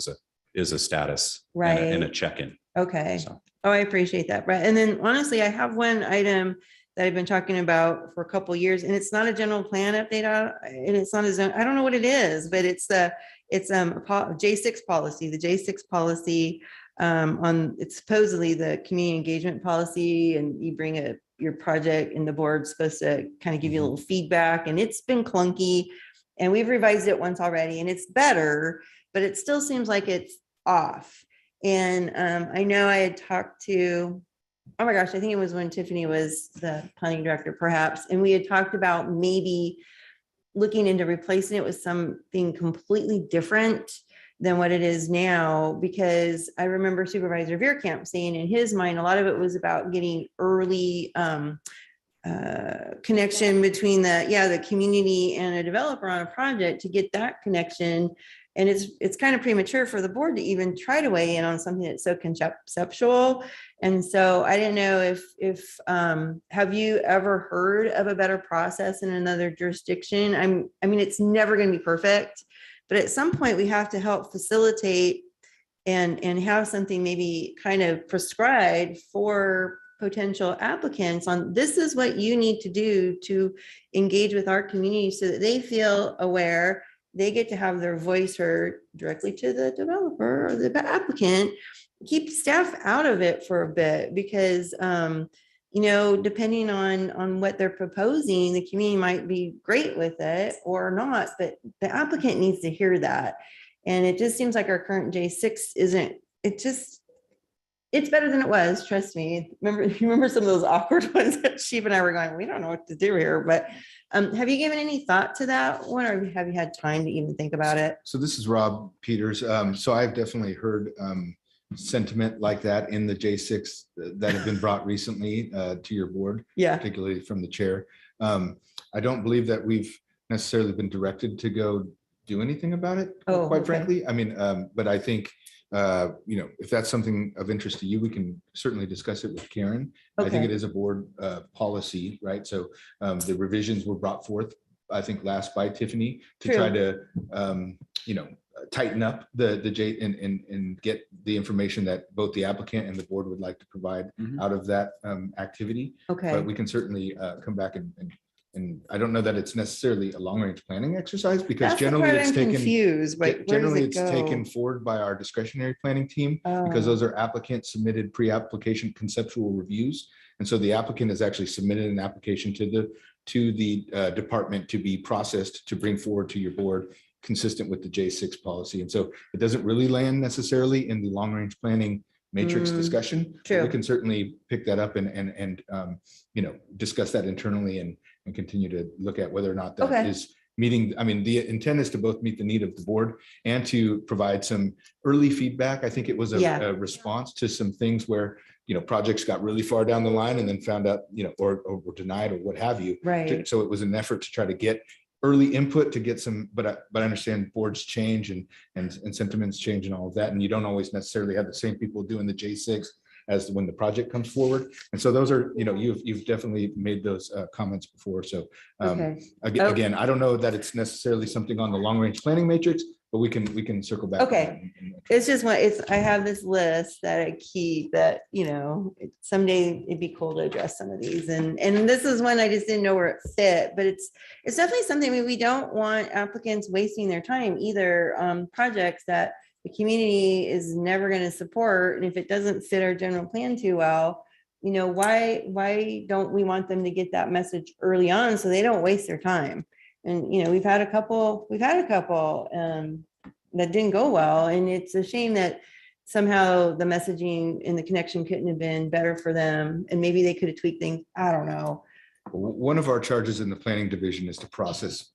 is a status and a check-in. Okay. So. Oh, I appreciate that, Brett. And then honestly, I have one item that I've been talking about for a couple of years, and it's not a general plan update, and it's not a zone. I don't know what it is, but it's J6 policy. The J6 policy it's supposedly the community engagement policy, and you bring your project, and the board's supposed to kind of give you a little feedback, and it's been clunky, and we've revised it once already, and it's better, but it still seems like it's off. And I know I had talked to, oh my gosh, I think it was when Tiffany was the planning director, perhaps. And we had talked about maybe looking into replacing it with something completely different than what it is now, because I remember Supervisor Veerkamp saying in his mind, a lot of it was about getting early connection between the community and a developer on a project to get that connection. And it's kind of premature for the board to even try to weigh in on something that's so conceptual. And so I didn't know if have you ever heard of a better process in another jurisdiction? I mean, it's never going to be perfect, but at some point we have to help facilitate and have something maybe kind of prescribed for potential applicants on this is what you need to do to engage with our community so that they feel aware, they get to have their voice heard directly to the developer or the applicant. Keep staff out of it for a bit because you know, depending on what they're proposing, the community might be great with it or not, but the applicant needs to hear that. And it just seems like our current J6 isn't, it's better than it was, trust me. Remember some of those awkward ones that Chief and I were going, we don't know what to do here, but have you given any thought to that one or have you had time to even think about it? So this is Rob Peters. So I've definitely heard sentiment like that in the J6 that have been brought recently to your board, particularly from the chair. I don't believe that we've necessarily been directed to go do anything about it, quite frankly. I mean, but I think you know, if that's something of interest to you, we can certainly discuss it with Karen. I think it is a board policy, right? So the revisions were brought forth, I think, last by Tiffany to try to, you know, tighten up the J and get the information that both the applicant and the board would like to provide out of that activity. But we can certainly come back and I don't know that it's necessarily a long-range planning exercise because generally it's taken taken forward by our discretionary planning team because those are applicant submitted pre-application conceptual reviews. And so the applicant has actually submitted an application to the department to be processed to bring forward to your board consistent with the J6 policy. And so it doesn't really land necessarily in the long-range planning matrix discussion. We can certainly pick that up and you know, discuss that internally and continue to look at whether or not that is meeting. I mean, the intent is to both meet the need of the board and to provide some early feedback. I think it was a response to some things where, you know, projects got really far down the line and then found out, you know, or were denied or what have you. Right. So it was an effort to try to get early input to get some, but I understand boards change and sentiments change and all of that. And you don't always necessarily have the same people doing the J6 as when the project comes forward. And so those are, you know, you've definitely made those comments before. So again, I don't know that it's necessarily something on the long range planning matrix, but we can circle back. It's just I have this list that I keep that, you know, someday it'd be cool to address some of these. And this is one I just didn't know where it fit, but it's definitely something we don't want applicants wasting their time either. Projects that the community is never going to support. And if it doesn't fit our general plan too well, you know, why don't we want them to get that message early on so they don't waste their time? And, you know, we've had a couple that didn't go well. And it's a shame that somehow the messaging and the connection couldn't have been better for them. And maybe they could have tweaked things. I don't know. One of our charges in the planning division is to process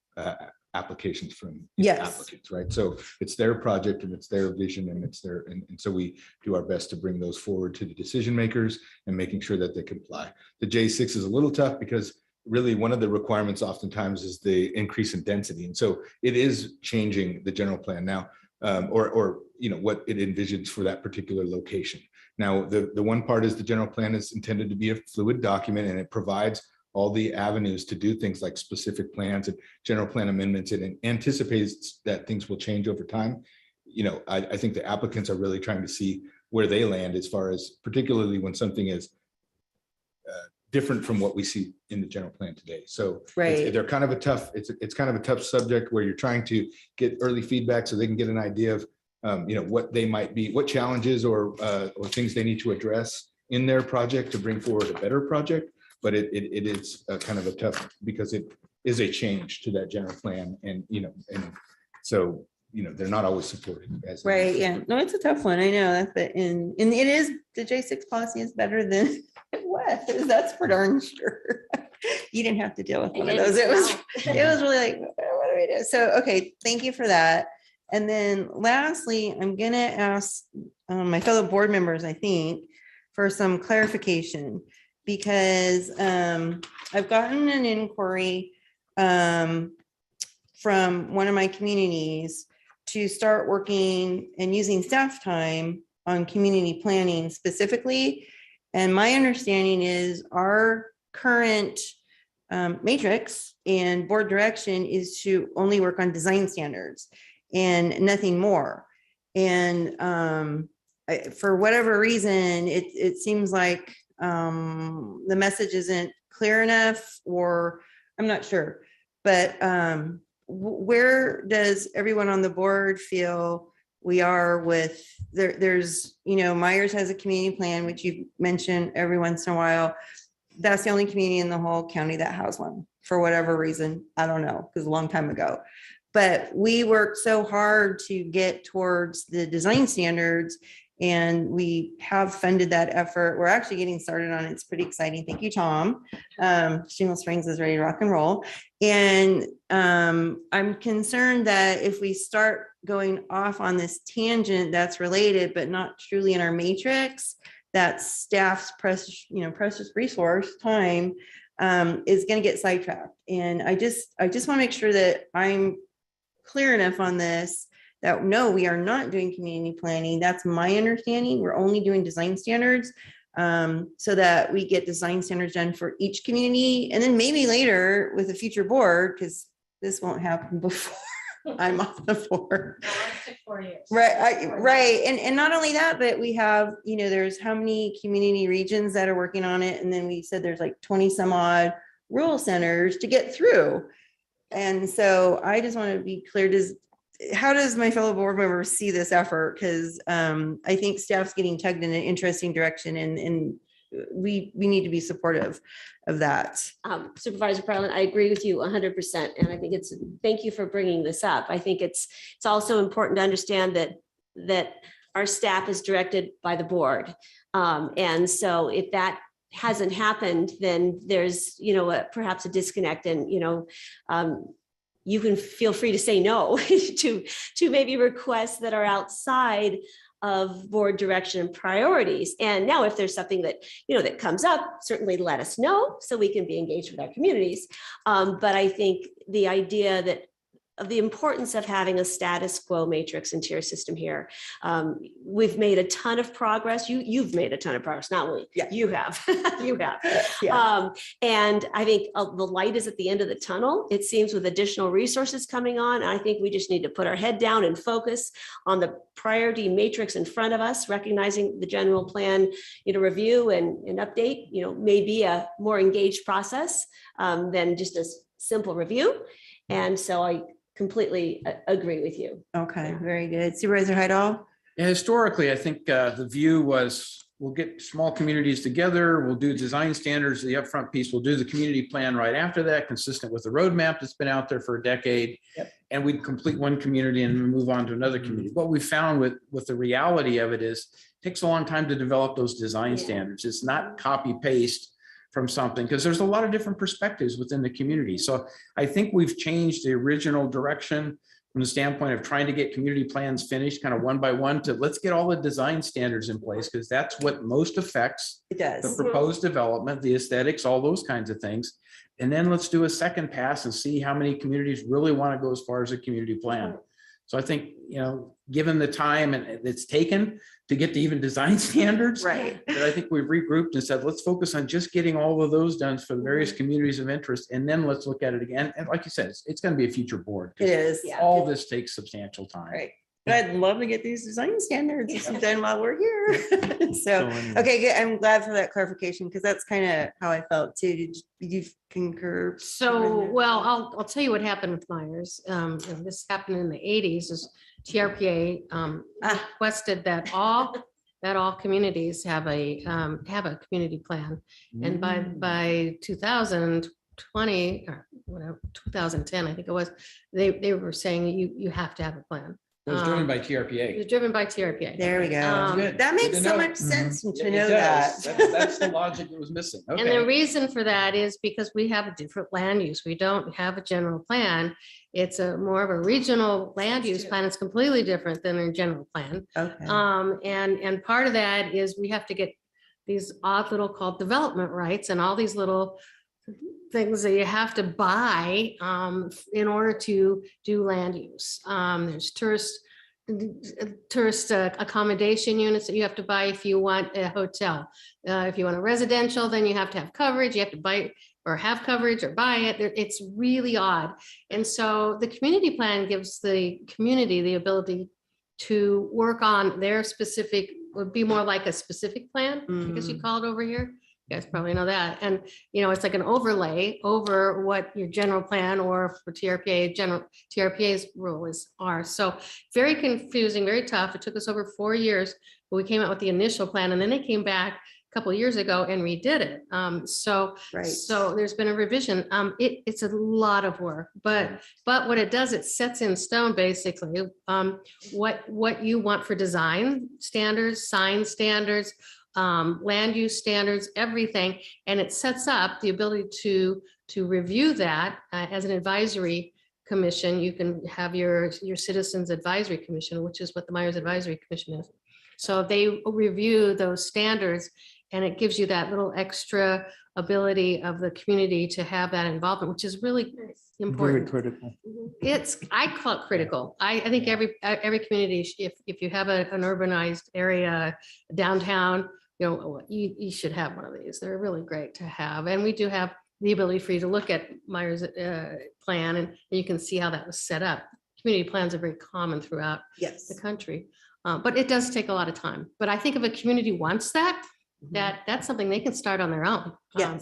applications from applicants, right? So it's their project and it's their vision and it's their, and so we do our best to bring those forward to the decision makers and making sure that they comply. The J6 is a little tough because really one of the requirements oftentimes is the increase in density. And so it is changing the general plan now, or you know, what it envisions for that particular location. Now, the one part is the general plan is intended to be a fluid document and it provides all the avenues to do things like specific plans and general plan amendments. It anticipates that things will change over time. You know, I think the applicants are really trying to see where they land as far as particularly when something is different from what we see in the general plan today. So they're kind of a tough, it's kind of a tough subject where you're trying to get early feedback so they can get an idea of, you know, what they might be, what challenges or things they need to address in their project to bring forward a better project. But it is kind of a tough, because it is a change to that general plan. And, you know, and so, you know, they're not always supported. Yeah. No, it's a tough one. I know that, but and it is, the J6 policy is better than it was. That's for darn sure. You didn't have to deal with one of those. It was really like, what do we do? So, okay. Thank you for that. And then lastly, I'm going to ask my fellow board members, I think, for some clarification, because I've gotten an inquiry from one of my communities to start working and using staff time on community planning specifically. And my understanding is our current matrix and board direction is to only work on design standards and nothing more. And for whatever reason, it seems like the message isn't clear enough, or I'm not sure. But where does everyone on the board feel we are with, there's, Myers has a community plan, which you mentioned every once in a while. That's the only community in the whole county that has one for whatever reason. I don't know, because a long time ago. But we worked so hard to get towards the design standards, and we have funded that effort. We're actually getting started on it. It's pretty exciting. Thank you, Tom. Shingle Springs is ready to rock and roll. And I'm concerned that if we start going off on this tangent that's related, but not truly in our matrix, that staff's precious resource time is going to get sidetracked. And I just want to make sure that I'm clear enough on this that no, we are not doing community planning. That's my understanding. We're only doing design standards so that we get design standards done for each community. And then maybe later with a future board, because this won't happen before I'm off the board. 4 years. Right. And not only that, but we have, there's how many community regions that are working on it. And then we said there's like 20 some odd rural centers to get through. And so I just want to be clear, how does my fellow board member see this effort? Because I think staff's getting tugged in an interesting direction, and we need to be supportive of that. Supervisor Perlin, I agree with you 100%. And I think thank you for bringing this up. I think it's also important to understand that our staff is directed by the board. And so if that hasn't happened, then there's, perhaps a disconnect, and, you can feel free to say no to maybe requests that are outside of board direction and priorities. And now if there's something that, that comes up, certainly let us know so we can be engaged with our communities. But I think the idea that of the importance of having a status quo matrix and tier system here. We've made a ton of progress. You've made a ton of progress, not we. Yeah. You have. You have. Yeah. And I think the light is at the end of the tunnel. It seems with additional resources coming on. I think we just need to put our head down and focus on the priority matrix in front of us, recognizing the general plan, review and update, may be a more engaged process than just a simple review. And so I completely agree with you. Okay, very good. Supervisor Hydall? Yeah, historically, I think the view was we'll get small communities together, we'll do design standards, the upfront piece, we'll do the community plan right after that, consistent with the roadmap that's been out there for a decade. Yep. And we'd complete one community and move on to another community. What we found with the reality of it is it takes a long time to develop those design standards. It's not copy paste from something, because there's a lot of different perspectives within the community. So I think we've changed the original direction from the standpoint of trying to get community plans finished kind of one by one to let's get all the design standards in place, because that's what most affects the proposed development, the aesthetics, all those kinds of things. And then let's do a second pass and see how many communities really want to go as far as a community plan. So I think, given the time and it's taken to get to even design standards, right? That I think we've regrouped and said, let's focus on just getting all of those done for the various communities of interest. And then let's look at it again. And like you said, it's going to be a future board. It is. All this takes substantial time. Right. But I'd love to get these design standards done while we're here. So, okay, good. I'm glad for that clarification, because that's kind of how I felt too. Did you concur? So, well, I'll tell you what happened with Myers. And this happened in the 80s. Is TRPA requested that all communities have a community plan, and by 2020 or whatever 2010, I think it was, they were saying you have to have a plan. It was driven by TRPA. It was driven by TRPA. There we go. That makes so much sense to know that. that. That's the logic that was missing. Okay. And the reason for that is because we have a different land use. We don't have a general plan. It's a more of a regional land use plan. It's completely different than a general plan. Okay. And part of that is we have to get these odd little called development rights and all these little things that you have to buy in order to do land use. There's tourist accommodation units that you have to buy if you want a hotel. If you want a residential, then you have to have coverage. You have to buy or have coverage or buy it. It's really odd. And so the community plan gives the community the ability to work on their specific, would be more like a specific plan, I guess you call it over here. You guys probably know that. And, you know, it's like an overlay over what your general plan or for TRPA, general TRPA's rules are. So very confusing, very tough. It took us over 4 years, but we came out with the initial plan and then they came back a couple of years ago and redid it. So there's been a revision. It's a lot of work, but what it does, it sets in stone basically what you want for design standards, sign standards, land use standards, everything, and it sets up the ability to review that as an advisory commission. You can have your citizens advisory commission, which is what the Myers Advisory Commission is. So they review those standards, and it gives you that little extra ability of the community to have that involvement, which is really important. Very critical. I call it critical. I think every community, if you have an urbanized area, downtown, you know, you should have one of these. They're really great to have. And we do have the ability for you to look at Myers plan and you can see how that was set up. Community plans are very common throughout the country, but it does take a lot of time. But I think if a community wants that, that's something they can start on their own.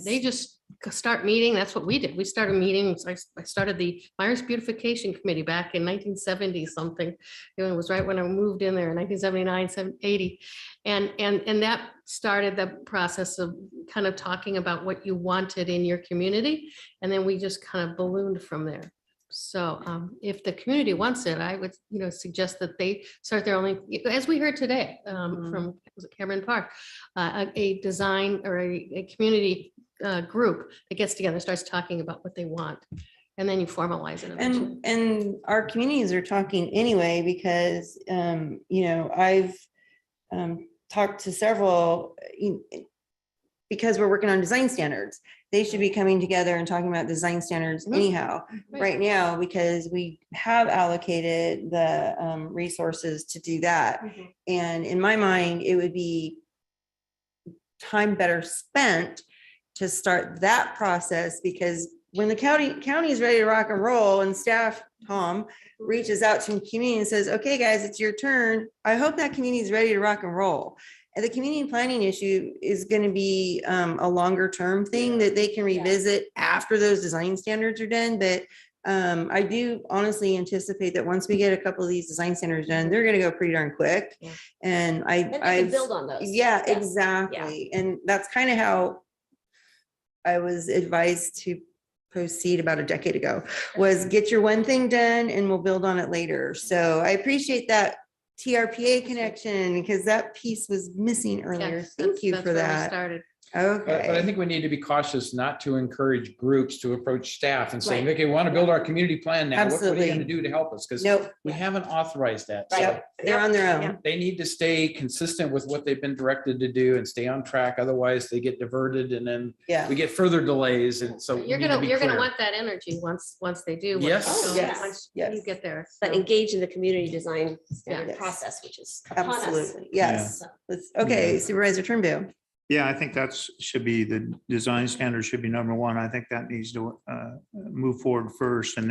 They just start meeting. That's what we did. We started meetings. I started the Myers Beautification Committee back in 1970 something. It was right when I moved in there in 1979, 80. And that started the process of kind of talking about what you wanted in your community. And then we just kind of ballooned from there. So if the community wants it, I would, suggest that they start their own, as we heard today from Cameron Park, a design or a community group that gets together, starts talking about what they want, and then you formalize it. And our communities are talking anyway, because, I've talked to several, because we're working on design standards. They should be coming together and talking about design standards anyhow, right now, because we have allocated the resources to do that. And in my mind, it would be time better spent to start that process, because when the county is ready to rock and roll and staff, Tom, reaches out to the community and says, okay, guys, it's your turn. I hope that community is ready to rock and roll. And the community planning issue is going to be a longer term thing that they can revisit after those design standards are done. But I do honestly anticipate that once we get a couple of these design standards done, they're going to go pretty darn quick. And I build on those. Yeah, exactly. And that's kind of how I was advised to proceed about a decade ago, was get your one thing done and we'll build on it later. So I appreciate that TRPA connection, because that piece was missing earlier. Thank you for that. Okay. But I think we need to be cautious not to encourage groups to approach staff and say, Right. okay, we want to build our community plan now. What are Absolutely. you going to do to help us? Because we haven't authorized that. So Yep, they're on their own. they need to stay consistent with what they've been directed to do and stay on track. Otherwise they get diverted and then we get further delays. And so You're gonna want that energy once they do. Yes. Once you get there. But engage in the community design standard Yes. process, which is upon us. Absolutely. Yes. Okay, Supervisor Turnbull. Yeah, I think should be the design standard should be number one. I think that needs to move forward first, and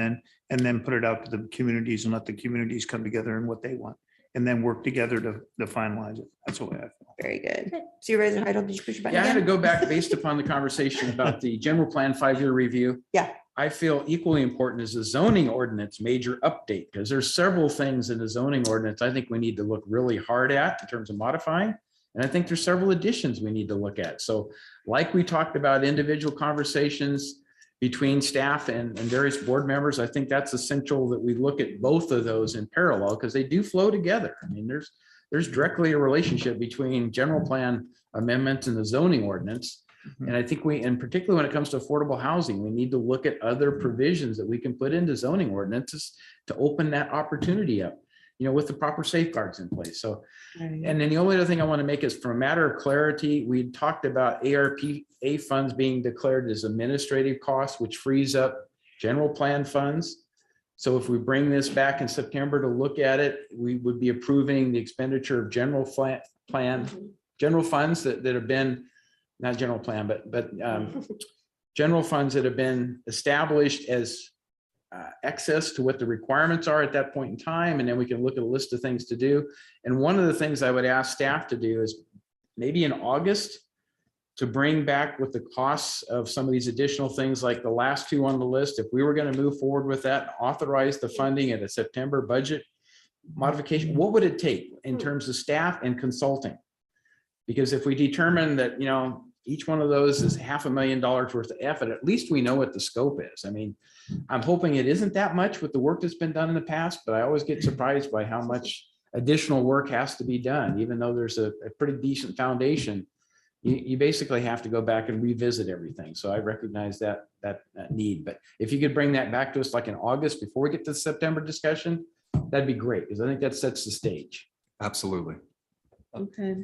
then put it out to the communities and let the communities come together and what they want, and then work together to finalize it. That's the way I feel. Very good. Supervisor Heidel, did you push your button Yeah, I had to again? go back based upon the conversation about the general plan 5-year review. Yeah. I feel equally important is the zoning ordinance major update, because there's several things in the zoning ordinance I think we need to look really hard at in terms of modifying. And I think there's several additions we need to look at. So like we talked about individual conversations between staff and various board members, I think that's essential that we look at both of those in parallel, because they do flow together. I mean, there's directly a relationship between general plan amendments and the zoning ordinance. And I think and particularly when it comes to affordable housing, we need to look at other provisions that we can put into zoning ordinances to open that opportunity up. with the proper safeguards in place. So, Right. and then the only other thing I want to make is for a matter of clarity, we talked about ARPA funds being declared as administrative costs, which frees up general plan funds. So if we bring this back in September to look at it, we would be approving the expenditure of general funds that have been, not general plan, but general funds that have been established as excess to what the requirements are at that point in time. And then we can look at a list of things to do. And one of the things I would ask staff to do is maybe in August to bring back with the costs of some of these additional things, like the last two on the list. If we were going to move forward with that, authorize the funding at a September budget modification, what would it take in terms of staff and consulting? Because if we determine that, each one of those is $500,000 worth of effort, at least we know what the scope is. I mean, I'm hoping it isn't that much with the work that's been done in the past, but I always get surprised by how much additional work has to be done, even though there's a pretty decent foundation. You basically have to go back and revisit everything. So I recognize that need, but if you could bring that back to us like in August before we get to the September discussion, that'd be great, because I think that sets the stage. Absolutely. Okay.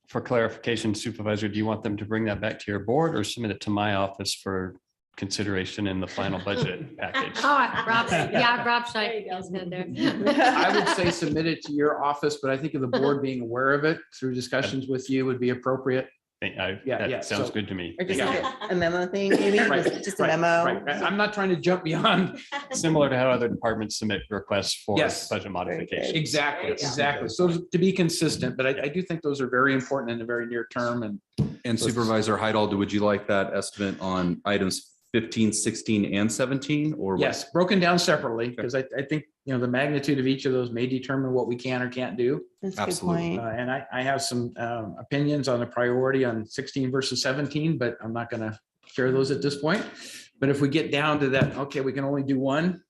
For clarification, Supervisor, do you want them to bring that back to your board or submit it to my office for consideration in the final budget package? Oh, Rob, yeah, Rob Scheid is good there. I would say submit it to your office, but I think of the board being aware of it through discussions with you would be appropriate. That sounds so- good to me. Or just Yeah. a memo thing, maybe, Right, just a right, memo. right. I'm not trying to jump beyond. Similar to how other departments submit requests for Yes. budget modifications. Exactly. So to be consistent, but I do think those are very important in the very near term. And Supervisor Heidel, would you like that estimate on items 15, 16, and 17? Or what? Yes, broken down separately, because I think, the magnitude of each of those may determine what we can or can't do. That's a good Absolutely. point. And I have some opinions on the priority on 16 versus 17, but I'm not going to share those at this point. But if we get down to that, okay, we can only do one,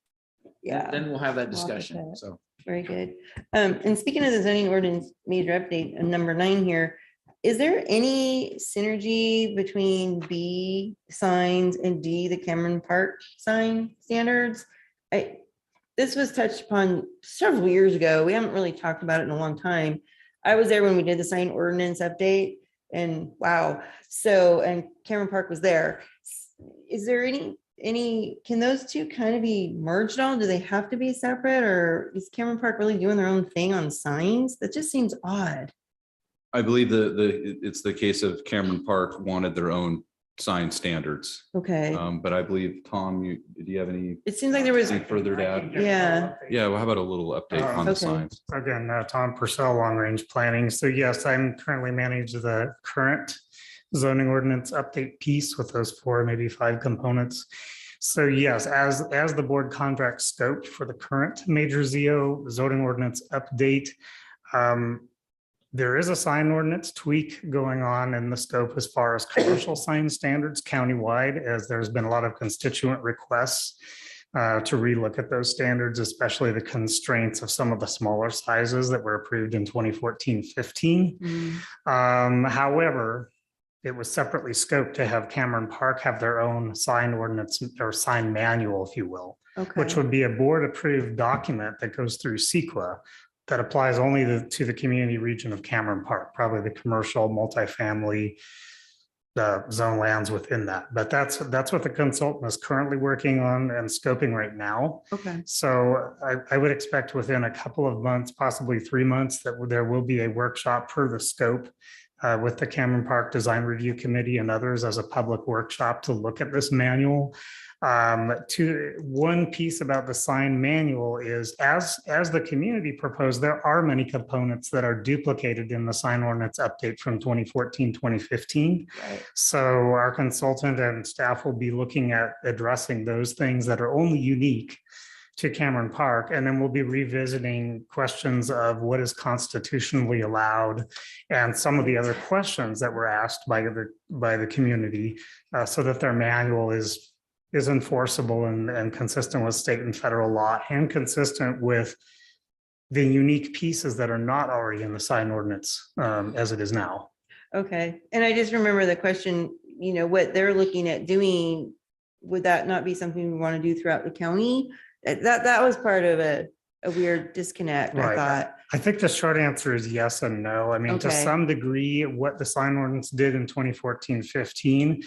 Yeah. then we'll have that We'll have discussion. that. So Very good. And speaking of the zoning ordinance major update, number 9 here, is there any synergy between B signs and D, the Cameron Park sign standards? This was touched upon several years ago. We haven't really talked about it in a long time. I was there when we did the sign ordinance update, and wow. So, and Cameron Park was there. Is there can those two kind of be merged on? Do they have to be separate, or is Cameron Park really doing their own thing on signs? That just seems odd. I believe it's the case of Cameron Park wanted their own sign standards. Okay. But I believe, Tom, do you have any? It seems like there was, anything further to add? yeah. Yeah, well, how about a little update on the Okay. signs? Again, Tom Purcell, Long Range Planning. So yes, I'm currently manage the current zoning ordinance update piece with those 4, maybe 5 components. So yes, as the board contract scoped for the current major ZO zoning ordinance update, there is a sign ordinance tweak going on in the scope as far as commercial sign standards countywide, as there's been a lot of constituent requests to relook at those standards, especially the constraints of some of the smaller sizes that were approved in 2014-15. However, it was separately scoped to have Cameron Park have their own sign ordinance or sign manual, if you will, which would be a board approved document that goes through CEQA that applies only to the community region of Cameron Park, probably the commercial multifamily zone lands within that. But that's what the consultant is currently working on and scoping right now. Okay. So I would expect within a couple of months, possibly 3 months, that there will be a workshop per the scope with the Cameron Park Design Review Committee and others as a public workshop to look at this manual. One piece about the sign manual is as the community proposed, there are many components that are duplicated in the sign ordinance update from 2014, 2015. Right. So our consultant and staff will be looking at addressing those things that are only unique to Cameron Park. And then we'll be revisiting questions of what is constitutionally allowed and some of the other questions that were asked by the community so that their manual is enforceable and consistent with state and federal law and consistent with the unique pieces that are not already in the sign ordinance as it is now. Okay. And I just remember the question, what they're looking at doing, would that not be something we want to do throughout the county? That was part of a weird disconnect, I Right. thought. I think the short answer is yes and no. I mean, to Okay. some degree, what the sign ordinance did in 2014-15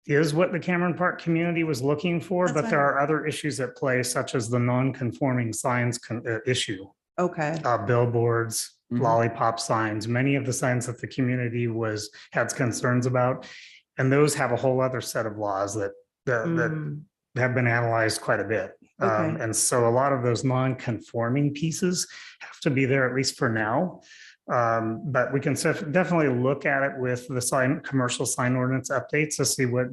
is what the Cameron Park community was looking for, That's but there fine. are other issues at play, such as the non-conforming signs issue. Okay, Billboards, Mhm. lollipop signs, many of the signs that the community had concerns about. And those have a whole other set of laws that Mm, have been analyzed quite a bit. Okay. And so a lot of those non-conforming pieces have to be there, at least for now. But we can definitely look at it with the commercial sign ordinance updates to see what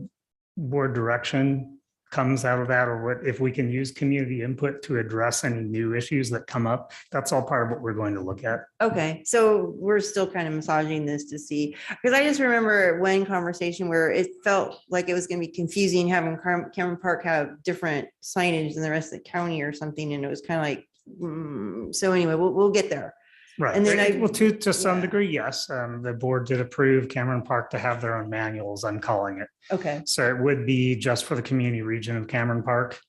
board direction comes out of that, or what, if we can use community input to address any new issues that come up. That's all part of what we're going to look at. okay, so we're still kind of massaging this to see, because I just remember one conversation where it felt like it was gonna be confusing having Cameron Park have different signage than the rest of the county or something, and it was kind of like, so anyway, we'll get there. Right. And then Well, to some degree, yes. The board did approve Cameron Park to have their own manuals, I'm calling it. Okay, So it would be just for the community region of Cameron Park.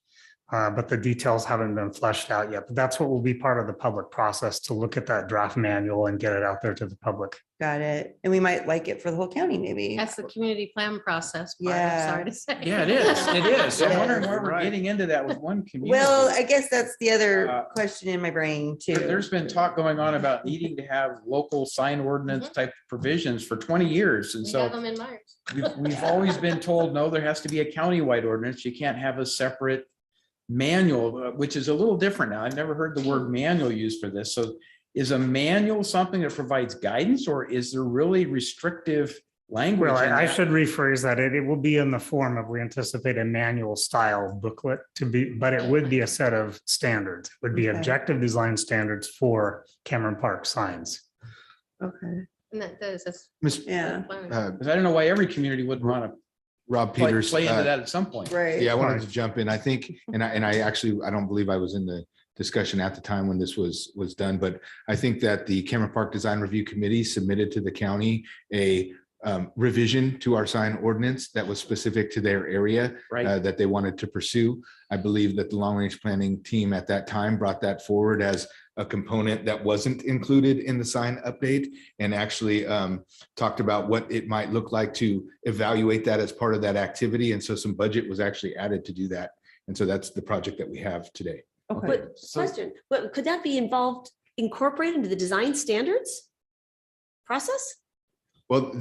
But the details haven't been fleshed out yet. But that's what will be part of the public process, to look at that draft manual and get it out there to the public. got it. And we might like it for the whole county, maybe. That's the community plan process. part, I'm Yeah. Sorry to say. Yeah, it is. It is. I'm Yeah. wondering why we're Right. getting into that with one community. Well, I guess that's the other Uh, question in my brain too. There's been talk going on about needing to have local sign ordinance type provisions for 20 years. And We so have them in Myers. we've always been told, no, there has to be a countywide ordinance. You can't have a separate manual, which is a little different now. I've never heard the word manual used for this. So is a manual something that provides guidance, or is there really restrictive language? Well, in I that? should rephrase that. It will be in the form of, we anticipate a manual style booklet to be, but it would be a set of standards. It would be Okay. objective design standards for Cameron Park signs. Okay, And that is, that's. yeah, Because I don't know why every community would want to Rob Peters. play into that at some point. right. Yeah, I wanted to jump in. I think, and I actually, I don't believe I was in the discussion at the time when this was done, but I think that the Cameron Park Design Review Committee submitted to the county a revision to our sign ordinance that was specific to their area Right. that they wanted to pursue. I believe that the long range planning team at that time brought that forward as a component that wasn't included in the sign update, and actually talked about what it might look like to evaluate that as part of that activity. And so some budget was actually added to do that. And so that's the project that we have today. Okay, But question, but could that be incorporated into the design standards process? Well,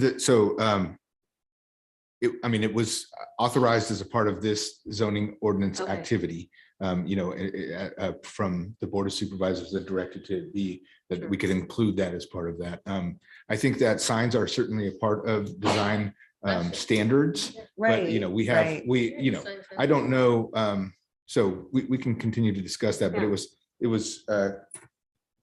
it was authorized as a part of this zoning ordinance Okay. activity. From the Board of Supervisors that directed to be, that we could include that as part of that. I think that signs are certainly a part of design standards. But, right. we have, I don't know, so we can continue to discuss that, but it was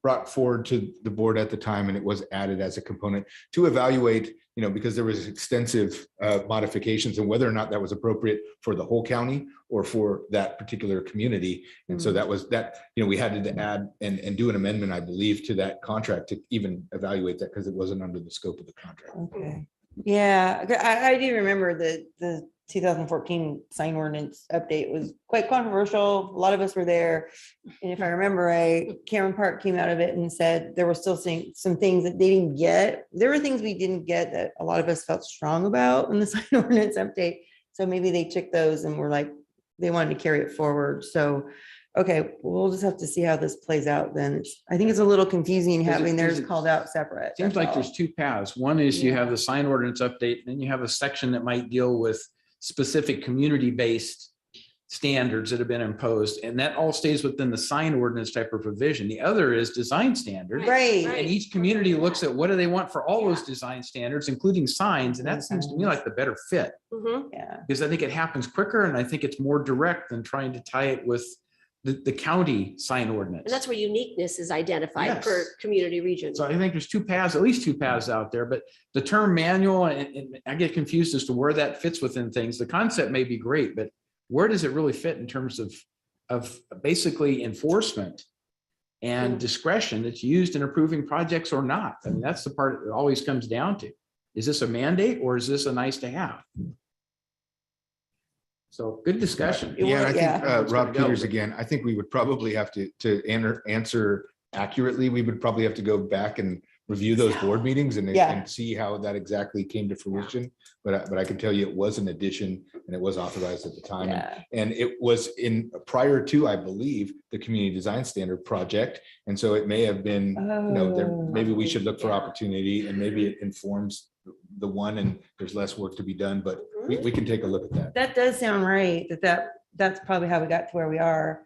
brought forward to the board at the time, and it was added as a component to evaluate, because there was extensive modifications, and whether or not that was appropriate for the whole county or for that particular community. And so that was that, we had to add and do an amendment, I believe, to that contract to even evaluate that, because it wasn't under the scope of the contract. Okay, yeah, I do remember the 2014 sign ordinance update was quite controversial. A lot of us were there. And if I remember right, Cameron Park came out of it and said there were still some things that they didn't get. There were things we didn't get that a lot of us felt strong about in the sign ordinance update. So maybe they took those and were like, they wanted to carry it forward. So, okay, we'll just have to see how this plays out then. I think it's a little confusing having theirs called out separate. Seems that's like all. there's two paths. One is you have the sign ordinance update, and then you have a section that might deal with specific community-based standards that have been imposed, and that all stays within the sign ordinance type of provision. The other is design standards. Right. And each community looks at what do they want for all those design standards, including signs, and that seems to me like the better fit. Yeah. Because I think it happens quicker, and I think it's more direct than trying to tie it with the county sign ordinance. And that's where uniqueness is identified Yes. per community region. So I think there's two paths, at least two paths out there, but the term manual, and I get confused as to where that fits within things. The concept may be great, but where does it really fit in terms of basically enforcement and discretion that's used in approving projects or not? I mean, that's the part it always comes down to. Is this a mandate or is this a nice to have? So good discussion. It Yeah, and I was- think yeah. Rob Go. Peters again, I think we would probably have to answer accurately. We would probably have to go back and review those board meetings Yeah. and see how that exactly came to fruition. But I can tell you it was an addition and it was authorized at the time. And it was in prior to, I believe, the community design standard project. And so it may have been, maybe we should look for opportunity and maybe it informs the one and there's less work to be done, but we can take a look at that. That does sound right, that's probably how we got to where we are.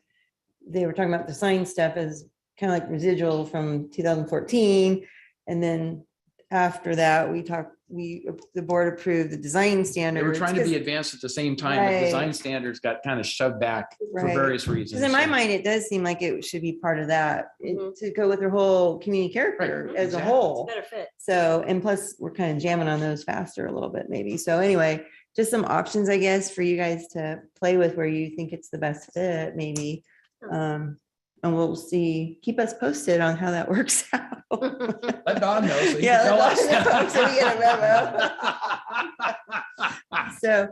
They were talking about the sign stuff as kind of like residual from 2014. And then after that, the board approved the design standards. They were trying to be advanced at the same time. The design standards got kind of shoved back for various reasons. Because in my So- mind, it does seem like it should be part of that to go with their whole community character as a exactly. whole. Better fit. So, and plus we're kind of jamming on those faster a little bit maybe. So anyway, just some options, I guess, for you guys to play with where you think it's the best fit, maybe. And we'll see, keep us posted on how that works out. Let Don know. So he Yeah, can tell let us. Don know so we get a memo. So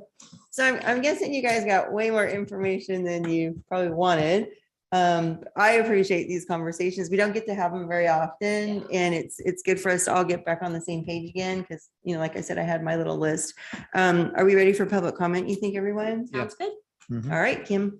I'm guessing you guys got way more information than you probably wanted. I appreciate these conversations. We don't get to have them very often, and it's good for us to all get back on the same page again, because, like I said, I had my little list. Are we ready for public comment, you think, everyone? Sounds good. All right, Kim.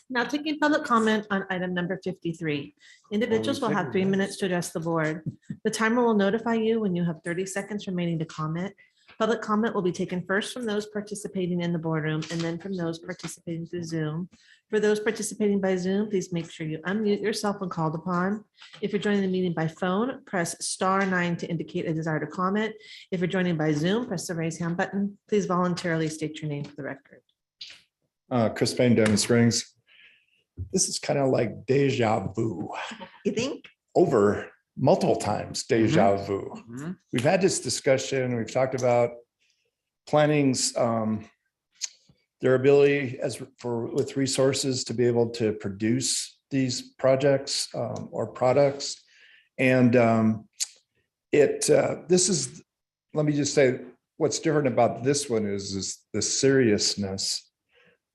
Now taking public comment on item number 53. Individuals will have 3 minutes to address the board. The timer will notify you when you have 30 seconds remaining to comment. Public comment will be taken first from those participating in the boardroom and then from those participating through Zoom. For those participating by Zoom, please make sure you unmute yourself when called upon. If you're joining the meeting by phone, press *9 to indicate a desire to comment. If you're joining by Zoom, press the raise hand button. Please voluntarily state your name for the record. Chris Payne, Diamond Springs. This is kind of like deja vu. You think? Over multiple times, deja vu. Mhm. We've had this discussion, we've talked about planning's, their ability with resources to be able to produce these projects or products. And let me just say, what's different about this one is the seriousness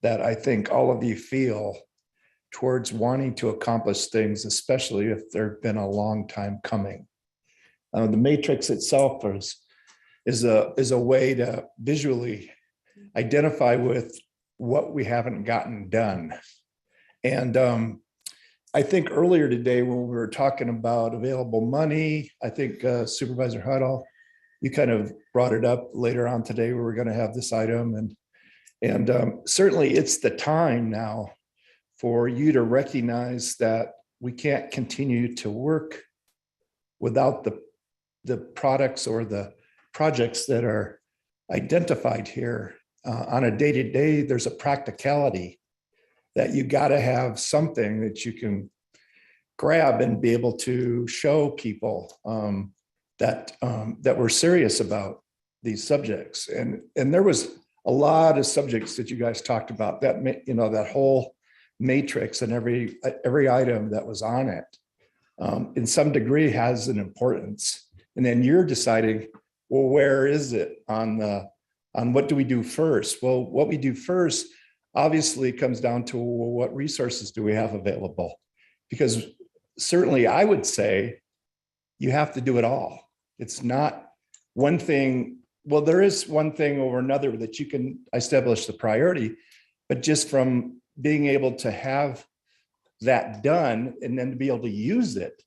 that I think all of you feel towards wanting to accomplish things, especially if they've been a long time coming. The matrix itself is a way to visually identify with what we haven't gotten done. And I think earlier today when we were talking about available money, I think Supervisor Huddle, you kind of brought it up later on today, where we're going to have this item. And certainly it's the time now for you to recognize that we can't continue to work without the products or the projects that are identified here. On a day-to-day, there's a practicality that you got to have something that you can grab and be able to show people that we're serious about these subjects. And there was a lot of subjects that you guys talked about, that whole matrix and every item that was on it in some degree has an importance. And then you're deciding, well, where is it on what do we do first? Well, what we do first obviously comes down to, well, what resources do we have available? Because certainly I would say you have to do it all. It's not one thing. Well, there is one thing over another that you can establish the priority, but just from being able to have that done and then to be able to use it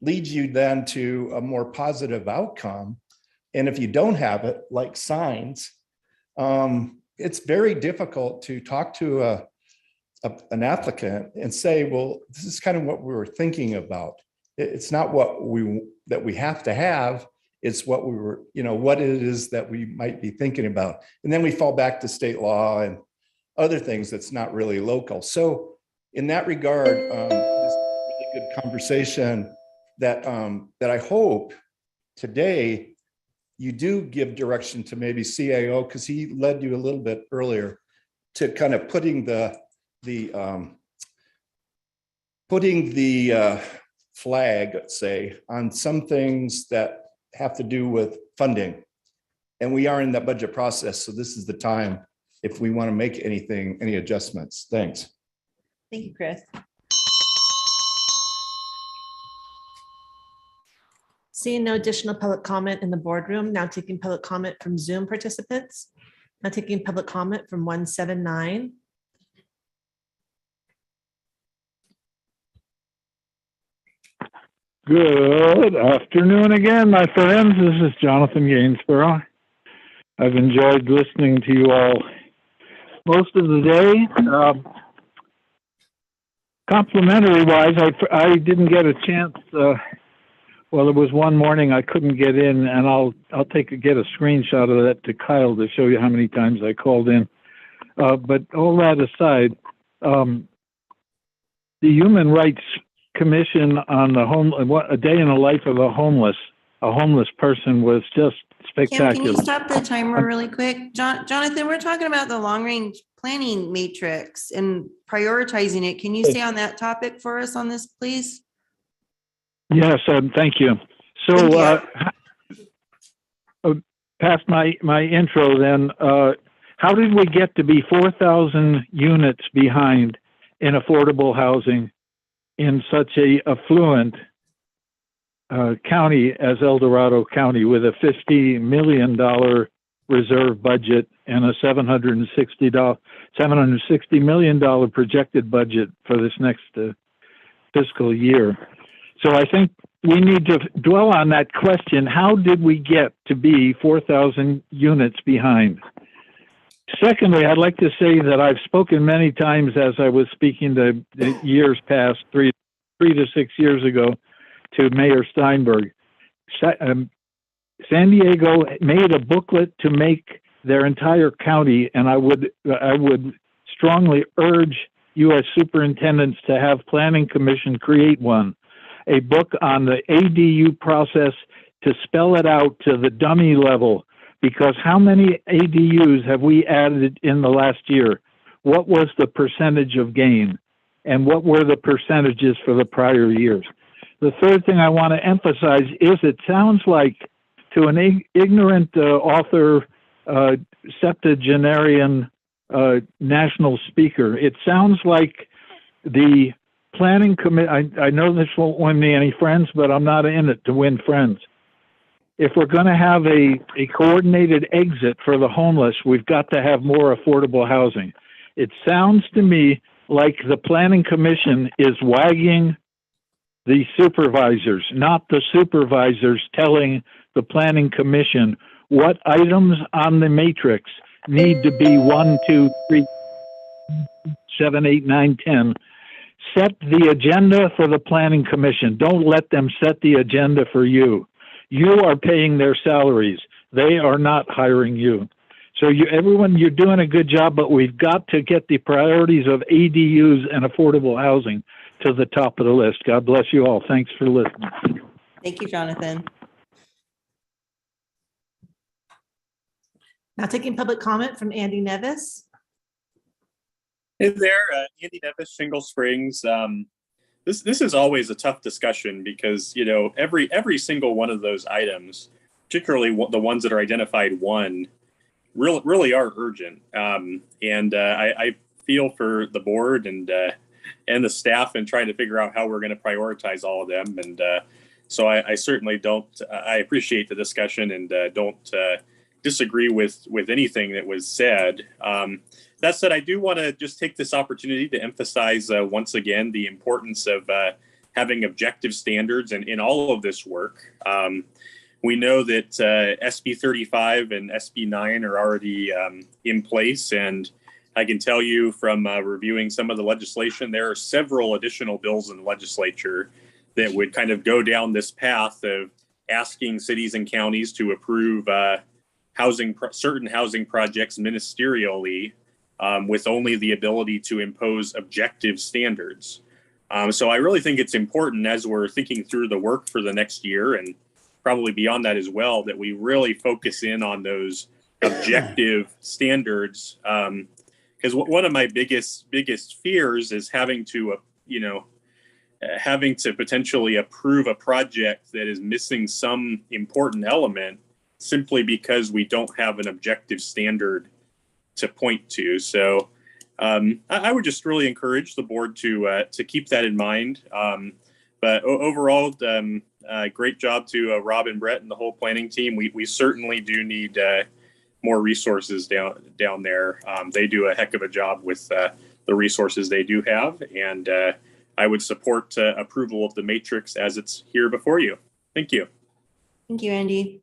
leads you then to a more positive outcome. And if you don't have it, like signs, it's very difficult to talk to an applicant and say, well, this is kind of what we were thinking about. It's not what we have to have. It's what what it is that we might be thinking about. And then we fall back to state law and other things that's not really local. So in that regard, this is a really good conversation that I hope today you do give direction to maybe CAO, because he led you a little bit earlier to kind of putting the flag, let's say, on some things that have to do with funding. And we are in that budget process, so this is the time. if we want to make any adjustments. Thanks. Thank you, Chris. Seeing no additional public comment in the boardroom, now taking public comment from Zoom participants. Now taking public comment from 179. Good afternoon again, my friends. This is Jonathan Gainsborough. I've enjoyed listening to you all most of the day. Complimentary wise, I didn't get a chance. Well, it was one morning I couldn't get in, and I'll get a screenshot of that to Kyle to show you how many times I called in. But all that aside, the Human Rights Commission on a day in the life of a homeless person was just spectacular. Kim, can you stop the timer really quick? Jonathan, we're talking about the long range planning matrix and prioritizing it. Can you stay on that topic for us on this, please? Yes, thank you. So past my intro then, how did we get to be 4,000 units behind in affordable housing in such a affluent county as El Dorado County, with a $50 million reserve budget and a $760 million projected budget for this next fiscal year? So I think we need to dwell on that question. How did we get to be 4,000 units behind? Secondly, I'd like to say that I've spoken many times as I was speaking the years past, 3 to 6 years ago, to Mayor Steinberg. San Diego made a booklet to make their entire county, and I would strongly urge U.S. superintendents to have Planning Commission create one, a book on the ADU process to spell it out to the dummy level. Because how many ADUs have we added in the last year? What was the percentage of gain? And what were the percentages for the prior years? The third thing I want to emphasize is it sounds like, to an ignorant author, septuagenarian national speaker, it sounds like the planning committee, I know this won't win me any friends, but I'm not in it to win friends. If we're going to have a coordinated exit for the homeless, we've got to have more affordable housing. It sounds to me like the Planning Commission is wagging the supervisors, not the supervisors telling the Planning Commission what items on the matrix need to be 1, 2, 3, 7, 8, 9, 10. Set the agenda for the Planning Commission. Don't let them set the agenda for you. You are paying their salaries. They are not hiring you. So everyone, you're doing a good job, but we've got to get the priorities of ADUs and affordable housing to the top of the list. God bless you all. Thanks for listening. Thank you, Jonathan. Now taking public comment from Andy Nevis. Hey there, Andy Nevis, Shingle Springs. This is always a tough discussion because, you know, every single one of those items, particularly the ones that are identified really are urgent. I feel for the board and the staff and trying to figure out how we're going to prioritize all of them. And so I certainly don't. I appreciate the discussion and don't disagree with anything that was said. That said, I do want to just take this opportunity to emphasize once again the importance of having objective standards in all of this work. We know that SB 35 and SB 9 are already in place, and I can tell you from reviewing some of the legislation, there are several additional bills in the legislature that would kind of go down this path of asking cities and counties to approve certain housing projects ministerially, with only the ability to impose objective standards. So I really think it's important as we're thinking through the work for the next year and probably beyond that as well, that we really focus in on those objective standards. Because one of my biggest fears is having to potentially approve a project that is missing some important element simply because we don't have an objective standard point to. So I would just really encourage the board to keep that in mind. But overall, great job to Rob and Brett and the whole planning team. We certainly do need more resources down there. They do a heck of a job with the resources they do have, and I would support approval of the matrix as it's here before you. Thank you. Thank you, Andy.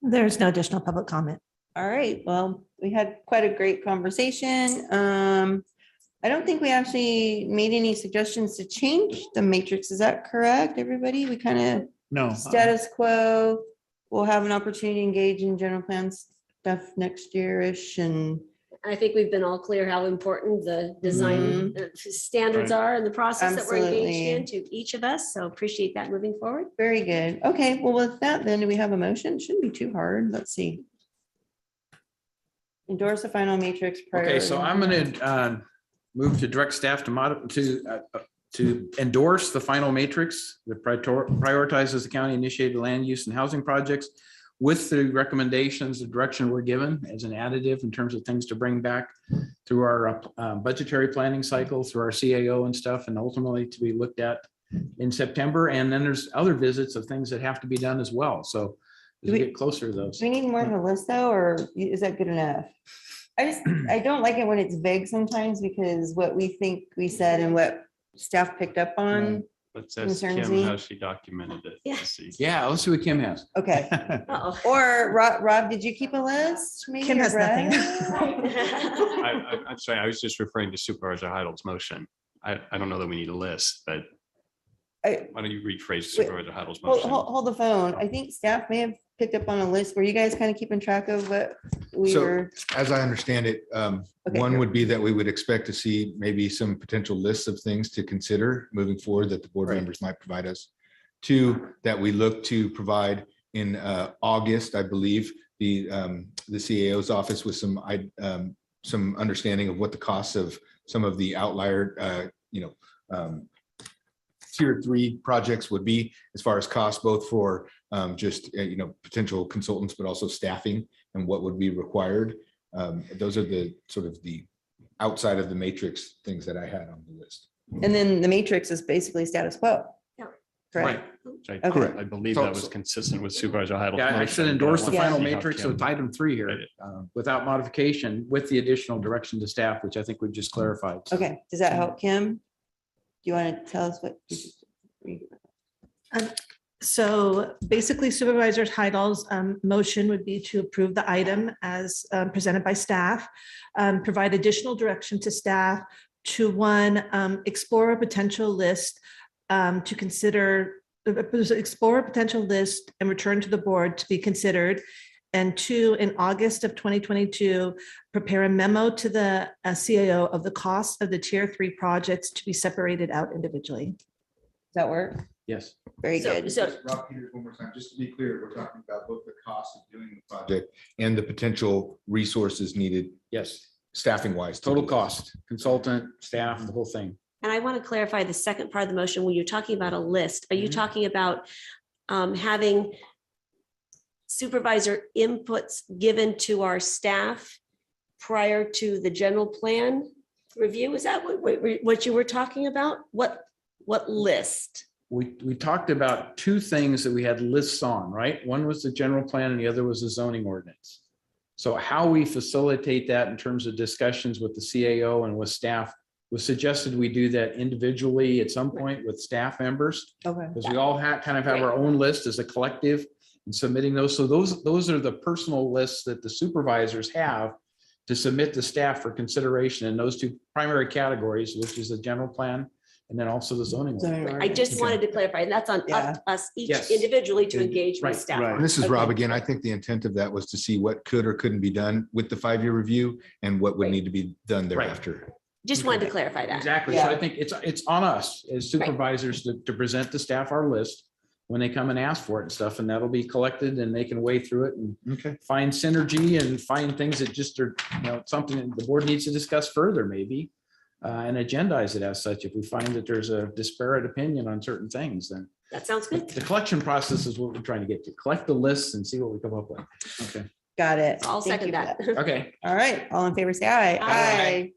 There's no additional public comment. All right, well, we had quite a great conversation. I don't think we actually made any suggestions to change the matrix. Is that correct, everybody? We kind of No. status quo. We'll have an opportunity to engage in general plan stuff next year-ish, and I think we've been all clear how important the design standards Right. are and the process that we're engaged Absolutely. in to each of us. So appreciate that moving forward. very good. Okay, well, with that, then do we have a motion? Shouldn't be too hard. Let's see. Endorse the final matrix. Okay, so I'm going to move to direct staff to endorse the final matrix that prioritizes the county initiated land use and housing projects with the recommendations, the direction we're given as an additive in terms of things to bring back through our budgetary planning cycle, through our CAO and stuff, and ultimately to be looked at in September. And then there's other visits of things that have to be done as well. So as we get closer to those. Do we need more of a list though, or is that good enough? I don't like it when it's vague sometimes, because what we think we said and what staff picked up on. Let's ask concerns Kim me. how she documented it. Yeah. Let's see. Yeah, let's see what Kim has. Okay. Uh-oh. Or Rob, did you keep a list? Maybe, Kim or has Brett? nothing. I'm sorry, I was just referring to Supervisor Heidel's motion. I don't know that we need a list, but I- why don't you rephrase Wait, Supervisor Heidel's Hold, motion? hold the phone. I think staff may have picked up on a list. Were you guys kind of keeping track of what we So were? as I understand it, Okay, one here. would be that we would expect to see maybe some potential lists of things to consider moving forward that the board Right. members might provide us. Two, that we look to provide in August, I believe, the CAO's office with some understanding of what the costs of some of the outlier, tier 3 projects would be as far as costs, both for just, potential consultants, but also staffing and what would be required. Those are the sort of the outside of the matrix things that I had on the list. And then the matrix is basically status quo. Yeah. Correct. Which Okay. I believe So- that was consistent with Supervisor Heidel's Yeah, I motion. should endorse the but I final wanted to see how matrix Kim with item 3 here read it. without modification, with the additional direction to staff, which I think we've just clarified. So- Okay, does that help, Kim? Do you want to tell us what? So basically Supervisor Heidel's motion would be to approve the item as presented by staff, provide additional direction to staff to explore a potential list to consider, explore a potential list and return to the board to be considered. And 2, in August of 2022, prepare a memo to the CAO of the cost of the tier 3 projects to be separated out individually. Does that work? Yes. Very So- good. So Rob Peters, one more time, just to be clear, we're talking about both the cost of doing the project and the potential resources needed Yes. staffing wise. Total cost, consultant, staff, the whole thing. And I want to clarify the second part of the motion. When you're talking about a list, are you talking about having supervisor inputs given to our staff prior to the general plan review? Is that what you were talking about? What list? We talked about 2 things that we had lists on, right? One was the general plan and the other was the zoning ordinance. So how we facilitate that in terms of discussions with the CAO and with staff was suggested we do that individually at some point with staff members. Okay. Because we all kind of have our own list as a collective and submitting those. So those are the personal lists that the supervisors have to submit to staff for consideration in those 2 primary categories, which is the general plan and then also the zoning. ordinance. I just wanted to clarify, and that's on Yeah. us each Yes. individually to engage Right, with staff. right. And this is Rob Okay. again. I think the intent of that was to see what could or couldn't be done with the 5-year review and what would Right. need to be done thereafter. Just wanted to clarify that. Exactly. So Yeah. I think it's on us as supervisors to present to staff our list when they come and ask for it and stuff, and that'll be collected and they can wade through it and Okay. find synergy and find things that just are, something that the board needs to discuss further maybe. And agendize it as such. If we find that there's a disparate opinion on certain things, then That sounds good. The collection process is what we're trying to get to. Collect the lists and see what we come up with. Okay. Got it. I'll Thank second you for that. Okay. All right, all in favor, say aye. Aye.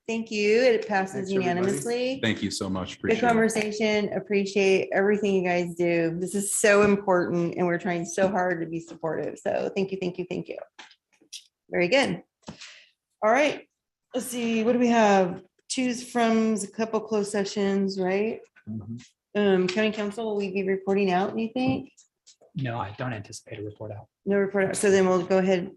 Thank you. It passes Thanks, everybody. unanimously. Thank you so much. Good Appreciate it. conversation. Appreciate everything you guys do. This is so important and we're trying so hard to be supportive. So thank you, thank you, thank you. Very good. All right. Let's see, what do we have? Choose from a couple closed sessions, right? County council, will we be reporting out, do you think? No, I don't anticipate a report out. No report out. So then we'll go ahead.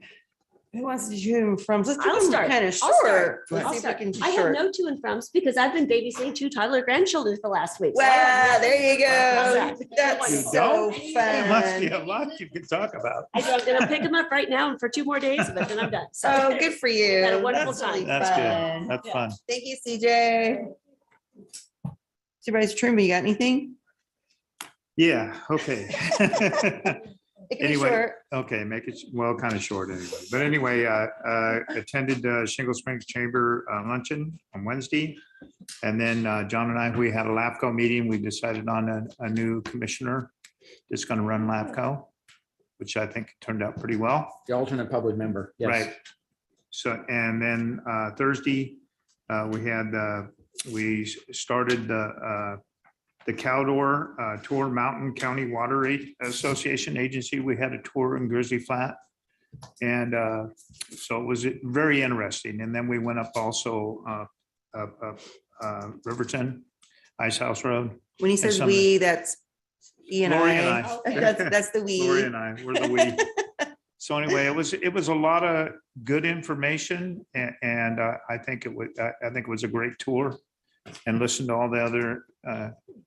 Who wants to do them from? Let's I'll keep them start. kind of I'll start. short. I'll Let's see if we start. can do I have short. no to and froms because I've been babysitting 2 toddler grandchildren for the last week. So I Wow, have there you How's go. that? That's so There must be fun. a lot you can talk about. I'm gonna pick them up right now and for 2 more days, but then I'm done. So Oh, good for you. Had a wonderful That's really time. That's fun. good. That's fun. Thank you, CJ. Supervisor Trimby, you got anything? Yeah, okay. It can be Anyway, short. okay, make it, well, kind of short anyway. But anyway, attended Shingle Springs Chamber luncheon on Wednesday. And then John and I, we had a LAFCO meeting. We decided on a new commissioner that's going to run LAFCO, which I think turned out pretty well. The alternate public member. Yes. Right. So, and then Thursday, we started the Caldor Tour Mountain County Water Association Agency. We had a tour in Grizzly Flat. And so it was very interesting. And then we went up also Riverton, Ice House Road. When he And says some- we, that's E and Lori and I. I. That's the we. Lori and I, we're the we. So anyway, it was a lot of good information and I think it was a great tour and listen to all the other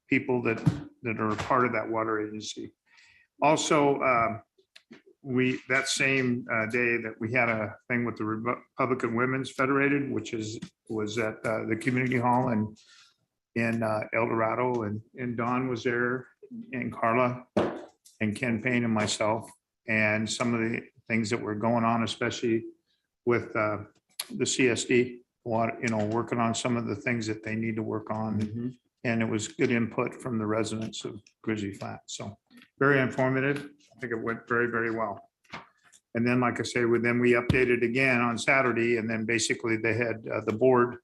people that are a part of that water agency. Also, that same day that we had a thing with the Republican Women's Federated, which was at the community hall in El Dorado, and Dawn was there, and Carla, and Ken Payne and myself, and some of the things that were going on, especially with the CSD, working on some of the things that they need to work on. And it was good input from the residents of Grizzly Flat. So very informative. I think it went very, very well. And then, like I say, we updated again on Saturday, and then basically they had the board.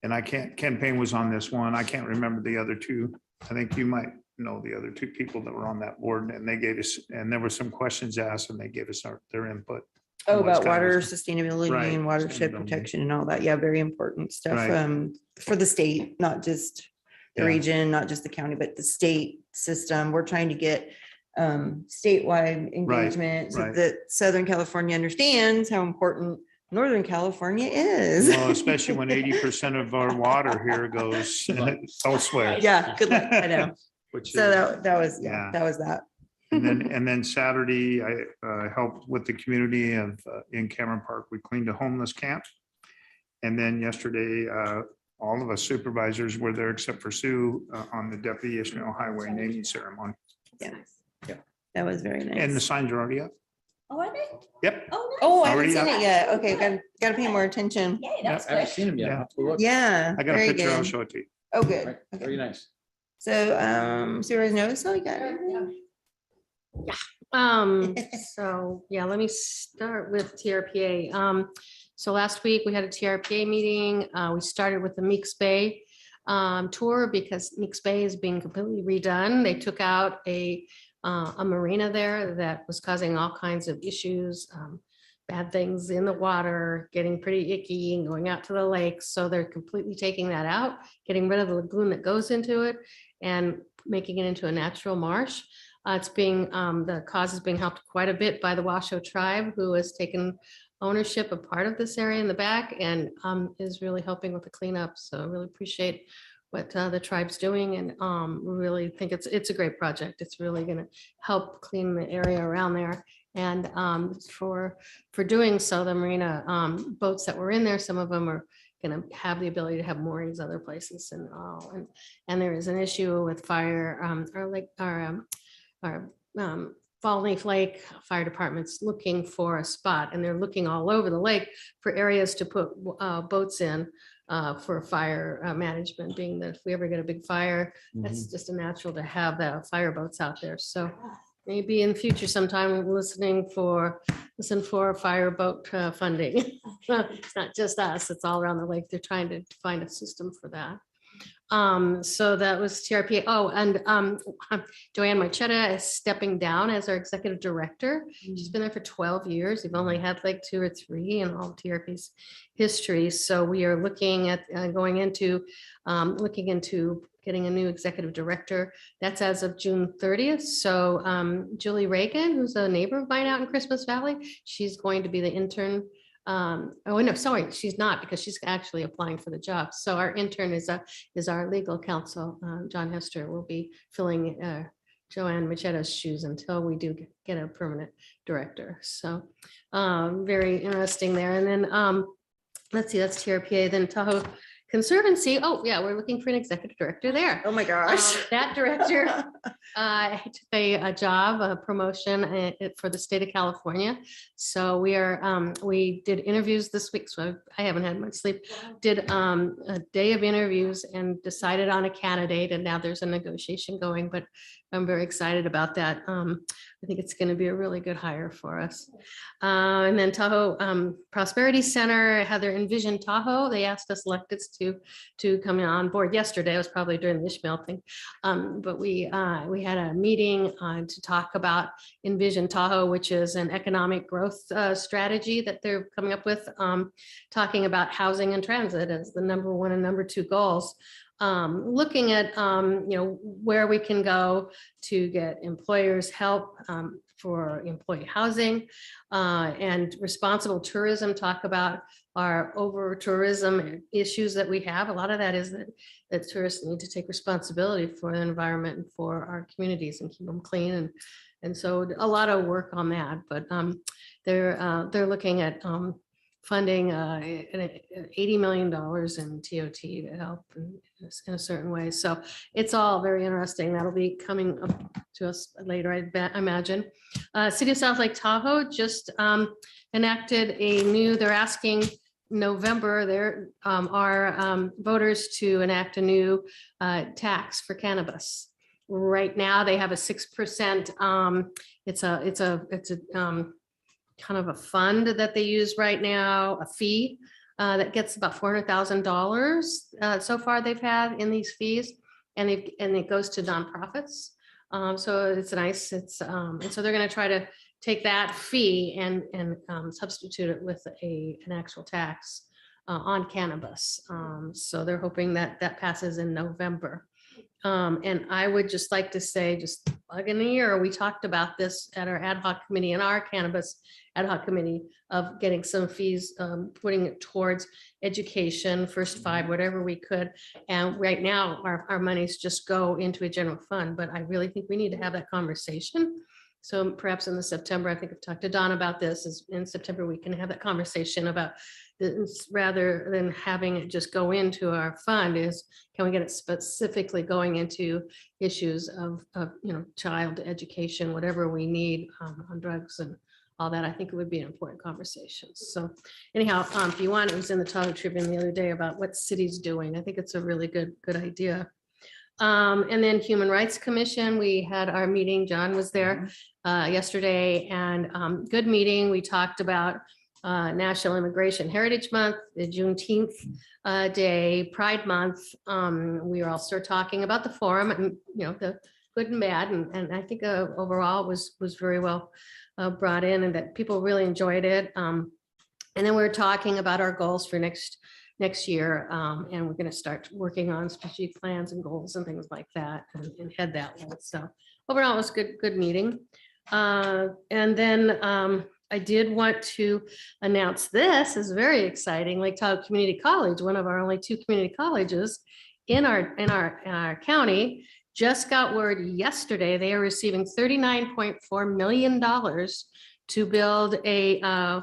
And Ken Payne was on this one. I can't remember the other two. I think you might know the other 2 people that were on that board, and they gave us, and there were some questions asked, and they gave us their input. Oh, on what's about kind of- water sustainability Right, and watershed sustainability. protection and all that. Yeah, very important stuff Right. for the state, not just the Yeah. region, not just the county, but the state system. We're trying to get statewide engagement so right. that Southern California understands how important Northern California is. Well, especially when 80% of our water here goes elsewhere. Yeah, good luck. I know. Which So is- that was, yeah. that was that. And then Saturday, I helped with the community in Cameron Park. We cleaned a homeless camp. And then yesterday, all of us supervisors were there except for Sue on the Deputy Ishmael Highway naming ceremony. Yeah. Yeah. That was very nice. And the signs are already up. Oh, are they? Yep. Oh, I haven't Already seen up. it yet. Okay, gotta pay more attention. Yay, Yeah, that's I haven't quick. seen him yet. Yeah. I'll have to look. Yeah. I got a very picture. I'll good. show it to you. Oh, good. Right, very nice. So, Supervisor Noso, you got it? So, yeah, let me start with TRPA. So last week we had a TRPA meeting. We started with the Meeks Bay tour because Meeks Bay is being completely redone. They took out a marina there that was causing all kinds of issues, bad things in the water, getting pretty icky and going out to the lakes. So they're completely taking that out, getting rid of the lagoon that goes into it and making it into a natural marsh. The cause is being helped quite a bit by the Washoe tribe, who has taken ownership of part of this area in the back and is really helping with the cleanup. So I really appreciate what the tribe's doing and really think it's a great project. It's really going to help clean the area around there. And for doing so, the marina boats that were in there, some of them are going to have the ability to have moorings other places and there is an issue with fire our Fall Leaf Lake Fire Department's looking for a spot, and they're looking all over the lake for areas to put boats in for fire management, being that if we ever get a big fire, that's just a natural to have the fire boats out there. So maybe in the future sometime listen for fire boat funding. It's not just us, it's all around the lake. They're trying to find a system for that. So that was TRPA. Oh, and Joanne Marchetta is stepping down as our executive director. She's been there for 12 years. We've only had like 2 or 3 in all TRP's history. So we are looking at looking into getting a new executive director. That's as of June 30th. So Julie Reagan, who's a neighbor of mine out in Christmas Valley, she's going to be the intern. Oh no, sorry, she's not, because she's actually applying for the job. So our intern is our legal counsel. John Hester will be filling Joanne Machetta's shoes until we do get a permanent director. So very interesting there. And then let's see, that's TRPA. Then Tahoe Conservancy. Oh yeah, we're looking for an executive director there. Oh my gosh. That director took a job, a promotion for the state of California. So we did interviews this week. So I haven't had much sleep. Did a day of interviews and decided on a candidate. And now there's a negotiation going, but I'm very excited about that. I think it's going to be a really good hire for us. And then Tahoe Prosperity Center had their Envision Tahoe. They asked us electeds to come on board yesterday. It was probably during the Ishmael thing. But we had a meeting to talk about Envision Tahoe, which is an economic growth strategy that they're coming up with, talking about housing and transit as the number 1 and number 2 goals. Looking at where we can go to get employers help for employee housing and responsible tourism, talk about our over tourism issues that we have. A lot of that is that tourists need to take responsibility for the environment and for our communities and keep them clean. And so a lot of work on that, but they're looking at funding $80 million in TOT to help in a certain way. So it's all very interesting. That'll be coming up to us later, I imagine. City of South Lake Tahoe just enacted they're asking November, our voters to enact a new tax for cannabis. Right now, they have a 6%. It's a kind of a fund that they use right now, a fee that gets about $400,000 so far they've had in these fees, and it goes to nonprofits. So it's nice. And so they're going to try to take that fee and substitute it with an actual tax on cannabis. So they're hoping that passes in November. And I would just like to say, just plug in the year, we talked about this at our ad hoc committee and our cannabis ad hoc committee of getting some fees, putting it towards education, first 5, whatever we could. And right now our monies just go into a general fund, but I really think we need to have that conversation. So perhaps in the September, I think I've talked to Don about this, is in September, we can have that conversation about this, rather than having it just go into our fund, is can we get it specifically going into issues of child education, whatever we need on drugs and all that. I think it would be an important conversation. So anyhow, if you want, it was in the Tahoe Tribune the other day about what city's doing. I think it's a really good idea. And then Human Rights Commission, we had our meeting. John was there yesterday, and good meeting. We talked about National Immigration Heritage Month, the Juneteenth Day, Pride Month. We were also talking about the forum and the good and bad, and I think overall was very well brought in, and that people really enjoyed it. And then we were talking about our goals for next year, and we're going to start working on strategic plans and goals and things like that, and head that way. So overall, it was good meeting. And then I did want to announce, this is very exciting. Lake Tahoe Community College, one of our only 2 community colleges in our county, just got word yesterday they are receiving $39.4 million to build a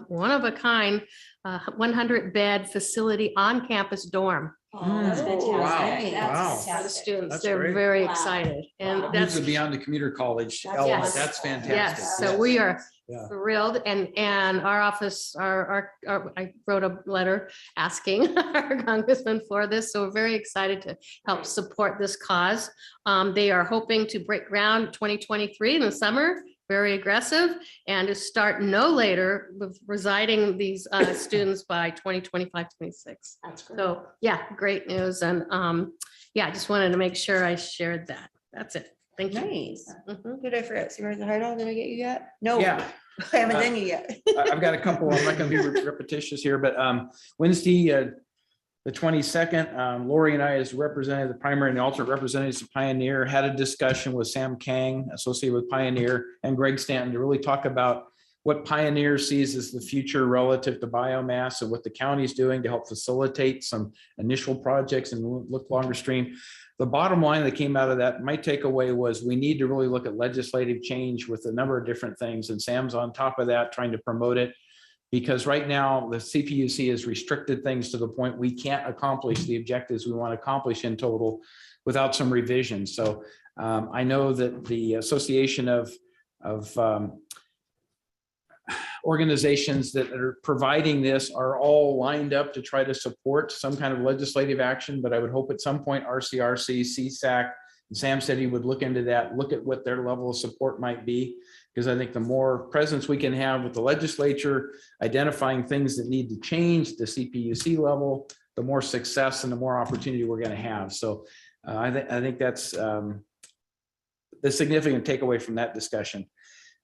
one-of-a-kind 100-bed facility on-campus dorm. That's fantastic. Wow. For the students, That's they're great. very Wow. excited. And Moves that's, it beyond the commuter college That's element. yes. That's fantastic. yes, so Yes. we are Yeah. thrilled, and our office, I wrote a letter asking our congressman for this, so we're very excited to help support this cause. They are hoping to break ground 2023 in the summer, very aggressive, and to start no later with residing these students by 2025, 26. That's great. So, yeah, great news, and yeah, I just wanted to make sure I shared that. That's it. Thank you. Nice. Mhm. Did I forget Supervisor Hydal? Did I get you yet? No. Yeah. I haven't done you yet. I've got a couple. I'm not going to be repetitious here, but Wednesday, the 22nd, Lori and I, as representative, the primary and the alternate representatives of Pioneer, had a discussion with Sam Kang, associated with Pioneer, and Greg Stanton to really talk about what Pioneer sees as the future relative to biomass and what the county is doing to help facilitate some initial projects and look longer stream. The bottom line that came out of that, my takeaway was we need to really look at legislative change with a number of different things. And Sam's on top of that, trying to promote it. Because right now the CPUC has restricted things to the point we can't accomplish the objectives we want to accomplish in total without some revisions. So I know that the Association of organizations that are providing this are all lined up to try to support some kind of legislative action, but I would hope at some point RCRC, CSAC, and Sam said he would look into that, look at what their level of support might be, because I think the more presence we can have with the legislature, identifying things that need to change at the CPUC level, the more success and the more opportunity we're going to have. So I think that's the significant takeaway from that discussion.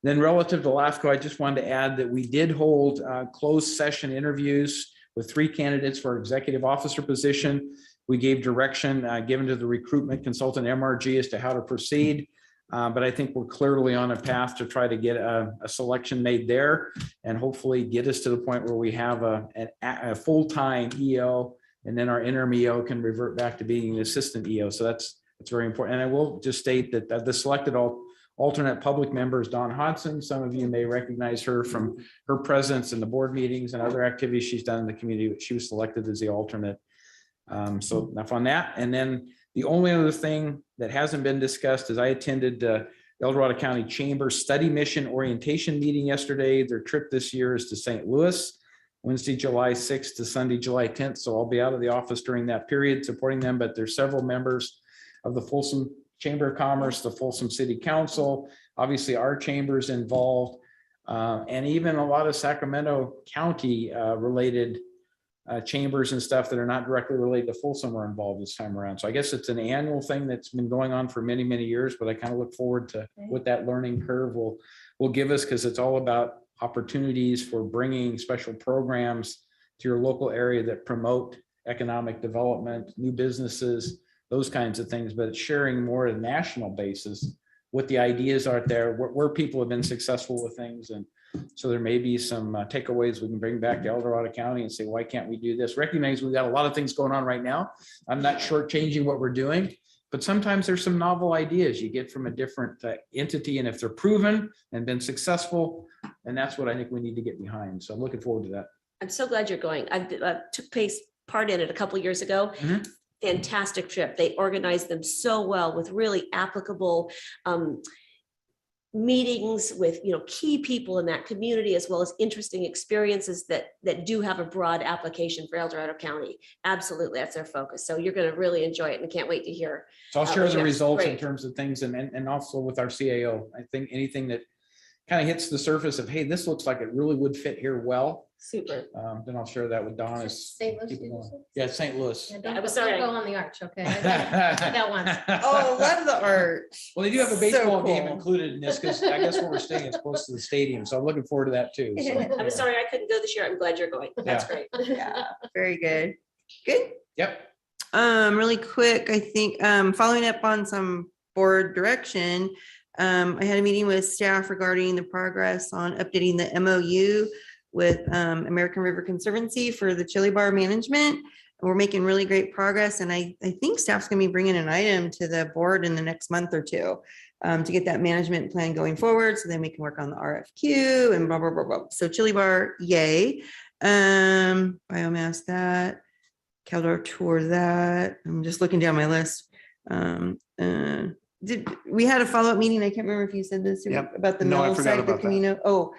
Then relative to LAFCO, I just wanted to add that we did hold closed session interviews with 3 candidates for executive officer position. We gave direction given to the recruitment consultant MRG as to how to proceed. But I think we're clearly on a path to try to get a selection made there and hopefully get us to the point where we have a full-time EO, and then our interim EO can revert back to being an assistant EO. So that's very important. And I will just state that the selected alternate public member is Dawn Hodson. Some of you may recognize her from her presence in the board meetings and other activities she's done in the community, but she was selected as the alternate. So enough on that. And then the only other thing that hasn't been discussed is I attended the El Dorado County Chamber Study Mission Orientation meeting yesterday. Their trip this year is to St. Louis, Wednesday, July 6th to Sunday, July 10th. So I'll be out of the office during that period supporting them, but there's several members of the Folsom Chamber of Commerce, the Folsom City Council, obviously our chambers involved, and even a lot of Sacramento County related chambers and stuff that are not directly related to Folsom are involved this time around. So I guess it's an annual thing that's been going on for many, many years, but I kind of look forward to what that learning curve will give us, because it's all about opportunities for bringing special programs to your local area that promote economic development, new businesses, those kinds of things, but it's sharing more at a national basis what the ideas are there, where people have been successful with things. And so there may be some takeaways we can bring back to El Dorado County and say, why can't we do this? Recognize we've got a lot of things going on right now. I'm not shortchanging what we're doing, but sometimes there's some novel ideas you get from a different entity. And if they're proven and been successful, and that's what I think we need to get behind. So I'm looking forward to that. I'm so glad you're going. I took part in it a couple of years ago. Mhm. Fantastic trip. They organized them so well with really applicable meetings with key people in that community, as well as interesting experiences that do have a broad application for El Dorado County. Absolutely, that's their focus. So you're going to really enjoy it, and can't wait to hear. So I'll share the yes, results in great. terms of things, and also with our CAO. I think anything that kind of hits the surface of, hey, this looks like it really would fit here well. Super. Then I'll share that with Don as St. Louis, keep it did you going. say? Yeah, St. Louis. Yeah, I don't was don't sorry. go on the arch, okay? That one. Oh, love the art. Well, they do have a So baseball game cool. included in this, because I guess where we're staying is close to the stadium. So I'm looking forward to that too. So, I'm sorry I couldn't go this year. I'm glad you're going. That's great. Yeah, very good. Good. Yep. Really quick, I think, following up on some board direction, I had a meeting with staff regarding the progress on updating the MOU with American River Conservancy for the chili bar management. We're making really great progress, and I think staff's gonna be bringing an item to the board in the next month or two to get that management plan going forward, so then we can work on the RFQ and blah, blah, blah, blah. So chili bar, yay. Biomass that. Caldor tour that. I'm just looking down my list. We had a follow-up meeting? I can't remember if you said this Yep. about the No, I mill forgot site, the about that. Camino. Oh,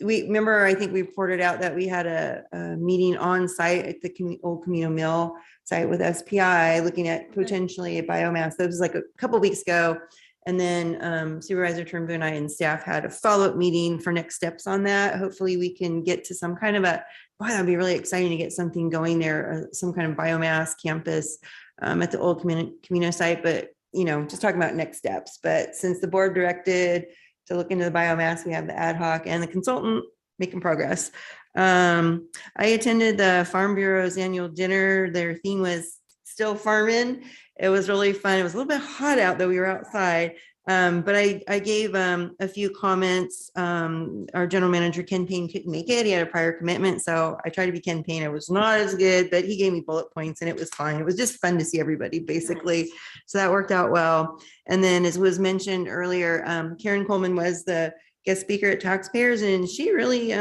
we remember, I think we reported out that we had a meeting on site at the old Camino Mill site with SPI, looking at potentially a biomass. That was like a couple weeks ago. And then Supervisor Turnbull and I and staff had a follow-up meeting for next steps on that. Hopefully we can get to some kind of boy, that'd be really exciting to get something going there, some kind of biomass campus at the old Camino site. But, just talking about next steps. But since the board directed to look into the biomass, we have the ad hoc and the consultant making progress. I attended the Farm Bureau's annual dinner. Their theme was still farming. It was really fun. It was a little bit hot out, though we were outside. But I gave a few comments. Our general manager, Ken Payne, couldn't make it. He had a prior commitment. So I tried to be Ken Payne. It was not as good, but he gave me bullet points and it was fine. It was just fun to see everybody, basically. So that worked out well. And then, as was mentioned earlier, Karen Coleman was the guest speaker at Taxpayers, and she really,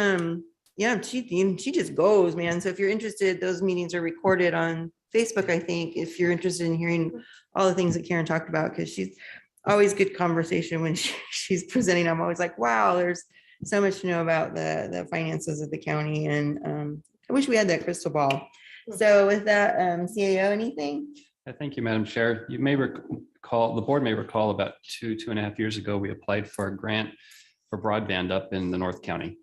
she just goes, man. So if you're interested, those meetings are recorded on Facebook, I think, if you're interested in hearing all the things that Karen talked about, because she's always good conversation when she's presenting. I'm always like, wow, there's so much to know about the finances of the county. And I wish we had that crystal ball. So with that, CAO, anything? Thank you, Madam Chair. You may recall, the board may recall about 2.5 years ago, we applied for a grant for broadband up in the North County.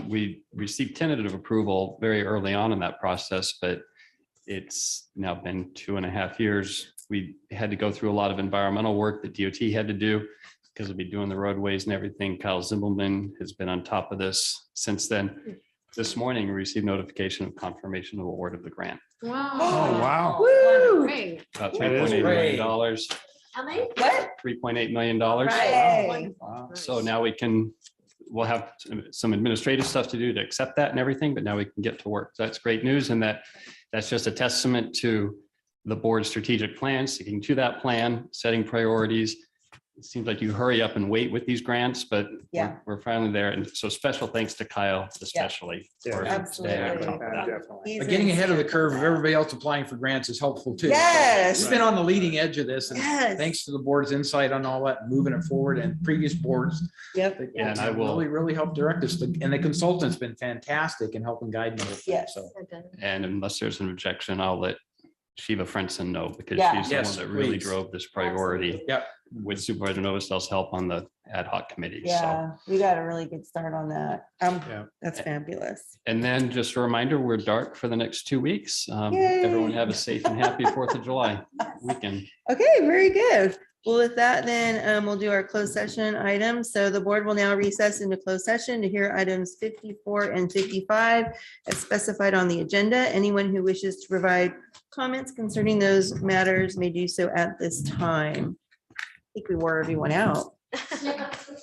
We received tentative approval very early on in that process, but it's now been 2.5 years. We had to go through a lot of environmental work that DOT had to do because we'll be doing the roadways and everything. Kyle Zimbelman has been on top of this since then. This morning, we received notification of confirmation of award of the grant. Wow. Oh, wow. Woo! Great. About That is $3.8 great. million. How many? What? $3.8 million. Right. So now we'll have some administrative stuff to do to accept that and everything, but now we can get to work. So that's great news. And that's just a testament to the board's strategic plan, sticking to that plan, setting priorities. It seems like you hurry up and wait with these grants, but Yeah. we're finally there. And so special thanks to Kyle especially. for Absolutely. staying on top of that. He's But getting ahead of the insane. curve of everybody else applying for grants is helpful too. Yes. We've been on the leading edge of this, and Yes. thanks to the board's insight on all that, moving it forward, and previous boards. Yep. Yeah, and I will- really help direct us. And the consultant's been fantastic in helping guide me. with that, Yes. So And unless there's an objection, I'll let Shiva Frenson know because Yeah. she's the Yes, one that really please. drove this priority. Yep. With Supervisor Novostel's help on the ad hoc committee. So, Yeah, we got a really good start on that. Yeah. That's fabulous. and then just a reminder, we're dark for the next 2 weeks. Yay. Everyone have a safe and happy 4th of July weekend. Okay, very good. Well, with that, then we'll do our closed session items. So the board will now recess into closed session to hear items 54 and 55 as specified on the agenda. Anyone who wishes to provide comments concerning those matters may do so at this time. I think we wore everyone out.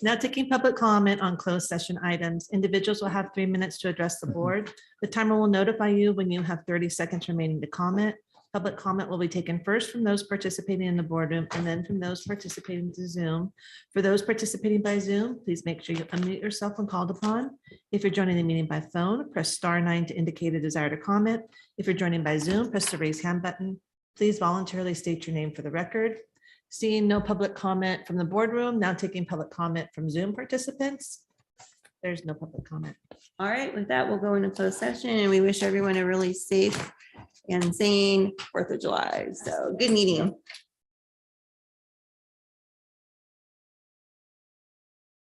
Now taking public comment on closed session items. Individuals will have 3 minutes to address the board. The timer will notify you when you have 30 seconds remaining to comment. Public comment will be taken first from those participating in the boardroom and then from those participating to Zoom. For those participating by Zoom, please make sure you unmute yourself when called upon. If you're joining the meeting by phone, press *9 to indicate a desire to comment. If you're joining by Zoom, press the raise hand button. Please voluntarily state your name for the record. Seeing no public comment from the boardroom, now taking public comment from Zoom participants. There's no public comment. All right, with that, we'll go into closed session and we wish everyone a really safe and sane 4th of July. So good meeting.